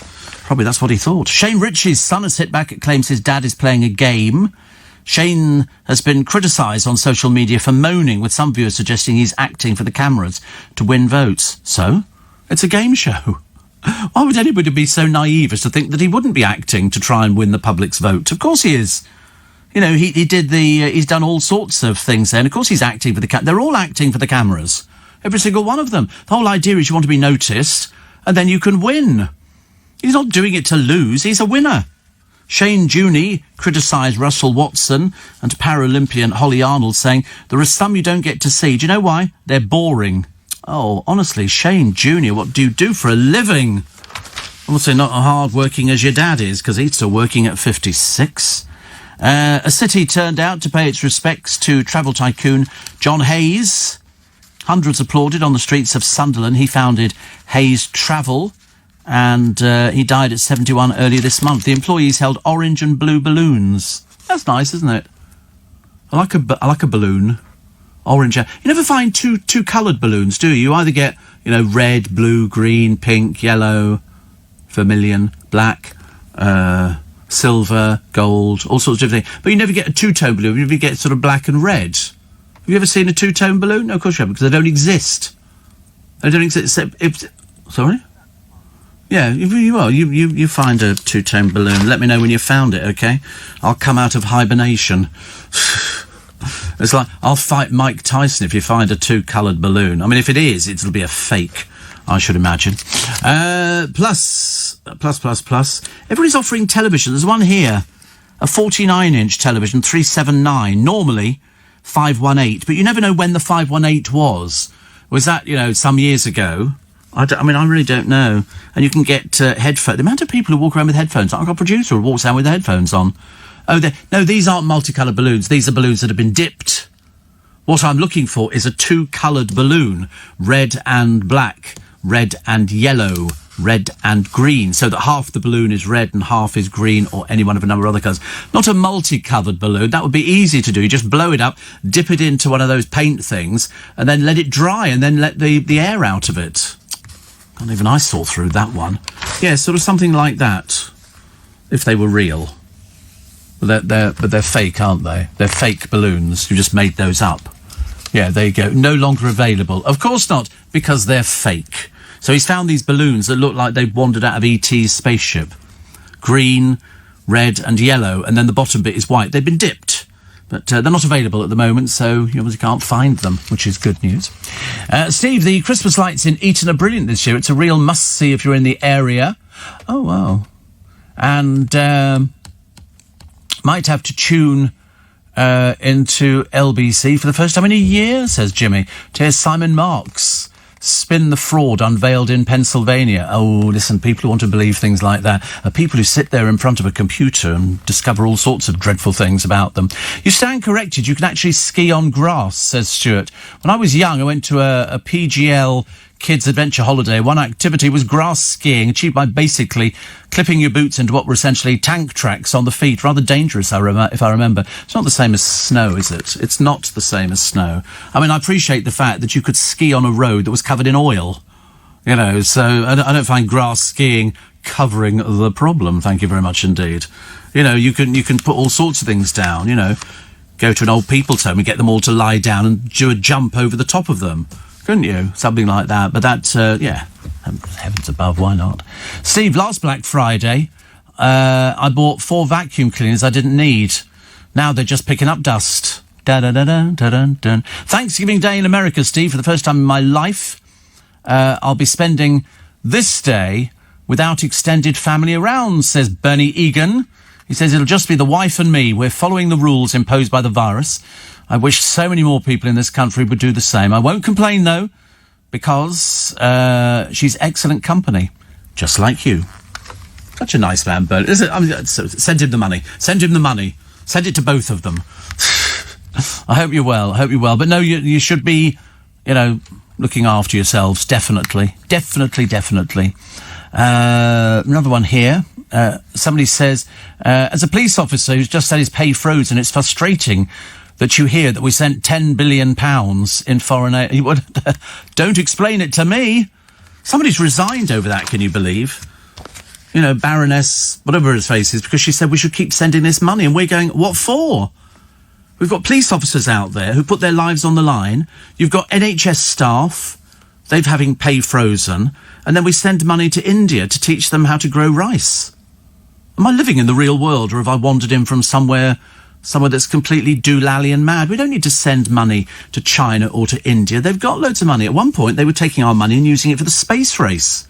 Probably that's what he thought. Shane Ritchie's son has hit back and claims his dad is playing a game. Shane has been criticised on social media for moaning, with some viewers suggesting he's acting for the cameras to win votes. So, it's a game show. Why would anybody be so naive as to think that he wouldn't be acting to try and win the public's vote? Of course he is. You know, he's done all sorts of things there, and of course he's acting for they're all acting for the cameras. Every single one of them. The whole idea is you want to be noticed, and then you can win. He's not doing it to lose, he's a winner. Shane Juni criticised Russell Watson and Paralympian Holly Arnold, saying, there are some you don't get to see. Do you know why? They're boring. Oh, honestly, Shane Jr., what do you do for a living? Also not as hard working as your dad is, because he's still working at 56. A city turned out to pay its respects to travel tycoon John Hayes. Hundreds applauded on the streets of Sunderland. He founded Hayes Travel, and he died at 71 earlier this month. The employees held orange and blue balloons. That's nice, isn't it? I like a balloon. Orange. You never find two coloured balloons, do you? You either get, red, blue, green, pink, yellow, vermilion, black, silver, gold, all sorts of different things. But you never get a two-tone balloon. You never get sort of black and red. Have you ever seen a two-tone balloon? No, of course you haven't, because they don't exist. They don't exist. Sorry? Yeah, you find a two-tone balloon. Let me know when you found it, okay? I'll come out of hibernation. It's like, I'll fight Mike Tyson if you find a two-coloured balloon. I mean, if it is, it'll be a fake, I should imagine. Plus. Everybody's offering television. There's one here, a 49-inch television, 379. Normally 518, but you never know when the 518 was. Was that, some years ago? I really don't know. And you can get headphones. The amount of people who walk around with headphones. I've got a producer who walks around with the headphones on. Oh, no, these aren't multicoloured balloons. These are balloons that have been dipped. What I'm looking for is a two-coloured balloon. Red and black, red and yellow, red and green, so that half the balloon is red and half is green, or any one of a number of other colours. Not a multicoloured balloon. That would be easy to do. You just blow it up, dip it into one of those paint things, and then let it dry, and then let the air out of it. Not even I saw through that one. Yeah, sort of something like that, if they were real. But they're fake, aren't they? They're fake balloons. You just made those up. Yeah, there you go. No longer available. Of course not, because they're fake. So he's found these balloons that look like they've wandered out of E.T.'s spaceship. Green, red and yellow, and then the bottom bit is white. They've been dipped, but they're not available at the moment, so you obviously can't find them, which is good news. Steve, the Christmas lights in Eton are brilliant this year. It's a real must-see if you're in the area. Oh, wow. And might have to tune into LBC for the first time in a year, says Jimmy. Here's Simon Marks. Spin the Fraud unveiled in Pennsylvania. Oh, listen, people who want to believe things like that are people who sit there in front of a computer and discover all sorts of dreadful things about them. You stand corrected. You can actually ski on grass, says Stuart. When I was young, I went to a PGL kids' adventure holiday. One activity was grass skiing, achieved by basically clipping your boots into what were essentially tank tracks on the feet. Rather dangerous, if I remember. It's not the same as snow, is it? It's not the same as snow. I mean, I appreciate the fact that you could ski on a road that was covered in oil. So I don't find grass skiing covering the problem. Thank you very much indeed. You can put all sorts of things down, Go to an old people's home and get them all to lie down and do a jump over the top of them. Couldn't you? Something like that. But that's, heavens above, why not? Steve, last Black Friday, I bought 4 vacuum cleaners I didn't need. Now they're just picking up dust. Da-da-da-da-da-da-da. Thanksgiving Day in America, Steve, for the first time in my life. I'll be spending this day without extended family around, says Bernie Egan. He says it'll just be the wife and me. We're following the rules imposed by the virus. I wish so many more people in this country would do the same. I won't complain, though, because she's excellent company, just like you. Such a nice man, Bert. Send him the money. Send him the money. Send it to both of them. I hope you're well. But no, you should be, looking after yourselves, definitely. Definitely. Another one here. Somebody says, as a police officer who's just had his pay frozen, it's frustrating that you hear that we sent £10 billion in foreign aid. Don't explain it to me. Somebody's resigned over that, can you believe? Baroness, whatever his face is, because she said we should keep sending this money. And we're going, what for? We've got police officers out there who put their lives on the line. You've got NHS staff. They're having pay frozen. And then we send money to India to teach them how to grow rice. Am I living in the real world, or have I wandered in from somewhere that's completely doolally and mad? We don't need to send money to China or to India. They've got loads of money. At one point, they were taking our money and using it for the space race.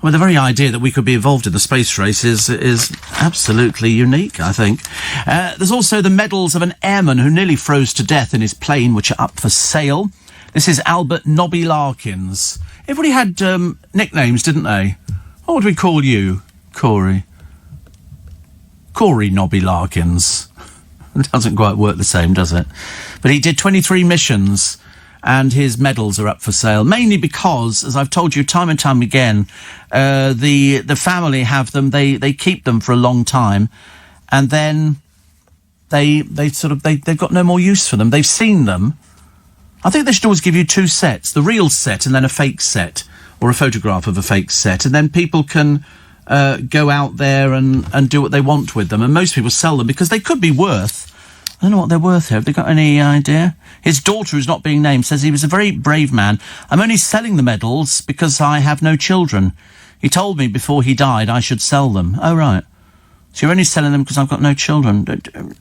Well, the very idea that we could be involved in the space race is absolutely unique, I think. There's also the medals of an airman who nearly froze to death in his plane, which are up for sale. This is Albert Nobby Larkins. Everybody had nicknames, didn't they? What would we call you, Corey? Corey Nobby Larkins. It doesn't quite work the same, does it? But he did 23 missions, and his medals are up for sale, mainly because, as I've told you time and time again, the family have them, they keep them for a long time, and then they've got no more use for them. They've seen them. I think they should always give you two sets, the real set and then a fake set, or a photograph of a fake set, and then people can go out there and do what they want with them. And most people sell them because they could be worth, I don't know what they're worth here. Have they got any idea? His daughter, who's not being named, says he was a very brave man. I'm only selling the medals because I have no children. He told me before he died I should sell them. Oh, right. So you're only selling them because I've got no children.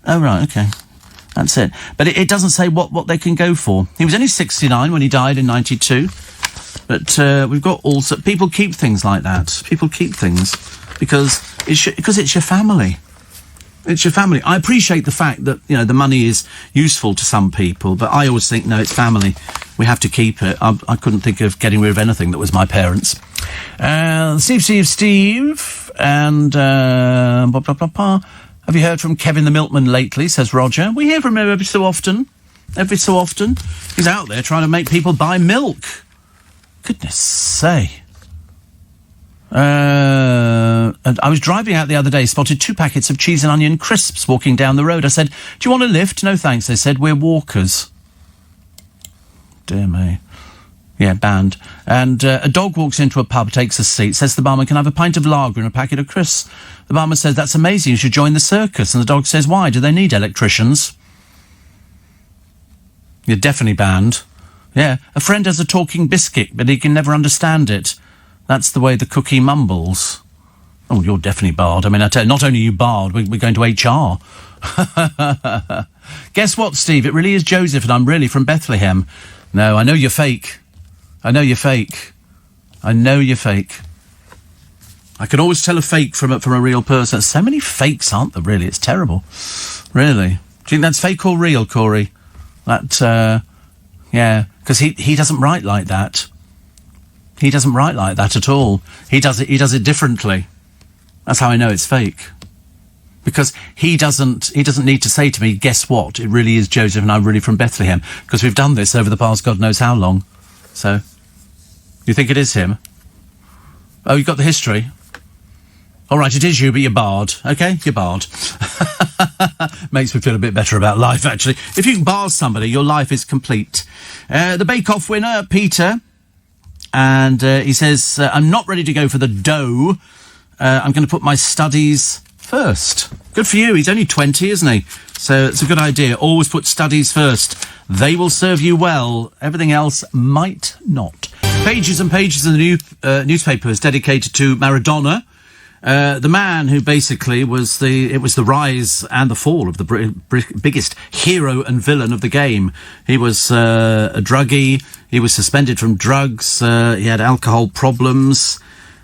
Oh, right, okay. That's it. But it doesn't say what they can go for. He was only 69 when he died in 92. But we've got also... People keep things like that. People keep things because it's your family. It's your family. I appreciate the fact that, you know, the money is useful to some people, but I always think, no, it's family. We have to keep it. I couldn't think of getting rid of anything that was my parents. Steve, and blah, blah, blah, blah. Have you heard from Kevin the Milkman lately, says Roger. We hear from him every so often. Every so often. He's out there trying to make people buy milk. Goodness sake. And I was driving out the other day, spotted 2 packets of cheese and onion crisps walking down the road. I said, do you want a lift? No, thanks, they said. We're walkers. Dear me. Yeah, banned. And a dog walks into a pub, takes a seat, says to the barman, can I have a pint of lager and a packet of crisps? The barman says, that's amazing, you should join the circus. And the dog says, why? Do they need electricians? You're definitely banned. Yeah, a friend has a talking biscuit, but he can never understand it. That's the way the cookie mumbles. Oh, you're definitely barred. I mean, I tell you, not only are you barred, we're going to HR. Guess what, Steve? It really is Joseph, and I'm really from Bethlehem. No, I know you're fake. I know you're fake. I know you're fake. I can always tell a fake from a real person. So many fakes, aren't there, really? It's terrible. Really. Do you think that's fake or real, Corey? That, yeah, because he doesn't write like that. He doesn't write like that at all. He does it differently. That's how I know it's fake. Because he doesn't need to say to me, guess what? It really is Joseph and I'm really from Bethlehem. Because we've done this over the past God knows how long. So, you think it is him? Oh, you've got the history? All right, it is you, but you're barred. OK? You're barred. Makes me feel a bit better about life, actually. If you can bar somebody, your life is complete. The Bake Off winner, Peter... And he says, I'm not ready to go for the dough. I'm going to put my studies first. Good for you. He's only 20, isn't he? So it's a good idea. Always put studies first. They will serve you well. Everything else might not. Pages and pages of the newspapers dedicated to Maradona. The man who basically was the rise and the fall of the biggest hero and villain of the game. He was a druggie. He was suspended from drugs. He had alcohol problems.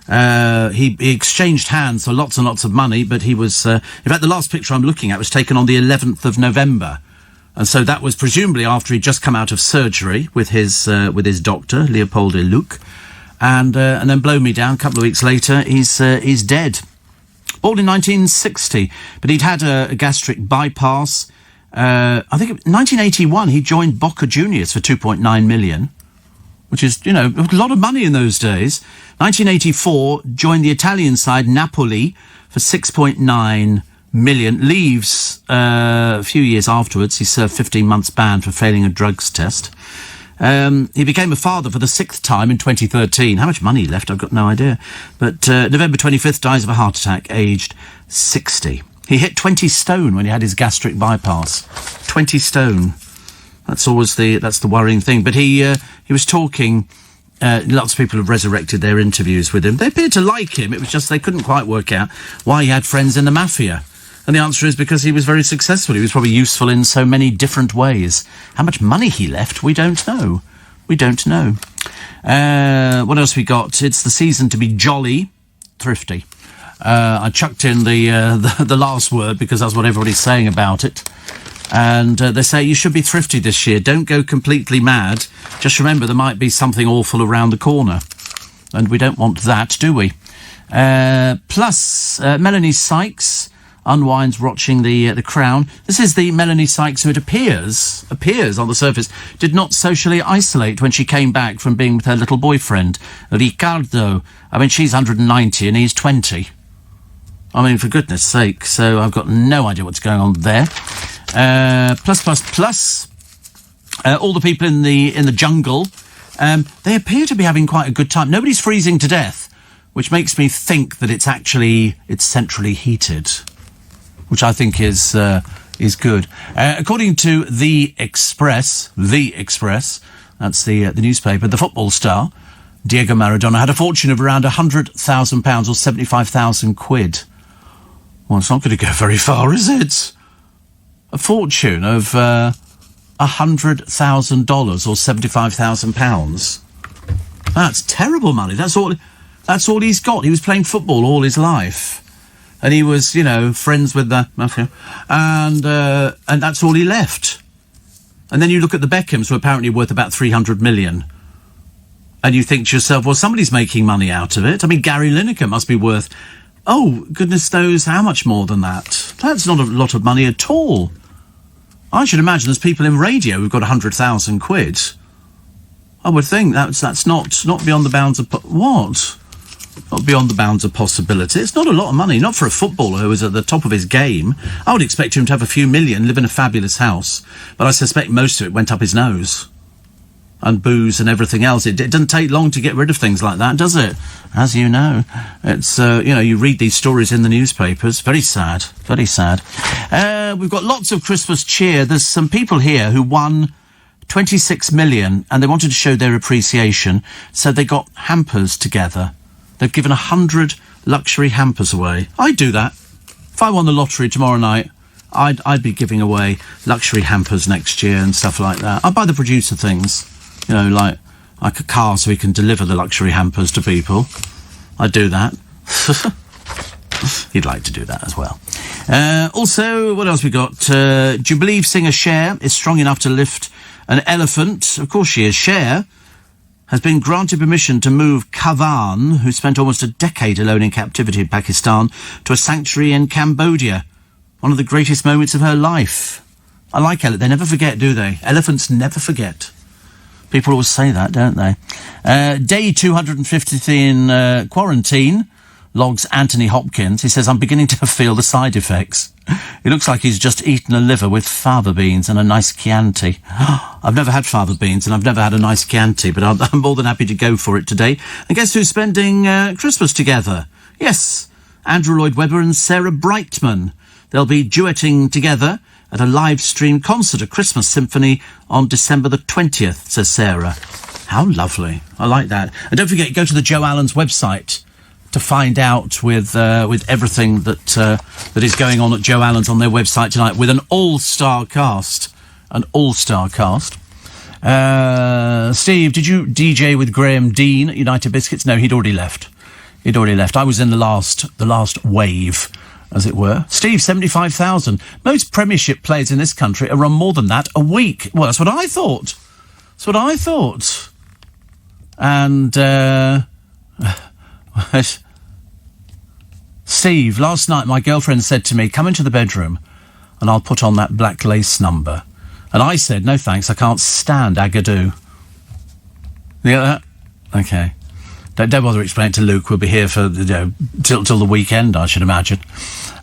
He exchanged hands for lots and lots of money, but he was... in fact, the last picture I'm looking at was taken on the 11th of November. And so that was presumably after he'd just come out of surgery with his doctor, Leopold Luc. And then blow me down. A couple of weeks later, he's dead. Born in 1960, but he'd had a gastric bypass. I think in 1981 he joined Boca Juniors for 2.9 million, which is, you know, a lot of money in those days. 1984 joined the Italian side Napoli for 6.9 million. Leaves a few years afterwards. He served 15 months ban for failing a drugs test. He became a father for the 6th time in 2013. How much money he left, I've got no idea. But November 25th, dies of a heart attack, aged 60. He hit 20 stone when he had his gastric bypass. 20 stone. That's always that's the worrying thing. But he was talking... lots of people have resurrected their interviews with him. They appeared to like him. It was just they couldn't quite work out why he had friends in the mafia. And the answer is because he was very successful. He was probably useful in so many different ways. How much money he left, we don't know. We don't know. What else we got? It's the season to be jolly, thrifty. I chucked in the last word because that's what everybody's saying about it. And they say you should be thrifty this year. Don't go completely mad. Just remember there might be something awful around the corner. And we don't want that, do we? Plus, Melanie Sykes unwinds watching the Crown. This is the Melanie Sykes who it appears on the surface, did not socially isolate when she came back from being with her little boyfriend, Ricardo. I mean, she's 190 and he's 20. I mean, for goodness sake. So I've got no idea what's going on there. Plus. All the people in the jungle, they appear to be having quite a good time. Nobody's freezing to death, which makes me think that it's centrally heated, which I think is good. According to The Express, that's the newspaper, the football star, Diego Maradona, had a fortune of around £100,000 or 75,000 quid. Well, it's not going to go very far, is it? A fortune of $100,000 or £75,000. That's terrible money. That's all he's got. He was playing football all his life. And he was, friends with the mafia. And that's all he left. And then you look at the Beckhams, who are apparently worth about 300 million. And you think to yourself, well, somebody's making money out of it. I mean, Gary Lineker must be worth, oh, goodness knows how much more than that. That's not a lot of money at all. I should imagine there's people in radio who've got 100,000 quid. I would think that's not beyond the bounds of... What? Not beyond the bounds of possibility. It's not a lot of money, not for a footballer who is at the top of his game. I would expect him to have a few million, live in a fabulous house, but I suspect most of it went up his nose. And booze and everything else. It doesn't take long to get rid of things like that, does it? As you know. It's, you read these stories in the newspapers. Very sad. Very sad. We've got lots of Christmas cheer. There's some people here who won 26 million and they wanted to show their appreciation, so they got hampers together. They've given 100 luxury hampers away. I'd do that. If I won the lottery tomorrow night, I'd be giving away luxury hampers next year and stuff like that. I'd buy the producer things, like a car so he can deliver the luxury hampers to people. I'd do that. He'd like to do that as well. Also, what else we got? Do you believe singer Cher is strong enough to lift an elephant? Of course she is. Cher has been granted permission to move Kavan, who spent almost a decade alone in captivity in Pakistan, to a sanctuary in Cambodia. One of the greatest moments of her life. I like elephants. They never forget, do they? Elephants never forget. People always say that, don't they? Day 250 in quarantine, logs Anthony Hopkins. He says, I'm beginning to feel the side effects. It looks like he's just eaten a liver with fava beans and a nice Chianti. I've never had fava beans and I've never had a nice Chianti, but I'm more than happy to go for it today. And guess who's spending Christmas together? Yes, Andrew Lloyd Webber and Sarah Brightman. They'll be duetting together at a live-stream concert, a Christmas symphony, on December the 20th, says Sarah. How lovely. I like that. And don't forget, go to the Joe Allen's website to find out with everything that is going on at Joe Allen's on their website tonight, with an all-star cast. An all-star cast. Steve, did you DJ with Graham Dean at United Biscuits? No, he'd already left. I was in the last wave, as it were. Steve, 75,000. Most Premiership players in this country are on more than that a week. Well, that's what I thought. And, Steve, last night my girlfriend said to me, come into the bedroom and I'll put on that black lace number. And I said, no thanks, I can't stand Agadoo. You get that? Okay. Don't bother explaining it to Luke. We'll be here for till the weekend, I should imagine.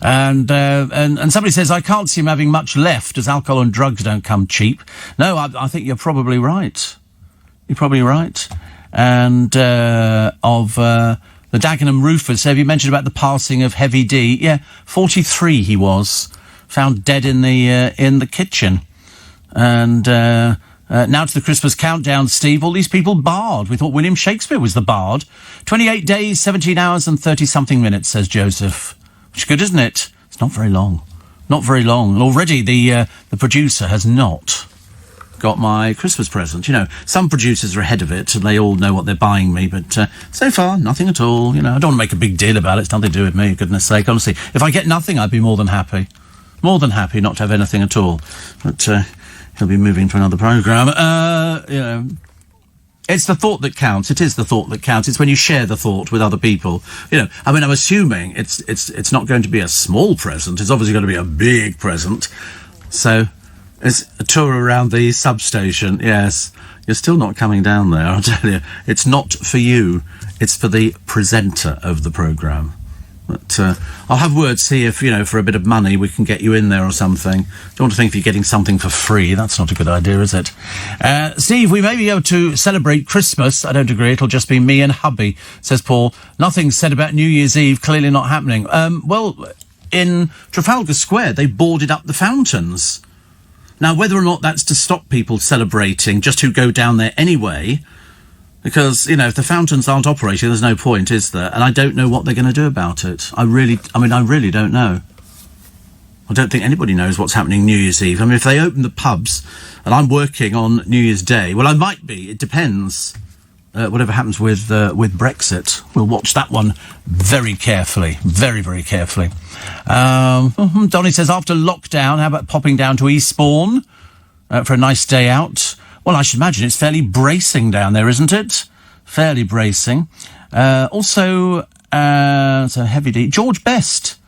And somebody says, I can't see him having much left as alcohol and drugs don't come cheap. No, I think you're probably right. And the Dagenham roofers, have you mentioned about the passing of Heavy D? Yeah, 43 he was, found dead in the kitchen. And now to the Christmas countdown, Steve. All these people barred. We thought William Shakespeare was the bard. 28 days, 17 hours and 30-something minutes, says Joseph. Which is good, isn't it? It's not very long. And already the producer has not got my Christmas present. Some producers are ahead of it and they all know what they're buying me, but so far, nothing at all. I don't want to make a big deal about it. It's nothing to do with me, goodness sake. Honestly, if I get nothing, I'd be more than happy. More than happy not to have anything at all. But he'll be moving to another programme. It's the thought that counts. It is the thought that counts. It's when you share the thought with other people. You know, I mean, I'm assuming it's not going to be a small present. It's obviously going to be a big present. So, it's a tour around the substation. Yes, you're still not coming down there, I'll tell you. It's not for you. It's for the presenter of the programme. But I'll have words, see if, you know, for a bit of money we can get you in there or something. Don't want to think if you're getting something for free. That's not a good idea, is it? Steve, we may be able to celebrate Christmas. I don't agree. It'll just be me and hubby, says Paul. Nothing said about New Year's Eve. Clearly not happening. Well, in Trafalgar Square, they boarded up the fountains. Now, whether or not that's to stop people celebrating, just who go down there anyway... Because, you know, if the fountains aren't operating, there's no point, is there? And I don't know what they're going to do about it. I really don't know. I don't think anybody knows what's happening New Year's Eve. I mean, if they open the pubs and I'm working on New Year's Day, well, I might be. It depends. Whatever happens with Brexit. We'll watch that one very carefully. Very, very carefully. Donnie says, after lockdown, how about popping down to Eastbourne for a nice day out? Well, I should imagine it's fairly bracing down there, isn't it? Fairly bracing. So heavy D. George Best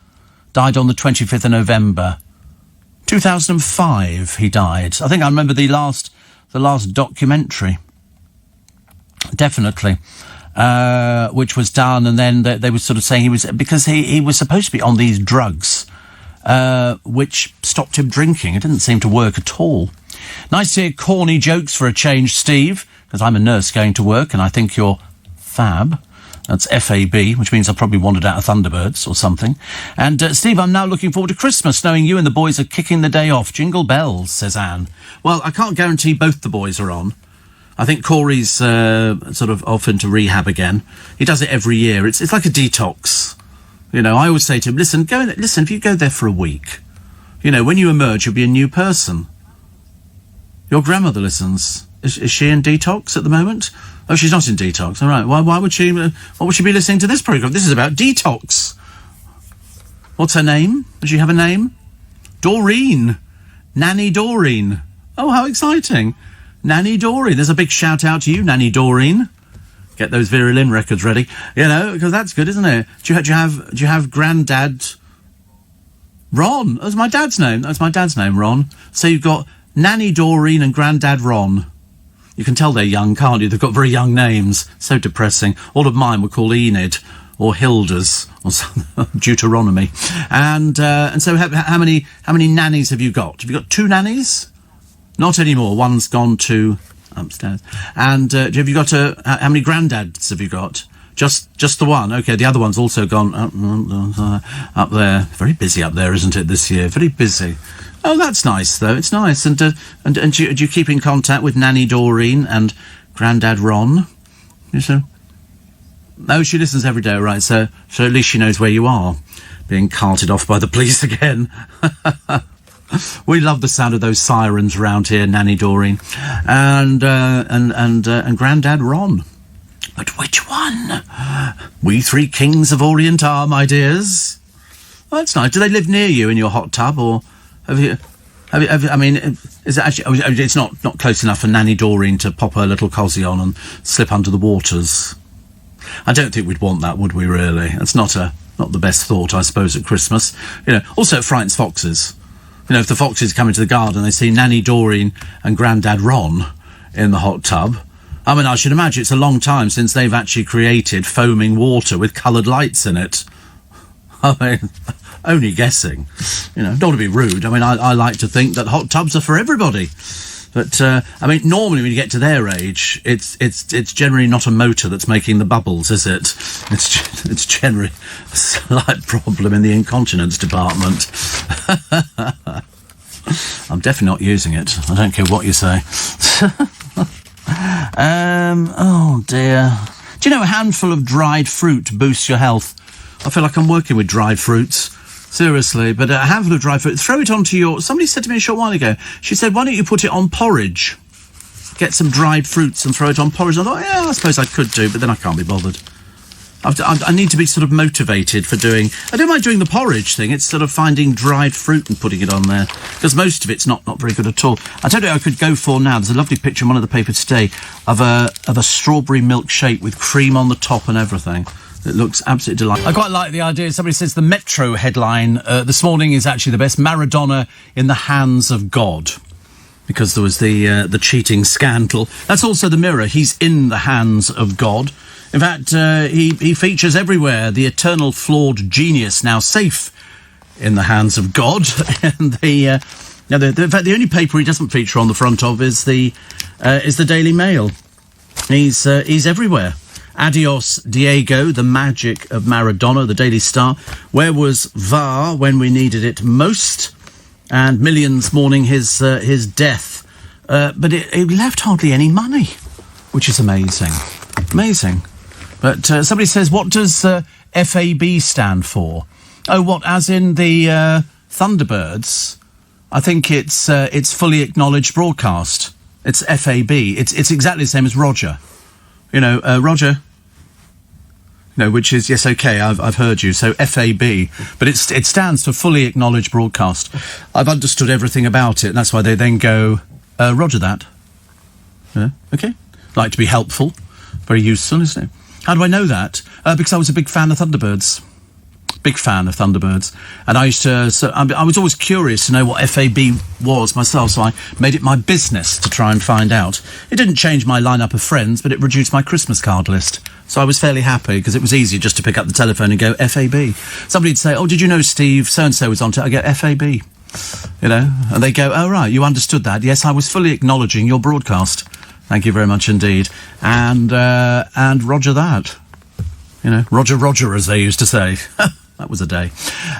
died on the 25th of November. 2005 he died. I think I remember the last documentary. Definitely. Which was done, and then they were sort of saying because he was supposed to be on these drugs, which stopped him drinking. It didn't seem to work at all. Nice to hear corny jokes for a change, Steve, because I'm a nurse going to work, and I think you're fab. That's F-A-B, which means I probably wandered out of Thunderbirds or something. And, Steve, I'm now looking forward to Christmas, knowing you and the boys are kicking the day off. Jingle bells, says Anne. Well, I can't guarantee both the boys are on. I think Corey's sort of off into rehab again. He does it every year. It's like a detox. You know, I always say to him, listen, if you go there for a week, you know, when you emerge, you'll be a new person. Your grandmother listens. Is she in detox at the moment? Oh, she's not in detox. All right. Why would she? What would she be listening to this programme? This is about detox. What's her name? Does she have a name? Doreen. Nanny Doreen. Oh, how exciting. Nanny Doreen. There's a big shout out to you, Nanny Doreen. Get those Vera Lynn records ready. You know, because that's good, isn't it? Do you have Grandad Ron? That's my dad's name. That's my dad's name, Ron. So you've got Nanny Doreen and Grandad Ron. You can tell they're young, can't you? They've got very young names. So depressing. All of mine were called Enid or Hildas or Deuteronomy. And so how many nannies have you got? Have you got 2 nannies? Not anymore. One's gone to upstairs. And have you got how many granddads have you got? Just the one. Okay, the other one's also gone up there. Very busy up there, isn't it, this year? Very busy. Oh, that's nice, though. It's nice. And do you keep in contact with Nanny Doreen and Grandad Ron? Oh, she listens every day, right? So at least she knows where you are. Being carted off by the police again. We love the sound of those sirens around here, Nanny Doreen and Grandad Ron. But which one? We 3 kings of Orient are, my dears. Oh, that's nice. Do they live near you in your hot tub, or have you? I mean, is it actually? It's not close enough for Nanny Doreen to pop her little cosy on and slip under the waters. I don't think we'd want that, would we? Really, it's not the best thought, I suppose, at Christmas. You know, also it frightens foxes. You know, if the foxes come into the garden, they see Nanny Doreen and Grandad Ron in the hot tub. I mean, I should imagine it's a long time since they've actually created foaming water with coloured lights in it. I mean, only guessing. You know, don't want to be rude. I mean, I like to think that hot tubs are for everybody. But, I mean, normally when you get to their age, it's generally not a motor that's making the bubbles, is it? It's generally a slight problem in the incontinence department. I'm definitely not using it. I don't care what you say. Oh dear. Do you know a handful of dried fruit boosts your health? I feel like I'm working with dried fruits. Seriously, but a handful of dried fruit. Throw it onto your... Somebody said to me a short while ago, she said, why don't you put it on porridge? Get some dried fruits and throw it on porridge. I thought, yeah, I suppose I could do, but then I can't be bothered. I need to be sort of motivated for doing... I don't mind doing the porridge thing. It's sort of finding dried fruit and putting it on there. Because most of it's not very good at all. I tell you what I could go for now. There's a lovely picture in one of the papers today of a strawberry milkshake with cream on the top and everything. It looks absolutely delightful. I quite like the idea. Somebody says the Metro headline this morning is actually the best. Maradona in the hands of God. Because there was the cheating scandal. That's also the Mirror. He's in the hands of God. In fact, he features everywhere. The eternal flawed genius now safe in the hands of God. And in fact, the only paper he doesn't feature on the front of is the Daily Mail. He's everywhere. Adios, Diego, the magic of Maradona, the Daily Star. Where was VAR when we needed it most? And millions mourning his death. But it left hardly any money, which is amazing. Amazing. But somebody says, what does FAB stand for? Oh, what, as in the Thunderbirds? I think it's fully acknowledged broadcast. It's FAB. It's exactly the same as Roger. You know, Roger. No, which is, yes, okay, I've heard you. So FAB, but it stands for fully acknowledged broadcast. I've understood everything about it, and that's why they then go, Roger that. Yeah, okay. Like to be helpful. Very useful, isn't it? How do I know that? Because I was a big fan of Thunderbirds. Big fan of Thunderbirds. And I used to... I was always curious to know what FAB was myself, so I made it my business to try and find out. It didn't change my lineup of friends, but it reduced my Christmas card list. So I was fairly happy, because it was easier just to pick up the telephone and go, FAB. Somebody'd say, oh, did you know Steve so-and-so was on to... I go, FAB. You know? And they go, oh, right, you understood that. Yes, I was fully acknowledging your broadcast. Thank you very much indeed. And Roger that. You know, Roger, as they used to say. That was a day.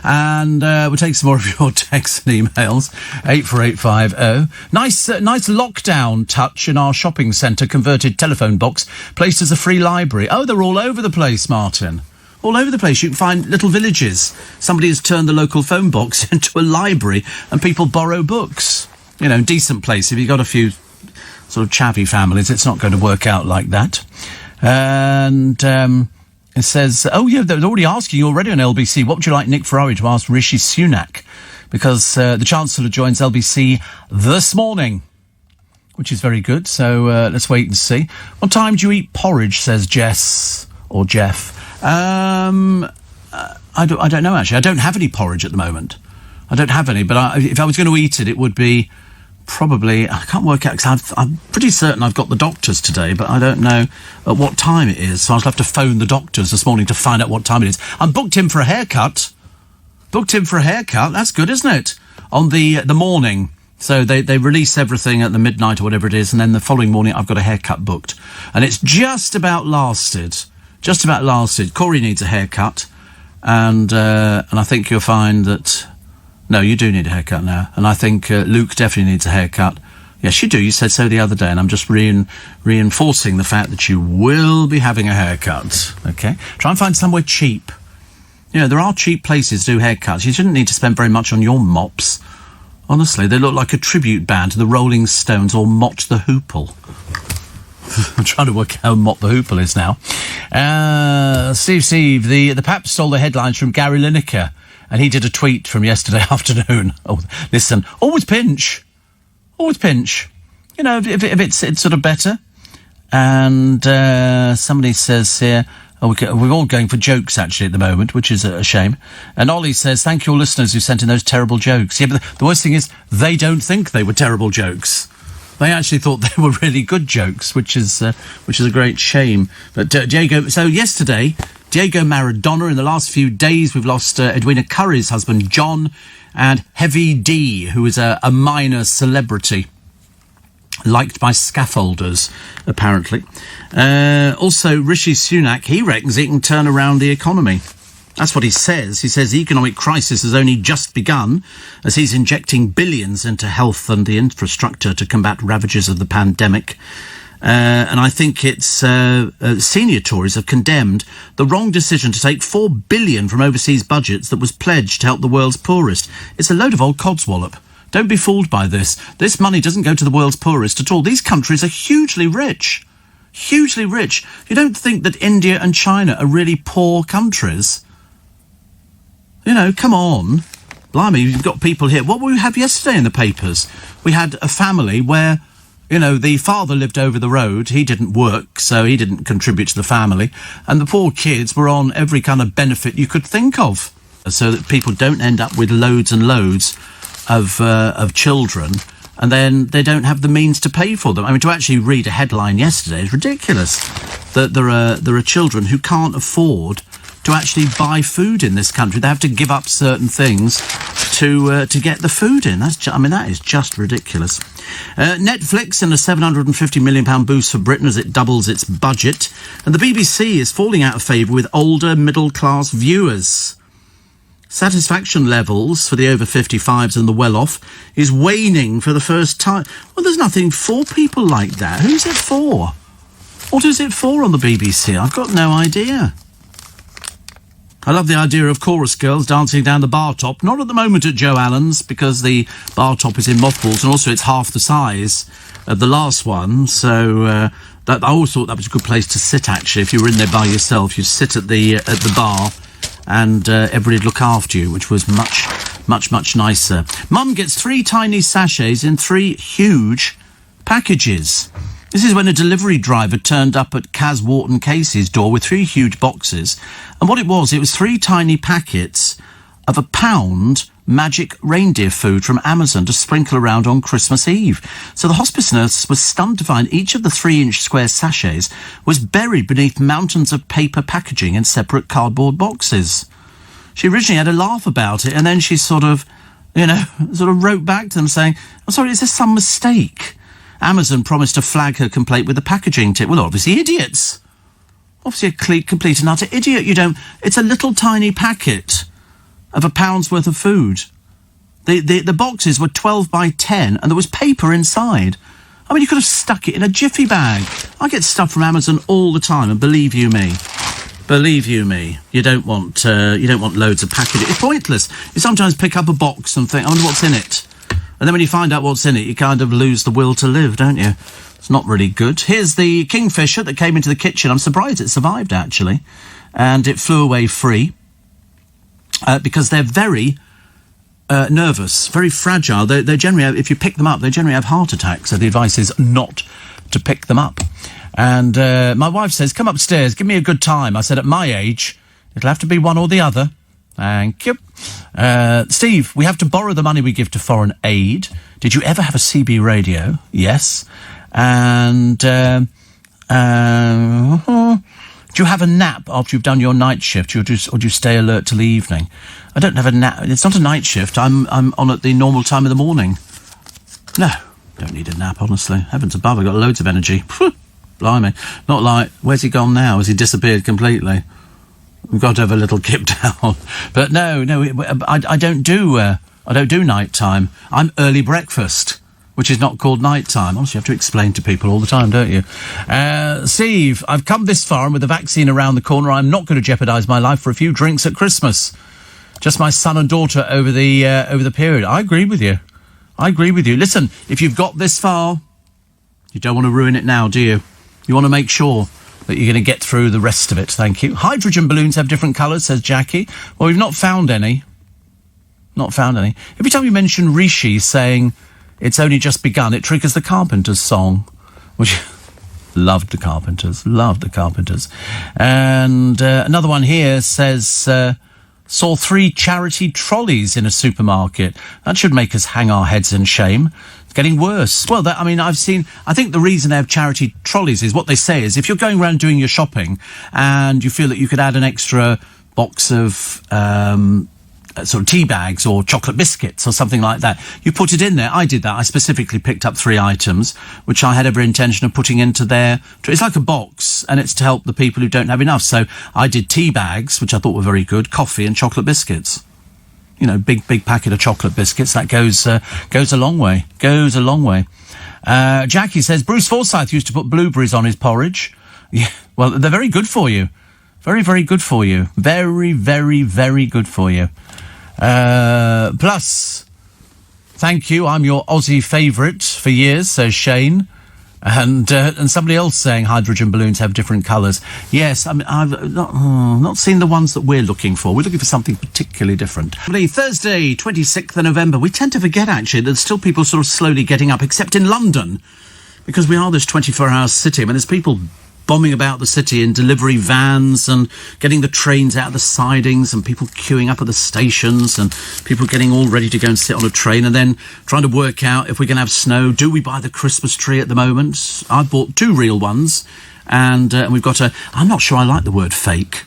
And we'll take some more of your texts and emails. 84850. Nice lockdown touch in our shopping centre converted telephone box placed as a free library. Oh, they're all over the place, Martin. All over the place. You can find little villages. Somebody has turned the local phone box into a library and people borrow books. You know, decent place. If you've got a few sort of chavvy families, it's not going to work out like that. And it says, oh yeah, they're already asking you already on LBC, what would you like Nick Ferrari to ask Rishi Sunak? Because the Chancellor joins LBC this morning, which is very good. So let's wait and see. What time do you eat porridge, says Jess or Jeff? I don't know, actually. I don't have any porridge at the moment. I don't have any, but if I was going to eat it, it would be probably, I can't work out, because I'm pretty certain I've got the doctors today, but I don't know at what time it is, so I'll have to phone the doctors this morning to find out what time it is. I'm booked in for a haircut. That's good, isn't it? On the morning. So they release everything at the midnight or whatever it is, and then the following morning I've got a haircut booked. And it's just about lasted. Corey needs a haircut, and I think you'll find that... No, you do need a haircut now. And I think Luke definitely needs a haircut. Yes, you do. You said so the other day, and I'm just reinforcing the fact that you will be having a haircut. Okay? Try and find somewhere cheap. You know, there are cheap places to do haircuts. You shouldn't need to spend very much on your mops. Honestly, they look like a tribute band to the Rolling Stones or Mott the Hoople. I'm trying to work out how Mott the Hoople is now. Steve, the Pap stole the headlines from Gary Lineker. And he did a tweet from yesterday afternoon. Oh, listen, always pinch. You know, if it's sort of better. And somebody says here, we're all going for jokes, actually, at the moment, which is a shame. And Ollie says, thank you all listeners who sent in those terrible jokes. Yeah, but the worst thing is, they don't think they were terrible jokes. They actually thought they were really good jokes, which is a great shame. But Diego, so yesterday... Diego Maradona. In the last few days, we've lost Edwina Curry's husband, John, and Heavy D, who is a minor celebrity, liked by scaffolders, apparently. Also, Rishi Sunak, he reckons he can turn around the economy. That's what he says. He says the economic crisis has only just begun, as he's injecting billions into health and the infrastructure to combat ravages of the pandemic. And I think it's senior Tories have condemned the wrong decision to take $4 billion from overseas budgets that was pledged to help the world's poorest. It's a load of old codswallop. Don't be fooled by this. This money doesn't go to the world's poorest at all. These countries are hugely rich. Hugely rich. You don't think that India and China are really poor countries? You know, come on. Blimey, you've got people here. What did we have yesterday in the papers? We had a family where, you know, the father lived over the road. He didn't work, so he didn't contribute to the family. And the poor kids were on every kind of benefit you could think of, so that people don't end up with loads and loads of children, and then they don't have the means to pay for them. I mean, to actually read a headline yesterday is ridiculous. That there are children who can't afford to actually buy food in this country. They have to give up certain things to get the food in. That is just ridiculous. Netflix in a £750 million boost for Britain as it doubles its budget. And the BBC is falling out of favour with older middle-class viewers. Satisfaction levels for the over 55s and the well-off is waning for the first time. Well, there's nothing for people like that. Who's it for? What is it for on the BBC? I've got no idea. I love the idea of chorus girls dancing down the bar top. Not at the moment at Joe Allen's, because the bar top is in mothballs, and also it's half the size of the last one. So I always thought that was a good place to sit, actually. If you were in there by yourself, you'd sit at the bar, and everybody'd look after you, which was much, much, much nicer. Mum gets 3 tiny sachets in 3 huge packages. This is when a delivery driver turned up at Kaz Wharton Casey's door with 3 huge boxes. And what it was 3 tiny packets of £1 magic reindeer food from Amazon to sprinkle around on Christmas Eve. So the hospice nurse was stunned to find each of the 3-inch square sachets was buried beneath mountains of paper packaging in separate cardboard boxes. She originally had a laugh about it, and then she sort of wrote back to them saying, "I'm sorry, is this some mistake?" Amazon promised to flag her complaint with the packaging tip. Well, obviously idiots. Obviously a complete and utter idiot. It's a little tiny packet of £1 worth of food. The boxes were 12 by 10 and there was paper inside. I mean, you could have stuck it in a jiffy bag. I get stuff from Amazon all the time, and believe you me, you don't want loads of packaging. It's pointless. You sometimes pick up a box and think, I wonder what's in it. And then when you find out what's in it, you kind of lose the will to live, don't you? It's not really good. Here's the kingfisher that came into the kitchen. I'm surprised it survived, actually. And it flew away free. Because they're very nervous, very fragile. They generally have, if you pick them up, they generally have heart attacks. So the advice is not to pick them up. And my wife says, "Come upstairs, give me a good time." I said, at my age, it'll have to be one or the other. Thank you. Steve, we have to borrow the money we give to foreign aid. Did you ever have a CB radio? Yes. And do you have a nap after you've done your night shift, or do you stay alert till the evening? I don't have a nap. It's not a night shift. I'm on at the normal time of the morning. No, don't need a nap, honestly. Heavens above, I've got loads of energy. Blimey. Not like, where's he gone now? Has he disappeared completely? We've got to have a little kip down. But no, I don't do night time. I'm early breakfast, which is not called night time. Honestly, you have to explain to people all the time, don't you? Steve, I've come this far, and with the vaccine around the corner, I'm not going to jeopardise my life for a few drinks at Christmas. Just my son and daughter over the period. I agree with you. Listen, if you've got this far, you don't want to ruin it now, do you? You want to make sure that you're going to get through the rest of it. Thank you. Hydrogen balloons have different colours, says Jackie. Well, we've not found any. Every time you mention Rishi saying it's only just begun, it triggers the Carpenters song, which loved the Carpenters. And another one here says, saw 3 charity trolleys in a supermarket. That should make us hang our heads in shame. Getting worse. Well, I think the reason they have charity trolleys is what they say is if you're going around doing your shopping and you feel that you could add an extra box of sort of tea bags or chocolate biscuits or something like that, you put it in there. I did that. I specifically picked up 3 items, which I had every intention of putting into there. It's like a box, and it's to help the people who don't have enough. So I did tea bags, which I thought were very good, coffee and chocolate biscuits. You know, big packet of chocolate biscuits. That goes a long way. Jackie says, Bruce Forsyth used to put blueberries on his porridge. Yeah, well, they're very good for you. Very, very good for you. Very, very, very good for you. Plus, thank you, I'm your Aussie favourite for years, says Shane. And somebody else saying hydrogen balloons have different colours. Yes, I mean, I've not seen the ones that we're looking for. We're looking for something particularly different. Thursday, 26th of November. We tend to forget, actually, that there's still people sort of slowly getting up, except in London, because we are this 24-hour city. I mean, there's people bombing about the city in delivery vans and getting the trains out of the sidings and people queuing up at the stations and people getting all ready to go and sit on a train and then trying to work out if we're going to have snow. Do we buy the Christmas tree at the moment? I've bought 2 real ones and we've got I'm not sure I like the word fake.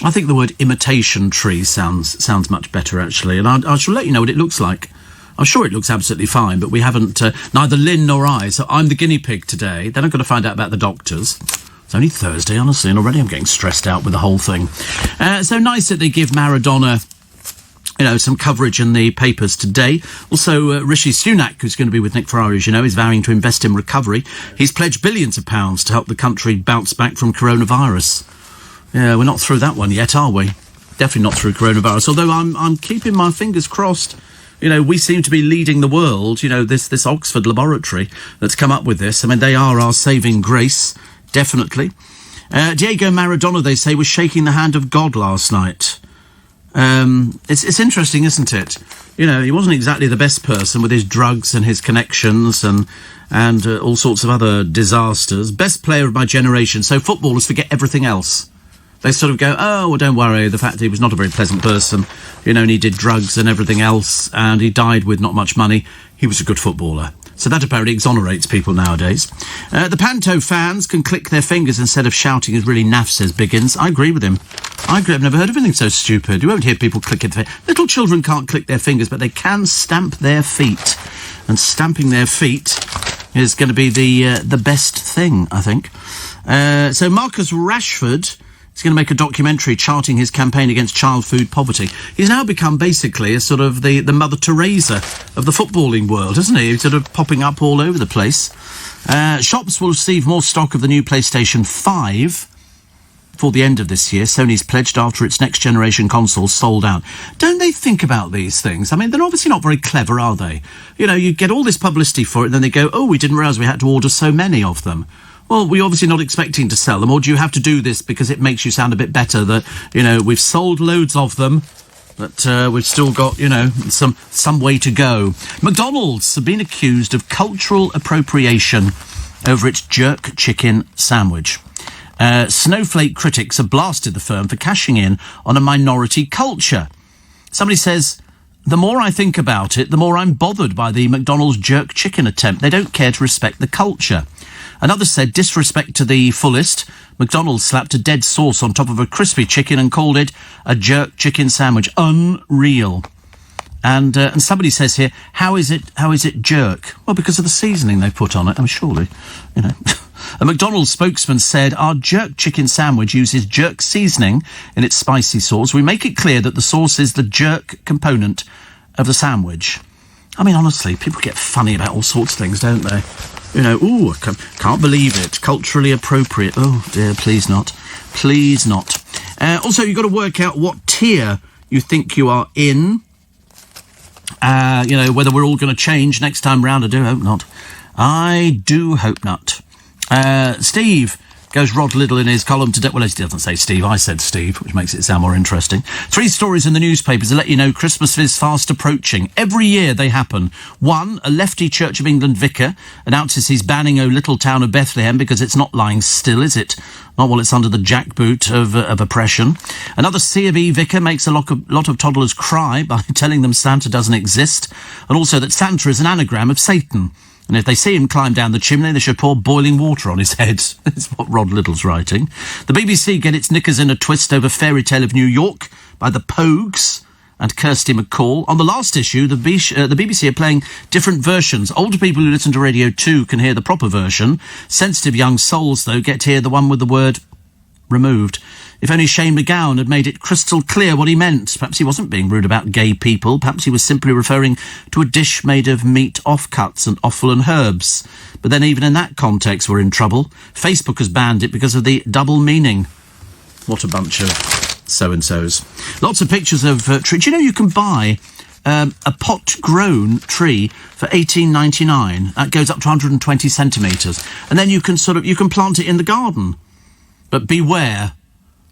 I think the word imitation tree sounds much better, actually, and I shall let you know what it looks like. I'm sure it looks absolutely fine, but we haven't, neither Lynn nor I, so I'm the guinea pig today. Then I've got to find out about the doctors. It's only Thursday, honestly, and already I'm getting stressed out with the whole thing. So nice that they give Maradona, some coverage in the papers today. Also, Rishi Sunak, who's going to be with Nick Ferrari, as you know, is vowing to invest in recovery. He's pledged billions of pounds to help the country bounce back from coronavirus. Yeah, we're not through that one yet, are we? Definitely not through coronavirus, although I'm keeping my fingers crossed. We seem to be leading the world. This Oxford laboratory that's come up with this. I mean, they are our saving grace, definitely. Diego Maradona, they say, was shaking the hand of God last night. It's interesting, isn't it? He wasn't exactly the best person with his drugs and his connections and all sorts of other disasters. Best player of my generation. So footballers forget everything else. They sort of go, oh, well, don't worry, the fact he was not a very pleasant person, and he did drugs and everything else, and he died with not much money. He was a good footballer. So that apparently exonerates people nowadays. The Panto fans can click their fingers instead of shouting is really naff, says Biggins. I agree with him. I've never heard of anything so stupid. You won't hear people clicking their fingers. Little children can't click their fingers, but they can stamp their feet. And stamping their feet is going to be the best thing, I think. So Marcus Rashford is going to make a documentary charting his campaign against child food poverty. He's now become basically a sort of the Mother Teresa of the footballing world, isn't he? He's sort of popping up all over the place. Shops will receive more stock of the new PlayStation 5 before the end of this year. Sony's pledged after its next generation console sold out. Don't they think about these things? I mean, they're obviously not very clever, are they? You get all this publicity for it, and then they go, oh, we didn't realise we had to order so many of them. Well, we're obviously not expecting to sell them, or do you have to do this because it makes you sound a bit better that, we've sold loads of them, but we've still got, some way to go. McDonald's have been accused of cultural appropriation over its jerk chicken sandwich. Snowflake critics have blasted the firm for cashing in on a minority culture. Somebody says, the more I think about it, the more I'm bothered by the McDonald's jerk chicken attempt. They don't care to respect the culture. Another said, disrespect to the fullest. McDonald's slapped a dead sauce on top of a crispy chicken and called it a jerk chicken sandwich. Unreal. And somebody says here, how is it jerk? Well, because of the seasoning they put on it. Surely, A McDonald's spokesman said, our jerk chicken sandwich uses jerk seasoning in its spicy sauce. We make it clear that the sauce is the jerk component of the sandwich. I mean, honestly, people get funny about all sorts of things, don't they? I can't believe it. Culturally appropriate. Oh, dear, please not. Please not. Also, you've got to work out what tier you think you are in. Whether we're all going to change next time round. I do hope not. I do hope not. Steve goes Rod Liddle in his column today. Well, he doesn't say Steve. I said Steve, which makes it sound more interesting. 3 stories in the newspapers to let you know Christmas is fast approaching. Every year they happen. 1, a lefty Church of England vicar announces he's banning O Little Town of Bethlehem because it's not lying still, is it? Not while it's under the jackboot of oppression. Another C of E vicar makes a lot of toddlers cry by telling them Santa doesn't exist, and also that Santa is an anagram of Satan. And if they see him climb down the chimney, they should pour boiling water on his head. That's what Rod Liddle's writing. The BBC get its knickers in a twist over Fairy Tale of New York by the Pogues and Kirsty MacColl. On the last issue, the BBC are playing different versions. Older people who listen to Radio 2 can hear the proper version. Sensitive young souls, though, get to hear the one with the word removed. If only Shane McGowan had made it crystal clear what he meant. Perhaps he wasn't being rude about gay people. Perhaps he was simply referring to a dish made of meat offcuts and offal and herbs. But then even in that context, we're in trouble. Facebook has banned it because of the double meaning. What a bunch of so-and-sos. Lots of pictures of trees. You can buy a pot-grown tree for $18.99. That goes up to 120 centimetres. And then you can plant it in the garden. But beware,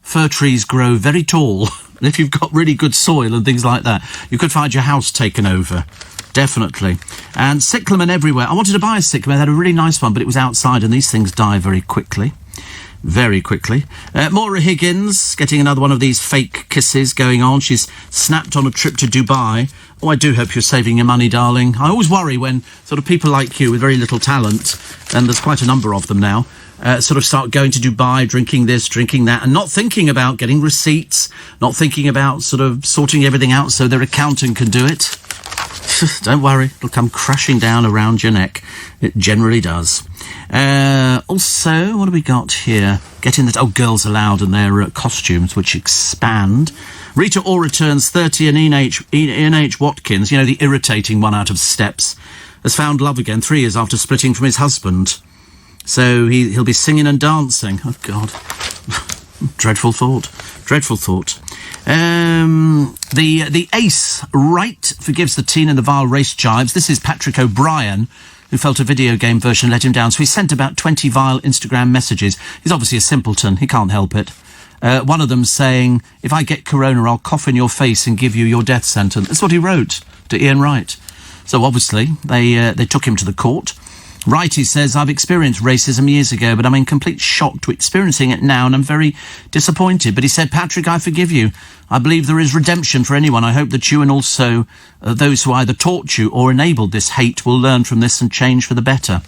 fir trees grow very tall. And if you've got really good soil and things like that, you could find your house taken over. Definitely. And cyclamen everywhere. I wanted to buy a cyclamen. I had a really nice one, but it was outside, and these things die very quickly. Very quickly. Maura Higgins getting another one of these fake kisses going on. She's snapped on a trip to Dubai. Oh, I do hope you're saving your money, darling. I always worry when sort of people like you with very little talent, and there's quite a number of them now, sort of start going to Dubai, drinking this, drinking that, and not thinking about getting receipts, not thinking about sort of sorting everything out so their accountant can do it. Don't worry, it'll come crashing down around your neck. It generally does. Also, what have we got here? Girls Aloud and their costumes, which expand. Rita Ora turns 30 and Ian H. Watkins, you know, the irritating one out of Steps, has found love again 3 years after splitting from his husband. So he'll be singing and dancing. Oh, God. Dreadful thought. Dreadful thought. The ace Wright forgives the teen in the vile race jibes. This is Patrick O'Brien, who felt a video game version let him down. So he sent about 20 vile Instagram messages. He's obviously a simpleton. He can't help it. One of them saying, if I get corona, I'll cough in your face and give you your death sentence. That's what he wrote to Ian Wright. So obviously they took him to the court. Wright, he says, I've experienced racism years ago, but I'm in complete shock to experiencing it now, and I'm very disappointed. But he said, Patrick, I forgive you. I believe there is redemption for anyone. I hope that you and also those who either taught you or enabled this hate will learn from this and change for the better.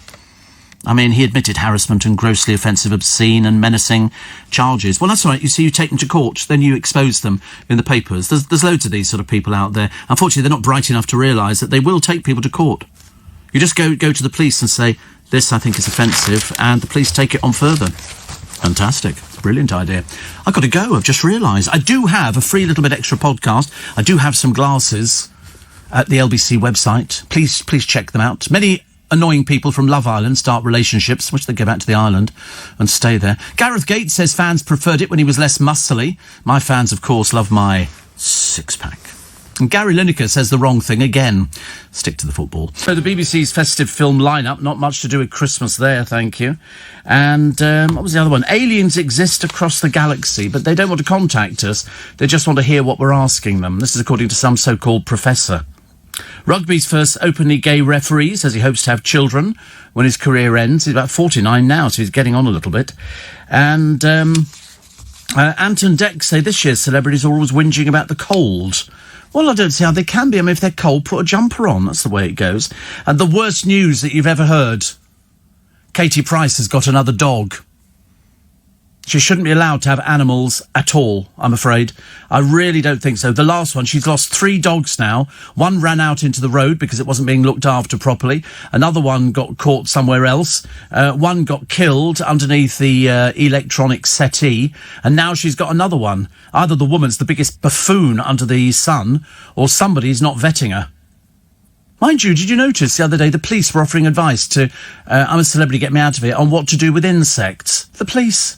I mean, he admitted harassment and grossly offensive, obscene and menacing charges. Well, that's all right. You see, you take them to court, then you expose them in the papers. There's loads of these sort of people out there. Unfortunately, they're not bright enough to realise that they will take people to court. You just go to the police and say, this, I think, is offensive, and the police take it on further. Fantastic. Brilliant idea. I've got to go. I've just realised. I do have a free little bit extra podcast. I do have some glasses at the LBC website. Please check them out. Many annoying people from Love Island start relationships, which they go back to the island and stay there. Gareth Gates says fans preferred it when he was less muscly. My fans, of course, love my six-pack. And Gary Lineker says the wrong thing again. Stick to the football. So the BBC's festive film lineup, not much to do with Christmas there, thank you. And what was the other one? Aliens exist across the galaxy, but they don't want to contact us. They just want to hear what we're asking them. This is according to some so-called professor. Rugby's first openly gay referee says he hopes to have children when his career ends. He's about 49 now, so he's getting on a little bit. And Anton Deck say this year's celebrities are always whinging about the cold. Well, I don't see how they can be. I mean, if they're cold, put a jumper on. That's the way it goes. And the worst news that you've ever heard. Katie Price has got another dog. She shouldn't be allowed to have animals at all, I'm afraid. I really don't think so. The last one, she's lost 3 dogs now. One ran out into the road because it wasn't being looked after properly. Another one got caught somewhere else. One got killed underneath the electronic settee. And now she's got another one. Either the woman's the biggest buffoon under the sun, or somebody's not vetting her. Mind you, did you notice the other day the police were offering advice to I'm a Celebrity, Get Me Out of Here on what to do with insects? The police.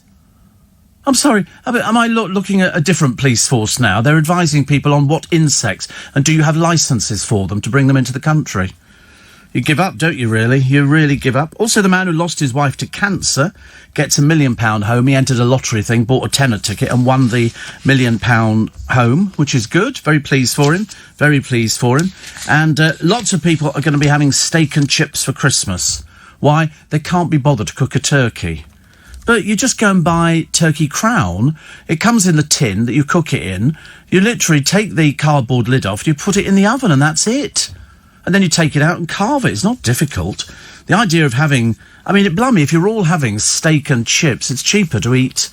I'm sorry, am I looking at a different police force now? They're advising people on what insects, and do you have licences for them to bring them into the country? You give up, don't you, really? You really give up. Also, the man who lost his wife to cancer gets £1 million home. He entered a lottery thing, bought a tenner ticket and won the £1 million home, which is good. Very pleased for him. Very pleased for him. And lots of people are going to be having steak and chips for Christmas. Why? They can't be bothered to cook a turkey. But you just go and buy Turkey Crown. It comes in the tin that you cook it in. You literally take the cardboard lid off, you put it in the oven, and that's it. And then you take it out and carve it. It's not difficult. The idea of having... I mean, blimey, if you're all having steak and chips, it's cheaper to eat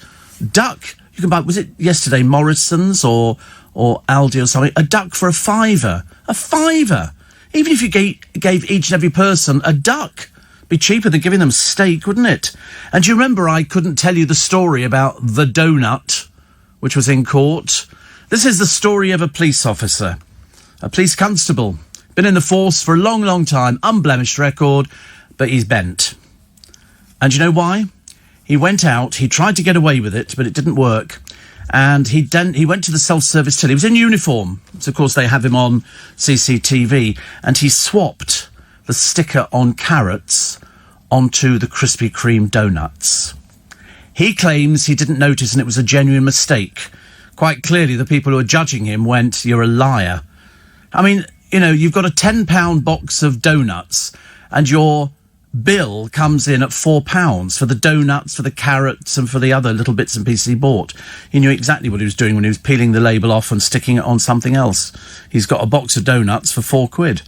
duck. You can buy... Was it yesterday Morrison's or Aldi or something? A duck for £5. £5! Even if you gave each and every person a duck... Be cheaper than giving them steak, wouldn't it? And do you remember I couldn't tell you the story about the donut, which was in court? This is the story of a police officer, a police constable. Been in the force for a long, long time, unblemished record, but he's bent. And you know why? He went out, he tried to get away with it, but it didn't work. And he went to the self-service till. He was in uniform. So, of course, they have him on CCTV. And he swapped the sticker on carrots onto the Krispy Kreme donuts. He claims he didn't notice and it was a genuine mistake. Quite clearly, the people who were judging him went, "You're a liar." I mean, you know, you've got a £10 box of donuts and your bill comes in at £4 for the donuts, for the carrots and for the other little bits and pieces he bought. He knew exactly what he was doing when he was peeling the label off and sticking it on something else. He's got a box of donuts for £4,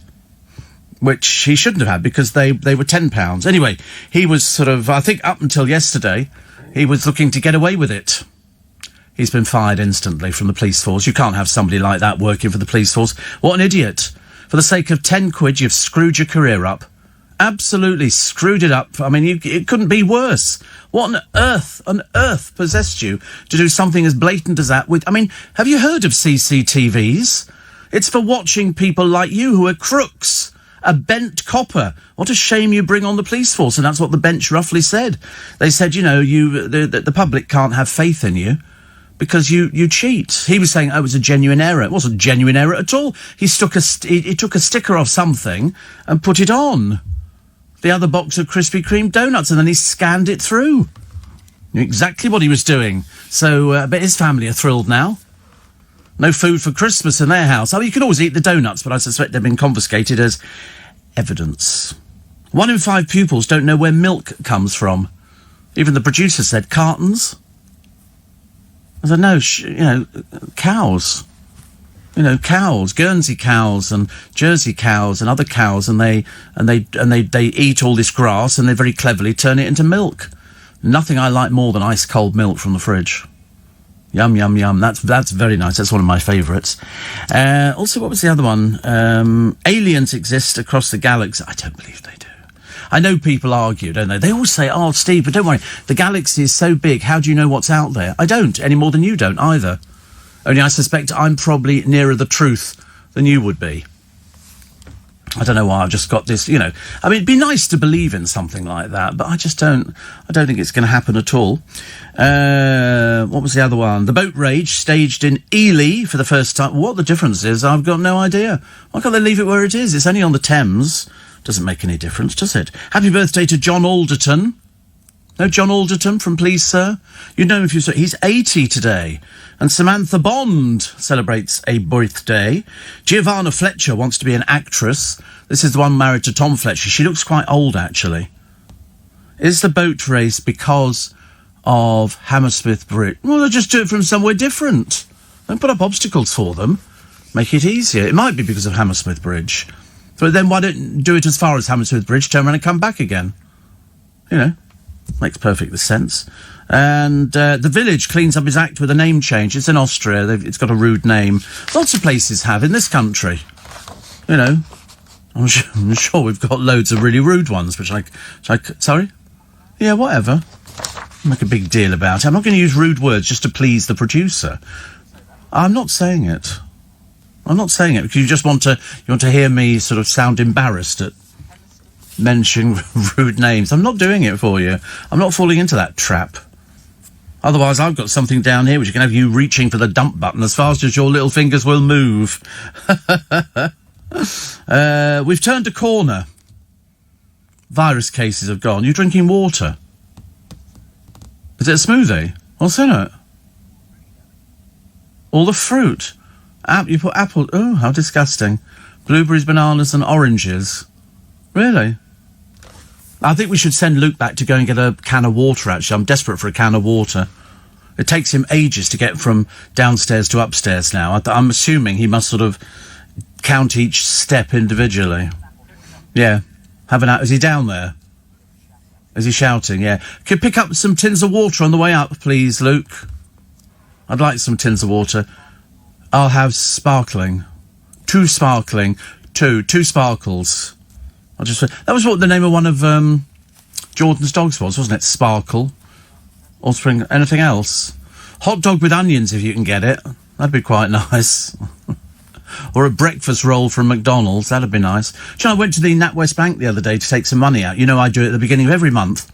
which he shouldn't have had because they were £10. Anyway, he was sort of, I think up until yesterday, he was looking to get away with it. He's been fired instantly from the police force. You can't have somebody like that working for the police force. What an idiot. For the sake of £10, you've screwed your career up. Absolutely screwed it up. I mean, it couldn't be worse. What on earth possessed you to do something as blatant as that I mean, have you heard of CCTVs? It's for watching people like you who are crooks. A bent copper. What a shame you bring on the police force. And that's what the bench roughly said. They said, you know, the public can't have faith in you because you cheat. He was saying, oh, it was a genuine error. It wasn't a genuine error at all. He took a sticker off something and put it on the other box of Krispy Kreme donuts, and then he scanned it through. Knew exactly what he was doing. So I bet his family are thrilled now. No food for Christmas in their house. Oh, you can always eat the donuts, but I suspect they've been confiscated as evidence. 1 in 5 pupils don't know where milk comes from. Even the producer said, cartons? I said, no, cows. You know, cows, Guernsey cows and Jersey cows and other cows, and they eat all this grass and they very cleverly turn it into milk. Nothing I like more than ice cold milk from the fridge. Yum, yum, yum. That's very nice. That's one of my favourites. Also, what was the other one? Aliens exist across the galaxy. I don't believe they do. I know people argue, don't they? They always say, oh, Steve, but don't worry, the galaxy is so big, how do you know what's out there? I don't, any more than you don't either. Only I suspect I'm probably nearer the truth than you would be. I don't know why I've just got this, you know. I mean, it'd be nice to believe in something like that, but I don't think it's going to happen at all. What was the other one? The boat rage staged in Ely for the first time. What the difference is, I've got no idea. Why can't they leave it where it is? It's only on the Thames. Doesn't make any difference, does it? Happy birthday to John Alderton. No, John Alderton from Please Sir? You'd know him if you saw. He's 80 today. And Samantha Bond celebrates a birthday. Giovanna Fletcher wants to be an actress. This is the one married to Tom Fletcher. She looks quite old, actually. Is the boat race because of Hammersmith Bridge? Well, they'll just do it from somewhere different. Don't put up obstacles for them. Make it easier. It might be because of Hammersmith Bridge. But then why don't do it as far as Hammersmith Bridge, turn around and come back again? You know, makes perfect sense. And The Village cleans up his act with a name change. It's in Austria. It's got a rude name. Lots of places have in this country. You know, I'm sure we've got loads of really rude ones, which sorry? Yeah, whatever. Make a big deal about it. I'm not going to use rude words just to please the producer. I'm not saying it. I'm not saying it because you want to hear me sort of sound embarrassed at mentioning rude names. I'm not doing it for you. I'm not falling into that trap. Otherwise, I've got something down here which can have you reaching for the dump button as fast as your little fingers will move. We've turned a corner. Virus cases have gone. You're drinking water. Is it a smoothie? What's in it? All the fruit. You put apple... Oh, how disgusting. Blueberries, bananas and oranges. Really? I think we should send Luke back to go and get a can of water, actually. I'm desperate for a can of water. It takes him ages to get from downstairs to upstairs now. I'm assuming he must sort of count each step individually. Yeah. Is he down there? Is he shouting? Yeah. Could you pick up some tins of water on the way up, please, Luke? I'd like some tins of water. I'll have sparkling. 2 sparkling. 2 sparkles. That was what the name of one of Jordan's dogs was, wasn't it? Sparkle. Or spring. Anything else? Hot dog with onions, if you can get it. That'd be quite nice. Or a breakfast roll from McDonald's. That'd be nice. Do you know, I went to the NatWest Bank the other day to take some money out. You know, I do it at the beginning of every month.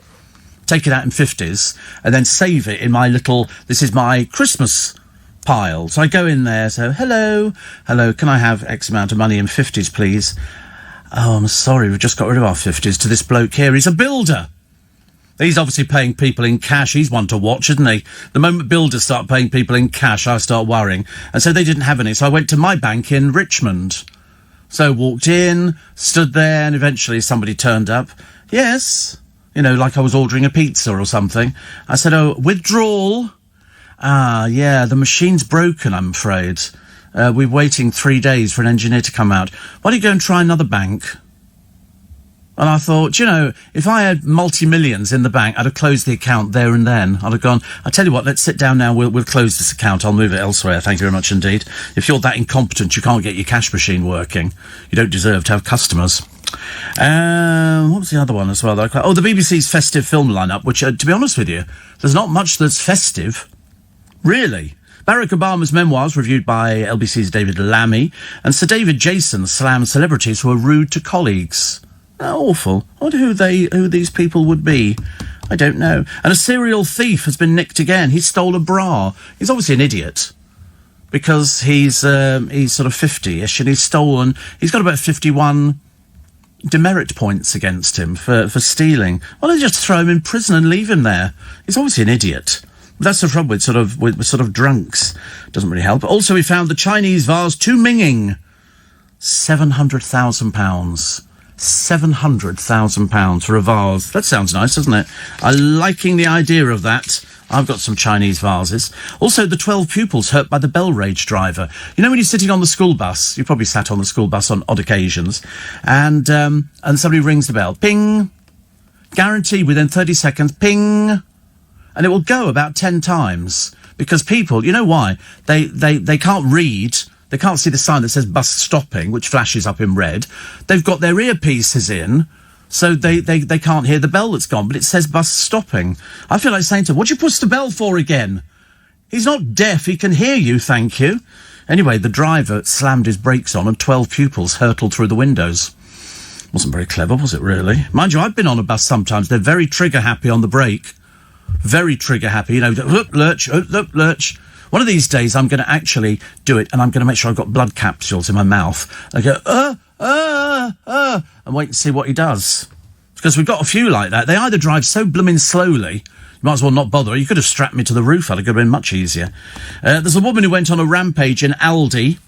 Take it out in 50s and then save it in my little... This is my Christmas pile. So I go in there, so, hello, can I have X amount of money in 50s, please? Oh, I'm sorry, we've just got rid of our 50s to this bloke here. He's a builder. He's obviously paying people in cash. He's one to watch, isn't he? The moment builders start paying people in cash, I start worrying. And so they didn't have any. So I went to my bank in Richmond. So walked in, stood there, and eventually somebody turned up. Yes. You know, like I was ordering a pizza or something. I said, oh, withdrawal. Ah, yeah, the machine's broken, I'm afraid. We're waiting 3 days for an engineer to come out. Why don't you go and try another bank? And I thought, you know, if I had multi-millions in the bank, I'd have closed the account there and then. I'd have gone, I tell you what, let's sit down now, we'll close this account, I'll move it elsewhere, thank you very much indeed. If you're that incompetent, you can't get your cash machine working. You don't deserve to have customers. What was the other one as well? The BBC's festive film lineup, which, to be honest with you, there's not much that's festive. Really. Barack Obama's memoirs reviewed by LBC's David Lammy, and Sir David Jason slams celebrities who are rude to colleagues. Awful. I wonder who these people would be. I don't know. And a serial thief has been nicked again. He stole a bra. He's obviously an idiot because he's sort of 50-ish and he's got about 51 demerit points against him for stealing. Why don't they just throw him in prison and leave him there? He's obviously an idiot. That's the problem with sort of drunks. Doesn't really help. Also, we found the Chinese vase Tu Minging. £700,000. £700,000 for a vase. That sounds nice, doesn't it? I'm liking the idea of that. I've got some Chinese vases. Also, the 12 pupils hurt by the bell rage driver. You know when you're sitting on the school bus, you probably sat on the school bus on odd occasions, and somebody rings the bell. Ping! Guaranteed within 30 seconds, ping! And it will go about 10 times. Because people, you know why? They can't read. They can't see the sign that says bus stopping, which flashes up in red. They've got their earpieces in, so they can't hear the bell that's gone, but it says bus stopping. I feel like saying to him, what'd you push the bell for again? He's not deaf, he can hear you, thank you. Anyway, the driver slammed his brakes on and 12 pupils hurtled through the windows. Wasn't very clever, was it really? Mind you, I've been on a bus sometimes. They're very trigger-happy on the brake. Very trigger-happy, you know, look, lurch. One of these days, I'm going to actually do it, and I'm going to make sure I've got blood capsules in my mouth. I go, and wait and see what he does. Because we've got a few like that. They either drive so blooming slowly, you might as well not bother. You could have strapped me to the roof. That could have been much easier. There's a woman who went on a rampage in Aldi,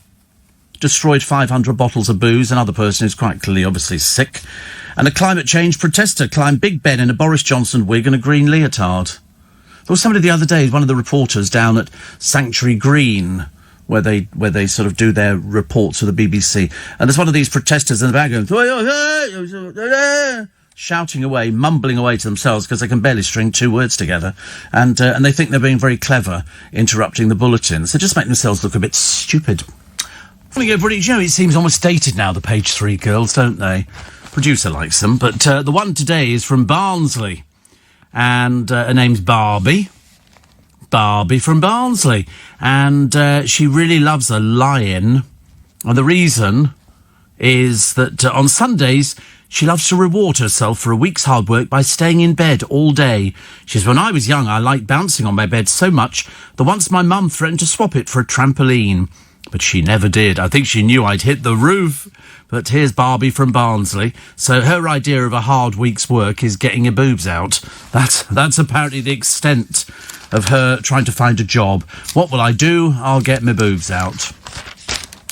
destroyed 500 bottles of booze, another person who's quite clearly, obviously sick. And a climate change protester climbed Big Ben in a Boris Johnson wig and a green leotard. There was somebody the other day, one of the reporters down at Sanctuary Green, where they sort of do their reports for the BBC. And there's one of these protesters in the back going, shouting away, mumbling away to themselves because they can barely string two words together. And they think they're being very clever, interrupting the bulletins. They just make themselves look a bit stupid. You know, it seems almost dated now, the Page 3 girls, don't they? Producer likes them. But the one today is from Barnsley. And her name's Barbie. Barbie from Barnsley. And she really loves a lion. And the reason is that on Sundays, she loves to reward herself for a week's hard work by staying in bed all day. She says, when I was young, I liked bouncing on my bed so much that once my mum threatened to swap it for a trampoline. But she never did. I think she knew I'd hit the roof. But here's Barbie from Barnsley. So her idea of a hard week's work is getting her boobs out. That's apparently the extent of her trying to find a job. What will I do? I'll get my boobs out.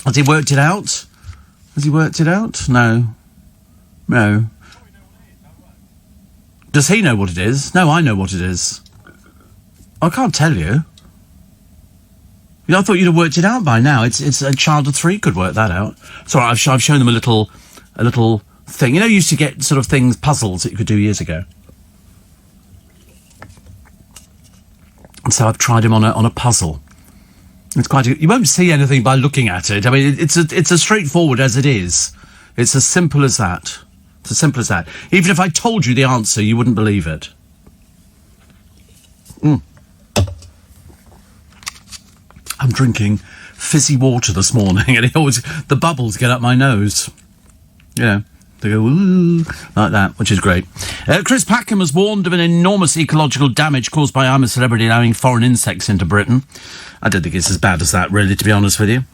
Has he worked it out? Has he worked it out? No. No. Does he know what it is? No, I know what it is. I can't tell you. I thought you'd have worked it out by now. It's a child of 3 could work that out. It's all right, I've shown them a little thing. You know, you used to get sort of things, puzzles that you could do years ago. And so I've tried him on a puzzle. It's quite. You won't see anything by looking at it. I mean, it's as straightforward as it is. It's as simple as that. It's as simple as that. Even if I told you the answer, you wouldn't believe it. I'm drinking fizzy water this morning, and the bubbles get up my nose. You know, They go, ooh, like that, which is great. Chris Packham has warned of an enormous ecological damage caused by I'm a Celebrity allowing foreign insects into Britain. I don't think it's as bad as that, really, to be honest with you.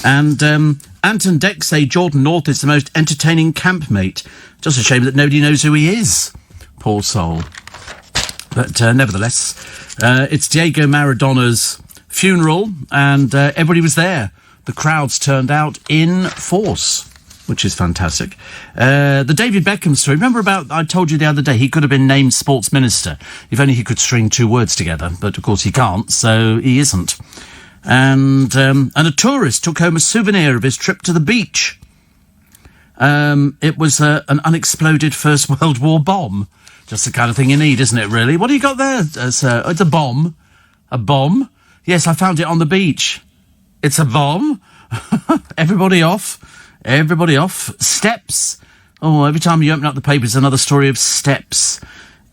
And Anton Deck say Jordan North is the most entertaining campmate. Just a shame that nobody knows who he is. Poor soul. But nevertheless, it's Diego Maradona's funeral, and everybody was there. The crowds turned out in force, which is fantastic. The David Beckham story. Remember I told you the other day, he could have been named sports minister if only he could string two words together. But, of course, he can't, so he isn't. And a tourist took home a souvenir of his trip to the beach. It was an unexploded First World War bomb. Just the kind of thing you need, isn't it, really? What do you got there, sir? It's a bomb. A bomb? Yes, I found it on the beach. It's a bomb. Everybody off. Everybody off. Steps. Oh, every time you open up the paper, it's another story of steps.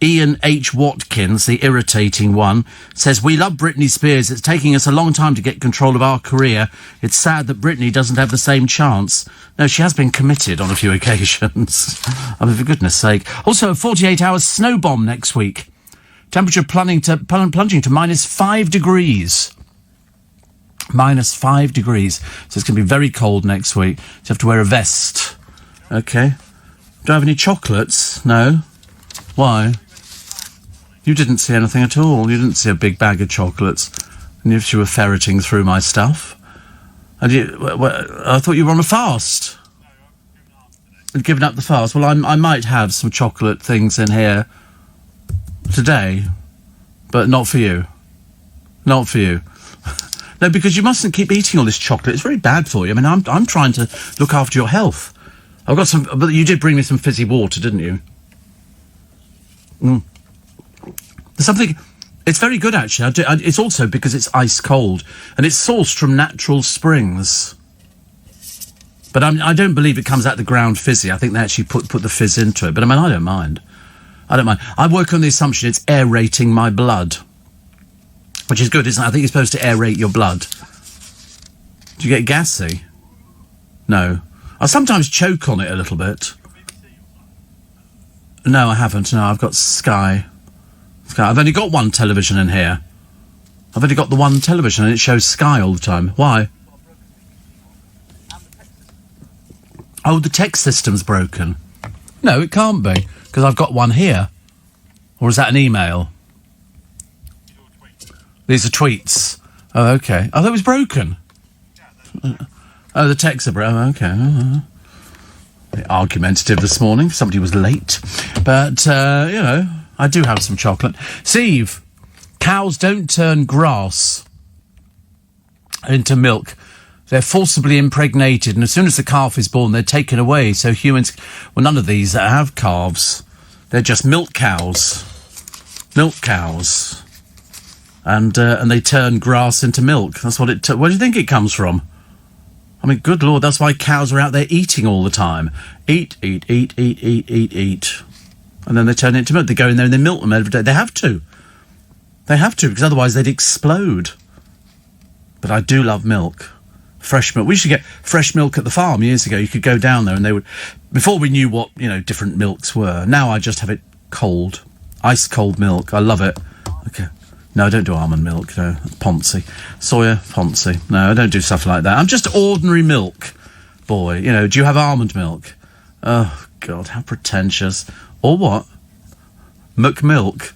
Ian H. Watkins, the irritating one, says, we love Britney Spears. It's taking us a long time to get control of our career. It's sad that Britney doesn't have the same chance. No, she has been committed on a few occasions. I mean, for goodness sake. Also, a 48-hour snow bomb next week. Temperature plunging to -5 degrees. -5 degrees. So it's going to be very cold next week. So you have to wear a vest. Okay. Do I have any chocolates? No. Why? You didn't see anything at all. You didn't see a big bag of chocolates. And if you were ferreting through my stuff. And I thought you were on a fast. You'd given up the fast. Well, I might have some chocolate things in here today. But not for you. Not for you. No, because you mustn't keep eating all this chocolate. It's very bad for you. I mean, I'm trying to look after your health. I've got some... But you did bring me some fizzy water, didn't you? There's something... It's very good, actually. It's also because it's ice cold. And it's sourced from natural springs. But I don't believe it comes out the ground fizzy. I think they actually put the fizz into it. But, I mean, I don't mind. I don't mind. I work on the assumption it's aerating my blood. Which is good, isn't it? I think you're supposed to aerate your blood. Do you get gassy? No. I sometimes choke on it a little bit. No, I haven't. No, I've got Sky. I've only got one television in here. I've only got the one television and it shows Sky all the time. Why? Oh, the text system's broken. No, it can't be, because I've got one here. Or is that an email? These are tweets. Oh, okay. Oh, that was broken. Oh, the texts are broken. Okay. Argumentative this morning. Somebody was late. But, I do have some chocolate. Steve, cows don't turn grass into milk. They're forcibly impregnated, and as soon as the calf is born, they're taken away. So humans... Well, none of these have calves. They're just milk cows. Milk cows. And they turn grass into milk. That's what it... Where do you think it comes from? I mean, good Lord, that's why cows are out there eating all the time. Eat. And then they turn it into milk. They go in there and they milk them every day. They have to. They have to, because otherwise they'd explode. But I do love milk. Fresh milk. We used to get fresh milk at the farm years ago. You could go down there and they would... Before we knew what, different milks were. Now I just have it cold. Ice cold milk. I love it. Okay. No, I don't do almond milk, no. Ponzi. Soya, Ponzi. No, I don't do stuff like that. I'm just ordinary milk boy. Do you have almond milk? Oh, God, how pretentious. Or what? McMilk?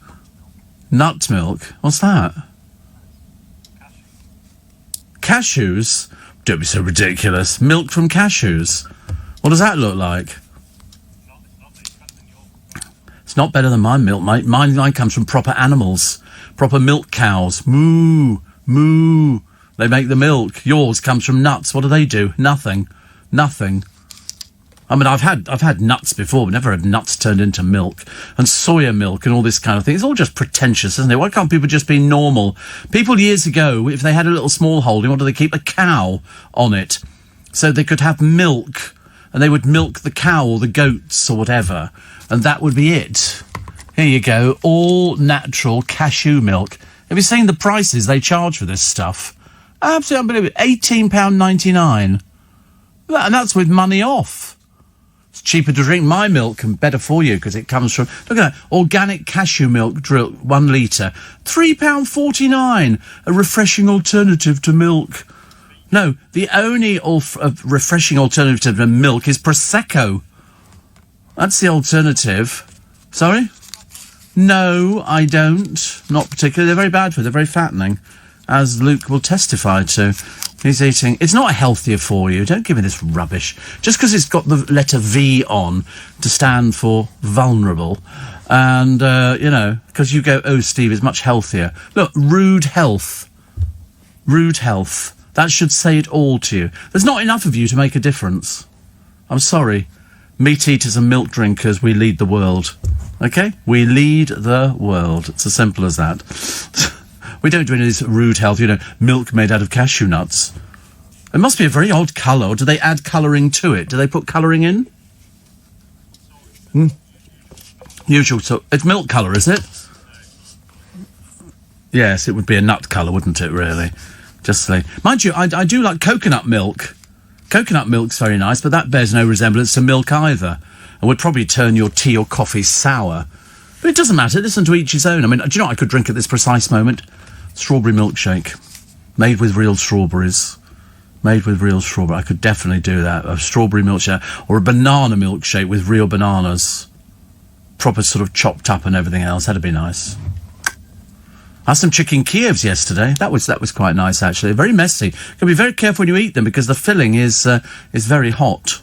Nut milk? What's that? Cashews? Don't be so ridiculous. Milk from cashews? What does that look like? It's not better than my milk, mate. Mine comes from proper animals. Proper milk cows. Moo, moo. They make the milk. Yours comes from nuts. What do? Nothing. I mean, I've had nuts before, but never had nuts turned into milk. And soya milk and all this kind of thing. It's all just pretentious, isn't it? Why can't people just be normal? People years ago, if they had a little small holding, what do they keep? A cow on it. So they could have milk. And they would milk the cow or the goats or whatever. And that would be it. Here you go, all natural cashew milk. Have you seen the prices they charge for this stuff? Absolutely unbelievable. £18.99. And that's with money off. It's cheaper to drink my milk and better for you because it comes from... Look at that. Organic cashew milk, 1 litre. £3.49. A refreshing alternative to milk. No, the only refreshing alternative to milk is Prosecco. That's the alternative. Sorry? No, I don't. Not particularly. They're very bad for you. They're very fattening, as Luke will testify to. He's eating... It's not healthier for you. Don't give me this rubbish. Just because it's got the letter V on to stand for vulnerable. And, because you go, oh, Steve, it's much healthier. Look, rude health. Rude health. That should say it all to you. There's not enough of you to make a difference. I'm sorry. Meat eaters and milk drinkers, we lead the world. OK? We lead the world. It's as simple as that. We don't do any of this rude health, milk made out of cashew nuts. It must be a very odd colour, or do they add colouring to it? Do they put colouring in? Usual, so it's milk colour, is it? Yes, it would be a nut colour, wouldn't it, really? Just say. Mind you, I do like coconut milk. Coconut milk's very nice, but that bears no resemblance to milk either, and would probably turn your tea or coffee sour. But it doesn't matter, listen to each his own. I mean, do you know what I could drink at this precise moment? Strawberry milkshake. Made with real strawberries. Made with real strawberry. I could definitely do that. A strawberry milkshake, or a banana milkshake with real bananas. Proper sort of chopped up and everything else. That'd be nice. I had some chicken Kievs yesterday. That was quite nice, actually. Very messy. You've got to be very careful when you eat them because the filling is very hot.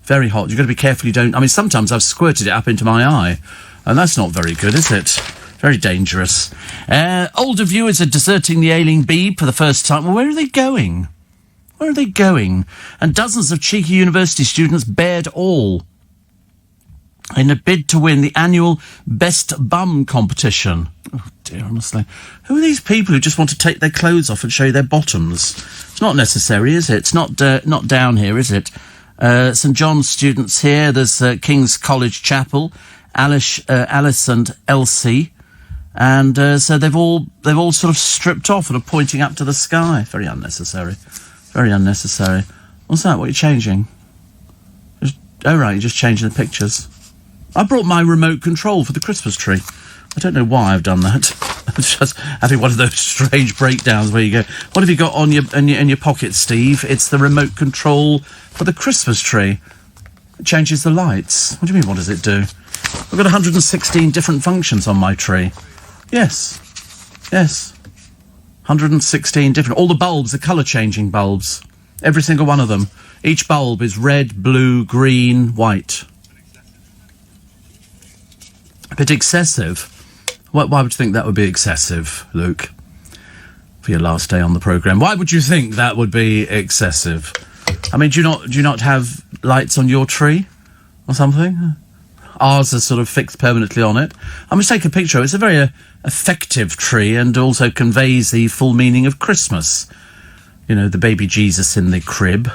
Very hot. You've got to be careful you don't... I mean, sometimes I've squirted it up into my eye, and that's not very good, is it? Very dangerous. Older viewers are deserting the Ailing Beeb for the first time. Well, where are they going? Where are they going? And dozens of cheeky university students bared all in a bid to win the annual Best Bum competition. Oh, dear, honestly. Who are these people who just want to take their clothes off and show you their bottoms? It's not necessary, is it? It's not down here, is it? St John's students here. There's King's College Chapel, Alice and Elsie. And so they've all sort of stripped off and are pointing up to the sky. Very unnecessary. Very unnecessary. What's that? What are you changing? Right, you're just changing the pictures. I brought my remote control for the Christmas tree. I don't know why I've done that. I'm just having one of those strange breakdowns where you go, what have you got on in your pocket, Steve? It's the remote control for the Christmas tree. It changes the lights. What do you mean, what does it do? I've got 116 different functions on my tree. Yes. 116 different... All the bulbs are colour-changing bulbs. Every single one of them. Each bulb is red, blue, green, white. A bit excessive. Why would you think that would be excessive, Luke? For your last day on the programme. Why would you think that would be excessive? I mean, do you not have lights on your tree? Or something? Ours are sort of fixed permanently on it. I must take a picture of it. It's a very effective tree and also conveys the full meaning of Christmas. The baby Jesus in the crib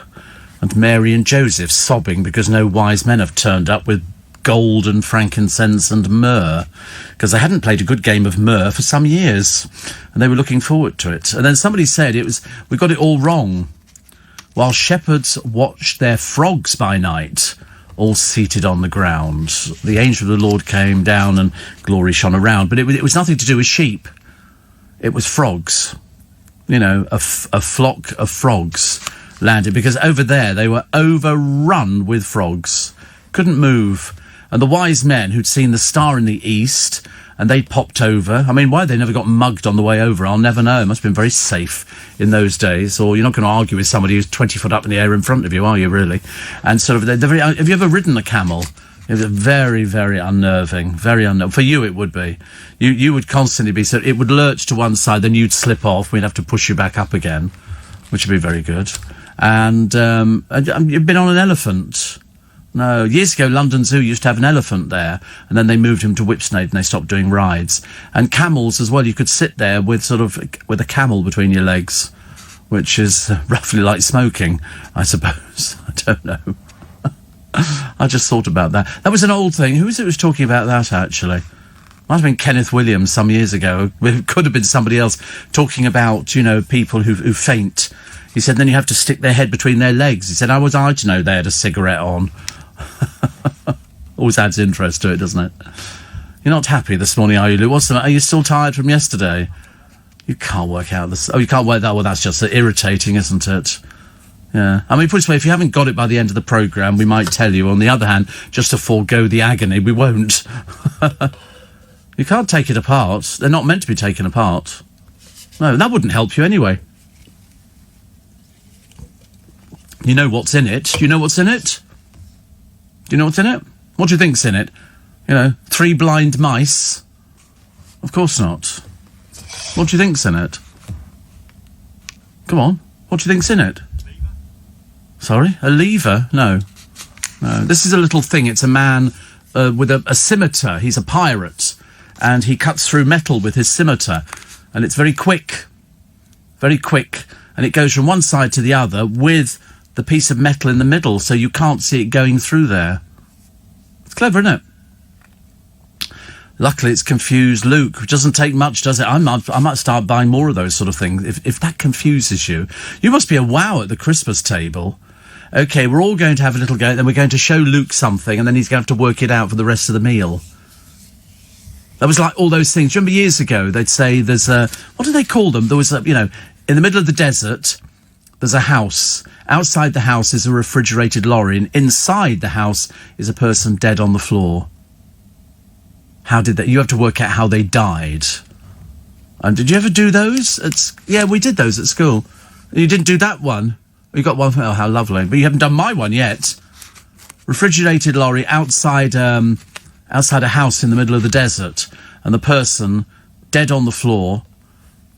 and Mary and Joseph sobbing because no wise men have turned up with gold and frankincense and myrrh because they hadn't played a good game of myrrh for some years and they were looking forward to it. And then somebody said we got it all wrong. While shepherds watched their frogs by night, all seated on the ground, the angel of the Lord came down and glory shone around. But it was nothing to do with sheep. It was frogs. A flock of frogs landed because over there they were overrun with frogs. Couldn't move. And the wise men who'd seen the star in the east and they'd popped over. I mean, why they never got mugged on the way over, I'll never know. It must have been very safe in those days. Or you're not going to argue with somebody who's 20 foot up in the air in front of you, are you, really? And sort of, have you ever ridden a camel? It's very, very unnerving. Very unnerving. For you, it would be. You would constantly be... So it would lurch to one side, then you'd slip off. We'd have to push you back up again, which would be very good. And you've been on an elephant... No, years ago, London Zoo used to have an elephant there, and then they moved him to Whipsnade and they stopped doing rides. And camels as well, you could sit there with a camel between your legs, which is roughly like smoking, I suppose. I don't know. I just thought about that. That was an old thing. Who was it who was talking about that, actually? Might have been Kenneth Williams some years ago. It could have been somebody else talking about, people who faint. He said then you have to stick their head between their legs. He said, how was I to know they had a cigarette on? Always adds interest to it, doesn't it? You're not happy this morning, are you, Lou? What's the matter? Are you still tired from yesterday? You can't work out this. Oh, you can't work that. Well, that's just irritating, isn't it? Yeah. I mean, put it this way, if you haven't got it by the end of the programme, we might tell you. On the other hand, just to forego the agony, we won't. You can't take it apart. They're not meant to be taken apart. No, that wouldn't help you anyway. You know what's in it. Do you know what's in it? Do you know what's in it? What do you think's in it? 3 blind mice? Of course not. What do you think's in it? Come on. What do you think's in it? Lever. Sorry? A lever? No. No. This is a little thing. It's a man with a scimitar. He's a pirate. And he cuts through metal with his scimitar. And it's very quick. Very quick. And it goes from one side to the other with the piece of metal in the middle, so you can't see it going through there. It's clever, isn't it? Luckily, it's confused Luke, which doesn't take much, does it? I might start buying more of those sort of things. If that confuses you, you must be a wow at the Christmas table. OK, we're all going to have a little go, then we're going to show Luke something, and then he's going to have to work it out for the rest of the meal. That was like all those things. Do you remember years ago, they'd say there's a... What do they call them? There was a, in the middle of the desert, there's a house. Outside the house is a refrigerated lorry, and inside the house is a person dead on the floor. How did that? You have to work out how they died. And did you ever do those? Yeah, we did those at school. You didn't do that one. You got one. Oh, how lovely! But you haven't done my one yet. Refrigerated lorry outside a house in the middle of the desert, and the person dead on the floor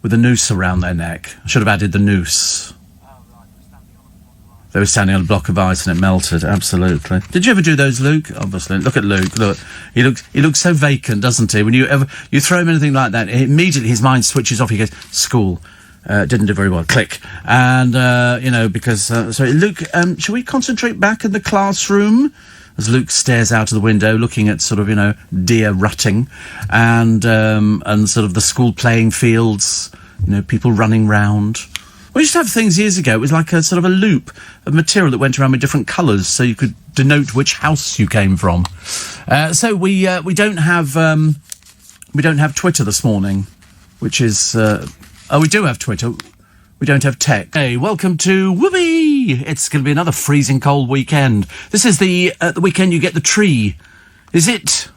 with a noose around their neck. I should have added the noose. They were standing on a block of ice and it melted, absolutely. Did you ever do those, Luke? Obviously. Look at Luke, look. He looks so vacant, doesn't he? When you throw him anything like that, immediately his mind switches off. He goes, school. Didn't do very well. Click. And, because... sorry, Luke, shall we concentrate back in the classroom? As Luke stares out of the window, looking at sort of, deer rutting and sort of the school playing fields, people running round. We used to have things years ago. It was like a sort of a loop of material that went around with different colours, so you could denote which house you came from. So we don't have Twitter this morning, which is we do have Twitter. We don't have tech. Hey, welcome to Whoopee! It's going to be another freezing cold weekend. This is the weekend you get the tree. Is it?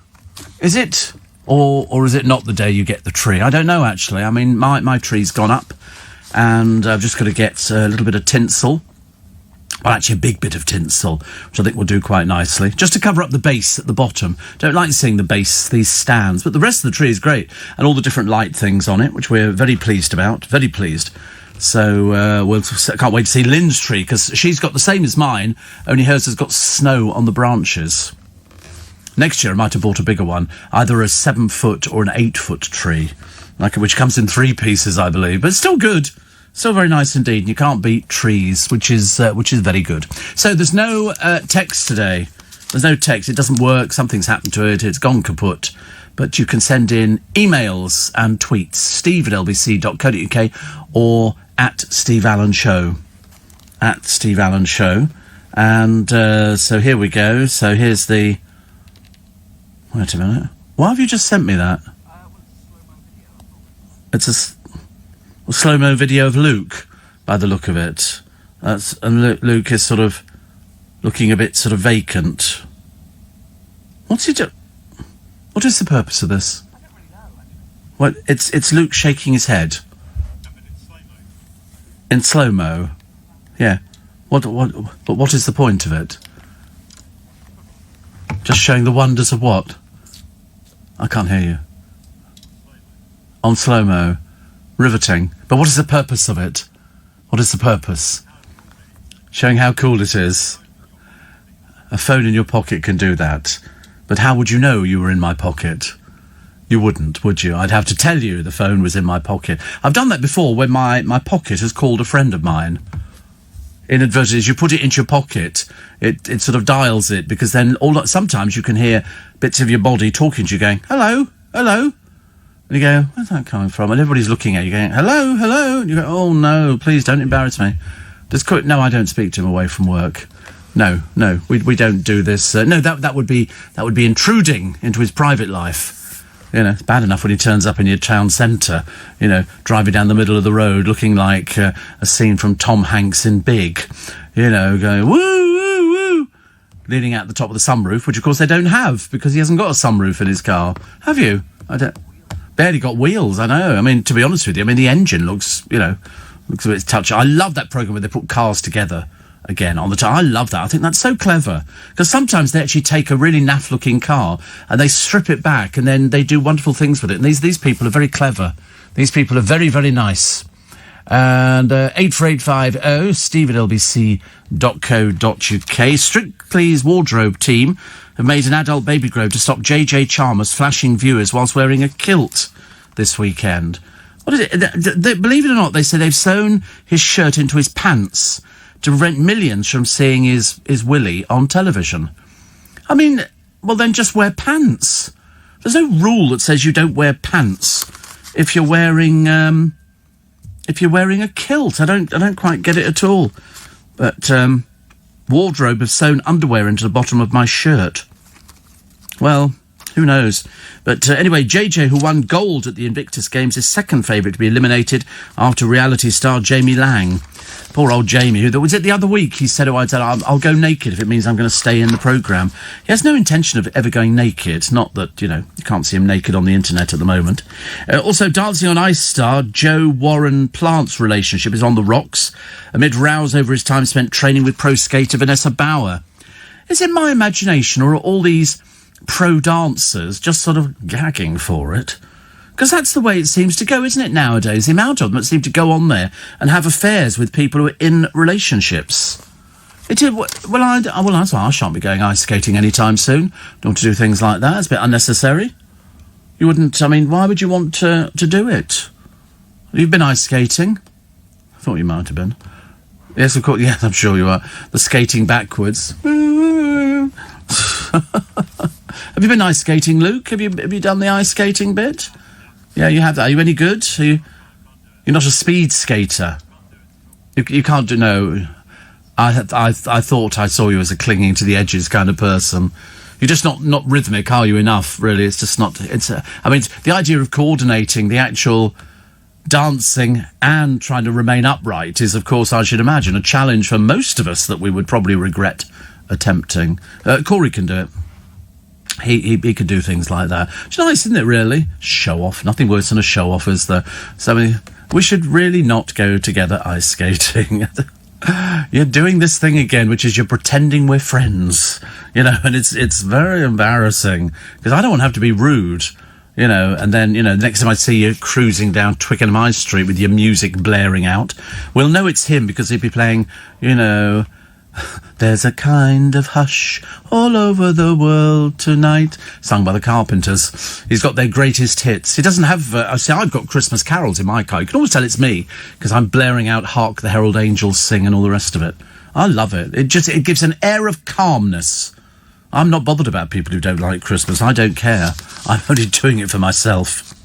Or is it not the day you get the tree? I don't know, actually. I mean, my tree's gone up. And I've just got to get a little bit of tinsel. Well, actually a big bit of tinsel, which I think will do quite nicely. Just to cover up the base at the bottom. Don't like seeing the base, these stands. But the rest of the tree is great. And all the different light things on it, which we're very pleased about. Very pleased. So can't wait to see Lynn's tree, because she's got the same as mine, only hers has got snow on the branches. Next year I might have bought a bigger one. Either a 7-foot or an 8-foot tree. Which comes in 3 pieces, I believe, but still good. Still very nice indeed. And you can't beat trees, which is very good. So there's no text today. There's no text. It doesn't work. Something's happened to it. It's gone kaput. But you can send in emails and tweets. steve@lbc.co.uk or at Steve Allen Show. At Steve Allen Show. And so here we go. So here's the... Wait a minute. Why have you just sent me that? It's a slow-mo video of Luke, by the look of it. And Luke is sort of looking a bit sort of vacant. What's he do? What is the purpose of this? I don't really know, actually. Well, it's Luke shaking his head. In slow-mo? Yeah. But what is the point of it? Just showing the wonders of what? I can't hear you. On slow-mo. Riveting. But what is the purpose of it? What is the purpose? Showing how cool it is. A phone in your pocket can do that. But how would you know you were in my pocket? You wouldn't, would you? I'd have to tell you the phone was in my pocket. I've done that before when my pocket has called a friend of mine. Inadvertently, as you put it into your pocket, it sort of dials it, because then sometimes you can hear bits of your body talking to you going, hello, hello. And you go, where's that coming from? And everybody's looking at you going, hello, hello. And you go, oh no, please don't embarrass me. No, I don't speak to him away from work. No, we don't do this. No, that would be intruding into his private life. You know, it's bad enough when he turns up in your town centre, you know, driving down the middle of the road looking like a scene from Tom Hanks in Big, you know, going, woo, woo, woo, leaning out the top of the sunroof, which of course they don't have because he hasn't got a sunroof in his car. Have you? I don't. Barely got wheels, I know. I mean, to be honest with you, I mean, the engine looks a bit touchy. I love that programme where they put cars together again on the time. I love that. I think that's so clever because sometimes they actually take a really naff-looking car and they strip it back and then they do wonderful things with it. And these people are very clever. These people are very, very nice. And 84850 steve at lbc.co.uk. Strictly's wardrobe team have made an adult baby grow to stop JJ Chalmers flashing viewers whilst wearing a kilt this weekend. What is it? Believe it or not, they say they've sewn his shirt into his pants to prevent millions from seeing his willy on television. I mean, well then just wear pants. There's no rule that says you don't wear pants if you're wearing a kilt. I don't quite get it at all. But wardrobe have sewn underwear into the bottom of my shirt. Well, who knows? But anyway, JJ, who won gold at the Invictus Games, is second favourite to be eliminated after reality star Jamie Lang. Poor old Jamie, who was it the other week? He said, I'll go naked if it means I'm going to stay in the programme. He has no intention of ever going naked. Not that, you know, you can't see him naked on the internet at the moment. Also, Dancing on Ice star Joe Warren Plant's relationship is on the rocks amid rows over his time spent training with pro skater Vanessa Bauer. Is it my imagination, or are all these pro dancers just sort of gagging for it? Because that's the way it seems to go, isn't it, nowadays? The amount of them that seem to go on there and have affairs with people who are in relationships. I shan't be going ice skating anytime soon. Don't want to do things like that. It's a bit unnecessary. You wouldn't, I mean, why would you want to do it? You've been ice skating? I thought you might have been. Yes, of course, yes, I'm sure you are. The skating backwards. Have you been ice skating, Luke? Have you done the ice skating bit? Yeah, you have. Are you any good? You're not a speed skater. You can't do. No, I thought I saw you as a clinging to the edges kind of person. You're just not rhythmic, are you? Enough, really. It's just not. I mean, the idea of coordinating the actual dancing and trying to remain upright is, of course, I should imagine, a challenge for most of us that we would probably regret attempting. Corey can do it. He could do things like that. It's nice, isn't it, really? Show off. Nothing worse than a show off, is there? So we should really not go together ice skating. You're doing this thing again, which is you're pretending we're friends, you know, and it's very embarrassing because I don't want to have to be rude, you know, and then, you know, next time I see you cruising down Twickenham High Street with your music blaring out, we'll know it's him because he'd be playing, you know, there's a kind of hush all over the world tonight, sung by the Carpenters. He's got their greatest hits. He doesn't have... I've got Christmas carols in my car. You can always tell it's me, because I'm blaring out Hark the Herald Angels Sing and all the rest of it. I love it. It gives an air of calmness. I'm not bothered about people who don't like Christmas. I don't care. I'm only doing it for myself,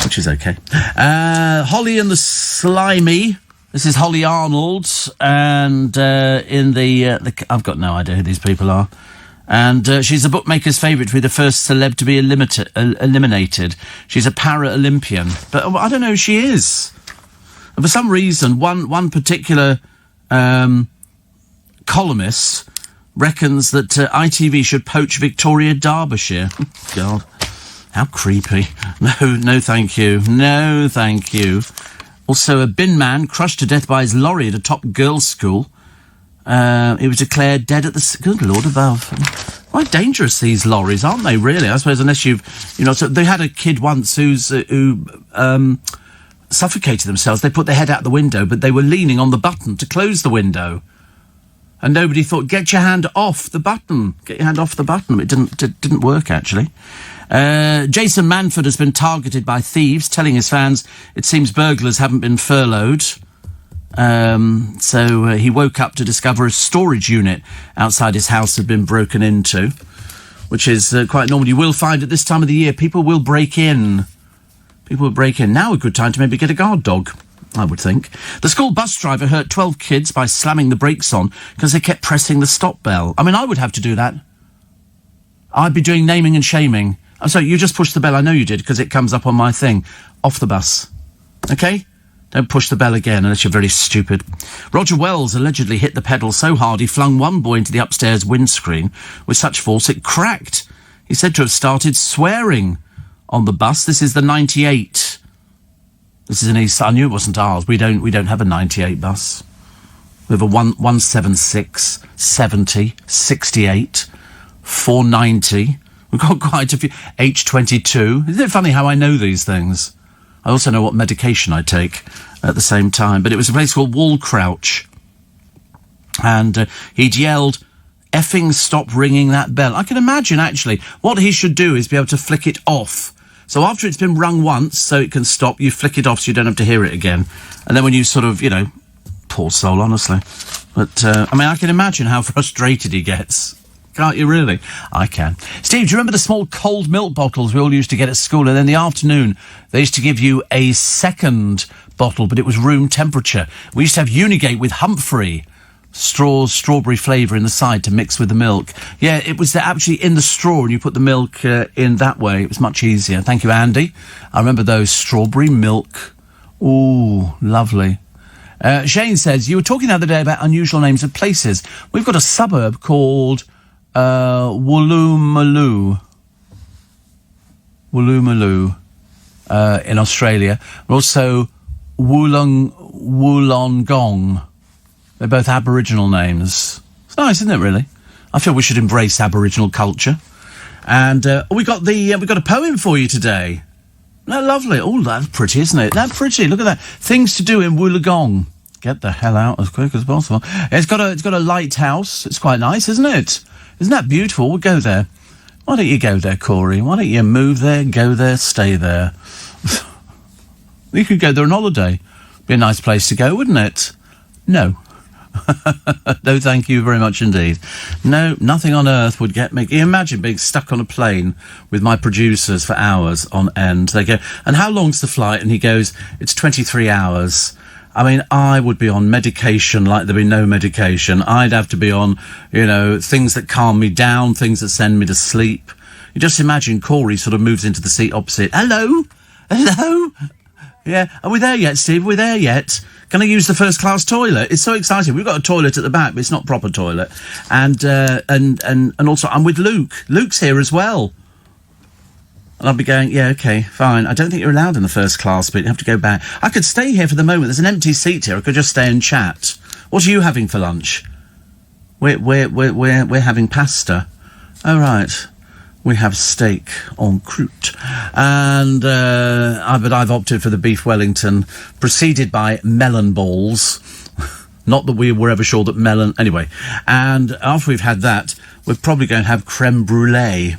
which is okay. Holly and the Slimy... This is Holly Arnold, and I've got no idea who these people are. And she's a bookmaker's favourite to be the first celeb to be eliminated. She's a para-Olympian. But I don't know who she is. And for some reason, one particular columnist reckons that ITV should poach Victoria Derbyshire. God, how creepy. No, thank you. No, thank you. Also, a bin man crushed to death by his lorry at a top girls' school. He was declared dead at the... Good Lord above. Quite dangerous, these lorries, aren't they, really? I suppose unless you've... You know, so they had a kid once who suffocated themselves. They put their head out the window, but they were leaning on the button to close the window. And nobody thought, get your hand off the button. Get your hand off the button. It didn't work, actually. Jason Manford has been targeted by thieves, telling his fans it seems burglars haven't been furloughed. So he woke up to discover a storage unit outside his house had been broken into, which is quite normal. You will find at this time of the year, people will break in. People will break in. Now a good time to maybe get a guard dog. I would think. The school bus driver hurt 12 kids by slamming the brakes on because they kept pressing the stop bell. I mean, I would have to do that. I'd be doing naming and shaming. I'm sorry, you just pushed the bell. I know you did, because it comes up on my thing. Off the bus. OK? Don't push the bell again unless you're very stupid. Roger Wells allegedly hit the pedal so hard he flung one boy into the upstairs windscreen with such force it cracked. He's said to have started swearing on the bus. This is the 98. This is an East. I knew it wasn't ours. We don't have a 98 bus. We have a 176, 70, 68, 490. We've got quite a few. H22. Isn't it funny how I know these things? I also know what medication I take at the same time. But it was a place called Wallcrouch. And he'd yelled, "Effing stop ringing that bell." I can imagine, actually, what he should do is be able to flick it off. So after it's been rung once, so it can stop, you flick it off so you don't have to hear it again. And then when you sort of, poor soul, honestly. But, I can imagine how frustrated he gets. Can't you really? I can. Steve, do you remember the small cold milk bottles we all used to get at school? And in the afternoon, they used to give you a second bottle, but it was room temperature. We used to have Unigate with Humphrey. Strawberry flavour in the side to mix with the milk. Yeah, it was actually in the straw and you put the milk in that way. It was much easier. Thank you, Andy. I remember those strawberry milk. Ooh, lovely. Shane says, you were talking the other day about unusual names of places. We've got a suburb called Woolloomooloo. Woolloomooloo in Australia. And also Wollongong. They're both Aboriginal names. It's nice, isn't it, really? I feel we should embrace Aboriginal culture. And we got a poem for you today. Isn't that lovely? Oh, that's pretty, isn't it? That's pretty. Look at that. Things to do in Wollongong. Get the hell out as quick as possible. It's got a lighthouse. It's quite nice, isn't it? Isn't that beautiful? We'll go there. Why don't you go there, Corey? Why don't you move there, go there, stay there? You could go there on holiday. Be a nice place to go, wouldn't it? No. No, thank you very much indeed. No, nothing on earth would get me. Can you imagine being stuck on a plane with my producers for hours on end? They go, and how long's the flight? And he goes, it's 23 hours. I mean, I would be on medication like there'd be no medication. I'd have to be on, things that calm me down, things that send me to sleep. You just imagine Corey sort of moves into the seat opposite. Hello? Hello? Yeah, are we there yet, Steve? Are we there yet? Can I use the first class toilet? It's so exciting. We've got a toilet at the back, but it's not proper toilet. And also I'm with Luke. Luke's here as well. And I'll be going, yeah, okay, fine. I don't think you're allowed in the first class bit. You have to go back. I could stay here for the moment. There's an empty seat here. I could just stay and chat. What are you having for lunch? We're having pasta. Oh, right. We have steak en croûte. And, but I've opted for the beef Wellington, preceded by melon balls. Not that we were ever sure that melon... Anyway. And after we've had that, we're probably going to have creme brulee.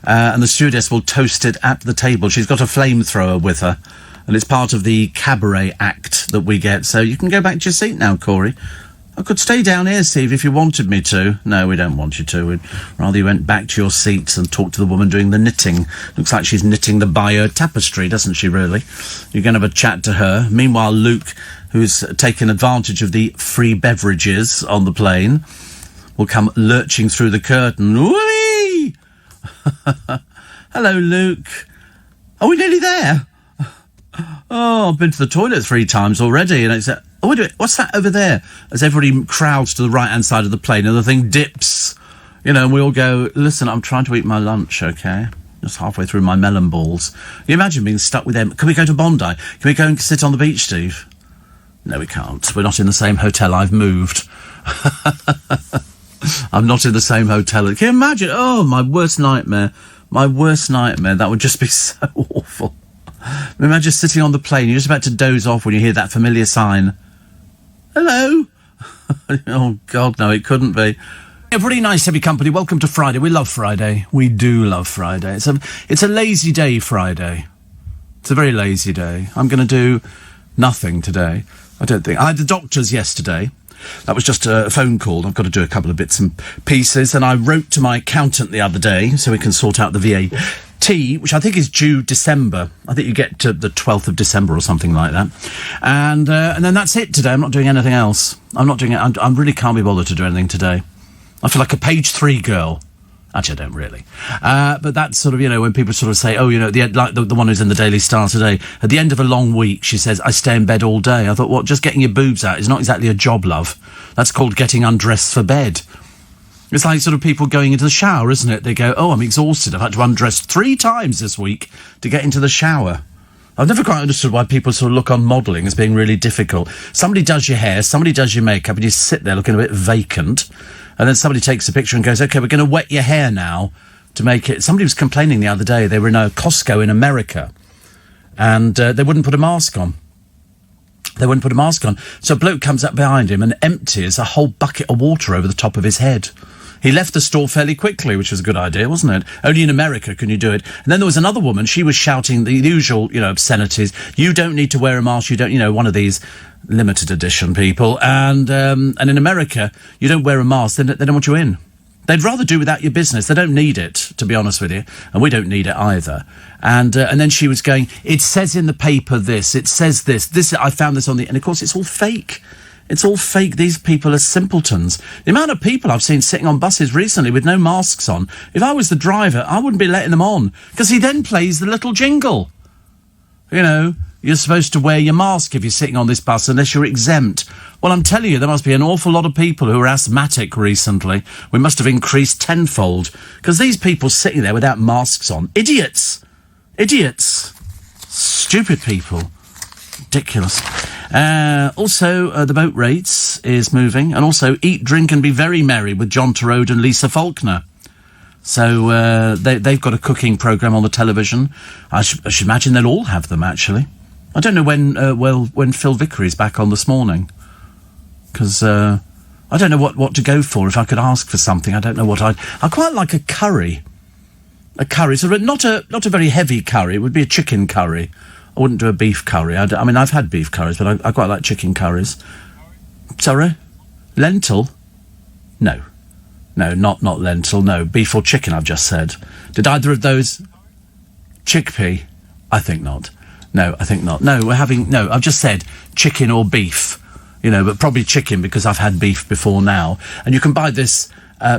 And the stewardess will toast it at the table. She's got a flamethrower with her. And it's part of the cabaret act that we get. So you can go back to your seat now, Corey. I could stay down here, Steve, if you wanted me to. No, we don't want you to. We'd rather you went back to your seats and talked to the woman doing the knitting. Looks like she's knitting the Bayeux tapestry, doesn't she, really? You're going to have a chat to her. Meanwhile, Luke, who's taken advantage of the free beverages on the plane, will come lurching through the curtain. Whee! Hello, Luke. Are we nearly there? Oh, I've been to the toilet 3 times already, and it's... Oh, wait a minute, what's that over there? As everybody crowds to the right-hand side of the plane and the thing dips. And we all go, listen, I'm trying to eat my lunch, OK? Just halfway through my melon balls. You imagine being stuck with them. Can we go to Bondi? Can we go and sit on the beach, Steve? No, we can't. We're not in the same hotel. I've moved. I'm not in the same hotel. Can you imagine? Oh, my worst nightmare. My worst nightmare. That would just be so awful. Imagine sitting on the plane. You're just about to doze off when you hear that familiar sign. Hello? Oh, God, no, it couldn't be. Yeah, pretty nice to have your company. Welcome to Friday. We love Friday. We do love Friday. It's a lazy day, Friday. It's a very lazy day. I'm going to do nothing today. I don't think. I had the doctors yesterday. That was just a phone call. I've got to do a couple of bits and pieces. And I wrote to my accountant the other day so we can sort out the tea, which I think is due December. I think you get to the 12th of December or something like that. And then that's it today. I'm not doing anything else. I'm not doing it. I really can't be bothered to do anything today. I feel like a page 3 girl. Actually, I don't really. But that's sort of, when people sort of say, oh, at the end, like the one who's in the Daily Star today, at the end of a long week, she says, I stay in bed all day. I thought, well, just getting your boobs out is not exactly a job, love. That's called getting undressed for bed. It's like sort of people going into the shower, isn't it? They go, oh, I'm exhausted. I've had to undress 3 times this week to get into the shower. I've never quite understood why people sort of look on modelling as being really difficult. Somebody does your hair, somebody does your makeup, and you sit there looking a bit vacant. And then somebody takes a picture and goes, OK, we're going to wet your hair now to make it... Somebody was complaining the other day. They were in a Costco in America, and they wouldn't put a mask on. They wouldn't put a mask on. So a bloke comes up behind him and empties a whole bucket of water over the top of his head. He left the store fairly quickly, which was a good idea, wasn't it? Only in America can you do it. And then there was another woman. She was shouting the usual, obscenities. You don't need to wear a mask. You don't, one of these limited edition people. And in America, you don't wear a mask. They don't want you in. They'd rather do without your business. They don't need it, to be honest with you. And we don't need it either. And then she was going, it says in the paper this, it says this, I found this on the... And of course, it's all fake. It's all fake. These people are simpletons. The amount of people I've seen sitting on buses recently with no masks on, if I was the driver, I wouldn't be letting them on, because he then plays the little jingle. You're supposed to wear your mask if you're sitting on this bus unless you're exempt. Well, I'm telling you, there must be an awful lot of people who are asthmatic recently. We must have increased tenfold, because these people sitting there without masks on. Idiots. Stupid people. Ridiculous. Also, the boat race is moving, and also Eat, Drink and Be Very Merry with John Torode and Lisa Faulkner. So they've got a cooking programme on the television. I should imagine they'll all have them, actually. I don't know when Phil Vickery's back on this morning, because I don't know what to go for. If I could ask for something, I don't know what I quite like a curry. A curry, so not a very heavy curry. It would be a chicken curry. I wouldn't do a beef curry. I mean, I've had beef curries, but I quite like chicken curries. Sorry? Lentil? No, not lentil. No, beef or chicken, I've just said. Did either of those... Chickpea? I think not. No, I think not. No, I've just said chicken or beef. But probably chicken, because I've had beef before now. And you can buy this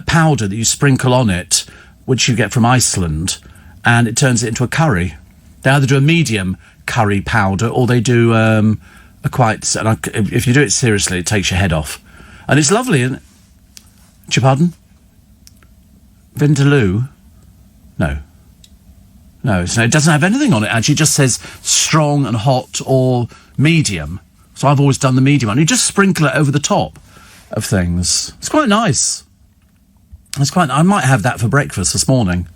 powder that you sprinkle on it, which you get from Iceland, and it turns it into a curry. They either do a medium curry powder, or they do a quite... And if you do it seriously, it takes your head off. And it's lovely, isn't it? Beg your pardon? Vindaloo? No, it doesn't have anything on it, actually. It just says strong and hot or medium. So I've always done the medium one. You just sprinkle it over the top of things. It's quite nice. I might have that for breakfast this morning.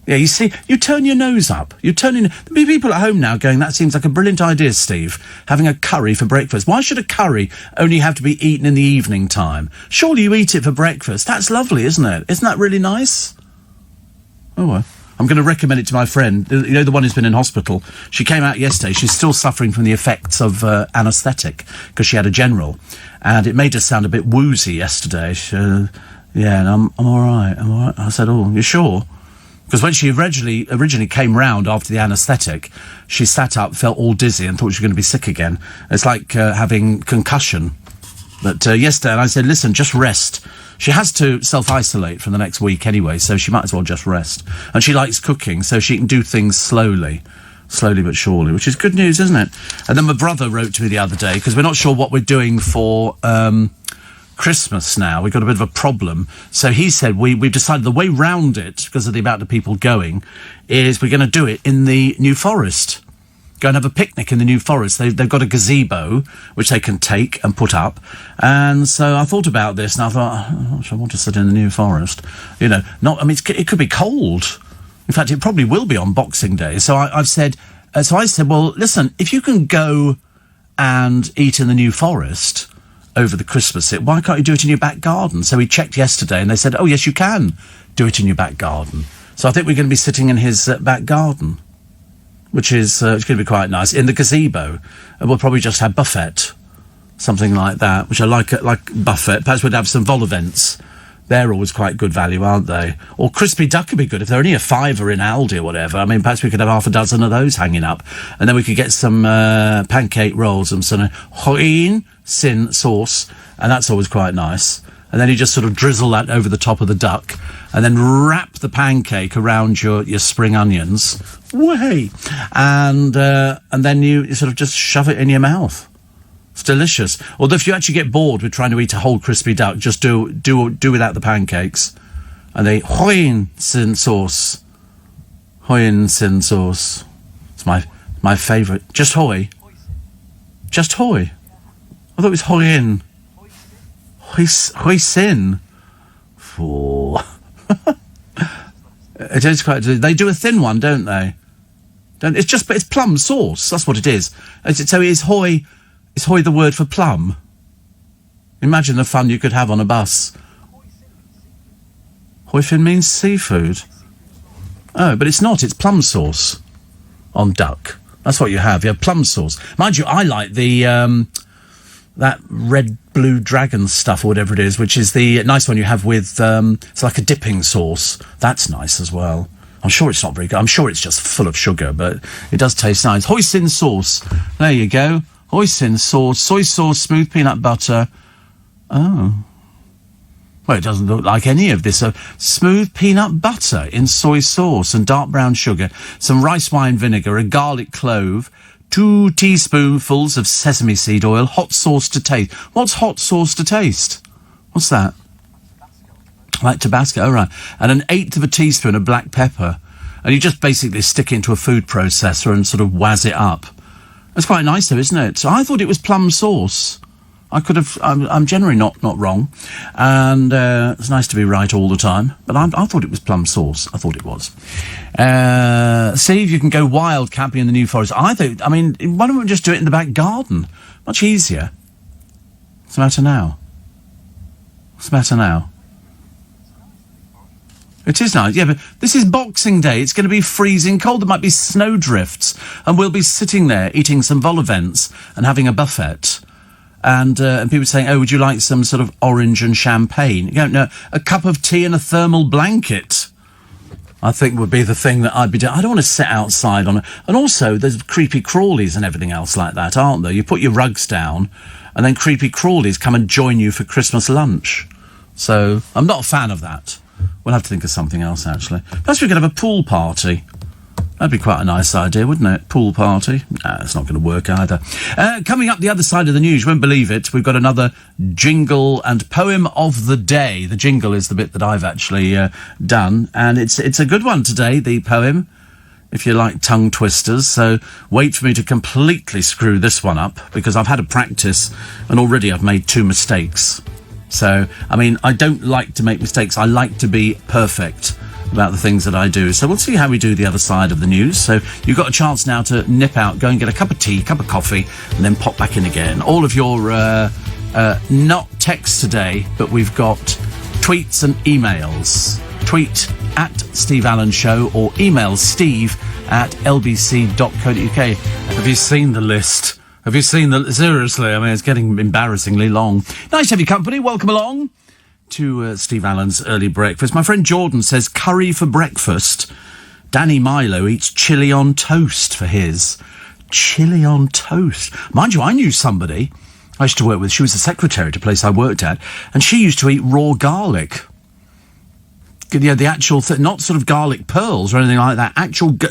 Yeah, you see, you turn your nose up. There'll be people at home now going, that seems like a brilliant idea, Steve, having a curry for breakfast. Why should a curry only have to be eaten in the evening time? Surely you eat it for breakfast. That's lovely, isn't it? Isn't that really nice? Oh, well. I'm going to recommend it to my friend, the one who's been in hospital. She came out yesterday. She's still suffering from the effects of anaesthetic, because she had a general. And it made her sound a bit woozy yesterday. I'm all right. I said, oh, you sure? Because when she originally came round after the anaesthetic, she sat up, felt all dizzy, and thought she was going to be sick again. It's like having concussion. But yesterday, and I said, listen, just rest. She has to self-isolate for the next week anyway, so she might as well just rest. And she likes cooking, so she can do things slowly but surely, which is good news, isn't it? And then my brother wrote to me the other day, because we're not sure what we're doing for... Christmas now. We've got a bit of a problem. So he said we've decided the way round it, because of the amount of people going, is we're going to do it in the New Forest. Go and have a picnic in the New Forest. They've got a gazebo which they can take and put up. And so I thought about this, and I thought, I want to sit in the New Forest. It could be cold. In fact, it probably will be on Boxing Day. So I said, well, listen, if you can go and eat in the New Forest over the Christmas, why can't you do it in your back garden? So we checked yesterday, and they said, oh, yes, you can do it in your back garden. So I think we're going to be sitting in his back garden, which is it's going to be quite nice. In the gazebo, and we'll probably just have buffet, something like that, which I like buffet. Perhaps we'd have some vol au vents They're always quite good value, aren't they? Or crispy duck would be good if they're only a £5 in Aldi or whatever. I mean, perhaps we could have half a dozen of those hanging up, and then we could get some pancake rolls and some hoisin sin sauce, and that's always quite nice. And then you just sort of drizzle that over the top of the duck, and then wrap the pancake around your spring onions. Way, and then you sort of just shove it in your mouth. It's delicious. Although if you actually get bored with trying to eat a whole crispy duck, just do without the pancakes. And they hoisin sauce. Hoisin sauce. It's my favourite. Just hoy. Just hoy. I thought it was hoisin. Hoisin. Oh. It is quite. They do a thin one, don't they? It's plum sauce. That's what it is. So is hoy. Is hoy the word for plum? Imagine the fun you could have on a bus. Hoisin means seafood. Oh, but it's not. It's plum sauce on duck. That's what you have. You have plum sauce. Mind you, I like the that red blue dragon stuff or whatever it is, which is the nice one you have with it's like a dipping sauce. That's nice as well. I'm sure it's not very good. I'm sure it's just full of sugar, but it does taste nice. Hoisin sauce. There you go. Hoisin sauce, soy sauce, smooth peanut butter. Oh. Well, it doesn't look like any of this. Smooth peanut butter in soy sauce and dark brown sugar, some rice wine vinegar, a garlic clove, 2 teaspoonfuls of sesame seed oil, hot sauce to taste. What's hot sauce to taste? What's that? Like Tabasco, all right. And an 1/8 of a teaspoon of black pepper. And you just basically stick it into a food processor and sort of wazz it up. It's quite nice, though, isn't it? So I thought it was plum sauce. I could have. I'm generally not wrong, and it's nice to be right all the time. But I thought it was plum sauce. I thought it was. See if you can go wild camping in the New Forest. I mean, why don't we just do it in the back garden? Much easier. What's the matter now? What's the matter now? It is nice, yeah, but this is Boxing Day. It's going to be freezing cold. There might be snowdrifts, and we'll be sitting there eating some vol au vents and having a buffet. And people saying, oh, would you like some sort of orange and champagne? You don't know, a cup of tea and a thermal blanket, I think would be the thing that I'd be doing. I don't want to sit outside on it. And also, there's creepy crawlies and everything else like that, aren't there? You put your rugs down, and then creepy crawlies come and join you for Christmas lunch. So, I'm not a fan of that. We'll have to think of something else, actually. Perhaps we could have a pool party. That'd be quite a nice idea, wouldn't it? Pool party. It's not going to work either. Coming up the other side of the news, you won't believe it, we've got another jingle and poem of the day. The jingle is the bit that I've actually done, and it's a good one today, the poem, if you like tongue twisters. So wait for me to completely screw this one up, because I've had a practice, and already I've made 2 mistakes. So, I mean, I don't like to make mistakes. I like to be perfect about the things that I do. So we'll see how we do the other side of the news. So you've got a chance now to nip out, go and get a cup of tea, cup of coffee, and then pop back in again. All of your, not text today, but we've got tweets and emails. Tweet at Steve Allen Show or email steve@lbc.co.uk. Have you seen the list? Have you seen seriously, I mean, it's getting embarrassingly long. Nice to have your company. Welcome along to Steve Allen's Early Breakfast. My friend Jordan says curry for breakfast. Danny Milo eats chili on toast for his. Chili on toast. Mind you, I knew somebody I used to work with. She was the secretary at a place I worked at, and she used to eat raw garlic. You know, the actual, not sort of garlic pearls or anything like that.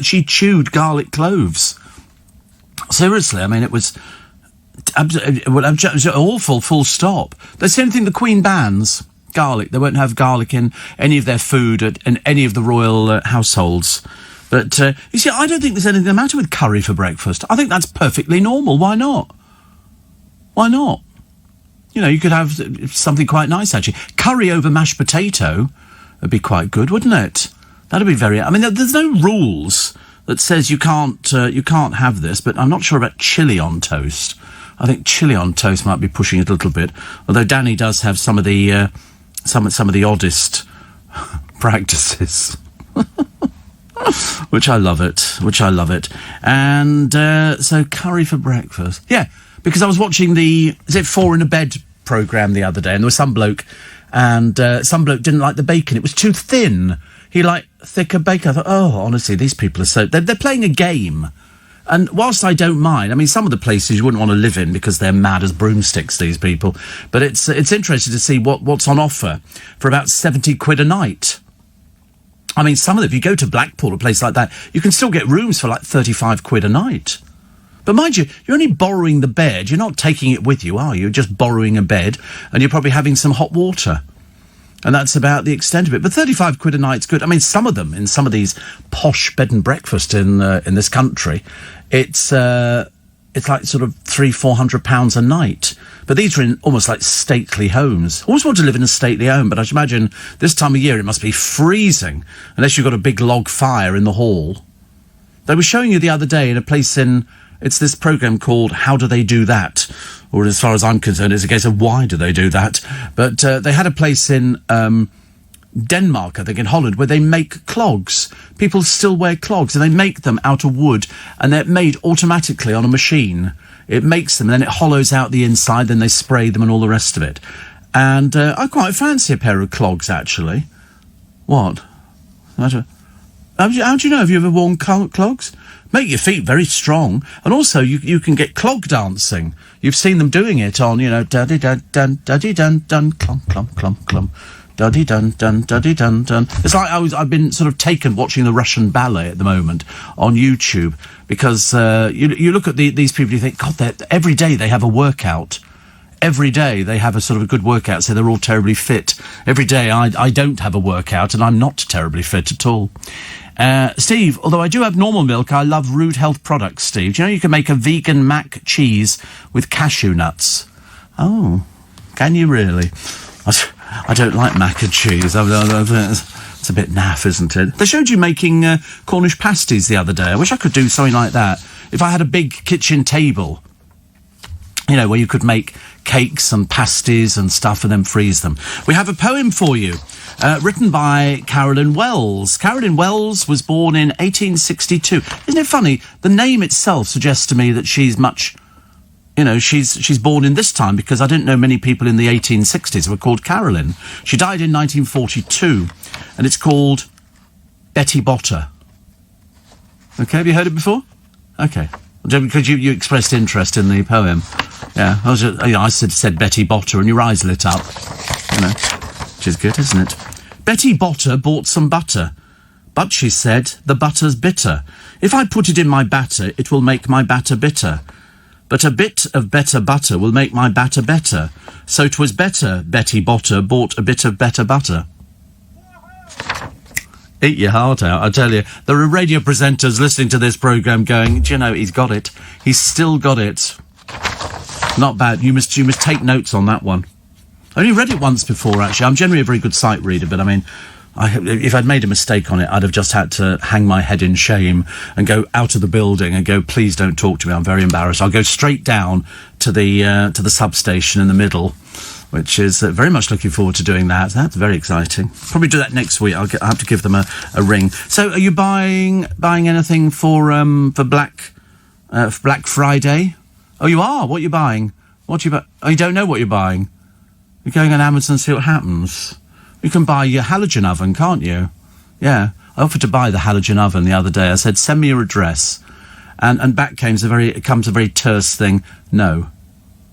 She chewed garlic cloves. Seriously, I mean, it was awful, full stop. That's the only thing the Queen bans, garlic. They won't have garlic in any of their food in any of the royal households. But, you see, I don't think there's anything the matter with curry for breakfast. I think that's perfectly normal. Why not? Why not? You know, you could have something quite nice, actually. Curry over mashed potato would be quite good, wouldn't it? That'd be very... I mean, there's no rules that says you can't have this, but I'm not sure about chili on toast. I think chili on toast might be pushing it a little bit, although Danny does have some of the some of the oddest practices. Which I love it. And so curry for breakfast. Yeah, because I was watching the 4 in a Bed programme the other day, and there was some bloke and some bloke didn't like the bacon. It was too thin. He liked thicker bacon. I thought, oh, honestly, these people are so... They're playing a game. And whilst I don't mind, I mean, some of the places you wouldn't want to live in because they're mad as broomsticks, these people. But it's interesting to see what's on offer for about 70 quid a night. I mean, some of them, if you go to Blackpool, a place like that, you can still get rooms for like 35 quid a night. But mind you, you're only borrowing the bed. You're not taking it with you, are you? You're just borrowing a bed, and you're probably having some hot water. And that's about the extent of it. But 35 quid a night's good. I mean, some of them, in some of these posh bed and breakfast in this country, it's like sort of £300-400 a night. But these are in almost like stately homes. I always want to live in a stately home, but I should imagine this time of year it must be freezing, unless you've got a big log fire in the hall. They were showing you the other day in a place in... It's this programme called How Do They Do That? Or as far as I'm concerned, it's a case of why do they do that? But they had a place in Denmark, I think, in Holland, where they make clogs. People still wear clogs, and they make them out of wood, and they're made automatically on a machine. It makes them, and then it hollows out the inside, then they spray them and all the rest of it. And I quite fancy a pair of clogs, actually. What? How do you know? Have you ever worn clogs? Make your feet very strong, and also you can get clog dancing. You've seen them doing it on, you know, daddy dun dun daddy dun dun clum clum clum clum, daddy dun dun daddy dun dun. It's like I've been sort of taken watching the Russian ballet at the moment on YouTube, because you look at these people, you think, God, every day they have a workout. Every day they have a sort of a good workout, so they're all terribly fit. Every day I don't have a workout, and I'm not terribly fit at all. Steve, although I do have normal milk, I love Rude Health products, Steve. Do you know you can make a vegan mac cheese with cashew nuts? Oh, can you really? I don't like mac and cheese. It's a bit naff, isn't it? They showed you making Cornish pasties the other day. I wish I could do something like that. If I had a big kitchen table, you know, where you could make cakes and pasties and stuff and then freeze them. We have a poem for you, written by Carolyn Wells. Carolyn Wells was born in 1862. Isn't it funny? The name itself suggests to me that she's much... You know, she's born in this time, because I didn't know many people in the 1860s who were called Carolyn. She died in 1942, and it's called Betty Botter. Okay, have you heard it before? Okay. Because you expressed interest in the poem. Yeah, I said Betty Botter, and your eyes lit up. You know, which is good, isn't it? Betty Botter bought some butter, but she said, the butter's bitter. If I put it in my batter, it will make my batter bitter. But a bit of better butter will make my batter better. So 'twas better Betty Botter bought a bit of better butter. Eat your heart out, I tell you. There are radio presenters listening to this programme going, do you know, he's got it. He's still got it. Not bad. You must take notes on that one. I only read it once before, actually. I'm generally a very good sight reader, but I mean, if I'd made a mistake on it, I'd have just had to hang my head in shame and go out of the building and go, please don't talk to me, I'm very embarrassed. I'll go straight down to the substation in the middle, which is very much looking forward to doing that. That's very exciting. Probably do that next week. I'll have to give them a ring. So, are you buying anything for Black Friday? Oh, you are. What are you buying? Oh, you don't know what you're buying. You're going on Amazon and see what happens. You can buy your halogen oven, can't you? Yeah. I offered to buy the halogen oven the other day. I said, send me your address, and back comes a very terse thing. No.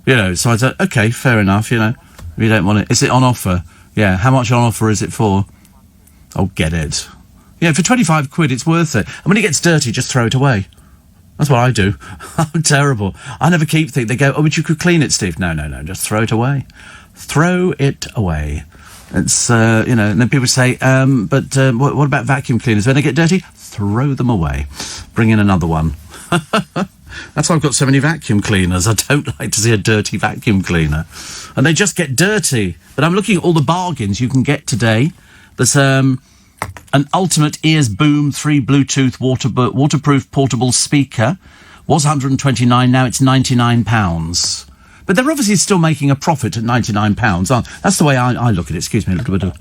You know, so I said, okay, fair enough, you know. If you don't want it. Is it on offer? Yeah. How much on offer is it for? Oh, get it. Yeah, for 25 quid, it's worth it. And when it gets dirty, just throw it away. That's what I do. I'm terrible. I never keep things. They go, oh, but you could clean it, Steve. No, just throw it away. Throw it away. It's, you know, and then people say, what about vacuum cleaners? When they get dirty, throw them away. Bring in another one. That's why I've got so many vacuum cleaners. I don't like to see a dirty vacuum cleaner. And they just get dirty. But I'm looking at all the bargains you can get today. There's an Ultimate Ears Boom 3 Bluetooth waterproof portable speaker. Was £129, now it's £99. But they're obviously still making a profit at £99. That's the way I look at it. Excuse me, a little bit of...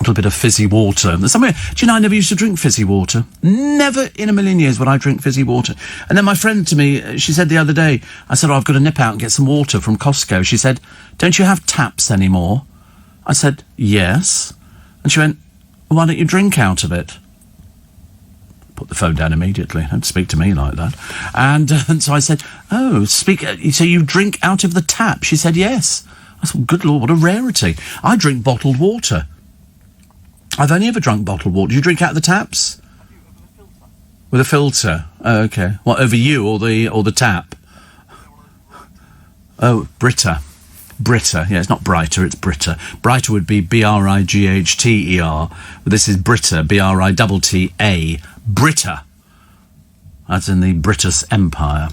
little bit of fizzy water. Somewhere, do you know, I never used to drink fizzy water. Never in a million years would I drink fizzy water. And then my friend to me, she said the other day, I said, I've got to nip out and get some water from Costco. She said, don't you have taps anymore? I said, yes. And she went, why don't you drink out of it? Put the phone down immediately. Don't speak to me like that. And so I said, oh, so you drink out of the tap? She said, yes. I said, good Lord, what a rarity. I drink bottled water. I've only ever drunk bottled water. Do you drink out of the taps? With a filter? Oh, okay. What, over you or the tap? Oh, Brita. Brita. Yeah, it's not Brighter, it's Brita. Brighter would be Brighter. But this is Brita, Britta. Brita. That's in the British Empire.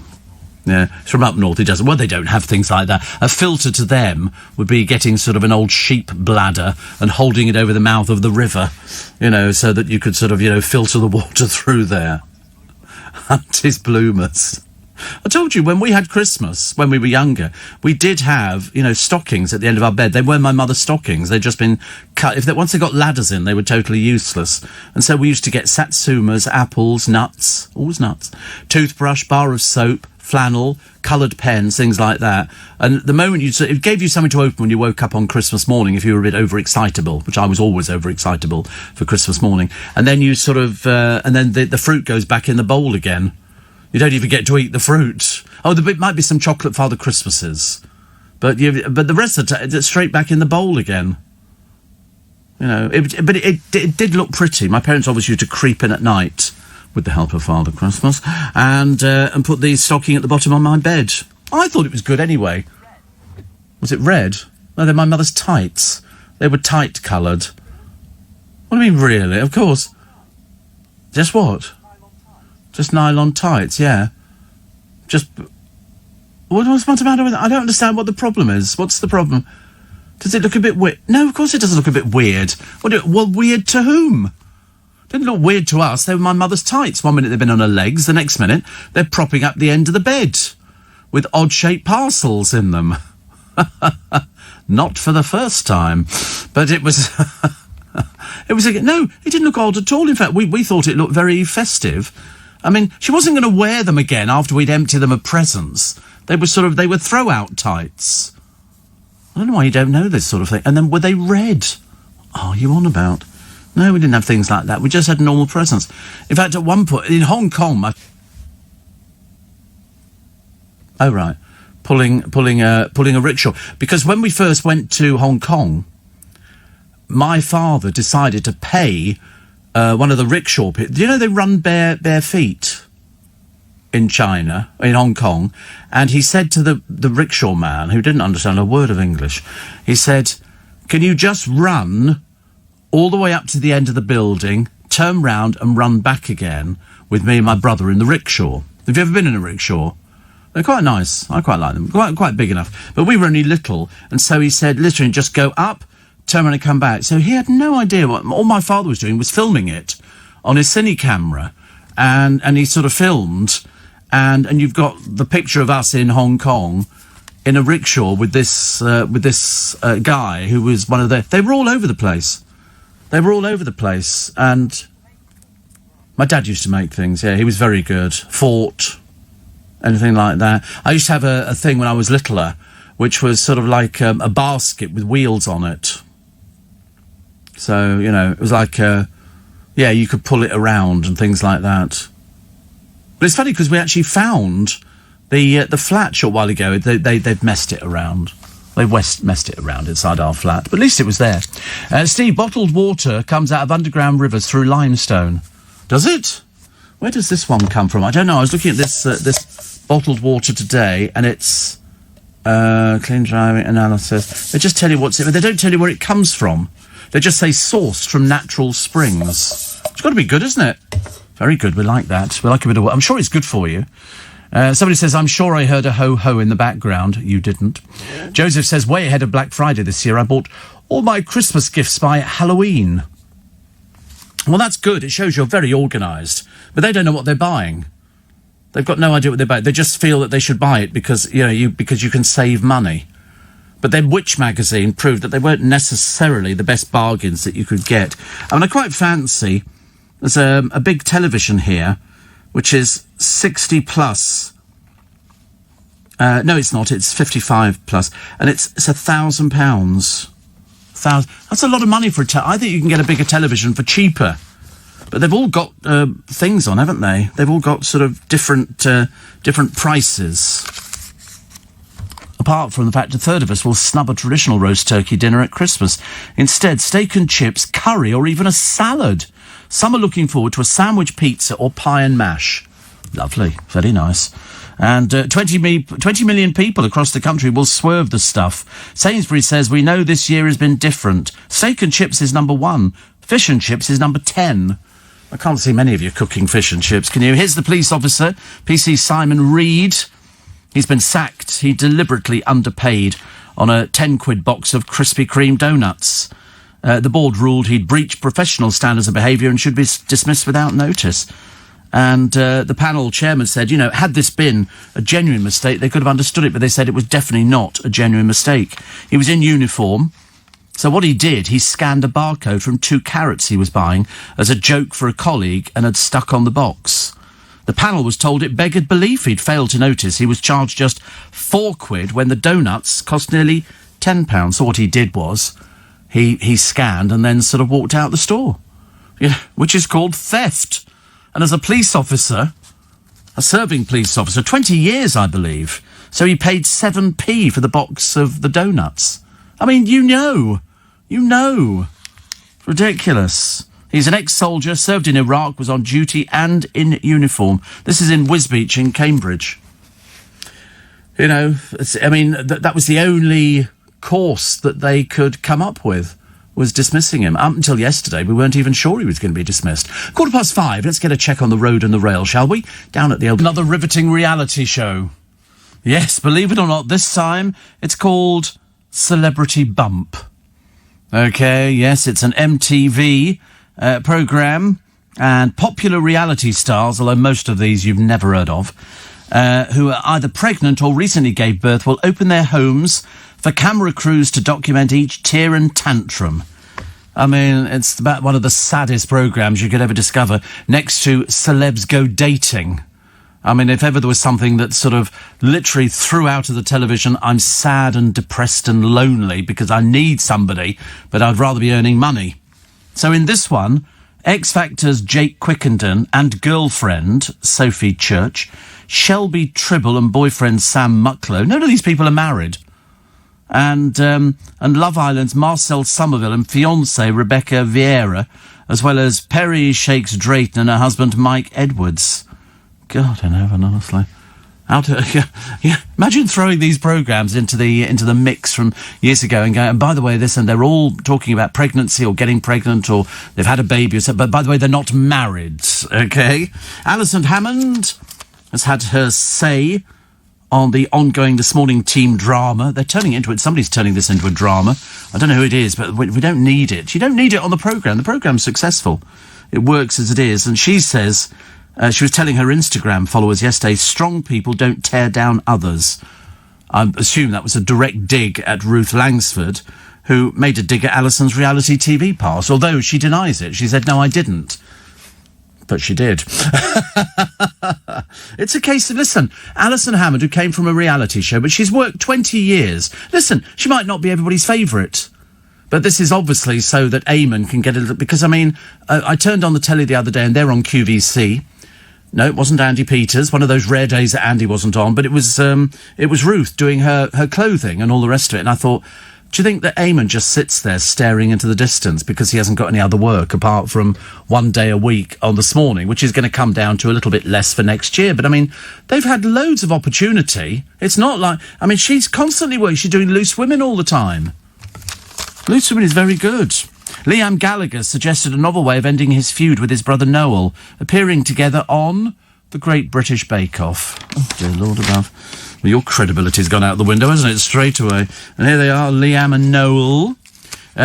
Yeah, it's from up north. It doesn't. Well, they don't have things like that. A filter to them would be getting sort of an old sheep bladder and holding it over the mouth of the river, you know, so that you could sort of, you know, filter the water through there. Aunties Bloomers. I told you, when we had Christmas, when we were younger, we did have, you know, stockings at the end of our bed. They weren't my mother's stockings. They'd just been cut. Once they got ladders in, they were totally useless. And so we used to get satsumas, apples, nuts, always nuts, toothbrush, bar of soap, flannel, coloured pens, things like that. And the moment it gave you something to open when you woke up on Christmas morning if you were a bit overexcitable, which I was always overexcitable for Christmas morning. And then you sort of, and then the fruit goes back in the bowl again. You don't even get to eat the fruit. Oh, there might be some chocolate Father Christmases, but the rest of the time, it's straight back in the bowl again. You know, it did look pretty. My parents always used to creep in at night with the help of Father Christmas and put the stocking at the bottom of my bed. I thought it was good anyway. Was it red? No, they're my mother's tights. They were tight coloured. What do you mean, really? Of course. Just what? Just nylon tights, yeah. What's the matter with that? I don't understand what the problem is. What's the problem? Does it look a bit weird? No, of course it doesn't look a bit weird. Well, weird to whom? Didn't look weird to us. They were my mother's tights. 1 minute they've been on her legs, the next minute they're propping up the end of the bed with odd-shaped parcels in them. Not for the first time, but it was... No, it didn't look odd at all. In fact, we thought it looked very festive. I mean, she wasn't going to wear them again after we'd emptied them of presents. They were throw-out tights. I don't know why you don't know this sort of thing. And then were they red? Oh, you on about? No, we didn't have things like that. We just had normal presents. In fact, at one point, in Hong Kong... Oh, right. Pulling a rickshaw. Because when we first went to Hong Kong, my father decided to pay... one of the rickshaw people. Do you know they run bare feet in China, in Hong Kong? And he said to the rickshaw man, who didn't understand a word of English, he said, can you just run all the way up to the end of the building, turn round and run back again with me and my brother in the rickshaw? Have you ever been in a rickshaw? They're quite nice. I quite like them. Quite big enough. But we were only little. And so he said, literally, just go up, turn around and come back. So he had no idea what all my father was doing was filming it on his cine camera, and he sort of filmed, and you've got the picture of us in Hong Kong in a rickshaw with this guy who was one of they were all over the place. And my dad used to make things. Yeah, he was very good. Fort, anything like that. I used to have a thing when I was littler, which was sort of like a basket with wheels on it. So, you know, it was like, you could pull it around and things like that. But it's funny because we actually found the flat a short while ago. They've messed it around. They messed it around inside our flat. But at least it was there. Steve, bottled water comes out of underground rivers through limestone. Does it? Where does this one come from? I don't know. I was looking at this bottled water today, and it's clean driving analysis. They just tell you what's in it, but they don't tell you where it comes from. They just say sourced from natural springs. It's got to be good, isn't it? Very good. We like that. We like a bit of... I'm sure it's good for you. Somebody says, I'm sure I heard a ho-ho in the background. You didn't. Yeah. Joseph says, way ahead of Black Friday this year, I bought all my Christmas gifts by Halloween. Well, that's good. It shows you're very organised. But they don't know what they're buying. They've got no idea what they're buying. They just feel that they should buy it because, because you can save money. But then Which magazine proved that they weren't necessarily the best bargains that you could get. I mean, I quite fancy, there's a big television here, which is 60 plus. No, it's not. It's 55 plus, and it's £1,000. That's a lot of money for I think you can get a bigger television for cheaper. But they've all got things on, haven't they? They've all got sort of different prices. Apart from the fact a third of us will snub a traditional roast turkey dinner at Christmas. Instead, steak and chips, curry, or even a salad. Some are looking forward to a sandwich pizza or pie and mash. Lovely, very nice. And 20 million people across the country will swerve the stuff. Sainsbury's says, we know this year has been different. Steak and chips is number 1. Fish and chips is number 10. I can't see many of you cooking fish and chips, can you? Here's the police officer, PC Simon Reed. He's been sacked. He deliberately underpaid on a 10-quid box of Krispy Kreme donuts. The board ruled he'd breached professional standards of behaviour and should be dismissed without notice. And the panel chairman said, had this been a genuine mistake, they could have understood it, but they said it was definitely not a genuine mistake. He was in uniform. So what he did, he scanned a barcode from 2 carrots he was buying as a joke for a colleague and had stuck on the box. The panel was told it beggared belief he'd failed to notice he was charged just 4 quid when the donuts cost nearly £10. So what he did was he scanned and then sort of walked out the store, which is called theft. And as a police officer, a serving police officer, 20 years, I believe, so he paid 7p for the box of the donuts. I mean, ridiculous. He's an ex-soldier, served in Iraq, was on duty and in uniform. This is in Wisbech in Cambridge. That was the only course that they could come up with, was dismissing him. Up until yesterday, we weren't even sure he was going to be dismissed. 5:15, let's get a check on the road and the rail, shall we? Down at the old... Another riveting reality show. Yes, believe it or not, this time it's called Celebrity Bump. Okay, yes, it's an MTV programme, and popular reality stars, although most of these you've never heard of, who are either pregnant or recently gave birth, will open their homes for camera crews to document each tear and tantrum. I mean, it's about one of the saddest programmes you could ever discover, next to Celebs Go Dating. I mean, if ever there was something that sort of literally threw out of the television, I'm sad and depressed and lonely because I need somebody, but I'd rather be earning money. So in this one, X Factor's Jake Quickenden and girlfriend Sophie Church, Shelby Tribble and boyfriend Sam Mucklow, none of these people are married, and Love Island's Marcel Somerville and fiancée Rebecca Vieira, as well as Perry Shakes Drayton and her husband Mike Edwards. God in heaven, honestly. Imagine throwing these programmes into the mix from years ago and going, and by the way, this, and they're all talking about pregnancy or getting pregnant or they've had a baby or something, but by the way, they're not married, okay? Alison Hammond has had her say on the ongoing This Morning team drama. They're turning it into it. Somebody's turning this into a drama. I don't know who it is, but we don't need it. You don't need it on the programme. The programme's successful. It works as it is. And she says... she was telling her Instagram followers yesterday, strong people don't tear down others. I assume that was a direct dig at Ruth Langsford, who made a dig at Alison's reality TV past, although she denies it. She said, no, I didn't. But she did. It's a case of, listen, Alison Hammond, who came from a reality show, but she's worked 20 years. Listen, she might not be everybody's favourite. But this is obviously so that Eamon can get a little... Because, I mean, I turned on the telly the other day and they're on QVC. No, it wasn't Andy Peters, one of those rare days that Andy wasn't on, but it was Ruth doing her clothing and all the rest of it. And I thought, do you think that Eamon just sits there staring into the distance because he hasn't got any other work apart from one day a week on This Morning, which is going to come down to a little bit less for next year? But, I mean, they've had loads of opportunity. It's not like... I mean, she's constantly working. She's doing Loose Women all the time. Loose Women is very good. Liam Gallagher suggested a novel way of ending his feud with his brother Noel, appearing together on The Great British Bake Off. Oh, dear Lord above. Well, your credibility's gone out the window, hasn't it, straight away? And here they are, Liam and Noel.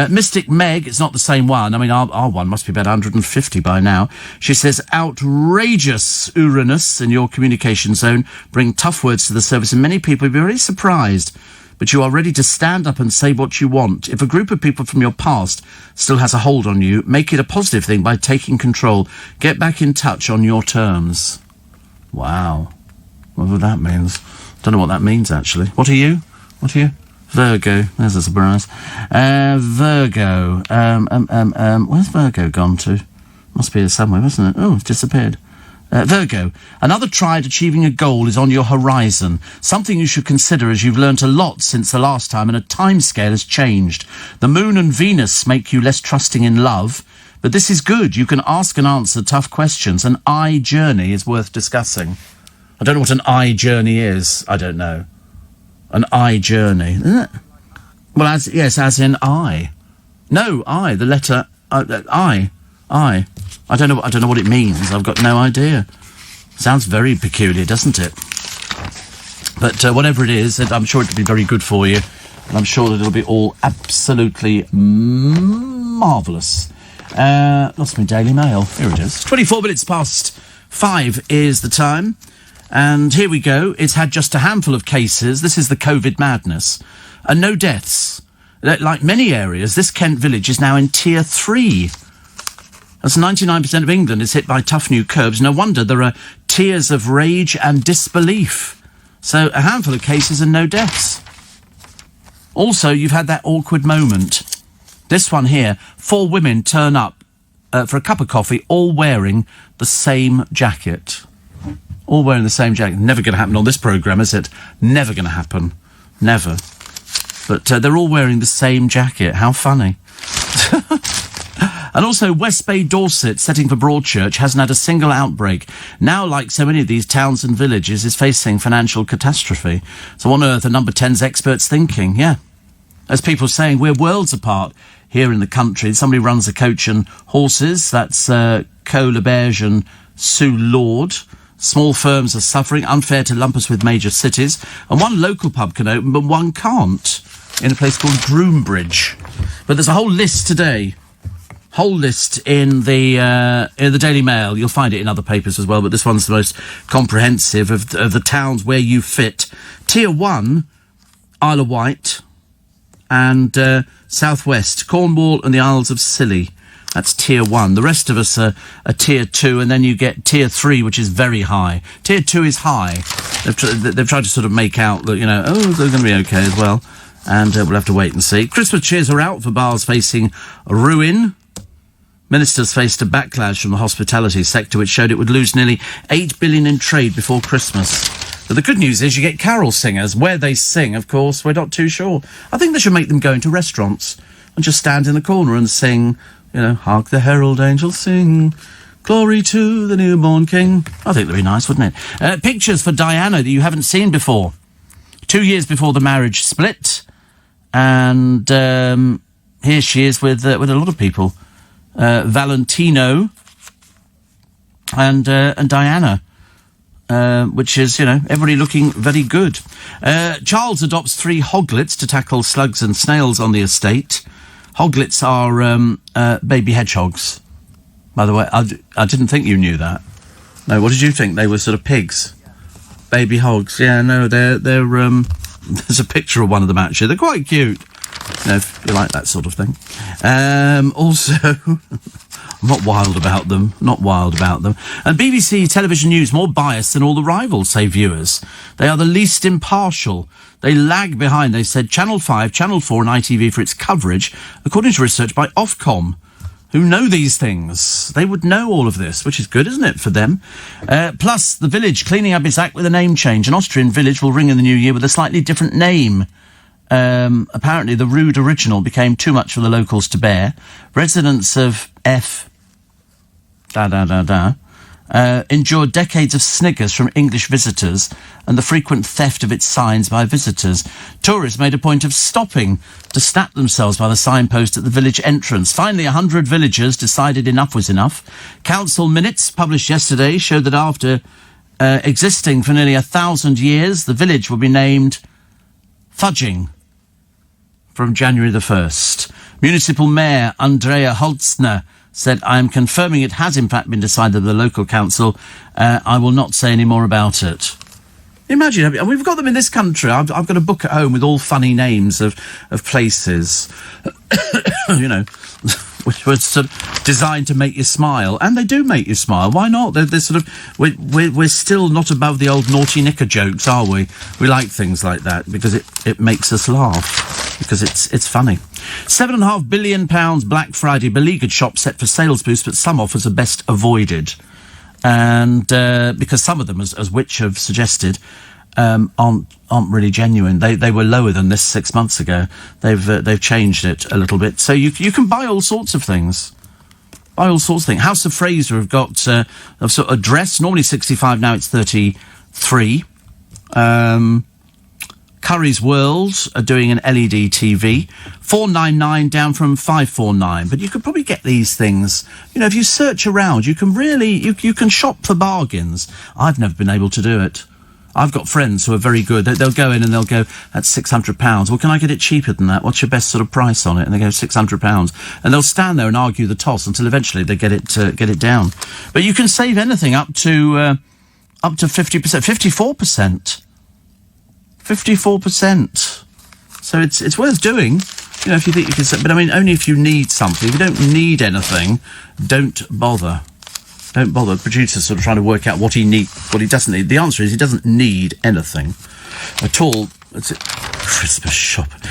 Mystic Meg, it's not the same one. I mean, our one must be about 150 by now. She says, outrageous Uranus in your communication zone bring tough words to the surface, and many people will be very surprised but you are ready to stand up and say what you want. If a group of people from your past still has a hold on you, make it a positive thing by taking control. Get back in touch on your terms. Wow. Whatever that means. Don't know what that means, actually. What are you? Virgo. There's a surprise. Virgo. Where's Virgo gone to? Must be here somewhere, isn't it? Oh, it's disappeared. Virgo. Another try at achieving a goal is on your horizon. Something you should consider as you've learnt a lot since the last time and a timescale has changed. The Moon and Venus make you less trusting in love, but this is good. You can ask and answer tough questions. An eye journey is worth discussing. I don't know what an eye journey is. I don't know. An eye journey. Well, as in I. No, I. The letter I. I. I don't know what it means. I've got no idea. Sounds very peculiar, doesn't it? But whatever it is, I'm sure it'll be very good for you. And I'm sure that it'll be all absolutely marvellous. Lost my Daily Mail. Here it is. 24 minutes past 5 is the time. And here we go. It's had just a handful of cases. This is the COVID madness. And no deaths. Like many areas, this Kent village is now in Tier 3. As 99% of England is hit by tough new curbs, no wonder there are tears of rage and disbelief. So a handful of cases and no deaths. Also, you've had that awkward moment. This one here, 4 women turn up for a cup of coffee, all wearing the same jacket. All wearing the same jacket. Never going to happen on this programme, is it? Never going to happen. Never. But they're all wearing the same jacket. How funny. And also, West Bay, Dorset, setting for Broadchurch, hasn't had a single outbreak. Now, like so many of these towns and villages, is facing financial catastrophe. So on earth are Number 10's experts thinking? Yeah. As people saying, we're worlds apart here in the country. Somebody runs a coach and horses. That's Co LeBerge and Sue Lord. Small firms are suffering. Unfair to lump us with major cities. And one local pub can open, but one can't, in a place called Groombridge. But there's a whole list today. Whole list in the Daily Mail. You'll find it in other papers as well, but this one's the most comprehensive of the towns where you fit. Tier 1, Isle of Wight and South West, Cornwall and the Isles of Scilly. That's Tier 1. The rest of us are Tier 2, and then you get Tier 3, which is very high. Tier 2 is high. They've tried to sort of make out that, they're going to be okay as well. And we'll have to wait and see. Christmas cheers are out for bars facing ruin. Ministers faced a backlash from the hospitality sector, which showed it would lose nearly $8 billion in trade before Christmas. But the good news is you get carol singers. Where they sing, of course, we're not too sure. I think they should make them go into restaurants and just stand in the corner and sing, Hark the herald angels sing, glory to the newborn king. I think that'd be nice, wouldn't it? Pictures for Diana that you haven't seen before. 2 years before the marriage split. And here she is with a lot of people. Valentino and Diana, which is, everybody looking very good. Charles adopts 3 hoglets to tackle slugs and snails on the estate. Hoglets are baby hedgehogs. By the way, I didn't think you knew that. No, what did you think? They were sort of pigs. Baby hogs. Yeah, no, they're there's a picture of one of them, actually. They're quite cute. If you like that sort of thing. Also, I'm not wild about them. And BBC Television News, more biased than all the rivals, say viewers. They are the least impartial. They lag behind, they said, Channel 5, Channel 4 and ITV for its coverage, according to research by Ofcom, who know these things. They would know all of this, which is good, isn't it, for them? Plus, the village cleaning up its act with a name change. An Austrian village will ring in the new year with a slightly different name. Apparently the rude original became too much for the locals to bear. Residents of endured decades of sniggers from English visitors and the frequent theft of its signs by visitors. Tourists made a point of stopping to snap themselves by the signpost at the village entrance. Finally, 100 villagers decided enough was enough. Council minutes published yesterday showed that after existing for nearly 1,000 years, the village will be named Fudging from January the 1st. Municipal Mayor Andrea Holzner said, I am confirming it has in fact been decided by the local council. I will not say any more about it. Imagine, and we've got them in this country. I've got a book at home with all funny names of places, you know, which were sort of designed to make you smile, and they do make you smile. Why not? They're sort of we're still not above the old naughty knicker jokes, are we? We like things like that because it makes us laugh, because it's funny. £7.5 billion Black Friday beleaguered shop set for sales boost, but some offers are best avoided. And because some of them, as Which have suggested, aren't really genuine. They were lower than this 6 months ago. They've changed it a little bit. So you can buy all sorts of things. Buy all sorts of things. House of Fraser have got a sort of dress, normally 65, now it's 33. Curry's World are doing an LED TV, $499 down from $549. But you could probably get these things. You know, if you search around, you can really you can shop for bargains. I've never been able to do it. I've got friends who are very good. They'll go in and they'll go, "That's £600. Well, can I get it cheaper than that? What's your best sort of price on it?" And they go, £600. And they'll stand there and argue the toss until eventually they get it down. But you can save anything up to 50%, 54%. 54%. So it's worth doing, you know, if you think you can. But I mean, only if you need something. If you don't need anything, don't bother. Don't bother. The producer's sort of trying to work out what he doesn't need. The answer is he doesn't need anything at all. Christmas shopping.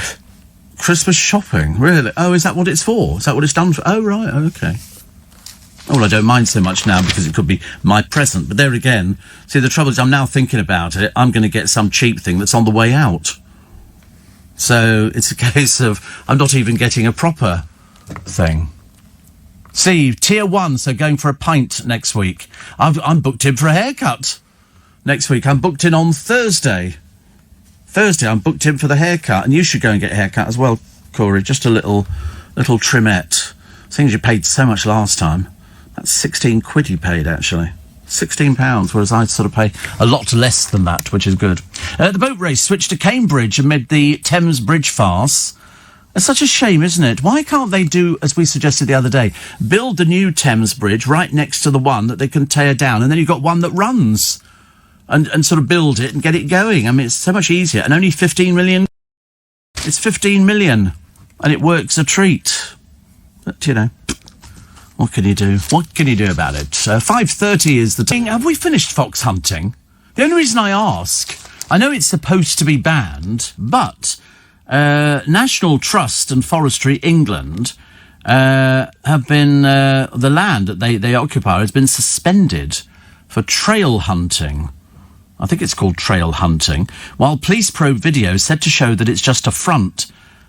Christmas shopping, really? Oh, is that what it's for? Is that what it's done for? Oh, right, okay. Oh, well, I don't mind so much now because it could be my present. But there again, see, the trouble is I'm now thinking about it. I'm going to get some cheap thing that's on the way out. So it's a case of I'm not even getting a proper thing. Steve, Tier 1, so going for a pint next week. I'm booked in for a haircut next week. I'm booked in on Thursday. I'm booked in for the haircut. And you should go and get a haircut as well, Corey. Just a little trimette. Things you paid so much last time. That's 16 quid you paid, actually. £16, whereas I sort of pay a lot less than that, which is good. The boat race switched to Cambridge amid the Thames Bridge farce. It's such a shame, isn't it? Why can't they do, as we suggested the other day, build the new Thames Bridge right next to the one that they can tear down, and then you've got one that runs, and sort of build it and get it going? I mean, it's so much easier. And only 15 million. It's 15 million, and it works a treat. But, you know, what can you do? What can you do about it? 5:30 is the thing. Have we finished fox hunting? The only reason I ask, I know it's supposed to be banned, but National Trust and Forestry England have been, the land that they occupy has been suspended for trail hunting. I think it's called trail hunting, while police probe video said to show that it's just a front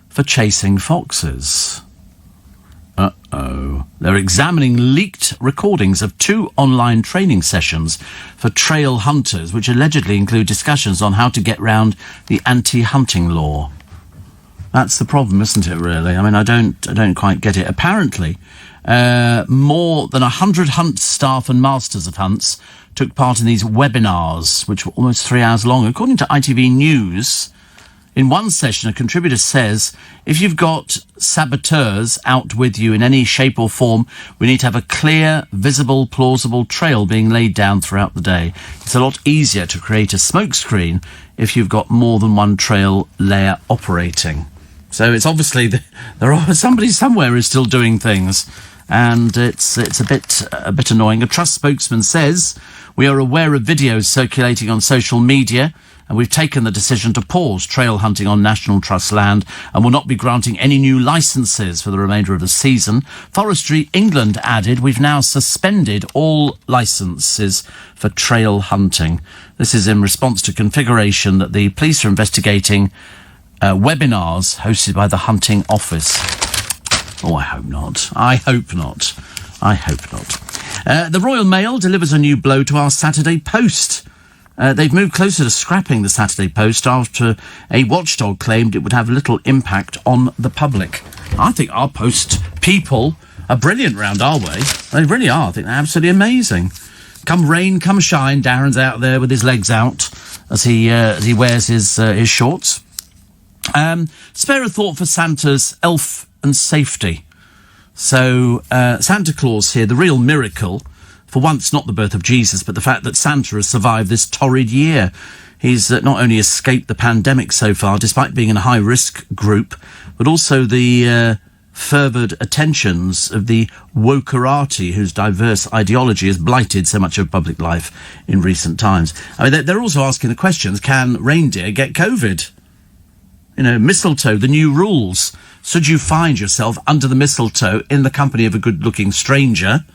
for chasing foxes. Uh-oh. They're examining leaked recordings of 2 online training sessions for trail hunters, which allegedly include discussions on how to get round the anti-hunting law. That's the problem, isn't it, really? I mean, I don't quite get it. Apparently, more than 100 hunt staff and masters of hunts took part in these webinars, which were almost 3 hours long. According to ITV News, in one session, a contributor says, if you've got saboteurs out with you in any shape or form, we need to have a clear, visible, plausible trail being laid down throughout the day. It's a lot easier to create a smokescreen if you've got more than one trail layer operating. So it's obviously somebody somewhere is still doing things, and it's a bit annoying. A Trust spokesman says, we are aware of videos circulating on social media, and we've taken the decision to pause trail hunting on National Trust land and will not be granting any new licences for the remainder of the season. Forestry England added, we've now suspended all licences for trail hunting. This is in response to configuration that the police are investigating webinars hosted by the hunting office. Oh, I hope not. I hope not. The Royal Mail delivers a new blow to our Saturday Post. They've moved closer to scrapping the Saturday Post after a watchdog claimed it would have little impact on the public. I think our Post people are brilliant round our way. They really are. I think they're absolutely amazing. Come rain, come shine, Darren's out there with his legs out as he wears his shorts. Spare a thought for Santa's elf and safety. So Santa Claus here, the real miracle, for once not the birth of Jesus, but the fact that Santa has survived this torrid year. He's not only escaped the pandemic so far, despite being in a high-risk group, but also the fervid attentions of the wokerati, whose diverse ideology has blighted so much of public life in recent times. I mean, they're also asking the questions, can reindeer get COVID? You know, mistletoe, the new rules. Should you find yourself under the mistletoe in the company of a good-looking stranger,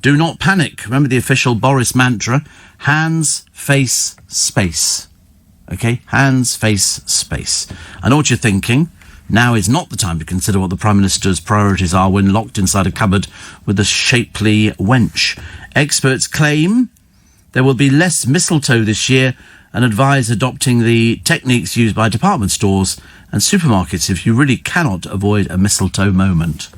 do not panic. Remember the official Boris mantra, hands, face, space. OK? Hands, face, space. I know what you're thinking. Now is not the time to consider what the Prime Minister's priorities are when locked inside a cupboard with a shapely wench. Experts claim there will be less mistletoe this year and advise adopting the techniques used by department stores and supermarkets if you really cannot avoid a mistletoe moment.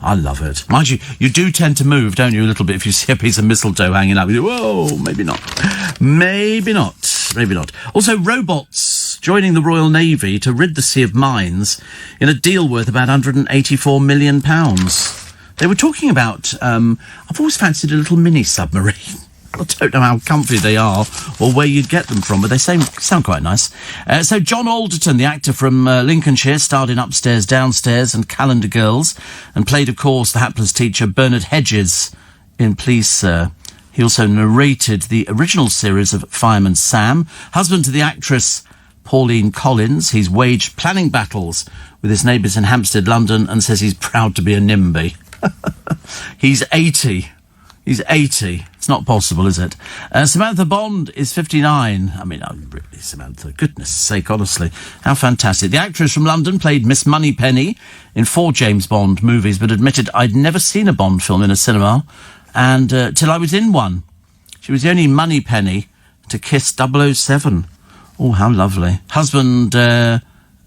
I love it. Mind you, you do tend to move, don't you, a little bit if you see a piece of mistletoe hanging up. You go, whoa, maybe not. Maybe not. Maybe not. Also, robots joining the Royal Navy to rid the sea of mines in a deal worth about £184 million. They were talking about, I've always fancied a little mini submarine. I don't know how comfy they are or where you'd get them from, but they sound quite nice. So John Alderton, the actor from Lincolnshire, starred in Upstairs, Downstairs and Calendar Girls and played, of course, the hapless teacher Bernard Hedges in Please Sir. He also narrated the original series of Fireman Sam. Husband to the actress Pauline Collins, he's waged planning battles with his neighbours in Hampstead, London, and says he's proud to be a NIMBY. He's 80. He's 80. It's not possible, is it? Samantha Bond is 59. I mean, really, Samantha, goodness sake, honestly. How fantastic. The actress from London played Miss Moneypenny in 4 James Bond movies, but admitted I'd never seen a Bond film in a cinema, and till I was in one. She was the only Moneypenny to kiss 007. Oh, how lovely. Husband, wait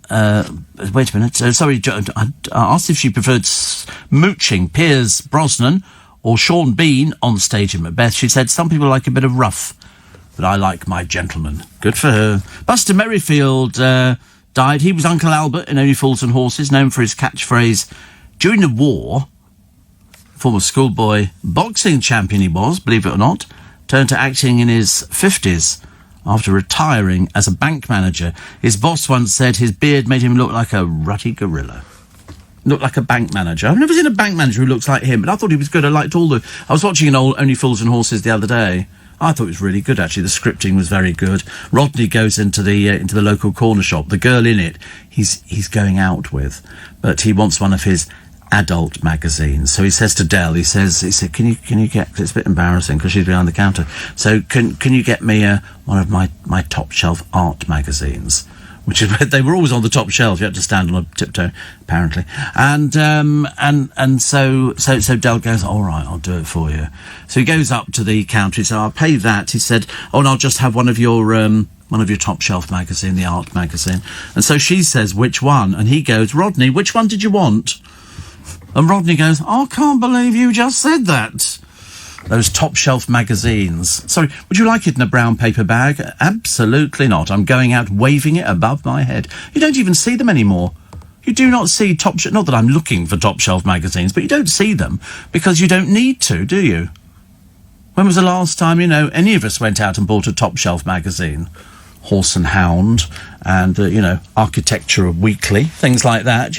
a minute. Sorry, I asked if she preferred mooching Piers Brosnan or Sean Bean on stage in Macbeth. She said, some people like a bit of rough, but I like my gentleman. Good for her. Buster Merrifield died. He was Uncle Albert in Only Fools and Horses, known for his catchphrase, during the war. Former schoolboy boxing champion he was, believe it or not, turned to acting in his 50s after retiring as a bank manager. His boss once said his beard made him look like a rutty gorilla. Looked like a bank manager. I've never seen a bank manager who looks like him, but I thought he was good. I was watching an old Only Fools and Horses the other day. I thought it was really good, actually. The scripting was very good. Rodney goes into the local corner shop. The girl in it, he's going out with, but he wants one of his adult magazines. So he says to Dell, he said, can you get, it's a bit embarrassing because she's behind the counter. So can you get me one of my top shelf art magazines? Which is, they were always on the top shelf. You had to stand on a tiptoe, apparently. And so Dell goes, all right, I'll do it for you. So he goes up to the counter. He said, I'll pay that. He said, oh, and I'll just have one of your top shelf magazine, the art magazine. And so she says, which one? And he goes, Rodney, which one did you want? And Rodney goes, I can't believe you just said that. Those top shelf magazines. Sorry, would you like it in a brown paper bag? Absolutely not. I'm going out waving it above my head. You don't even see them anymore. You do not see not that I'm looking for top shelf magazines, but you don't see them because you don't need to, do you? When was the last time, any of us went out and bought a top shelf magazine? Horse and Hound and, Architecture Weekly, things like that,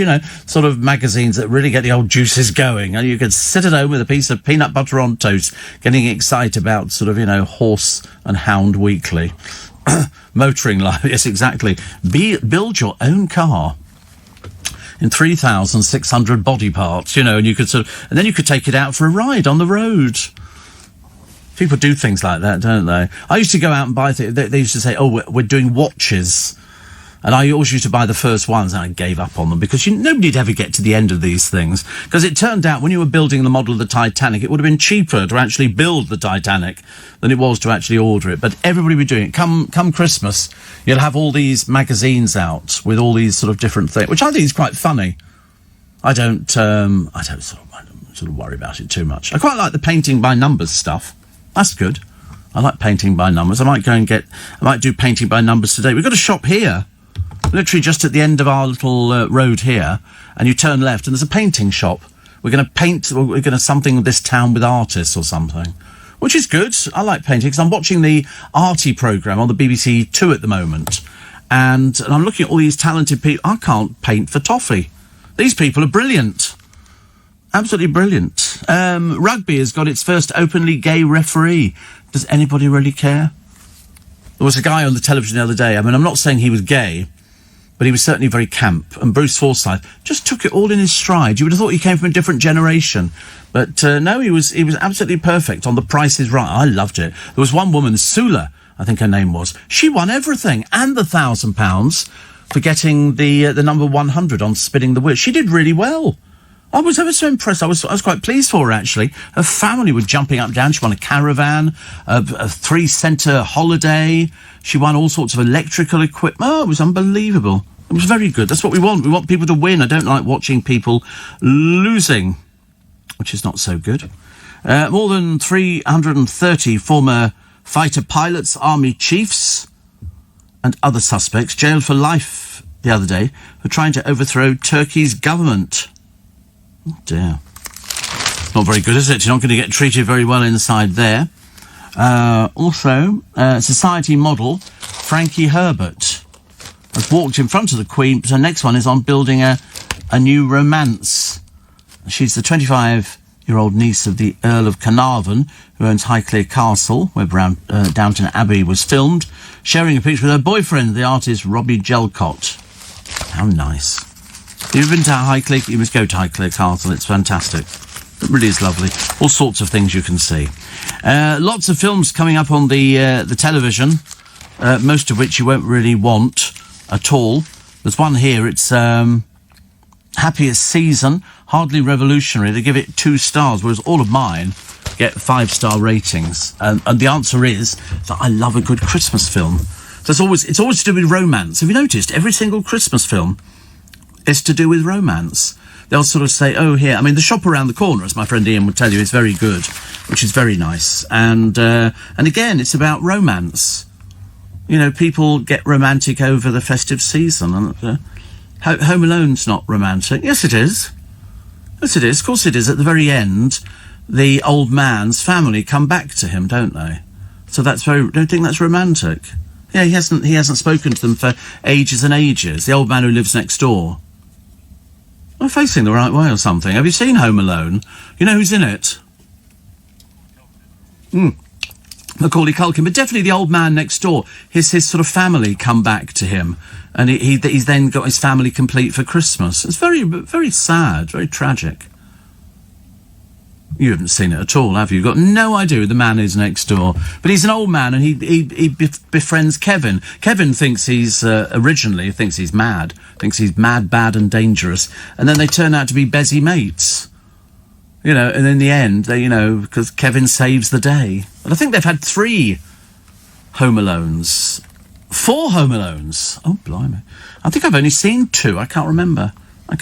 sort of magazines that really get the old juices going. And you could sit at home with a piece of peanut butter on toast, getting excited about sort of, Horse and Hound Weekly. Motoring life, yes, exactly. Build your own car in 3,600 body parts, and you could and then you could take it out for a ride on the road. People do things like that, don't they? I used to go out and buy things. They used to say, oh, we're doing watches. And I always used to buy the first ones, and I gave up on them because nobody'd ever get to the end of these things. Because it turned out when you were building the model of the Titanic, it would have been cheaper to actually build the Titanic than it was to actually order it. But everybody would be doing it. Come Christmas, you'll have all these magazines out with all these sort of different things, which I think is quite funny. I don't sort of worry about it too much. I quite like the painting by numbers stuff. That's good. I like painting by numbers. I might do painting by numbers today. We've got a shop here, literally just at the end of our little road here, and you turn left and there's a painting shop. We're going to paint, we're going to something this town with artists or something. which is good. I like painting because I'm watching the Arty programme on the BBC Two at the moment. And I'm looking at all these talented people. I can't paint for toffee. These people are brilliant. Absolutely brilliant. Rugby has got its first openly gay referee. Does anybody really care? There was a guy on the television the other day. I mean, I'm not saying he was gay, but he was certainly very camp. And Bruce Forsyth just took it all in his stride. You would have thought he came from a different generation. But no, he was absolutely perfect on The Price is Right. I loved it. There was one woman, Sula, I think her name was. She won everything and the £1,000 for getting the number 100 on Spinning the Wheel. She did really well. I was ever so impressed. I was quite pleased for her, actually. Her family were jumping up and down. She won a caravan, a 3-centre holiday. She won all sorts of electrical equipment. Oh, it was unbelievable. It was very good. That's what we want. We want people to win. I don't like watching people losing, which is not so good. More than 330 former fighter pilots, army chiefs, and other suspects jailed for life the other day for trying to overthrow Turkey's government. Oh dear. Not very good, is it? You're not going to get treated very well inside there. Also, society model Frankie Herbert has walked in front of the Queen, but her next one is on building a new romance. She's the 25-year-old niece of the Earl of Carnarvon, who owns Highclere Castle, where Downton Abbey was filmed, sharing a picture with her boyfriend, the artist Robbie Gelcott. How nice. If you've been to Highclere, you must go to Highclere Castle. It's fantastic. It really is lovely. All sorts of things you can see. Lots of films coming up on the television, most of which you won't really want at all. There's one here. It's Happiest Season, hardly revolutionary. They give it 2 stars, whereas all of mine get 5-star ratings. And the answer is that I love a good Christmas film. So it's always to do with romance. Have you noticed? Every single Christmas film is to do with romance. They'll sort of say, oh, here. I mean, The Shop Around the Corner, as my friend Ian would tell you, is very good, which is very nice. And again, it's about romance. You know, people get romantic over the festive season. And Home Alone's not romantic. Yes, it is. Yes, it is. Of course it is. At the very end, the old man's family come back to him, don't they? So don't think that's romantic. Yeah, he hasn't spoken to them for ages and ages. The old man who lives next door. Am I facing the right way or something? Have you seen Home Alone? You know who's in it? Macaulay Culkin. But definitely the old man next door. His sort of family come back to him. And he's then got his family complete for Christmas. It's very, very sad, very tragic. You haven't seen it at all, have you? You've got no idea who the man is next door. But he's an old man, and he befriends Kevin. Kevin thinks he's originally thinks he's mad, bad, and dangerous. And then they turn out to be busy mates. You know, and in the end, because Kevin saves the day. And I think they've had 3 Home Alones. 4 Home Alones. Oh, blimey. I think I've only seen 2. I can't remember. So,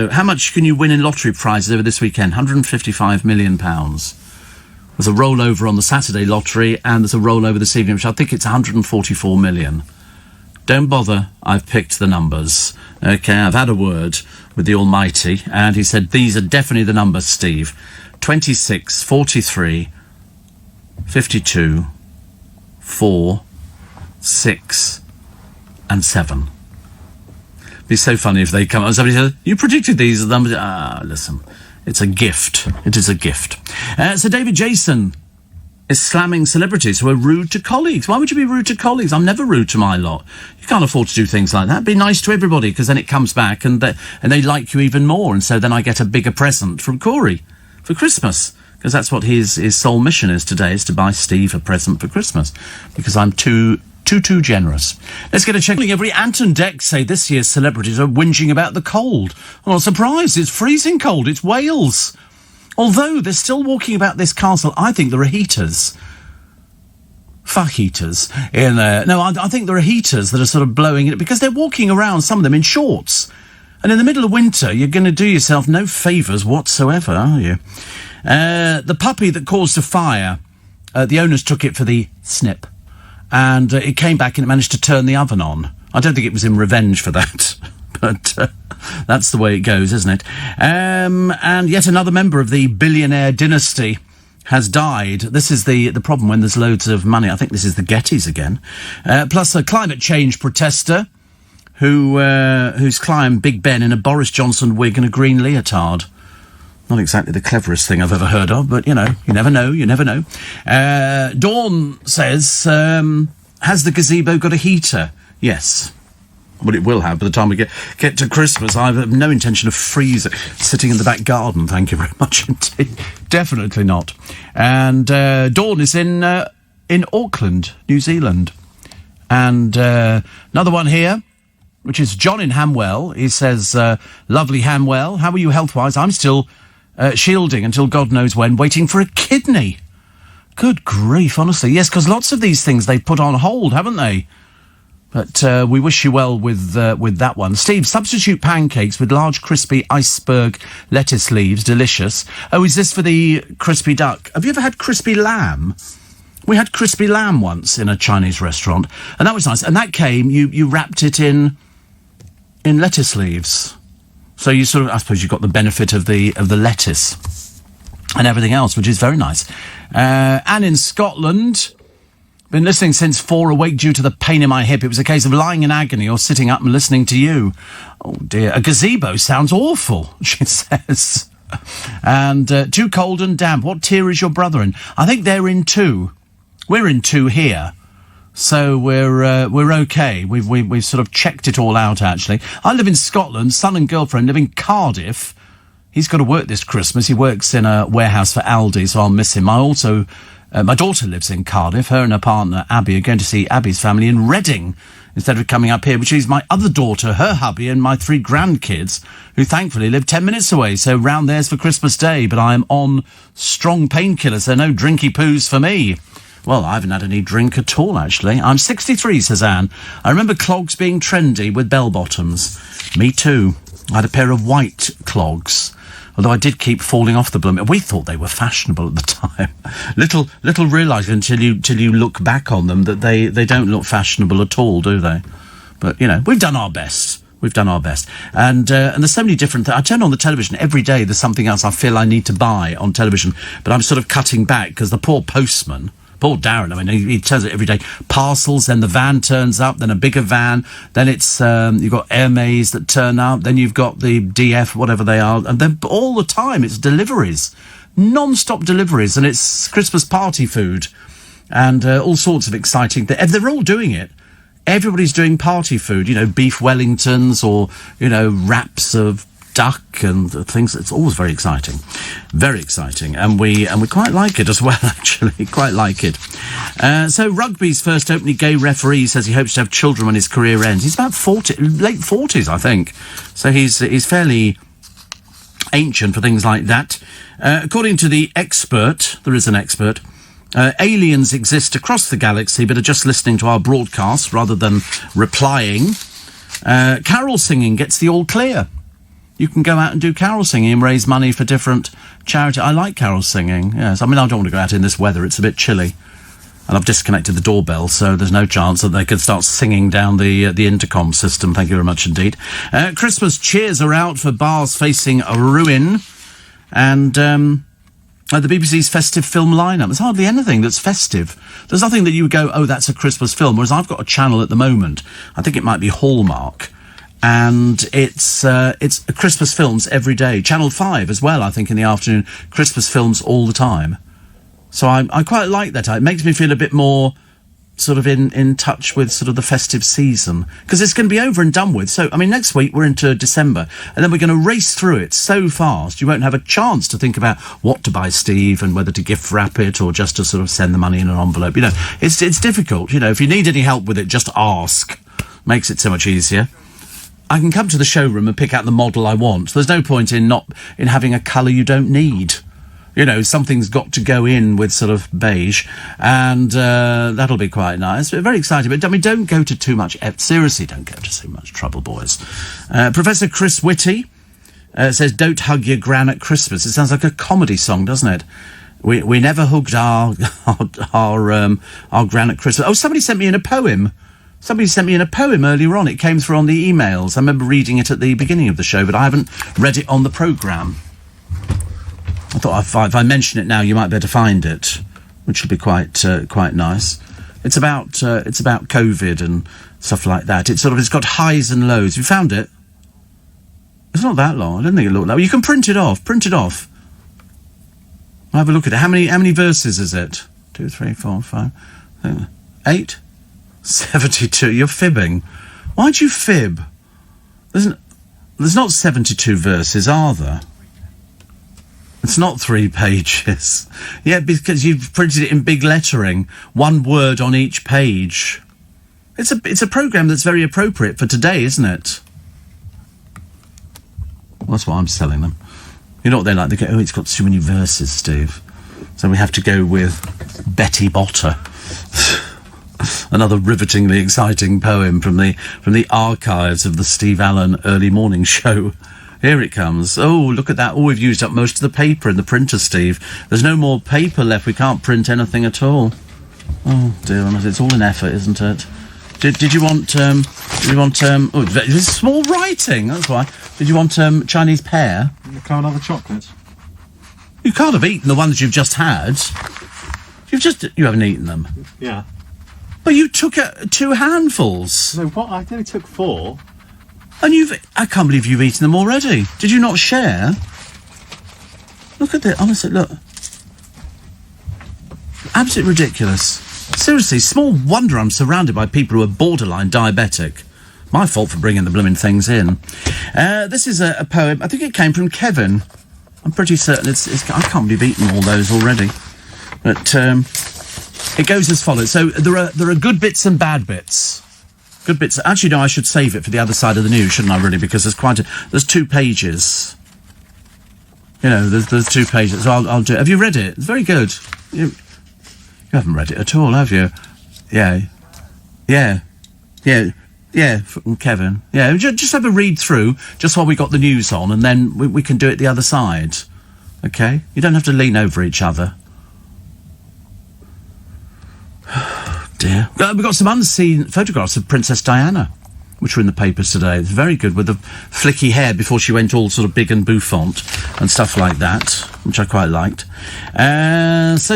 how much can you win in lottery prizes over this weekend? £155 million. There's a rollover on the Saturday lottery, and there's a rollover this evening, which I think it's 144 million. Don't bother, I've picked the numbers. Okay, I've had a word with the Almighty, and he said, these are definitely the numbers, Steve. 26, 43, 52, 4, 6, and 7. It'd be so funny if they come up and somebody says, you predicted these numbers. Listen, it's a gift. It is a gift. So David Jason is slamming celebrities who are rude to colleagues. Why would you be rude to colleagues? I'm never rude to my lot. You can't afford to do things like that. Be nice to everybody, because then it comes back and they like you even more. And so then I get a bigger present from Corey for Christmas, because that's what his sole mission is today, is to buy Steve a present for Christmas, because I'm too generous. Let's get a check. Every Ant and Dec say this year's celebrities are whinging about the cold. I'm not surprised. It's freezing cold. It's Wales. Although they're still walking about this castle, I think there are heaters. Fuck heaters in there. No, I think there are heaters that are sort of blowing it, because they're walking around, some of them in shorts. And in the middle of winter, you're going to do yourself no favours whatsoever, are you? The puppy that caused a fire, the owners took it for the snip. And it came back and it managed to turn the oven on. I don't think it was in revenge for that. But That's the way it goes, isn't it? And yet another member of the billionaire dynasty has died. This is the problem when there's loads of money. I think this is the Gettys again. Plus a climate change protester who's climbed Big Ben in a Boris Johnson wig and a green leotard. Not exactly the cleverest thing I've ever heard of, but, you know, you never know, you never know. Dawn says, has the gazebo got a heater? Yes. Well, it will have by the time we get to Christmas. I have no intention of sitting in the back garden, thank you very much indeed. Definitely not. And Dawn is in Auckland, New Zealand. And another one here, which is John in Hamwell. He says, lovely Hamwell, how are you health-wise? I'm still shielding until God knows when, waiting for a kidney. Good grief, honestly. Yes, because lots of these things they've put on hold, haven't they? But we wish you well with that one. Steve, substitute pancakes with large crispy iceberg lettuce leaves. Delicious. Oh, is this for the crispy duck? Have you ever had crispy lamb? We had crispy lamb once in a Chinese restaurant, and that was nice. And that came, you wrapped it in lettuce leaves. So you sort of, I suppose you got the benefit of the lettuce and everything else, which is very nice. And in Scotland, been listening since 4, awake due to the pain in my hip. It was a case of lying in agony or sitting up and listening to you. Oh dear, a gazebo sounds awful, she says. And too cold and damp. What tier is your brother in? I think they're in 2. We're in 2 here. So we're okay. We've sort of checked it all out, actually. I live in Scotland. Son and girlfriend live in Cardiff. He's got to work this Christmas. He works in a warehouse for Aldi, so I'll miss him. I also, my daughter lives in Cardiff. Her and her partner, Abby, are going to see Abby's family in Reading instead of coming up here, which is my other daughter, her hubby, and my 3 grandkids, who thankfully live 10 minutes away. So round there's for Christmas Day, but I am on strong painkillers, so no drinky poos for me. Well, I haven't had any drink at all, actually. I'm 63, says Anne. I remember clogs being trendy with bell-bottoms. Me too. I had a pair of white clogs, although I did keep falling off the bloom. We thought they were fashionable at the time. Little realise until you look back on them that they don't look fashionable at all, do they? But, you know, we've done our best. We've done our best. And there's so many different things. I turn on the television every day. There's something else I feel I need to buy on television. But I'm sort of cutting back because the poor postman... Poor Darren, I mean, he turns it every day. Parcels, then the van turns up, then a bigger van, then it's, you've got Hermes that turn up, then you've got the DF, whatever they are, and then all the time it's deliveries. Non-stop deliveries, and it's Christmas party food, and all sorts of exciting things. They're all doing it. Everybody's doing party food, you know, beef Wellingtons or, you know, wraps of duck and things. It's always very exciting, and we quite like it as well. Actually, quite like it. So rugby's first openly gay referee says he hopes to have children when his career ends. He's about 40, late 40s, I think. So he's fairly ancient for things like that. According to the expert, there is an expert. Aliens exist across the galaxy, but are just listening to our broadcast rather than replying. Carol singing gets the all clear. You can go out and do carol singing and raise money for different charities. I like carol singing, yes. I mean, I don't want to go out in this weather. It's a bit chilly. And I've disconnected the doorbell, so there's no chance that they could start singing down the intercom system. Thank you very much indeed. Christmas cheers are out for bars facing a ruin. And the BBC's festive film lineup. There's hardly anything that's festive. There's nothing that you go, oh, that's a Christmas film. Whereas I've got a channel at the moment. I think it might be Hallmark. And it's Christmas films every day. Channel 5 as well, I think, in the afternoon. Christmas films all the time. So I quite like that. It makes me feel a bit more sort of in touch with sort of the festive season. Because it's going to be over and done with. So, I mean, next week we're into December. And then we're going to race through it so fast. You won't have a chance to think about what to buy Steve and whether to gift wrap it or just to sort of send the money in an envelope. You know, it's difficult. You know, if you need any help with it, just ask. Makes it so much easier. I can come to the showroom and pick out the model I want. There's no point in having a colour you don't need. You know, something's got to go in with sort of beige, and that'll be quite nice. But very exciting. But I mean, don't go to too much. Seriously, don't go to too much trouble, boys. Professor Chris Whitty says, "Don't hug your gran at Christmas." It sounds like a comedy song, doesn't it? We never hugged our gran at Christmas. Oh, somebody sent me in a poem. Somebody sent me in a poem earlier on. It came through on the emails. I remember reading it at the beginning of the show, but I haven't read it on the programme. I thought if I mention it now, you might be able to find it, which would be quite nice. It's about COVID and stuff like that. It's got highs and lows. You found it? It's not that long. I didn't think it looked that. You can print it off. I'll have a look at it. How many verses is it? 2, 3, 4, 5, 8, 72. You're fibbing. Why'd you fib? There's not 72 verses, are there? It's not 3 pages. Yeah, because you've printed it in big lettering, 1 word on each page. It's a programme that's very appropriate for today, isn't it? Well, that's what I'm selling them. You know what they like? They go, oh, it's got too many verses, Steve. So we have to go with Betty Botter. Another rivetingly exciting poem from the archives of the Steve Allen Early Morning Show. Here it comes. Oh, look at that. Oh, we've used up most of the paper in the printer, Steve. There's no more paper left. We can't print anything at all. Oh, dear, it's all an effort, isn't it? Did you want, oh, there's small writing, that's why. Did you want, Chinese pear? You can't have a chocolate. You can't have eaten the ones you've just had. You haven't eaten them. Yeah. But you took 2 handfuls. No, what? I only took 4. And I can't believe you've eaten them already. Did you not share? Look at it, honestly, look. Absolutely ridiculous. Seriously, small wonder I'm surrounded by people who are borderline diabetic. My fault for bringing the blooming things in. This is a poem. I think it came from Kevin. I'm pretty certain I can't believe I've eaten all those already. But it goes as follows. So there are good bits and bad bits. Good bits. Actually, no, I should save it for the other side of the news, shouldn't I, really? Because there's 2 pages. You know, there's 2 pages. So I'll do it. Have you read it? It's very good. You haven't read it at all, have you? Yeah, from Kevin. Yeah, just have a read through, just while we got the news on, and then we can do it the other side. Okay? You don't have to lean over each other. Dear. We've got some unseen photographs of Princess Diana, which were in the papers today. It's very good, with the flicky hair before she went all sort of big and bouffant and stuff like that, which I quite liked. So,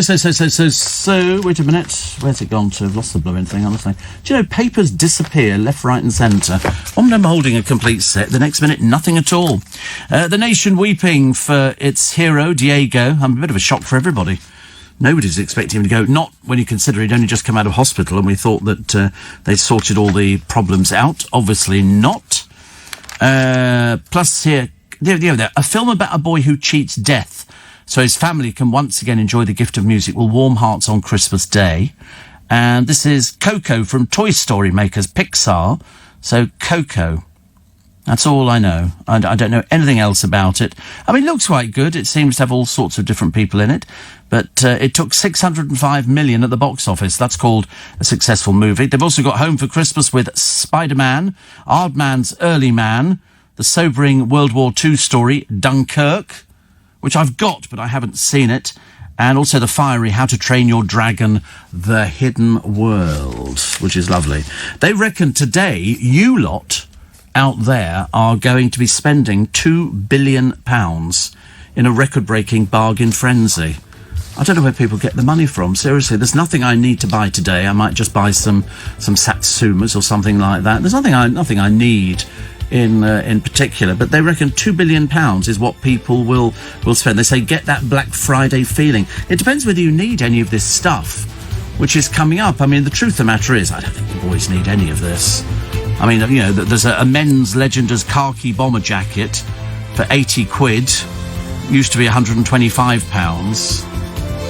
wait a minute. Where's it gone to? I've lost the blooming thing, honestly. Do you know, papers disappear left, right and centre. One minute I'm holding a complete set, the next minute nothing at all. The nation weeping for its hero, Diego. I'm a bit of a shock for everybody. Nobody's expecting him to go, not when you consider he'd only just come out of hospital and we thought that they'd sorted all the problems out. Obviously not. Plus here, a film about a boy who cheats death so his family can once again enjoy the gift of music will warm hearts on Christmas Day. And this is Coco from Toy Story makers Pixar. So Coco. That's all I know. I don't know anything else about it. I mean, it looks quite good. It seems to have all sorts of different people in it. But it took $605 million at the box office. That's called a successful movie. They've also got Home for Christmas with Spider-Man, Aardman's Early Man, the sobering World War II story, Dunkirk, which I've got, but I haven't seen it, and also the fiery How to Train Your Dragon, The Hidden World, which is lovely. They reckon today, you lot out there are going to be spending £2 billion in a record-breaking bargain frenzy. I don't know where people get the money from. Seriously, there's nothing I need to buy today. I might just buy some Satsumas or something like that. There's nothing I need in particular. But they reckon £2 billion is what people will spend. They say get that Black Friday feeling. It depends whether you need any of this stuff, which is coming up. I mean, the truth of the matter is, I don't think you boys need any of this. I mean, you know, there's a men's Legenders khaki bomber jacket for 80 quid. Used to be £125.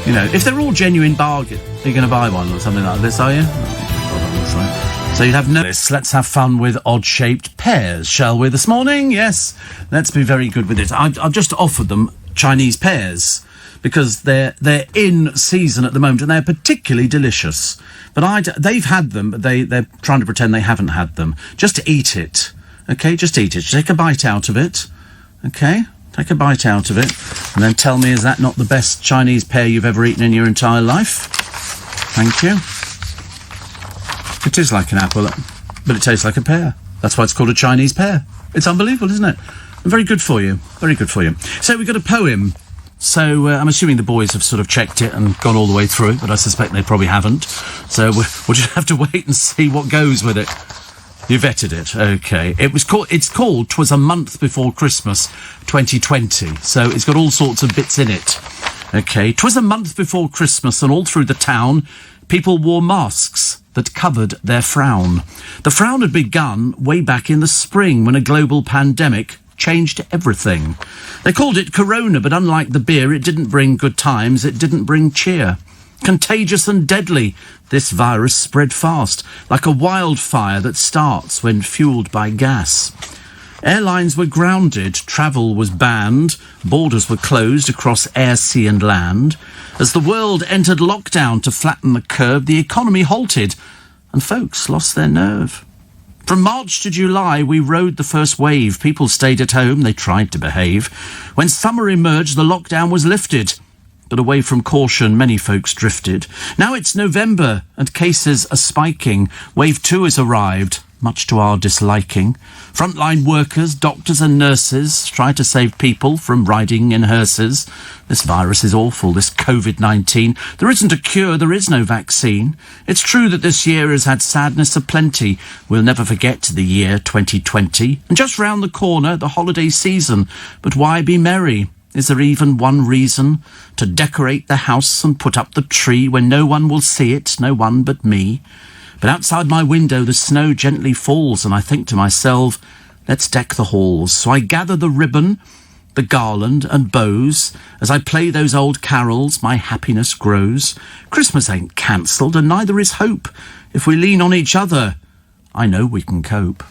You know, if they're all genuine bargain, are you going to buy one or something like this, are you? So you'd have no... Let's have fun with odd-shaped pears, shall we, this morning? Yes, let's be very good with it. I've just offered them Chinese pears because they're in season at the moment and they're particularly delicious. But they've had them, but they're trying to pretend they haven't had them. Just eat it, okay? Just eat it. Just take a bite out of it, okay? Take a bite out of it, and then tell me, is that not the best Chinese pear you've ever eaten in your entire life? Thank you. It is like an apple, but it tastes like a pear. That's why it's called a Chinese pear. It's unbelievable, isn't it? And very good for you. Very good for you. So we've got a poem. So I'm assuming the boys have sort of checked it and gone all the way through it, but I suspect they probably haven't. So we'll just have to wait and see what goes with it. You vetted it, okay. It's called 'Twas a Month Before Christmas 2020, so it's got all sorts of bits in it. Okay, 'twas a month before Christmas, and all through the town, people wore masks that covered their frown. The frown had begun way back in the spring when a global pandemic changed everything. They called it Corona, but unlike the beer, it didn't bring good times, it didn't bring cheer. Contagious and deadly, this virus spread fast, like a wildfire that starts when fueled by gas. Airlines were grounded, travel was banned, borders were closed across air, sea and land. As the world entered lockdown to flatten the curve, the economy halted and folks lost their nerve. From March to July, we rode the first wave. People stayed at home, they tried to behave. When summer emerged, the lockdown was lifted. But away from caution, many folks drifted. Now it's November, and cases are spiking. Wave 2 has arrived, much to our disliking. Frontline workers, doctors and nurses try to save people from riding in hearses. This virus is awful, this COVID-19. There isn't a cure, there is no vaccine. It's true that this year has had sadness aplenty. We'll never forget the year 2020. And just round the corner, the holiday season. But why be merry? Is there even one reason to decorate the house and put up the tree when no one will see it, no one but me? But outside my window the snow gently falls, and I think to myself, let's deck the halls. So I gather the ribbon, the garland and bows. As I play those old carols, my happiness grows. Christmas ain't cancelled, and neither is hope. If we lean on each other, I know we can cope.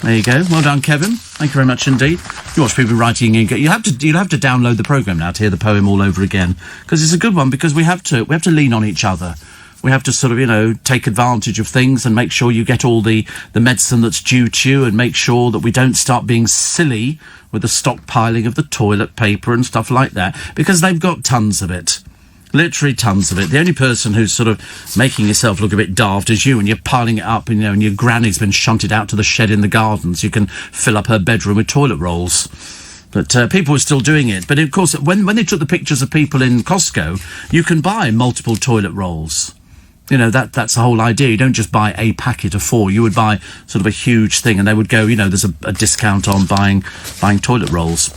There you go. Well done, Kevin. Thank you very much indeed. You watch people writing in. You'll have to download the programme now to hear the poem all over again, because it's a good one. Because we have to lean on each other. We have to sort of, take advantage of things and make sure you get all the medicine that's due to you, and make sure that we don't start being silly with the stockpiling of the toilet paper and stuff like that, because they've got tons of it. Literally tons of it. The only person who's sort of making yourself look a bit daft is you, and you're piling it up, and your granny's been shunted out to the shed in the garden so you can fill up her bedroom with toilet rolls. But people are still doing it. But of course, when they took the pictures of people in Costco, you can buy multiple toilet rolls. That's the whole idea. You don't just buy a packet of 4. You would buy sort of a huge thing, and they would go, there's a discount on buying toilet rolls.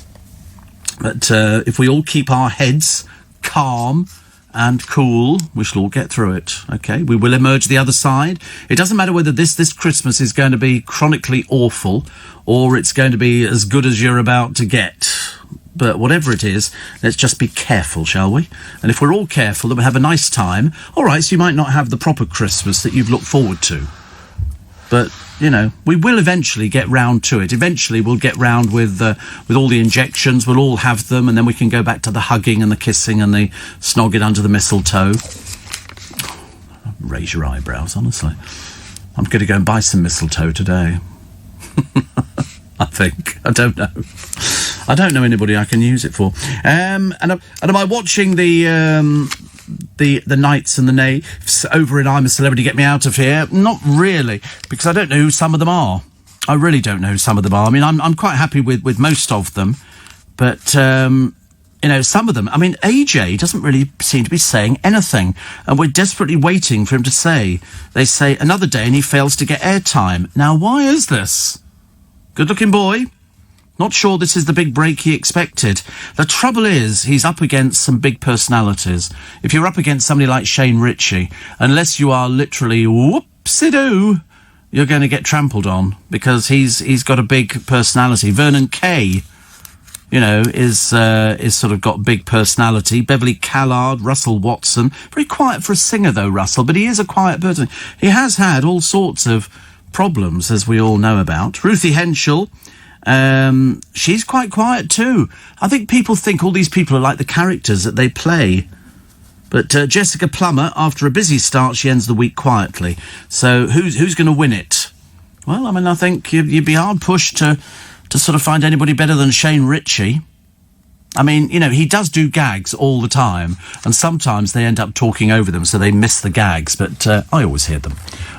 But if we all keep our heads calm and cool, we shall all get through it, okay? We will emerge the other side. It doesn't matter whether this Christmas is going to be chronically awful or it's going to be as good as you're about to get. But whatever it is, let's just be careful, shall we? And if we're all careful, then we'll have a nice time. All right, so you might not have the proper Christmas that you've looked forward to. But, we will eventually get round to it. Eventually we'll get round with all the injections. We'll all have them, and then we can go back to the hugging and the kissing and the snogging under the mistletoe. Raise your eyebrows, honestly. I'm going to go and buy some mistletoe today. I think. I don't know. I don't know anybody I can use it for. And am I watching the knights and the knaves over in I'm a Celebrity, Get Me Out of Here? Not really, because I don't know who some of them are. I really don't know who some of them are. I mean, I'm quite happy with most of them, but some of them. I mean, AJ doesn't really seem to be saying anything, and we're desperately waiting for him to say. They say another day and he fails to get airtime. Now, why is this? Good-looking boy. Not sure this is the big break he expected. The trouble is, he's up against some big personalities. If you're up against somebody like Shane Ritchie, unless you are literally whoopsie-doo, you're going to get trampled on, because he's got a big personality. Vernon Kay, is sort of got big personality. Beverly Callard, Russell Watson. Very quiet for a singer, though, Russell, but he is a quiet person. He has had all sorts of problems, as we all know about. Ruthie Henschel. She's quite quiet too. I think people think all these people are like the characters that they play. But Jessica Plummer, after a busy start, she ends the week quietly. So who's going to win it? Well, I mean, I think you'd be hard pushed to sort of find anybody better than Shane Ritchie. I mean, he does do gags all the time, and sometimes they end up talking over them, so they miss the gags, but I always hear them.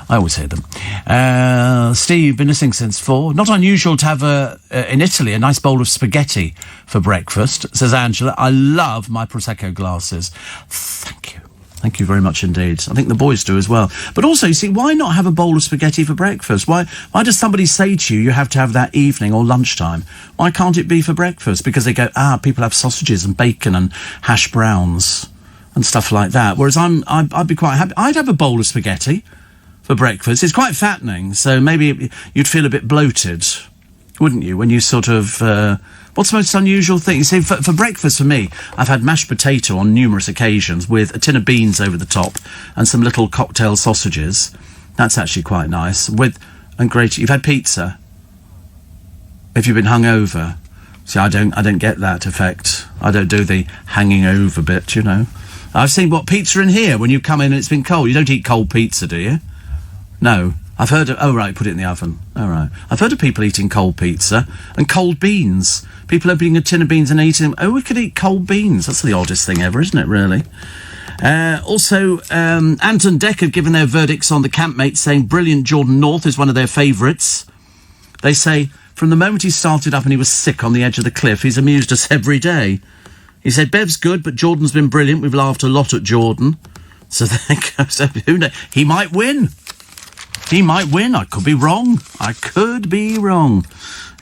I always hear them. Steve, been listening since 4. Not unusual to have, in Italy, a nice bowl of spaghetti for breakfast, says Angela. I love my Prosecco glasses. Thank you. Thank you very much indeed. I think the boys do as well. But also, you see, why not have a bowl of spaghetti for breakfast? Why does somebody say to you, you have to have that evening or lunchtime? Why can't it be for breakfast? Because they go, people have sausages and bacon and hash browns and stuff like that. Whereas I'd be quite happy. I'd have a bowl of spaghetti for breakfast. It's quite fattening, so maybe you'd feel a bit bloated, wouldn't you, when you sort of... what's the most unusual thing? You see, for breakfast for me, I've had mashed potato on numerous occasions with a tin of beans over the top and some little cocktail sausages. That's actually quite nice. And great. You've had pizza? If you've been hungover? See, I don't get that effect. I don't do the hanging over bit, you know. I've seen pizza in here when you come in and it's been cold. You don't eat cold pizza, do you? No. I've heard of... Oh, right, put it in the oven. All right. I've heard of people eating cold pizza and cold beans. People opening a tin of beans and eating them. Oh, we could eat cold beans. That's the oddest thing ever, isn't it, really? Also, Anton Deck have given their verdicts on the campmates, saying brilliant Jordan North is one of their favourites. They say, from the moment he started up and he was sick on the edge of the cliff, he's amused us every day. He said, Bev's good, but Jordan's been brilliant. We've laughed a lot at Jordan. So there goes... Who knows? He might win. He might win. I could be wrong.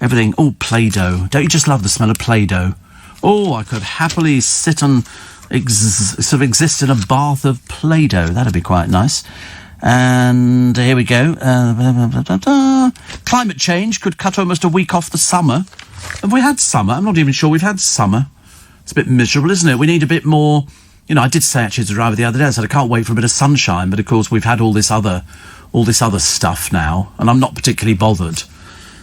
Everything. Oh, Play-Doh. Don't you just love the smell of Play-Doh? Oh, I could happily sit and sort of exist in a bath of Play-Doh. That'd be quite nice. And here we go. Climate change could cut almost a week off the summer. Have we had summer? I'm not even sure we've had summer. It's a bit miserable, isn't it? We need a bit more... You know, I did say actually to the driver the other day, I said I can't wait for a bit of sunshine, but of course we've had all this other stuff now, and I'm not particularly bothered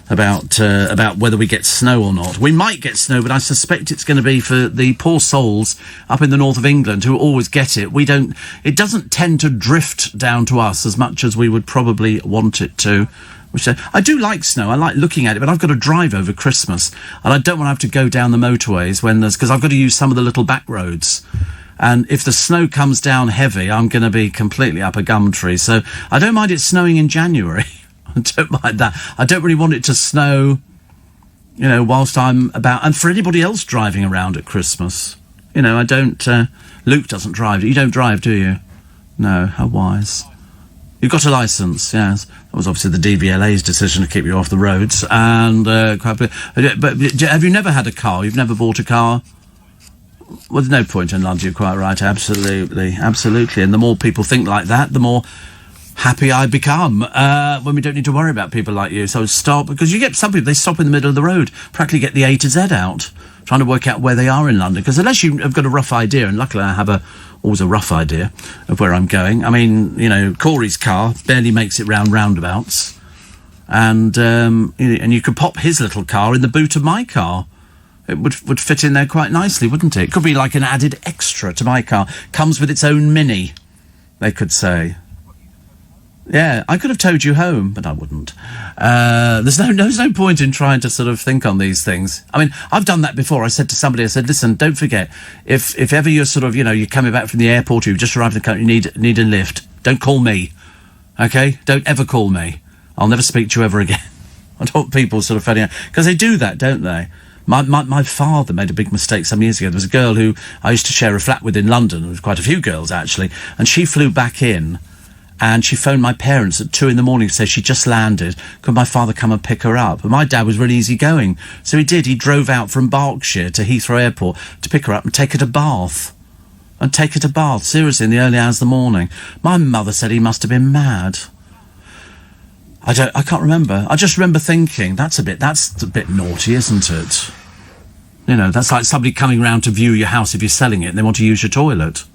about whether we get snow or not. We might get snow, but I suspect it's going to be for the poor souls up in the north of England who always get it. It doesn't tend to drift down to us as much as we would probably want it to. Which I do like snow. I like looking at it, but I've got to drive over Christmas, and I don't want to have to go down the motorways because I've got to use some of the little back roads. And if the snow comes down heavy, I'm going to be completely up a gum tree. So I don't mind it snowing in January. I don't mind that. I don't really want it to snow, you know, whilst I'm about... And for anybody else driving around at Christmas. You know, I don't... Luke doesn't drive. You don't drive, do you? No, how wise. You've got a licence, yes. That was obviously the DVLA's decision to keep you off the roads. And but have you never had a car? You've never bought a car? Well, there's no point in London, you're quite right, absolutely. And the more people think like that, the more happy I become when we don't need to worry about people like you. So stop, because you get some people, they stop in the middle of the road, practically get the A to Z out, trying to work out where they are in London. Because unless you have got a rough idea, and luckily I have always a rough idea of where I'm going. I mean, you know, Corey's car barely makes it round roundabouts. And you could pop his little car in the boot of my car. It would fit in there quite nicely, wouldn't it? Could be like an added extra to my car. Comes with its own Mini, they could say. Yeah, I could have towed you home, but I wouldn't. There's no point in trying to sort of think on these things. I mean, I've done that before. I said to somebody, listen, don't forget, if ever you're sort of, you know, you're coming back from the airport or you've just arrived in the country, you need a lift, don't call me, okay? Don't ever call me. I'll never speak to you ever again. I don't want people sort of finding out, because they do that, don't they? My father made a big mistake some years ago. There was a girl who I used to share a flat with in London. There was quite a few girls, actually. And she flew back in, and she phoned my parents at 2 a.m. to say she just landed. Could my father come and pick her up? And my dad was really easygoing. So he did. He drove out from Berkshire to Heathrow Airport to pick her up and take her to Bath. Seriously, in the early hours of the morning. My mother said he must have been mad. I can't remember. I just remember thinking, that's a bit naughty, isn't it? You know, that's like somebody coming round to view your house if you're selling it and they want to use your toilet.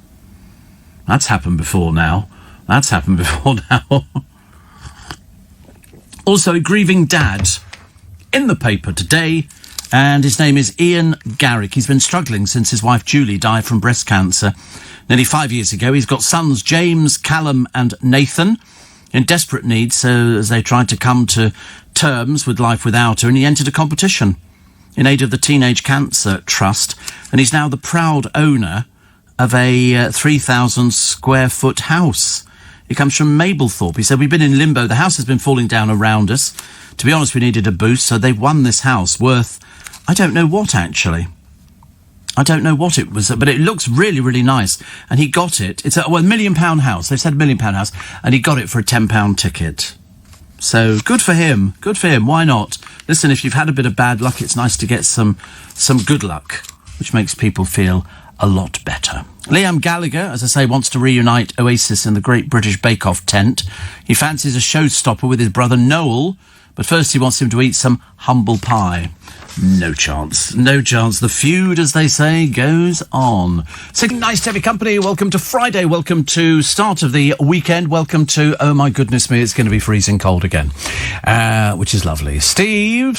That's happened before now. Also, a grieving dad in the paper today, and his name is Ian Garrick. He's been struggling since his wife Julie died from breast cancer nearly 5 years ago. He's got sons James, Callum and Nathan, in desperate need, so as they tried to come to terms with life without her, and he entered a competition in aid of the Teenage Cancer Trust, and he's now the proud owner of a 3,000 square foot house It comes from Mablethorpe. He said, we've been in limbo. The house has been falling down around us. To be honest, we needed a boost, so they've won this house worth, I don't know what, actually. I don't know what it was, but it looks really, really nice. And he got it. It's a £1 million house. They've said £1 million house. And he got it for a £10 ticket. So good for him. Good for him. Why not? Listen, if you've had a bit of bad luck, it's nice to get some good luck, which makes people feel a lot better. Liam Gallagher, as I say, wants to reunite Oasis in the Great British Bake Off tent. He fancies a showstopper with his brother Noel, but first he wants him to eat some humble pie. No chance. No chance. The feud, as they say, goes on. So nice to have your company. Welcome to Friday. Welcome to start of the weekend. Welcome to, oh my goodness me, it's going to be freezing cold again, which is lovely. Steve.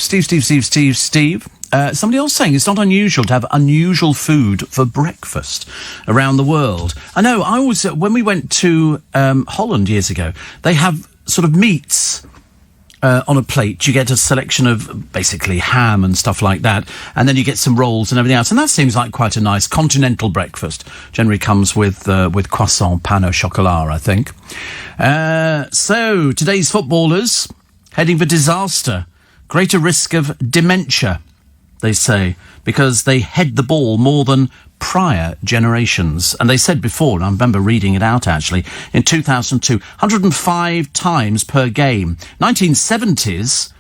Somebody else saying it's not unusual to have unusual food for breakfast around the world. I know, when we went to Holland years ago, they have sort of meats on a plate. You get a selection of basically ham and stuff like that, and then you get some rolls and everything else, and that seems like quite a nice continental breakfast. Generally comes with croissant, pain au chocolat, I think. So today's footballers heading for disaster, greater risk of dementia, they say, because they head the ball more than prior generations. And they said before, and I remember reading it out actually, in 2002, 105 times per game. 1970s,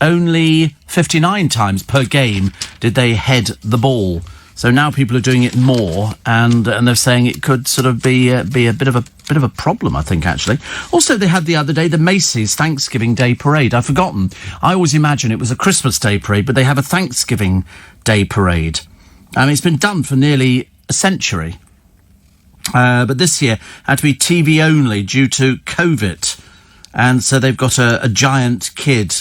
only 59 times per game did they head the ball. So now people are doing it more, and they're saying it could sort of be a bit of a problem, I think, actually. Also, they had the other day the Macy's Thanksgiving Day Parade. I've forgotten. I always imagine it was a Christmas Day Parade, but they have a Thanksgiving Day Parade. It's been done for nearly a century. But this year had to be TV only due to COVID. And so they've got a giant kid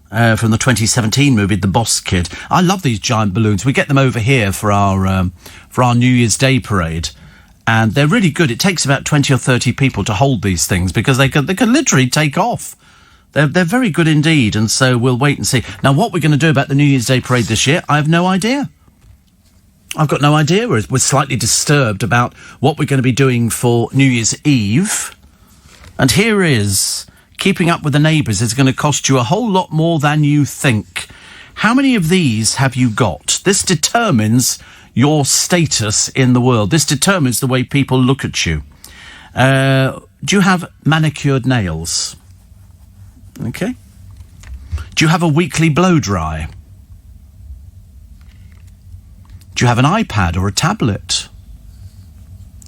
from the 2017 movie, The Boss Kid. I love these giant balloons. We get them over here for our New Year's Day parade. And they're really good. It takes about 20 or 30 people to hold these things because they can literally take off. They're very good indeed. And so we'll wait and see. Now, what we're going to do about the New Year's Day parade this year, I have no idea. I've got no idea. We're slightly disturbed about what we're going to be doing for New Year's Eve. And here is keeping up with the neighbours is going to cost you a whole lot more than you think. How many of these have you got? This determines your status in the world. This determines the way people look at you. Do you have manicured nails? Okay. Do you have a weekly blow dry? Do you have an iPad or a tablet?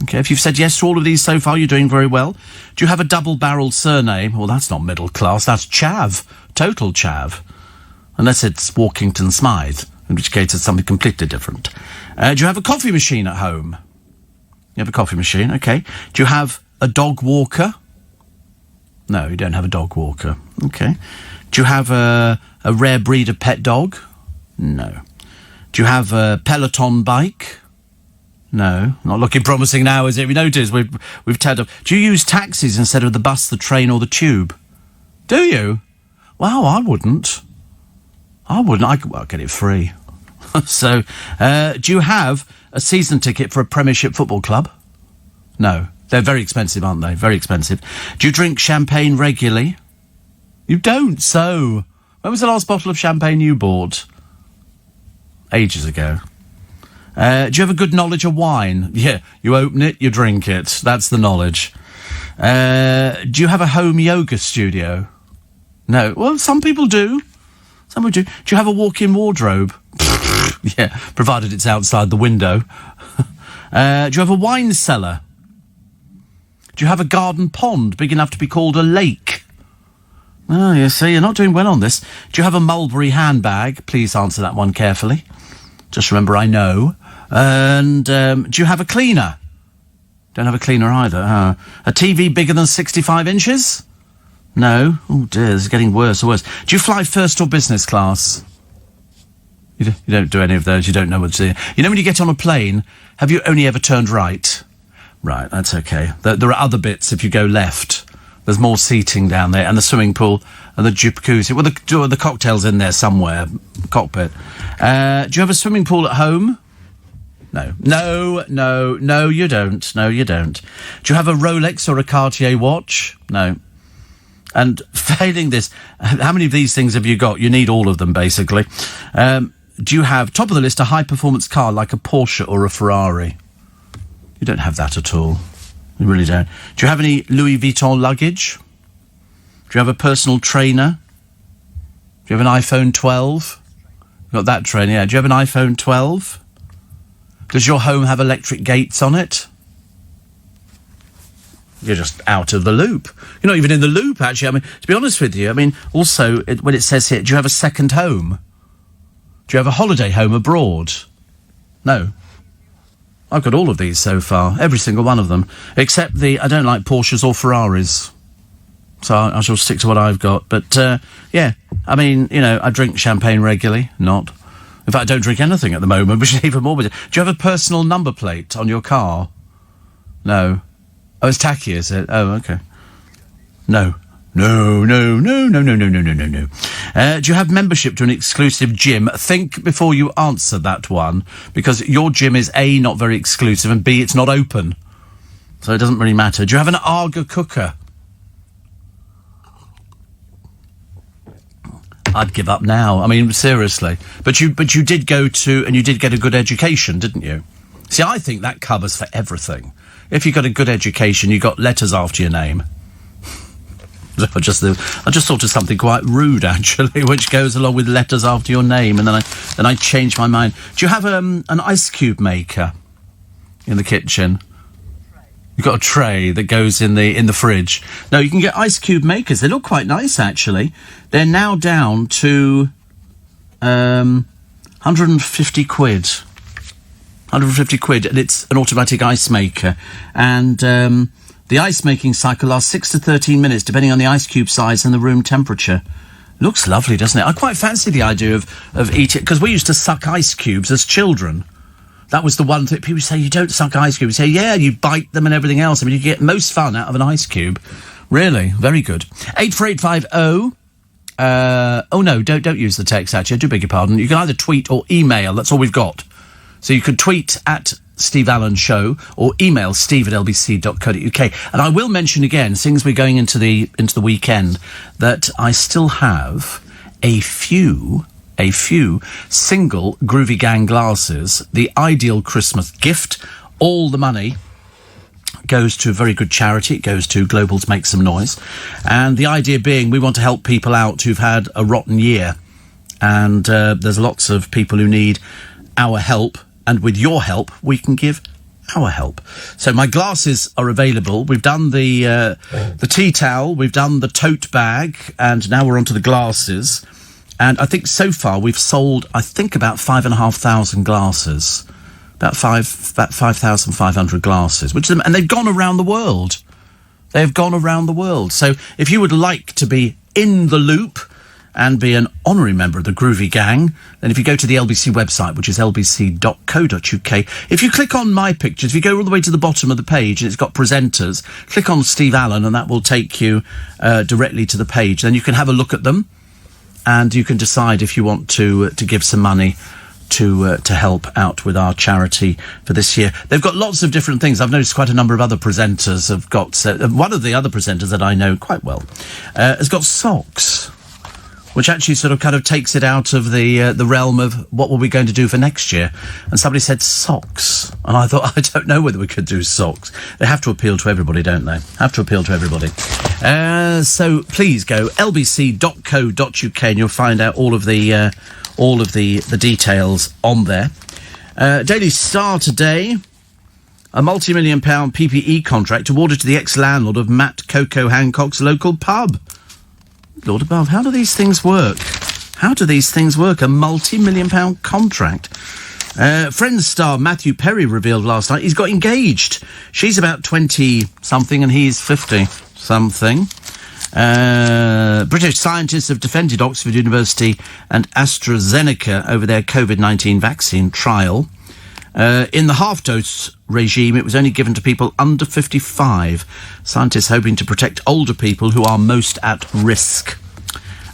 Okay, if you've said yes to all of these so far, you're doing very well. Do you have a double-barrelled surname? Well, that's not middle class, that's chav. Total chav. Unless it's Walkington Smythe, in which case it's something completely different. Do you have a coffee machine at home? You have a coffee machine, okay. Do you have a dog walker? No, you don't have a dog walker. Okay. Do you have a rare breed of pet dog? No. Do you have a Peloton bike? No, not looking promising now, is it? We notice we've turned up. Do you use taxis instead of the bus, the train, or the tube? Do you? Wow, I wouldn't. I'll get it free. So, do you have a season ticket for a Premiership football club? No, they're very expensive, aren't they? Very expensive. Do you drink champagne regularly? You don't. So, when was the last bottle of champagne you bought? Ages ago. Do you have a good knowledge of wine? Yeah, you open it, you drink it. That's the knowledge. Do you have a home yoga studio? No. Well, some people do. Some people do. Do you have a walk-in wardrobe? Yeah, provided it's outside the window. Do you have a wine cellar? Do you have a garden pond big enough to be called a lake? Oh, you see, you're not doing well on this. Do you have a Mulberry handbag? Please answer that one carefully. Just remember, I know. And do you have a cleaner? Don't have a cleaner either. A TV bigger than 65 inches? No. Oh, dear, this is getting worse and worse. Do you fly first or business class? You don't do any of those. You don't know what to do. You know when you get on a plane, have you only ever turned right? Right, that's okay. There are other bits if you go left. There's more seating down there, and the swimming pool, and the jacuzzi. Well, the cocktail's in there somewhere, cockpit. Do you have a swimming pool at home? No, you don't. No, you don't. Do you have a Rolex or a Cartier watch? No. And failing this, how many of these things have you got? You need all of them, basically. Do you have, top of the list, a high-performance car like a Porsche or a Ferrari? You don't have that at all. You really don't. Do you have any Louis Vuitton luggage? Do you have a personal trainer? Do you have an iPhone 12? You've got that trainer, yeah. Do you have an iPhone 12? Does your home have electric gates on it? You're just out of the loop. You're not even in the loop, actually. I mean, to be honest with you, I mean, also, when it says here, do you have a second home? Do you have a holiday home abroad? No. I've got all of these so far, every single one of them, except I don't like Porsches or Ferraris. So I shall stick to what I've got. But, yeah, I mean, I drink champagne regularly. Not. In fact, I don't drink anything at the moment, which is even more bizarre. Do you have a personal number plate on your car? No. Oh, it's tacky, is it? Oh, okay. No. No. Do you have membership to an exclusive gym? Think before you answer that one, because your gym is A, not very exclusive, and B, it's not open. So it doesn't really matter. Do you have an Arga cooker? I'd give up now. I mean, seriously. But you did go to, and you did get a good education, didn't you? See, I think that covers for everything. If you got a good education, you got letters after your name. I just thought of something quite rude, actually, which goes along with letters after your name, and then I changed my mind. Do you have an ice cube maker in the kitchen? You've got a tray that goes in the fridge. No, you can get ice cube makers. They look quite nice, actually. They're now down to 150 quid. 150 quid, and it's an automatic ice maker. And the ice making cycle lasts 6 to 13 minutes, depending on the ice cube size and the room temperature. Looks lovely, doesn't it? I quite fancy the idea of eating, because we used to suck ice cubes as children. That was the one thing people say, you don't suck ice cubes. You say, yeah, you bite them and everything else. I mean, you get most fun out of an ice cube. Really, very good. 84850. Oh no, don't use the text, actually. I do beg your pardon. You can either tweet or email. That's all we've got. So you could tweet at Steve Allen Show or email steve@lbc.co.uk. And I will mention again, since we're going into the weekend, that I still have a few single Groovy Gang glasses, the ideal Christmas gift. All the money goes to a very good charity. It goes to Global to Make Some Noise. And the idea being we want to help people out who've had a rotten year. And there's lots of people who need our help. And with your help, we can give our help. So my glasses are available. We've done the tea towel, we've done the tote bag, and now we're onto the glasses. And I think so far we've sold, about 5,500 glasses. About 5,500 glasses, and they've gone around the world. They have gone around the world. So if you would like to be in the loop and be an honorary member of the Groovy Gang, then if you go to the LBC website, which is lbc.co.uk, if you click on my pictures, if you go all the way to the bottom of the page and it's got presenters, click on Steve Allen and that will take you directly to the page. Then you can have a look at them and you can decide if you want to give some money to help out with our charity for this year. They've got lots of different things. I've noticed quite a number of other presenters have got... one of the other presenters that I know quite well has got socks, which actually sort of kind of takes it out of the realm of what were we going to do for next year. And somebody said socks. And I thought, I don't know whether we could do socks. They have to appeal to everybody, don't they? Have to appeal to everybody. So please go lbc.co.uk and you'll find out all of the details on there. Daily Star today. A multi-million-pound PPE contract awarded to the ex-landlord of Matt Coco Hancock's local pub. Lord above, how do these things work? A multi-million-pound contract. Friends star Matthew Perry revealed last night he's got engaged. She's about 20-something and he's 50-something. British scientists have defended Oxford University and AstraZeneca over their COVID-19 vaccine trial. In the half-dose regime, it was only given to people under 55. Scientists hoping to protect older people who are most at risk.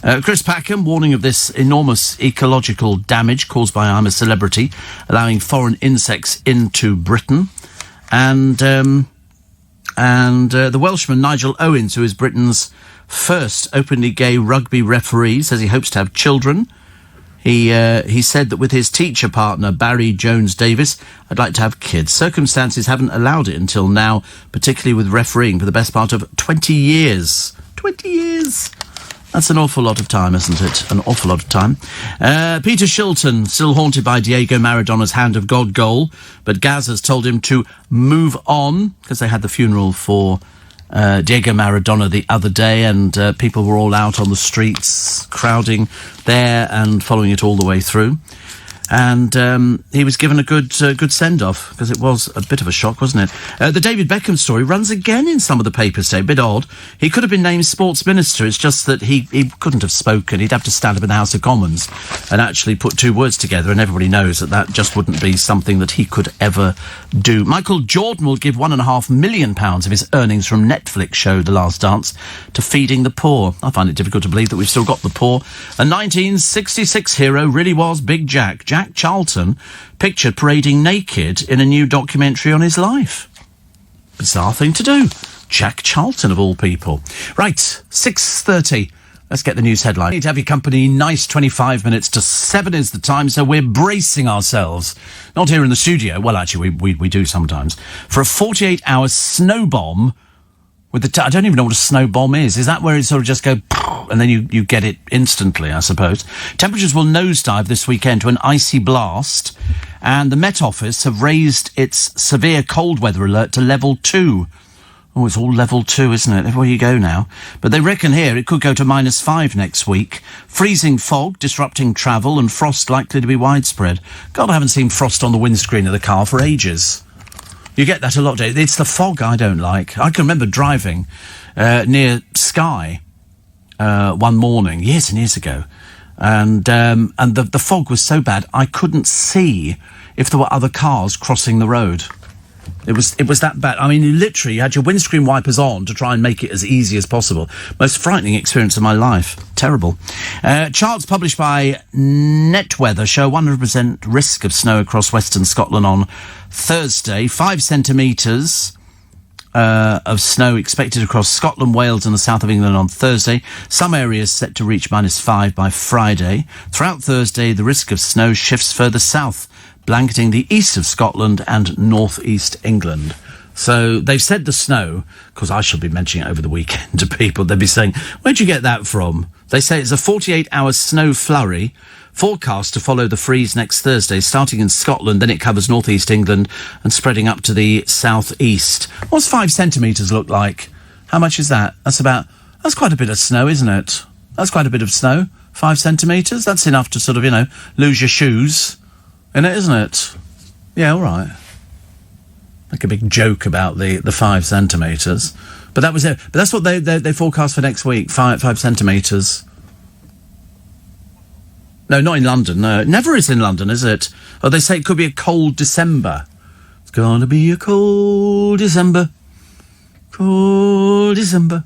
Chris Packham warning of this enormous ecological damage caused by I'm a Celebrity, allowing foreign insects into Britain. And the Welshman Nigel Owens, who is Britain's first openly gay rugby referee, says he hopes to have children. He said that with his teacher partner, Barry Jones-Davis, I'd like to have kids. Circumstances haven't allowed it until now, particularly with refereeing for the best part of 20 years. 20 years! That's an awful lot of time, isn't it? An awful lot of time. Peter Shilton, still haunted by Diego Maradona's Hand of God goal, but Gaz has told him to move on, because they had the funeral for Diego Maradona the other day, and people were all out on the streets, crowding there and following it all the way through. And he was given a good send-off, because it was a bit of a shock, wasn't it? The David Beckham story runs again in some of the papers today. A bit odd. He could have been named sports minister. It's just that he couldn't have spoken. He'd have to stand up in the House of Commons and actually put two words together, and everybody knows that just wouldn't be something that he could ever do. Michael Jordan will give £1.5 million of his earnings from Netflix show The Last Dance to feeding the poor. I find it difficult to believe that we've still got the poor. A 1966 hero really was Big Jack. Jack Charlton, pictured parading naked in a new documentary on his life. Bizarre thing to do. Jack Charlton, of all people. Right, 6:30. Let's get the news headline. Need to have your company. Nice 25 minutes to 7 is the time, so we're bracing ourselves. Not here in the studio. Well, actually, we do sometimes. For a 48-hour snow bomb with the... I don't even know what a snow bomb is. Is that where it sort of just go... and then you get it instantly, I suppose. Temperatures will nosedive this weekend to an icy blast, and the Met Office have raised its severe cold weather alert to level 2. Oh, it's all level 2, isn't it? Everywhere you go now. But they reckon here it could go to -5 next week. Freezing fog, disrupting travel, and frost likely to be widespread. God, I haven't seen frost on the windscreen of the car for ages. You get that a lot, Dave. It's the fog I don't like. I can remember driving near Skye one morning, years and years ago, and the fog was so bad I couldn't see if there were other cars crossing the road. It was that bad. I mean, literally, you had your windscreen wipers on to try and make it as easy as possible. Most frightening experience of my life. Terrible. Charts published by NetWeather show 100% risk of snow across western Scotland on Thursday. 5 centimetres of snow expected across Scotland, Wales and the south of England on Thursday. Some areas set to reach -5 by Friday. Throughout Thursday, the risk of snow shifts further south, blanketing the east of Scotland and north-east England. So they've said the snow, because I shall be mentioning it over the weekend to people. They'll be saying, where'd you get that from? They say it's a 48-hour snow flurry forecast to follow the freeze next Thursday, starting in Scotland, then it covers north-east England and spreading up to the south-east. What's 5 centimetres look like? How much is that? That's quite a bit of snow, isn't it? That's quite a bit of snow. 5 centimetres? That's enough to sort of, lose your shoes in it, isn't it? Yeah, all right. Make a big joke about the 5 centimetres. But that was it. But that's what they forecast for next week, 5 centimetres. No, not in London, no. It never is in London, is it? Oh, they say it could be a cold December. It's gonna be a cold December. Cold December.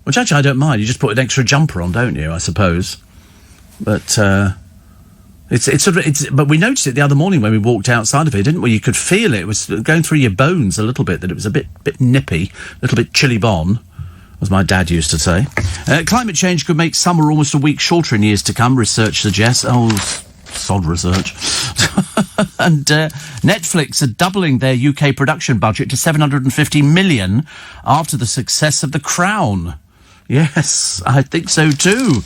Which actually I don't mind. You just put an extra jumper on, don't you, I suppose. But, but we noticed it the other morning when we walked outside of it, didn't we? You could feel it. It was going through your bones a little bit, that it was a bit nippy, a little bit chilly bon, as my dad used to say. Climate change could make summer almost a week shorter in years to come, research suggests. Oh, sod research. And Netflix are doubling their UK production budget to $750 million after the success of The Crown. Yes, I think so too.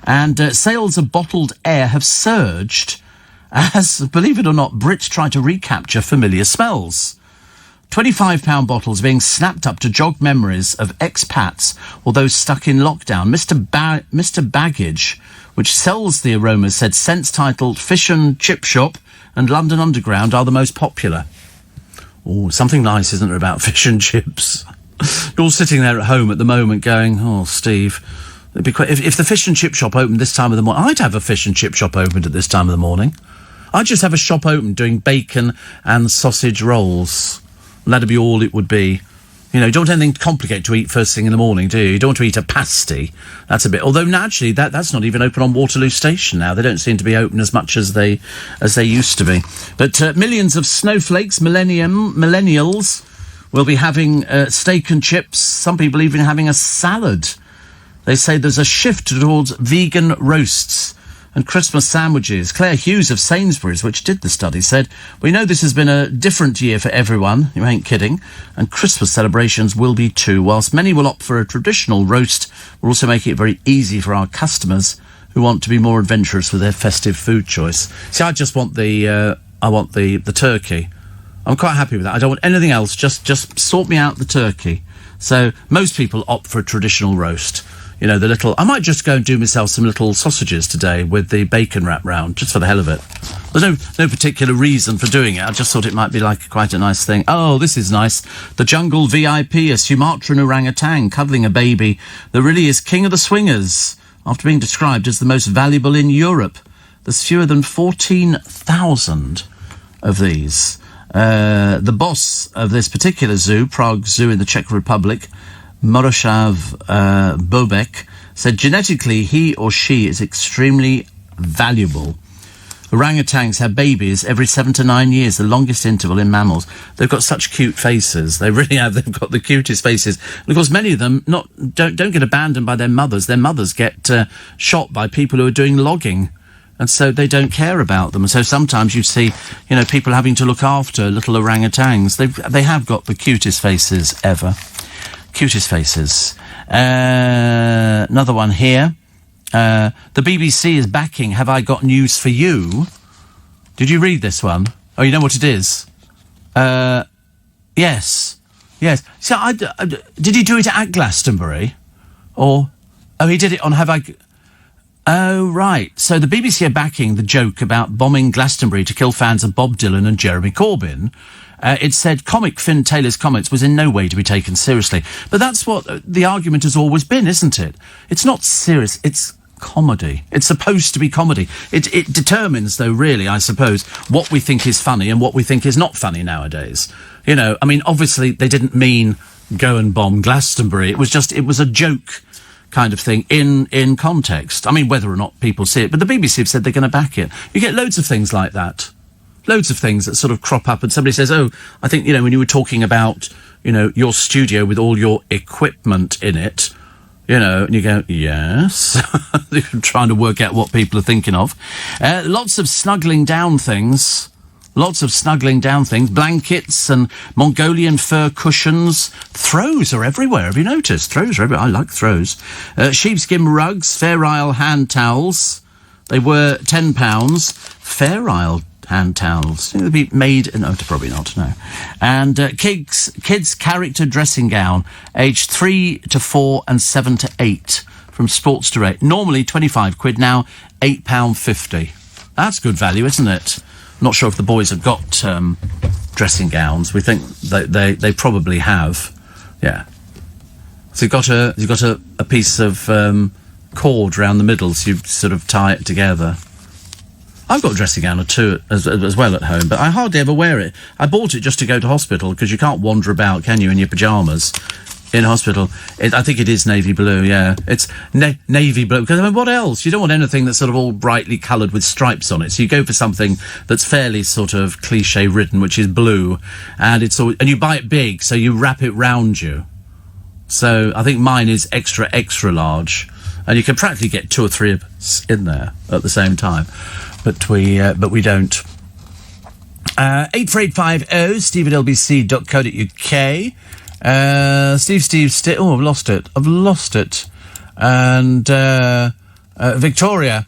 And sales of bottled air have surged as, believe it or not, Brits try to recapture familiar smells. £25 bottles being snapped up to jog memories of expats or those stuck in lockdown. Mr. Baggage, which sells the aromas, said scents titled Fish and Chip Shop and London Underground are the most popular. Oh, something nice, isn't there, about fish and chips? You're all sitting there at home at the moment going, oh, Steve, it'd be quite, if the fish and chip shop opened this time of the morning, I'd have a fish and chip shop opened at this time of the morning. I'd just have a shop open doing bacon and sausage rolls. And that'd be all it would be. You know, you don't want anything complicated to eat first thing in the morning, do you? You don't want to eat a pasty. That's a bit... Although, naturally, that's not even open on Waterloo Station now. They don't seem to be open as much as they used to be. But millions of snowflakes, millennials, will be having steak and chips. Some people even having a salad. They say there's a shift towards vegan roasts and Christmas sandwiches. Claire Hughes of Sainsbury's, which did the study, said, "We know this has been a different year for everyone," you ain't kidding, "and Christmas celebrations will be too. Whilst many will opt for a traditional roast, we're also making it very easy for our customers who want to be more adventurous with their festive food choice." See, I just want the turkey. I'm quite happy with that. I don't want anything else. Just sort me out the turkey. So most people opt for a traditional roast. You know, the little... I might just go and do myself some little sausages today with the bacon wrap round, just for the hell of it. There's no particular reason for doing it. I just thought it might be like quite a nice thing. Oh, this is nice. The Jungle VIP, a Sumatran orangutan cuddling a baby that really is king of the swingers, after being described as the most valuable in Europe. There's fewer than 14,000 of these. The boss of this particular zoo, Prague Zoo in the Czech Republic, Moroshav Bobek, said genetically he or she is extremely valuable. Orangutans have babies every 7 to 9 years, the longest interval in mammals. They've got such cute faces. They really have. They've got the cutest faces. And of course, many of them don't get abandoned by their mothers. Their mothers get shot by people who are doing logging. And so they don't care about them. And so sometimes you see, you know, people having to look after little orangutans. They have got the cutest faces ever. Cutest faces. Another one here. The BBC is backing Have I Got News for You? Did you read this one? Oh, you know what it is? Yes. So, did he do it at Glastonbury? Or... Oh, he did it on Have I... Oh, right. So the BBC are backing the joke about bombing Glastonbury to kill fans of Bob Dylan and Jeremy Corbyn. It said comic Finn Taylor's comments was in no way to be taken seriously. But that's what the argument has always been, isn't it? It's not serious, it's comedy. It's supposed to be comedy. It determines, though, really, I suppose, what we think is funny and what we think is not funny nowadays. You know, I mean, obviously they didn't mean go and bomb Glastonbury. It was a joke kind of thing in context. I mean, whether or not people see it, but the BBC have said they're going to back it. You get loads of things like that. Loads of things that sort of crop up and somebody says, oh, I think, you know, when you were talking about, you know, your studio with all your equipment in it, you know, and you go, yes. You're trying to work out what people are thinking of. Lots of snuggling down things. Blankets and Mongolian fur cushions. Throws are everywhere. Have you noticed? Throws are everywhere. I like throws. Sheepskin rugs, Fair Isle hand towels. They were £10. Fair Isle hand towels. They'd be made... No, probably not, no. And kids' character dressing gown, aged 3 to 4 and 7 to 8, from Sports Direct. Normally £25, now £8.50. That's good value, isn't it? Not sure if the boys have got dressing gowns. We think they probably have. Yeah. So you've got a piece of cord around the middle, so you sort of tie it together. I've got a dressing gown or two as well at home, but I hardly ever wear it. I bought it just to go to hospital, because you can't wander about, can you, in your pyjamas in hospital. I think it is navy blue, yeah. It's navy blue, because, I mean, what else? You don't want anything that's sort of all brightly coloured with stripes on it, so you go for something that's fairly sort of cliché-ridden, which is blue, and and you buy it big, so you wrap it round you. So I think mine is extra, extra large, and you can practically get 2 or 3 of us in there at the same time. But we don't. 84850 steve@lbc.co.uk. Steve, oh, I've lost it. And Victoria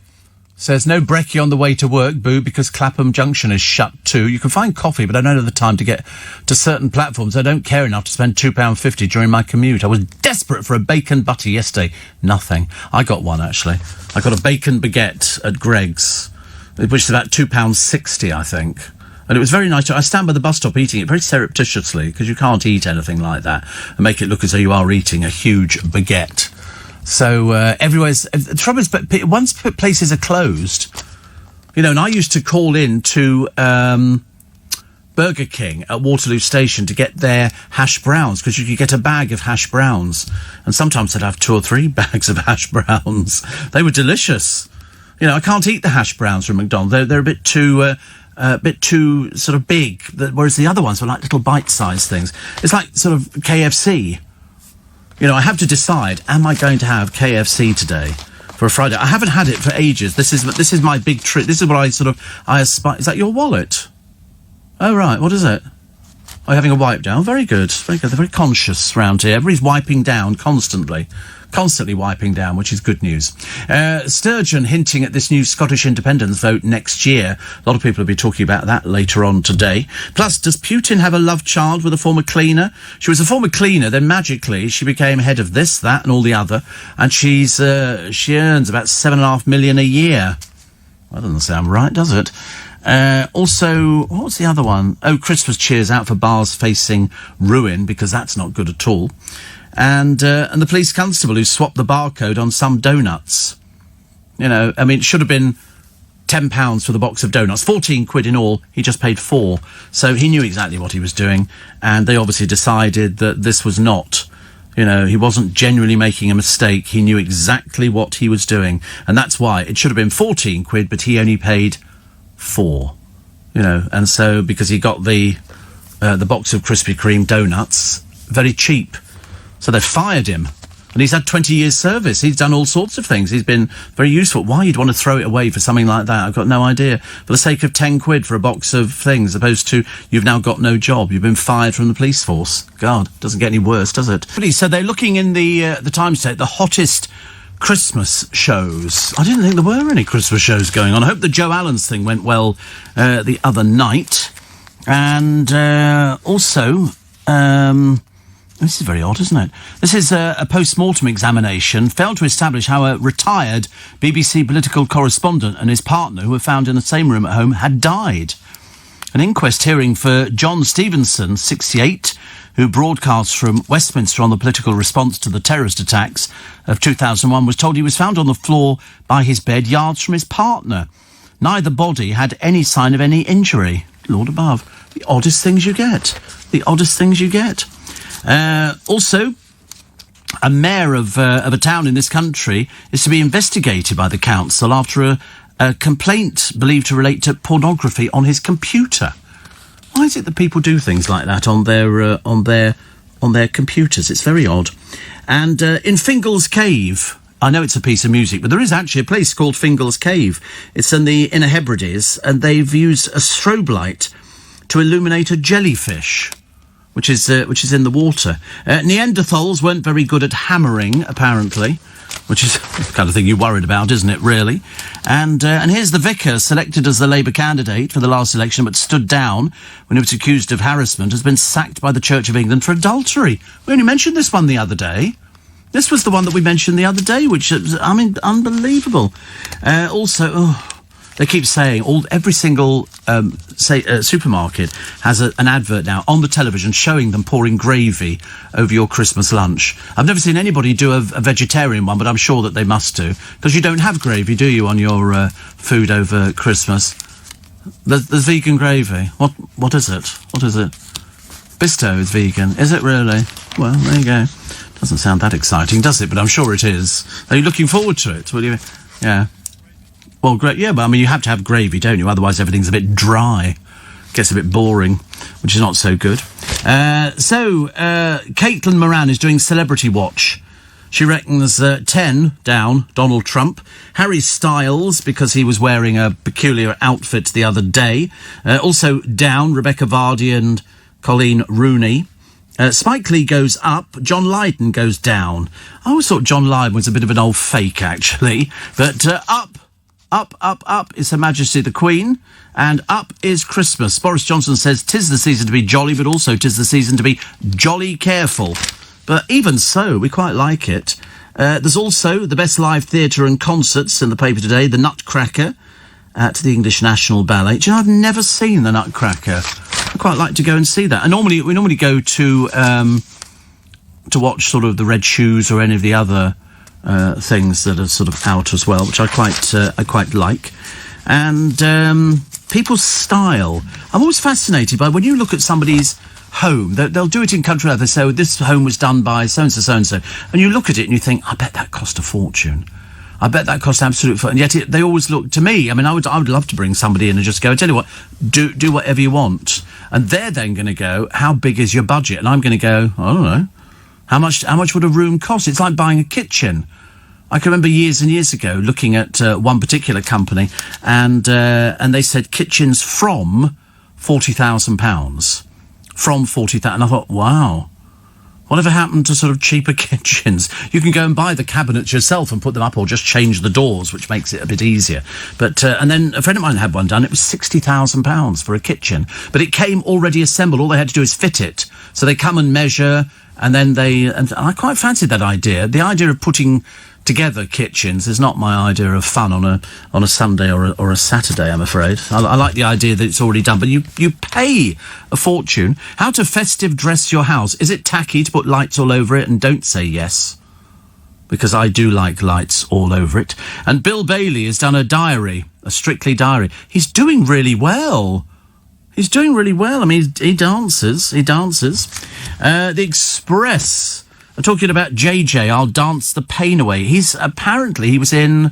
says, no brekkie on the way to work, boo, because Clapham Junction is shut too. You can find coffee, but I don't have the time to get to certain platforms. I don't care enough to spend £2.50 during my commute. I was desperate for a bacon butty yesterday. Nothing. I got one, actually. I got a bacon baguette at Greggs, which is about £2.60, I think. And it was very nice. I stand by the bus stop eating it very surreptitiously, because you can't eat anything like that and make it look as though you are eating a huge baguette. So everywhere's... The trouble is, but once places are closed, you know, and I used to call in to Burger King at Waterloo Station to get their hash browns, because you could get a bag of hash browns. And sometimes they'd have 2 or 3 bags of hash browns. They were delicious. You know, I can't eat the hash browns from McDonald's. They're a bit too sort of big, whereas the other ones were like little bite-sized things. It's like sort of KFC. You know, I have to decide, am I going to have KFC today for a Friday? I haven't had it for ages. This is my big treat. This is what I aspire. Is that your wallet? Oh, right. What is it? Oh, you're having a wipe down. Very good. Very good. They're very conscious round here. Everybody's wiping down constantly wiping down, which is good news. Sturgeon hinting at this new Scottish independence vote next year. A lot of people will be talking about that later on today. Plus, does Putin have a love child with a former cleaner? She was a former cleaner, then magically she became head of this, that and all the other, and she earns about $7.5 million a year. That doesn't sound right, does it? Also, what was the other one? Oh, Christmas cheers out for bars facing ruin, because that's not good at all. And the police constable who swapped the barcode on some donuts. You know, I mean, it should have been £10 for the box of donuts. 14 quid in all. He just paid 4. So he knew exactly what he was doing. And they obviously decided that this was not, you know, he wasn't genuinely making a mistake. He knew exactly what he was doing. And that's why it should have been 14 quid, but he only paid 4. You know, and so because he got the box of Krispy Kreme donuts very cheap. So they fired him. And he's had 20 years service. He's done all sorts of things. He's been very useful. Why you'd want to throw it away for something like that, I've got no idea. For the sake of 10 quid for a box of things, opposed to you've now got no job. You've been fired from the police force. God, doesn't get any worse, does it? So they're looking in the Times today, the hottest Christmas shows. I didn't think there were any Christmas shows going on. I hope the Joe Allen's thing went well the other night. And also... this is very odd, isn't it? This is a post-mortem examination failed to establish how a retired BBC political correspondent and his partner, who were found in the same room at home, had died. An inquest hearing for John Stevenson, 68, who broadcast from Westminster on the political response to the terrorist attacks of 2001, was told he was found on the floor by his bed, yards from his partner. Neither body had any sign of any injury. Lord above. The oddest things you get. The oddest things you get. Also, a mayor of a town in this country is to be investigated by the council after a complaint believed to relate to pornography on his computer. Why is it that people do things like that on their computers? It's very odd. And in Fingal's Cave, I know it's a piece of music, but there is actually a place called Fingal's Cave. It's in the Inner Hebrides, and they've used a strobe light to illuminate a jellyfish, which is in the water. Neanderthals weren't very good at hammering, apparently, which is the kind of thing you're worried about, isn't it, really? And here's the vicar, selected as the Labour candidate for the last election, but stood down when he was accused of harassment, has been sacked by the Church of England for adultery. We only mentioned this one the other day. This was the one that we mentioned the other day, which, I mean, unbelievable. They keep saying every single supermarket has an advert now on the television showing them pouring gravy over your Christmas lunch. I've never seen anybody do a vegetarian one, but I'm sure that they must do, because you don't have gravy, do you, on your food over Christmas? There's vegan gravy. What is it? What is it? Bisto is vegan. Is it really? Well, there you go. Doesn't sound that exciting, does it? But I'm sure it is. Are you looking forward to it? Will you? Yeah. Well, great. Yeah, but I mean, you have to have gravy, don't you? Otherwise, everything's a bit dry. Gets a bit boring, which is not so good. Caitlin Moran is doing Celebrity Watch. She reckons 10 down Donald Trump. Harry Styles, because he was wearing a peculiar outfit the other day. Also down Rebecca Vardy and Colleen Rooney. Spike Lee goes up. John Lydon goes down. I always thought John Lydon was a bit of an old fake, actually. But up is Her Majesty the Queen, and up is Christmas. Boris Johnson says 'tis the season to be jolly, but also 'tis the season to be jolly careful. But even so, we quite like it. There's also the best live theatre and concerts in the paper today, the Nutcracker at the English National Ballet. Do you know, I've never seen the Nutcracker. I'd quite like to go and see that. And we normally go to watch sort of the Red Shoes or any of the other things that are sort of out as well, which I quite like. And people's style. I'm always fascinated by when you look at somebody's home. They'll do it in country life. They say, oh, this home was done by so-and-so, so-and-so. And you look at it and you think, I bet that cost a fortune. I bet that cost absolute fun. And yet they always look, to me, I mean, I would love to bring somebody in and just go, I tell you what, do whatever you want. And they're then going to go, how big is your budget? And I'm going to go, I don't know. How much would a room cost? It's like buying a kitchen. I can remember years and years ago looking at one particular company and they said kitchens from £40,000. From £40,000. And I thought, wow. Whatever happened to sort of cheaper kitchens? You can go and buy the cabinets yourself and put them up, or just change the doors, which makes it a bit easier. But and then a friend of mine had one done. It was £60,000 for a kitchen, but it came already assembled. All they had to do is fit it. So they come and measure, and then and I quite fancied that idea. The idea of putting together kitchens is not my idea of fun on a Sunday or a Saturday, I'm afraid. I like the idea that it's already done, but you pay a fortune. How to festive dress your house. Is it tacky to put lights all over it? And don't say yes, because I do like lights all over it. And Bill Bailey has done a diary, a Strictly diary. He's doing really well. He's doing really well. I mean, he dances. The Express are talking about JJ, I'll Dance the Pain Away. He was in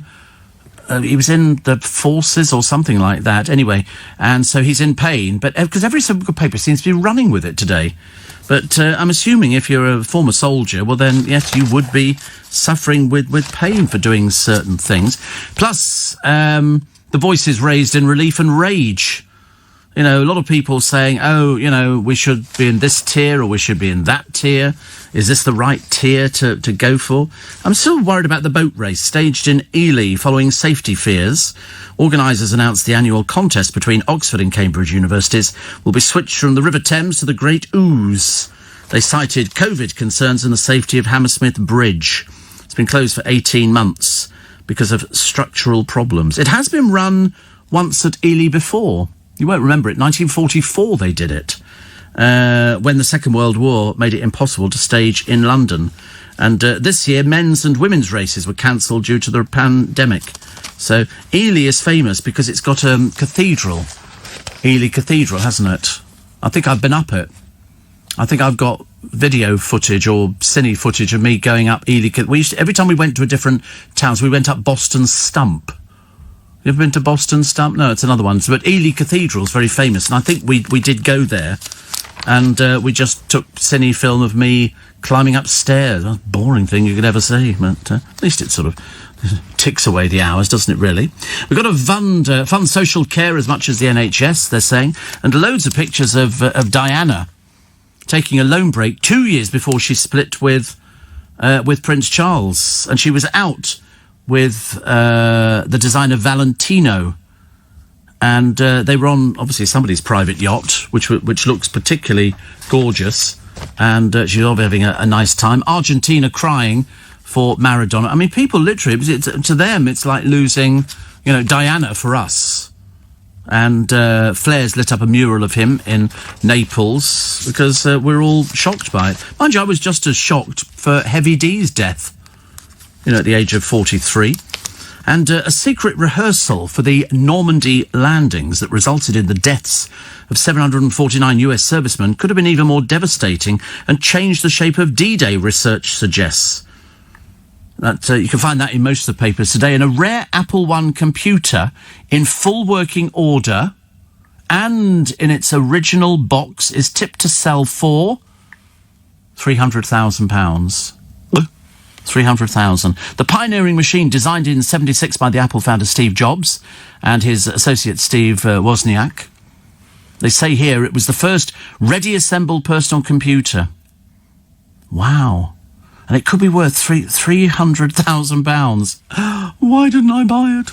the forces or something like that. Anyway, and so he's in pain, but because every single paper seems to be running with it today. But I'm assuming if you're a former soldier, well then, yes, you would be suffering with pain for doing certain things. Plus, the voices raised in relief and rage. You know, a lot of people saying, oh, you know, we should be in this tier or we should be in that tier. Is this the right tier to go for? I'm still worried about the boat race staged in Ely following safety fears. Organisers announced the annual contest between Oxford and Cambridge universities will be switched from the River Thames to the Great Ouse. They cited COVID concerns and the safety of Hammersmith Bridge. It's been closed for 18 months because of structural problems. It has been run once at Ely before. You won't remember it. 1944 they did it, when the Second World War made it impossible to stage in London. And this year, men's and women's races were cancelled due to the pandemic. So Ely is famous because it's got a cathedral. Ely Cathedral, hasn't it? I think I've been up it. I think I've got video footage or cine footage of me going up Ely. Every time we went to a different town, so we went up Boston Stump. You ever been to Boston Stump? No, it's another one. But Ely Cathedral's very famous, and I think we did go there, and we just took cine film of me climbing upstairs. That's a boring thing you could ever see, but at least it sort of ticks away the hours, doesn't it, really? We've got to fund social care as much as the NHS, they're saying, and loads of pictures of Diana taking a loan break 2 years before she split with Prince Charles, and she was out with the designer Valentino, and they were on obviously somebody's private yacht, which looks particularly gorgeous, and she's obviously having a nice time. Argentina crying for Maradona. I mean, people literally, to them, it's like losing, you know, Diana for us. And Flair's lit up a mural of him in Naples because we're all shocked by it. Mind you, I was just as shocked for Heavy D's death, you know, at the age of 43. And a secret rehearsal for the Normandy landings that resulted in the deaths of 749 US servicemen could have been even more devastating and changed the shape of D-Day, research suggests. That you can find that in most of the papers today. And a rare Apple I computer in full working order and in its original box is tipped to sell for £300,000. 300,000. The pioneering machine, designed in 1976 by the Apple founder Steve Jobs and his associate Steve Wozniak. They say here it was the first ready-assembled personal computer. Wow. And it could be worth £300,000. Why didn't I buy it?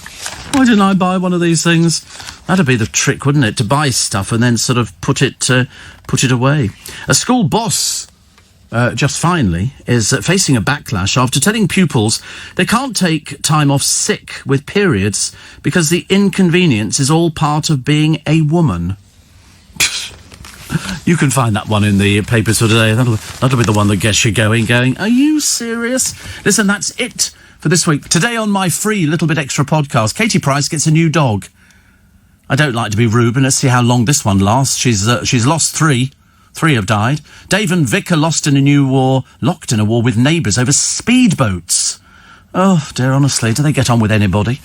Why didn't I buy one of these things? That'd be the trick, wouldn't it? To buy stuff and then sort of put it away. A school boss, just finally, is facing a backlash after telling pupils they can't take time off sick with periods because the inconvenience is all part of being a woman. You can find that one in the papers for today. That'll be the one that gets you going, are you serious? Listen, that's it for this week. Today on my free Little Bit Extra podcast, Katie Price gets a new dog. I don't like to be rude, but let's see how long this one lasts. She's lost 3. 3 have died. Dave and Vic are locked in a war with neighbours over speedboats. Oh, dear, honestly, do they get on with anybody?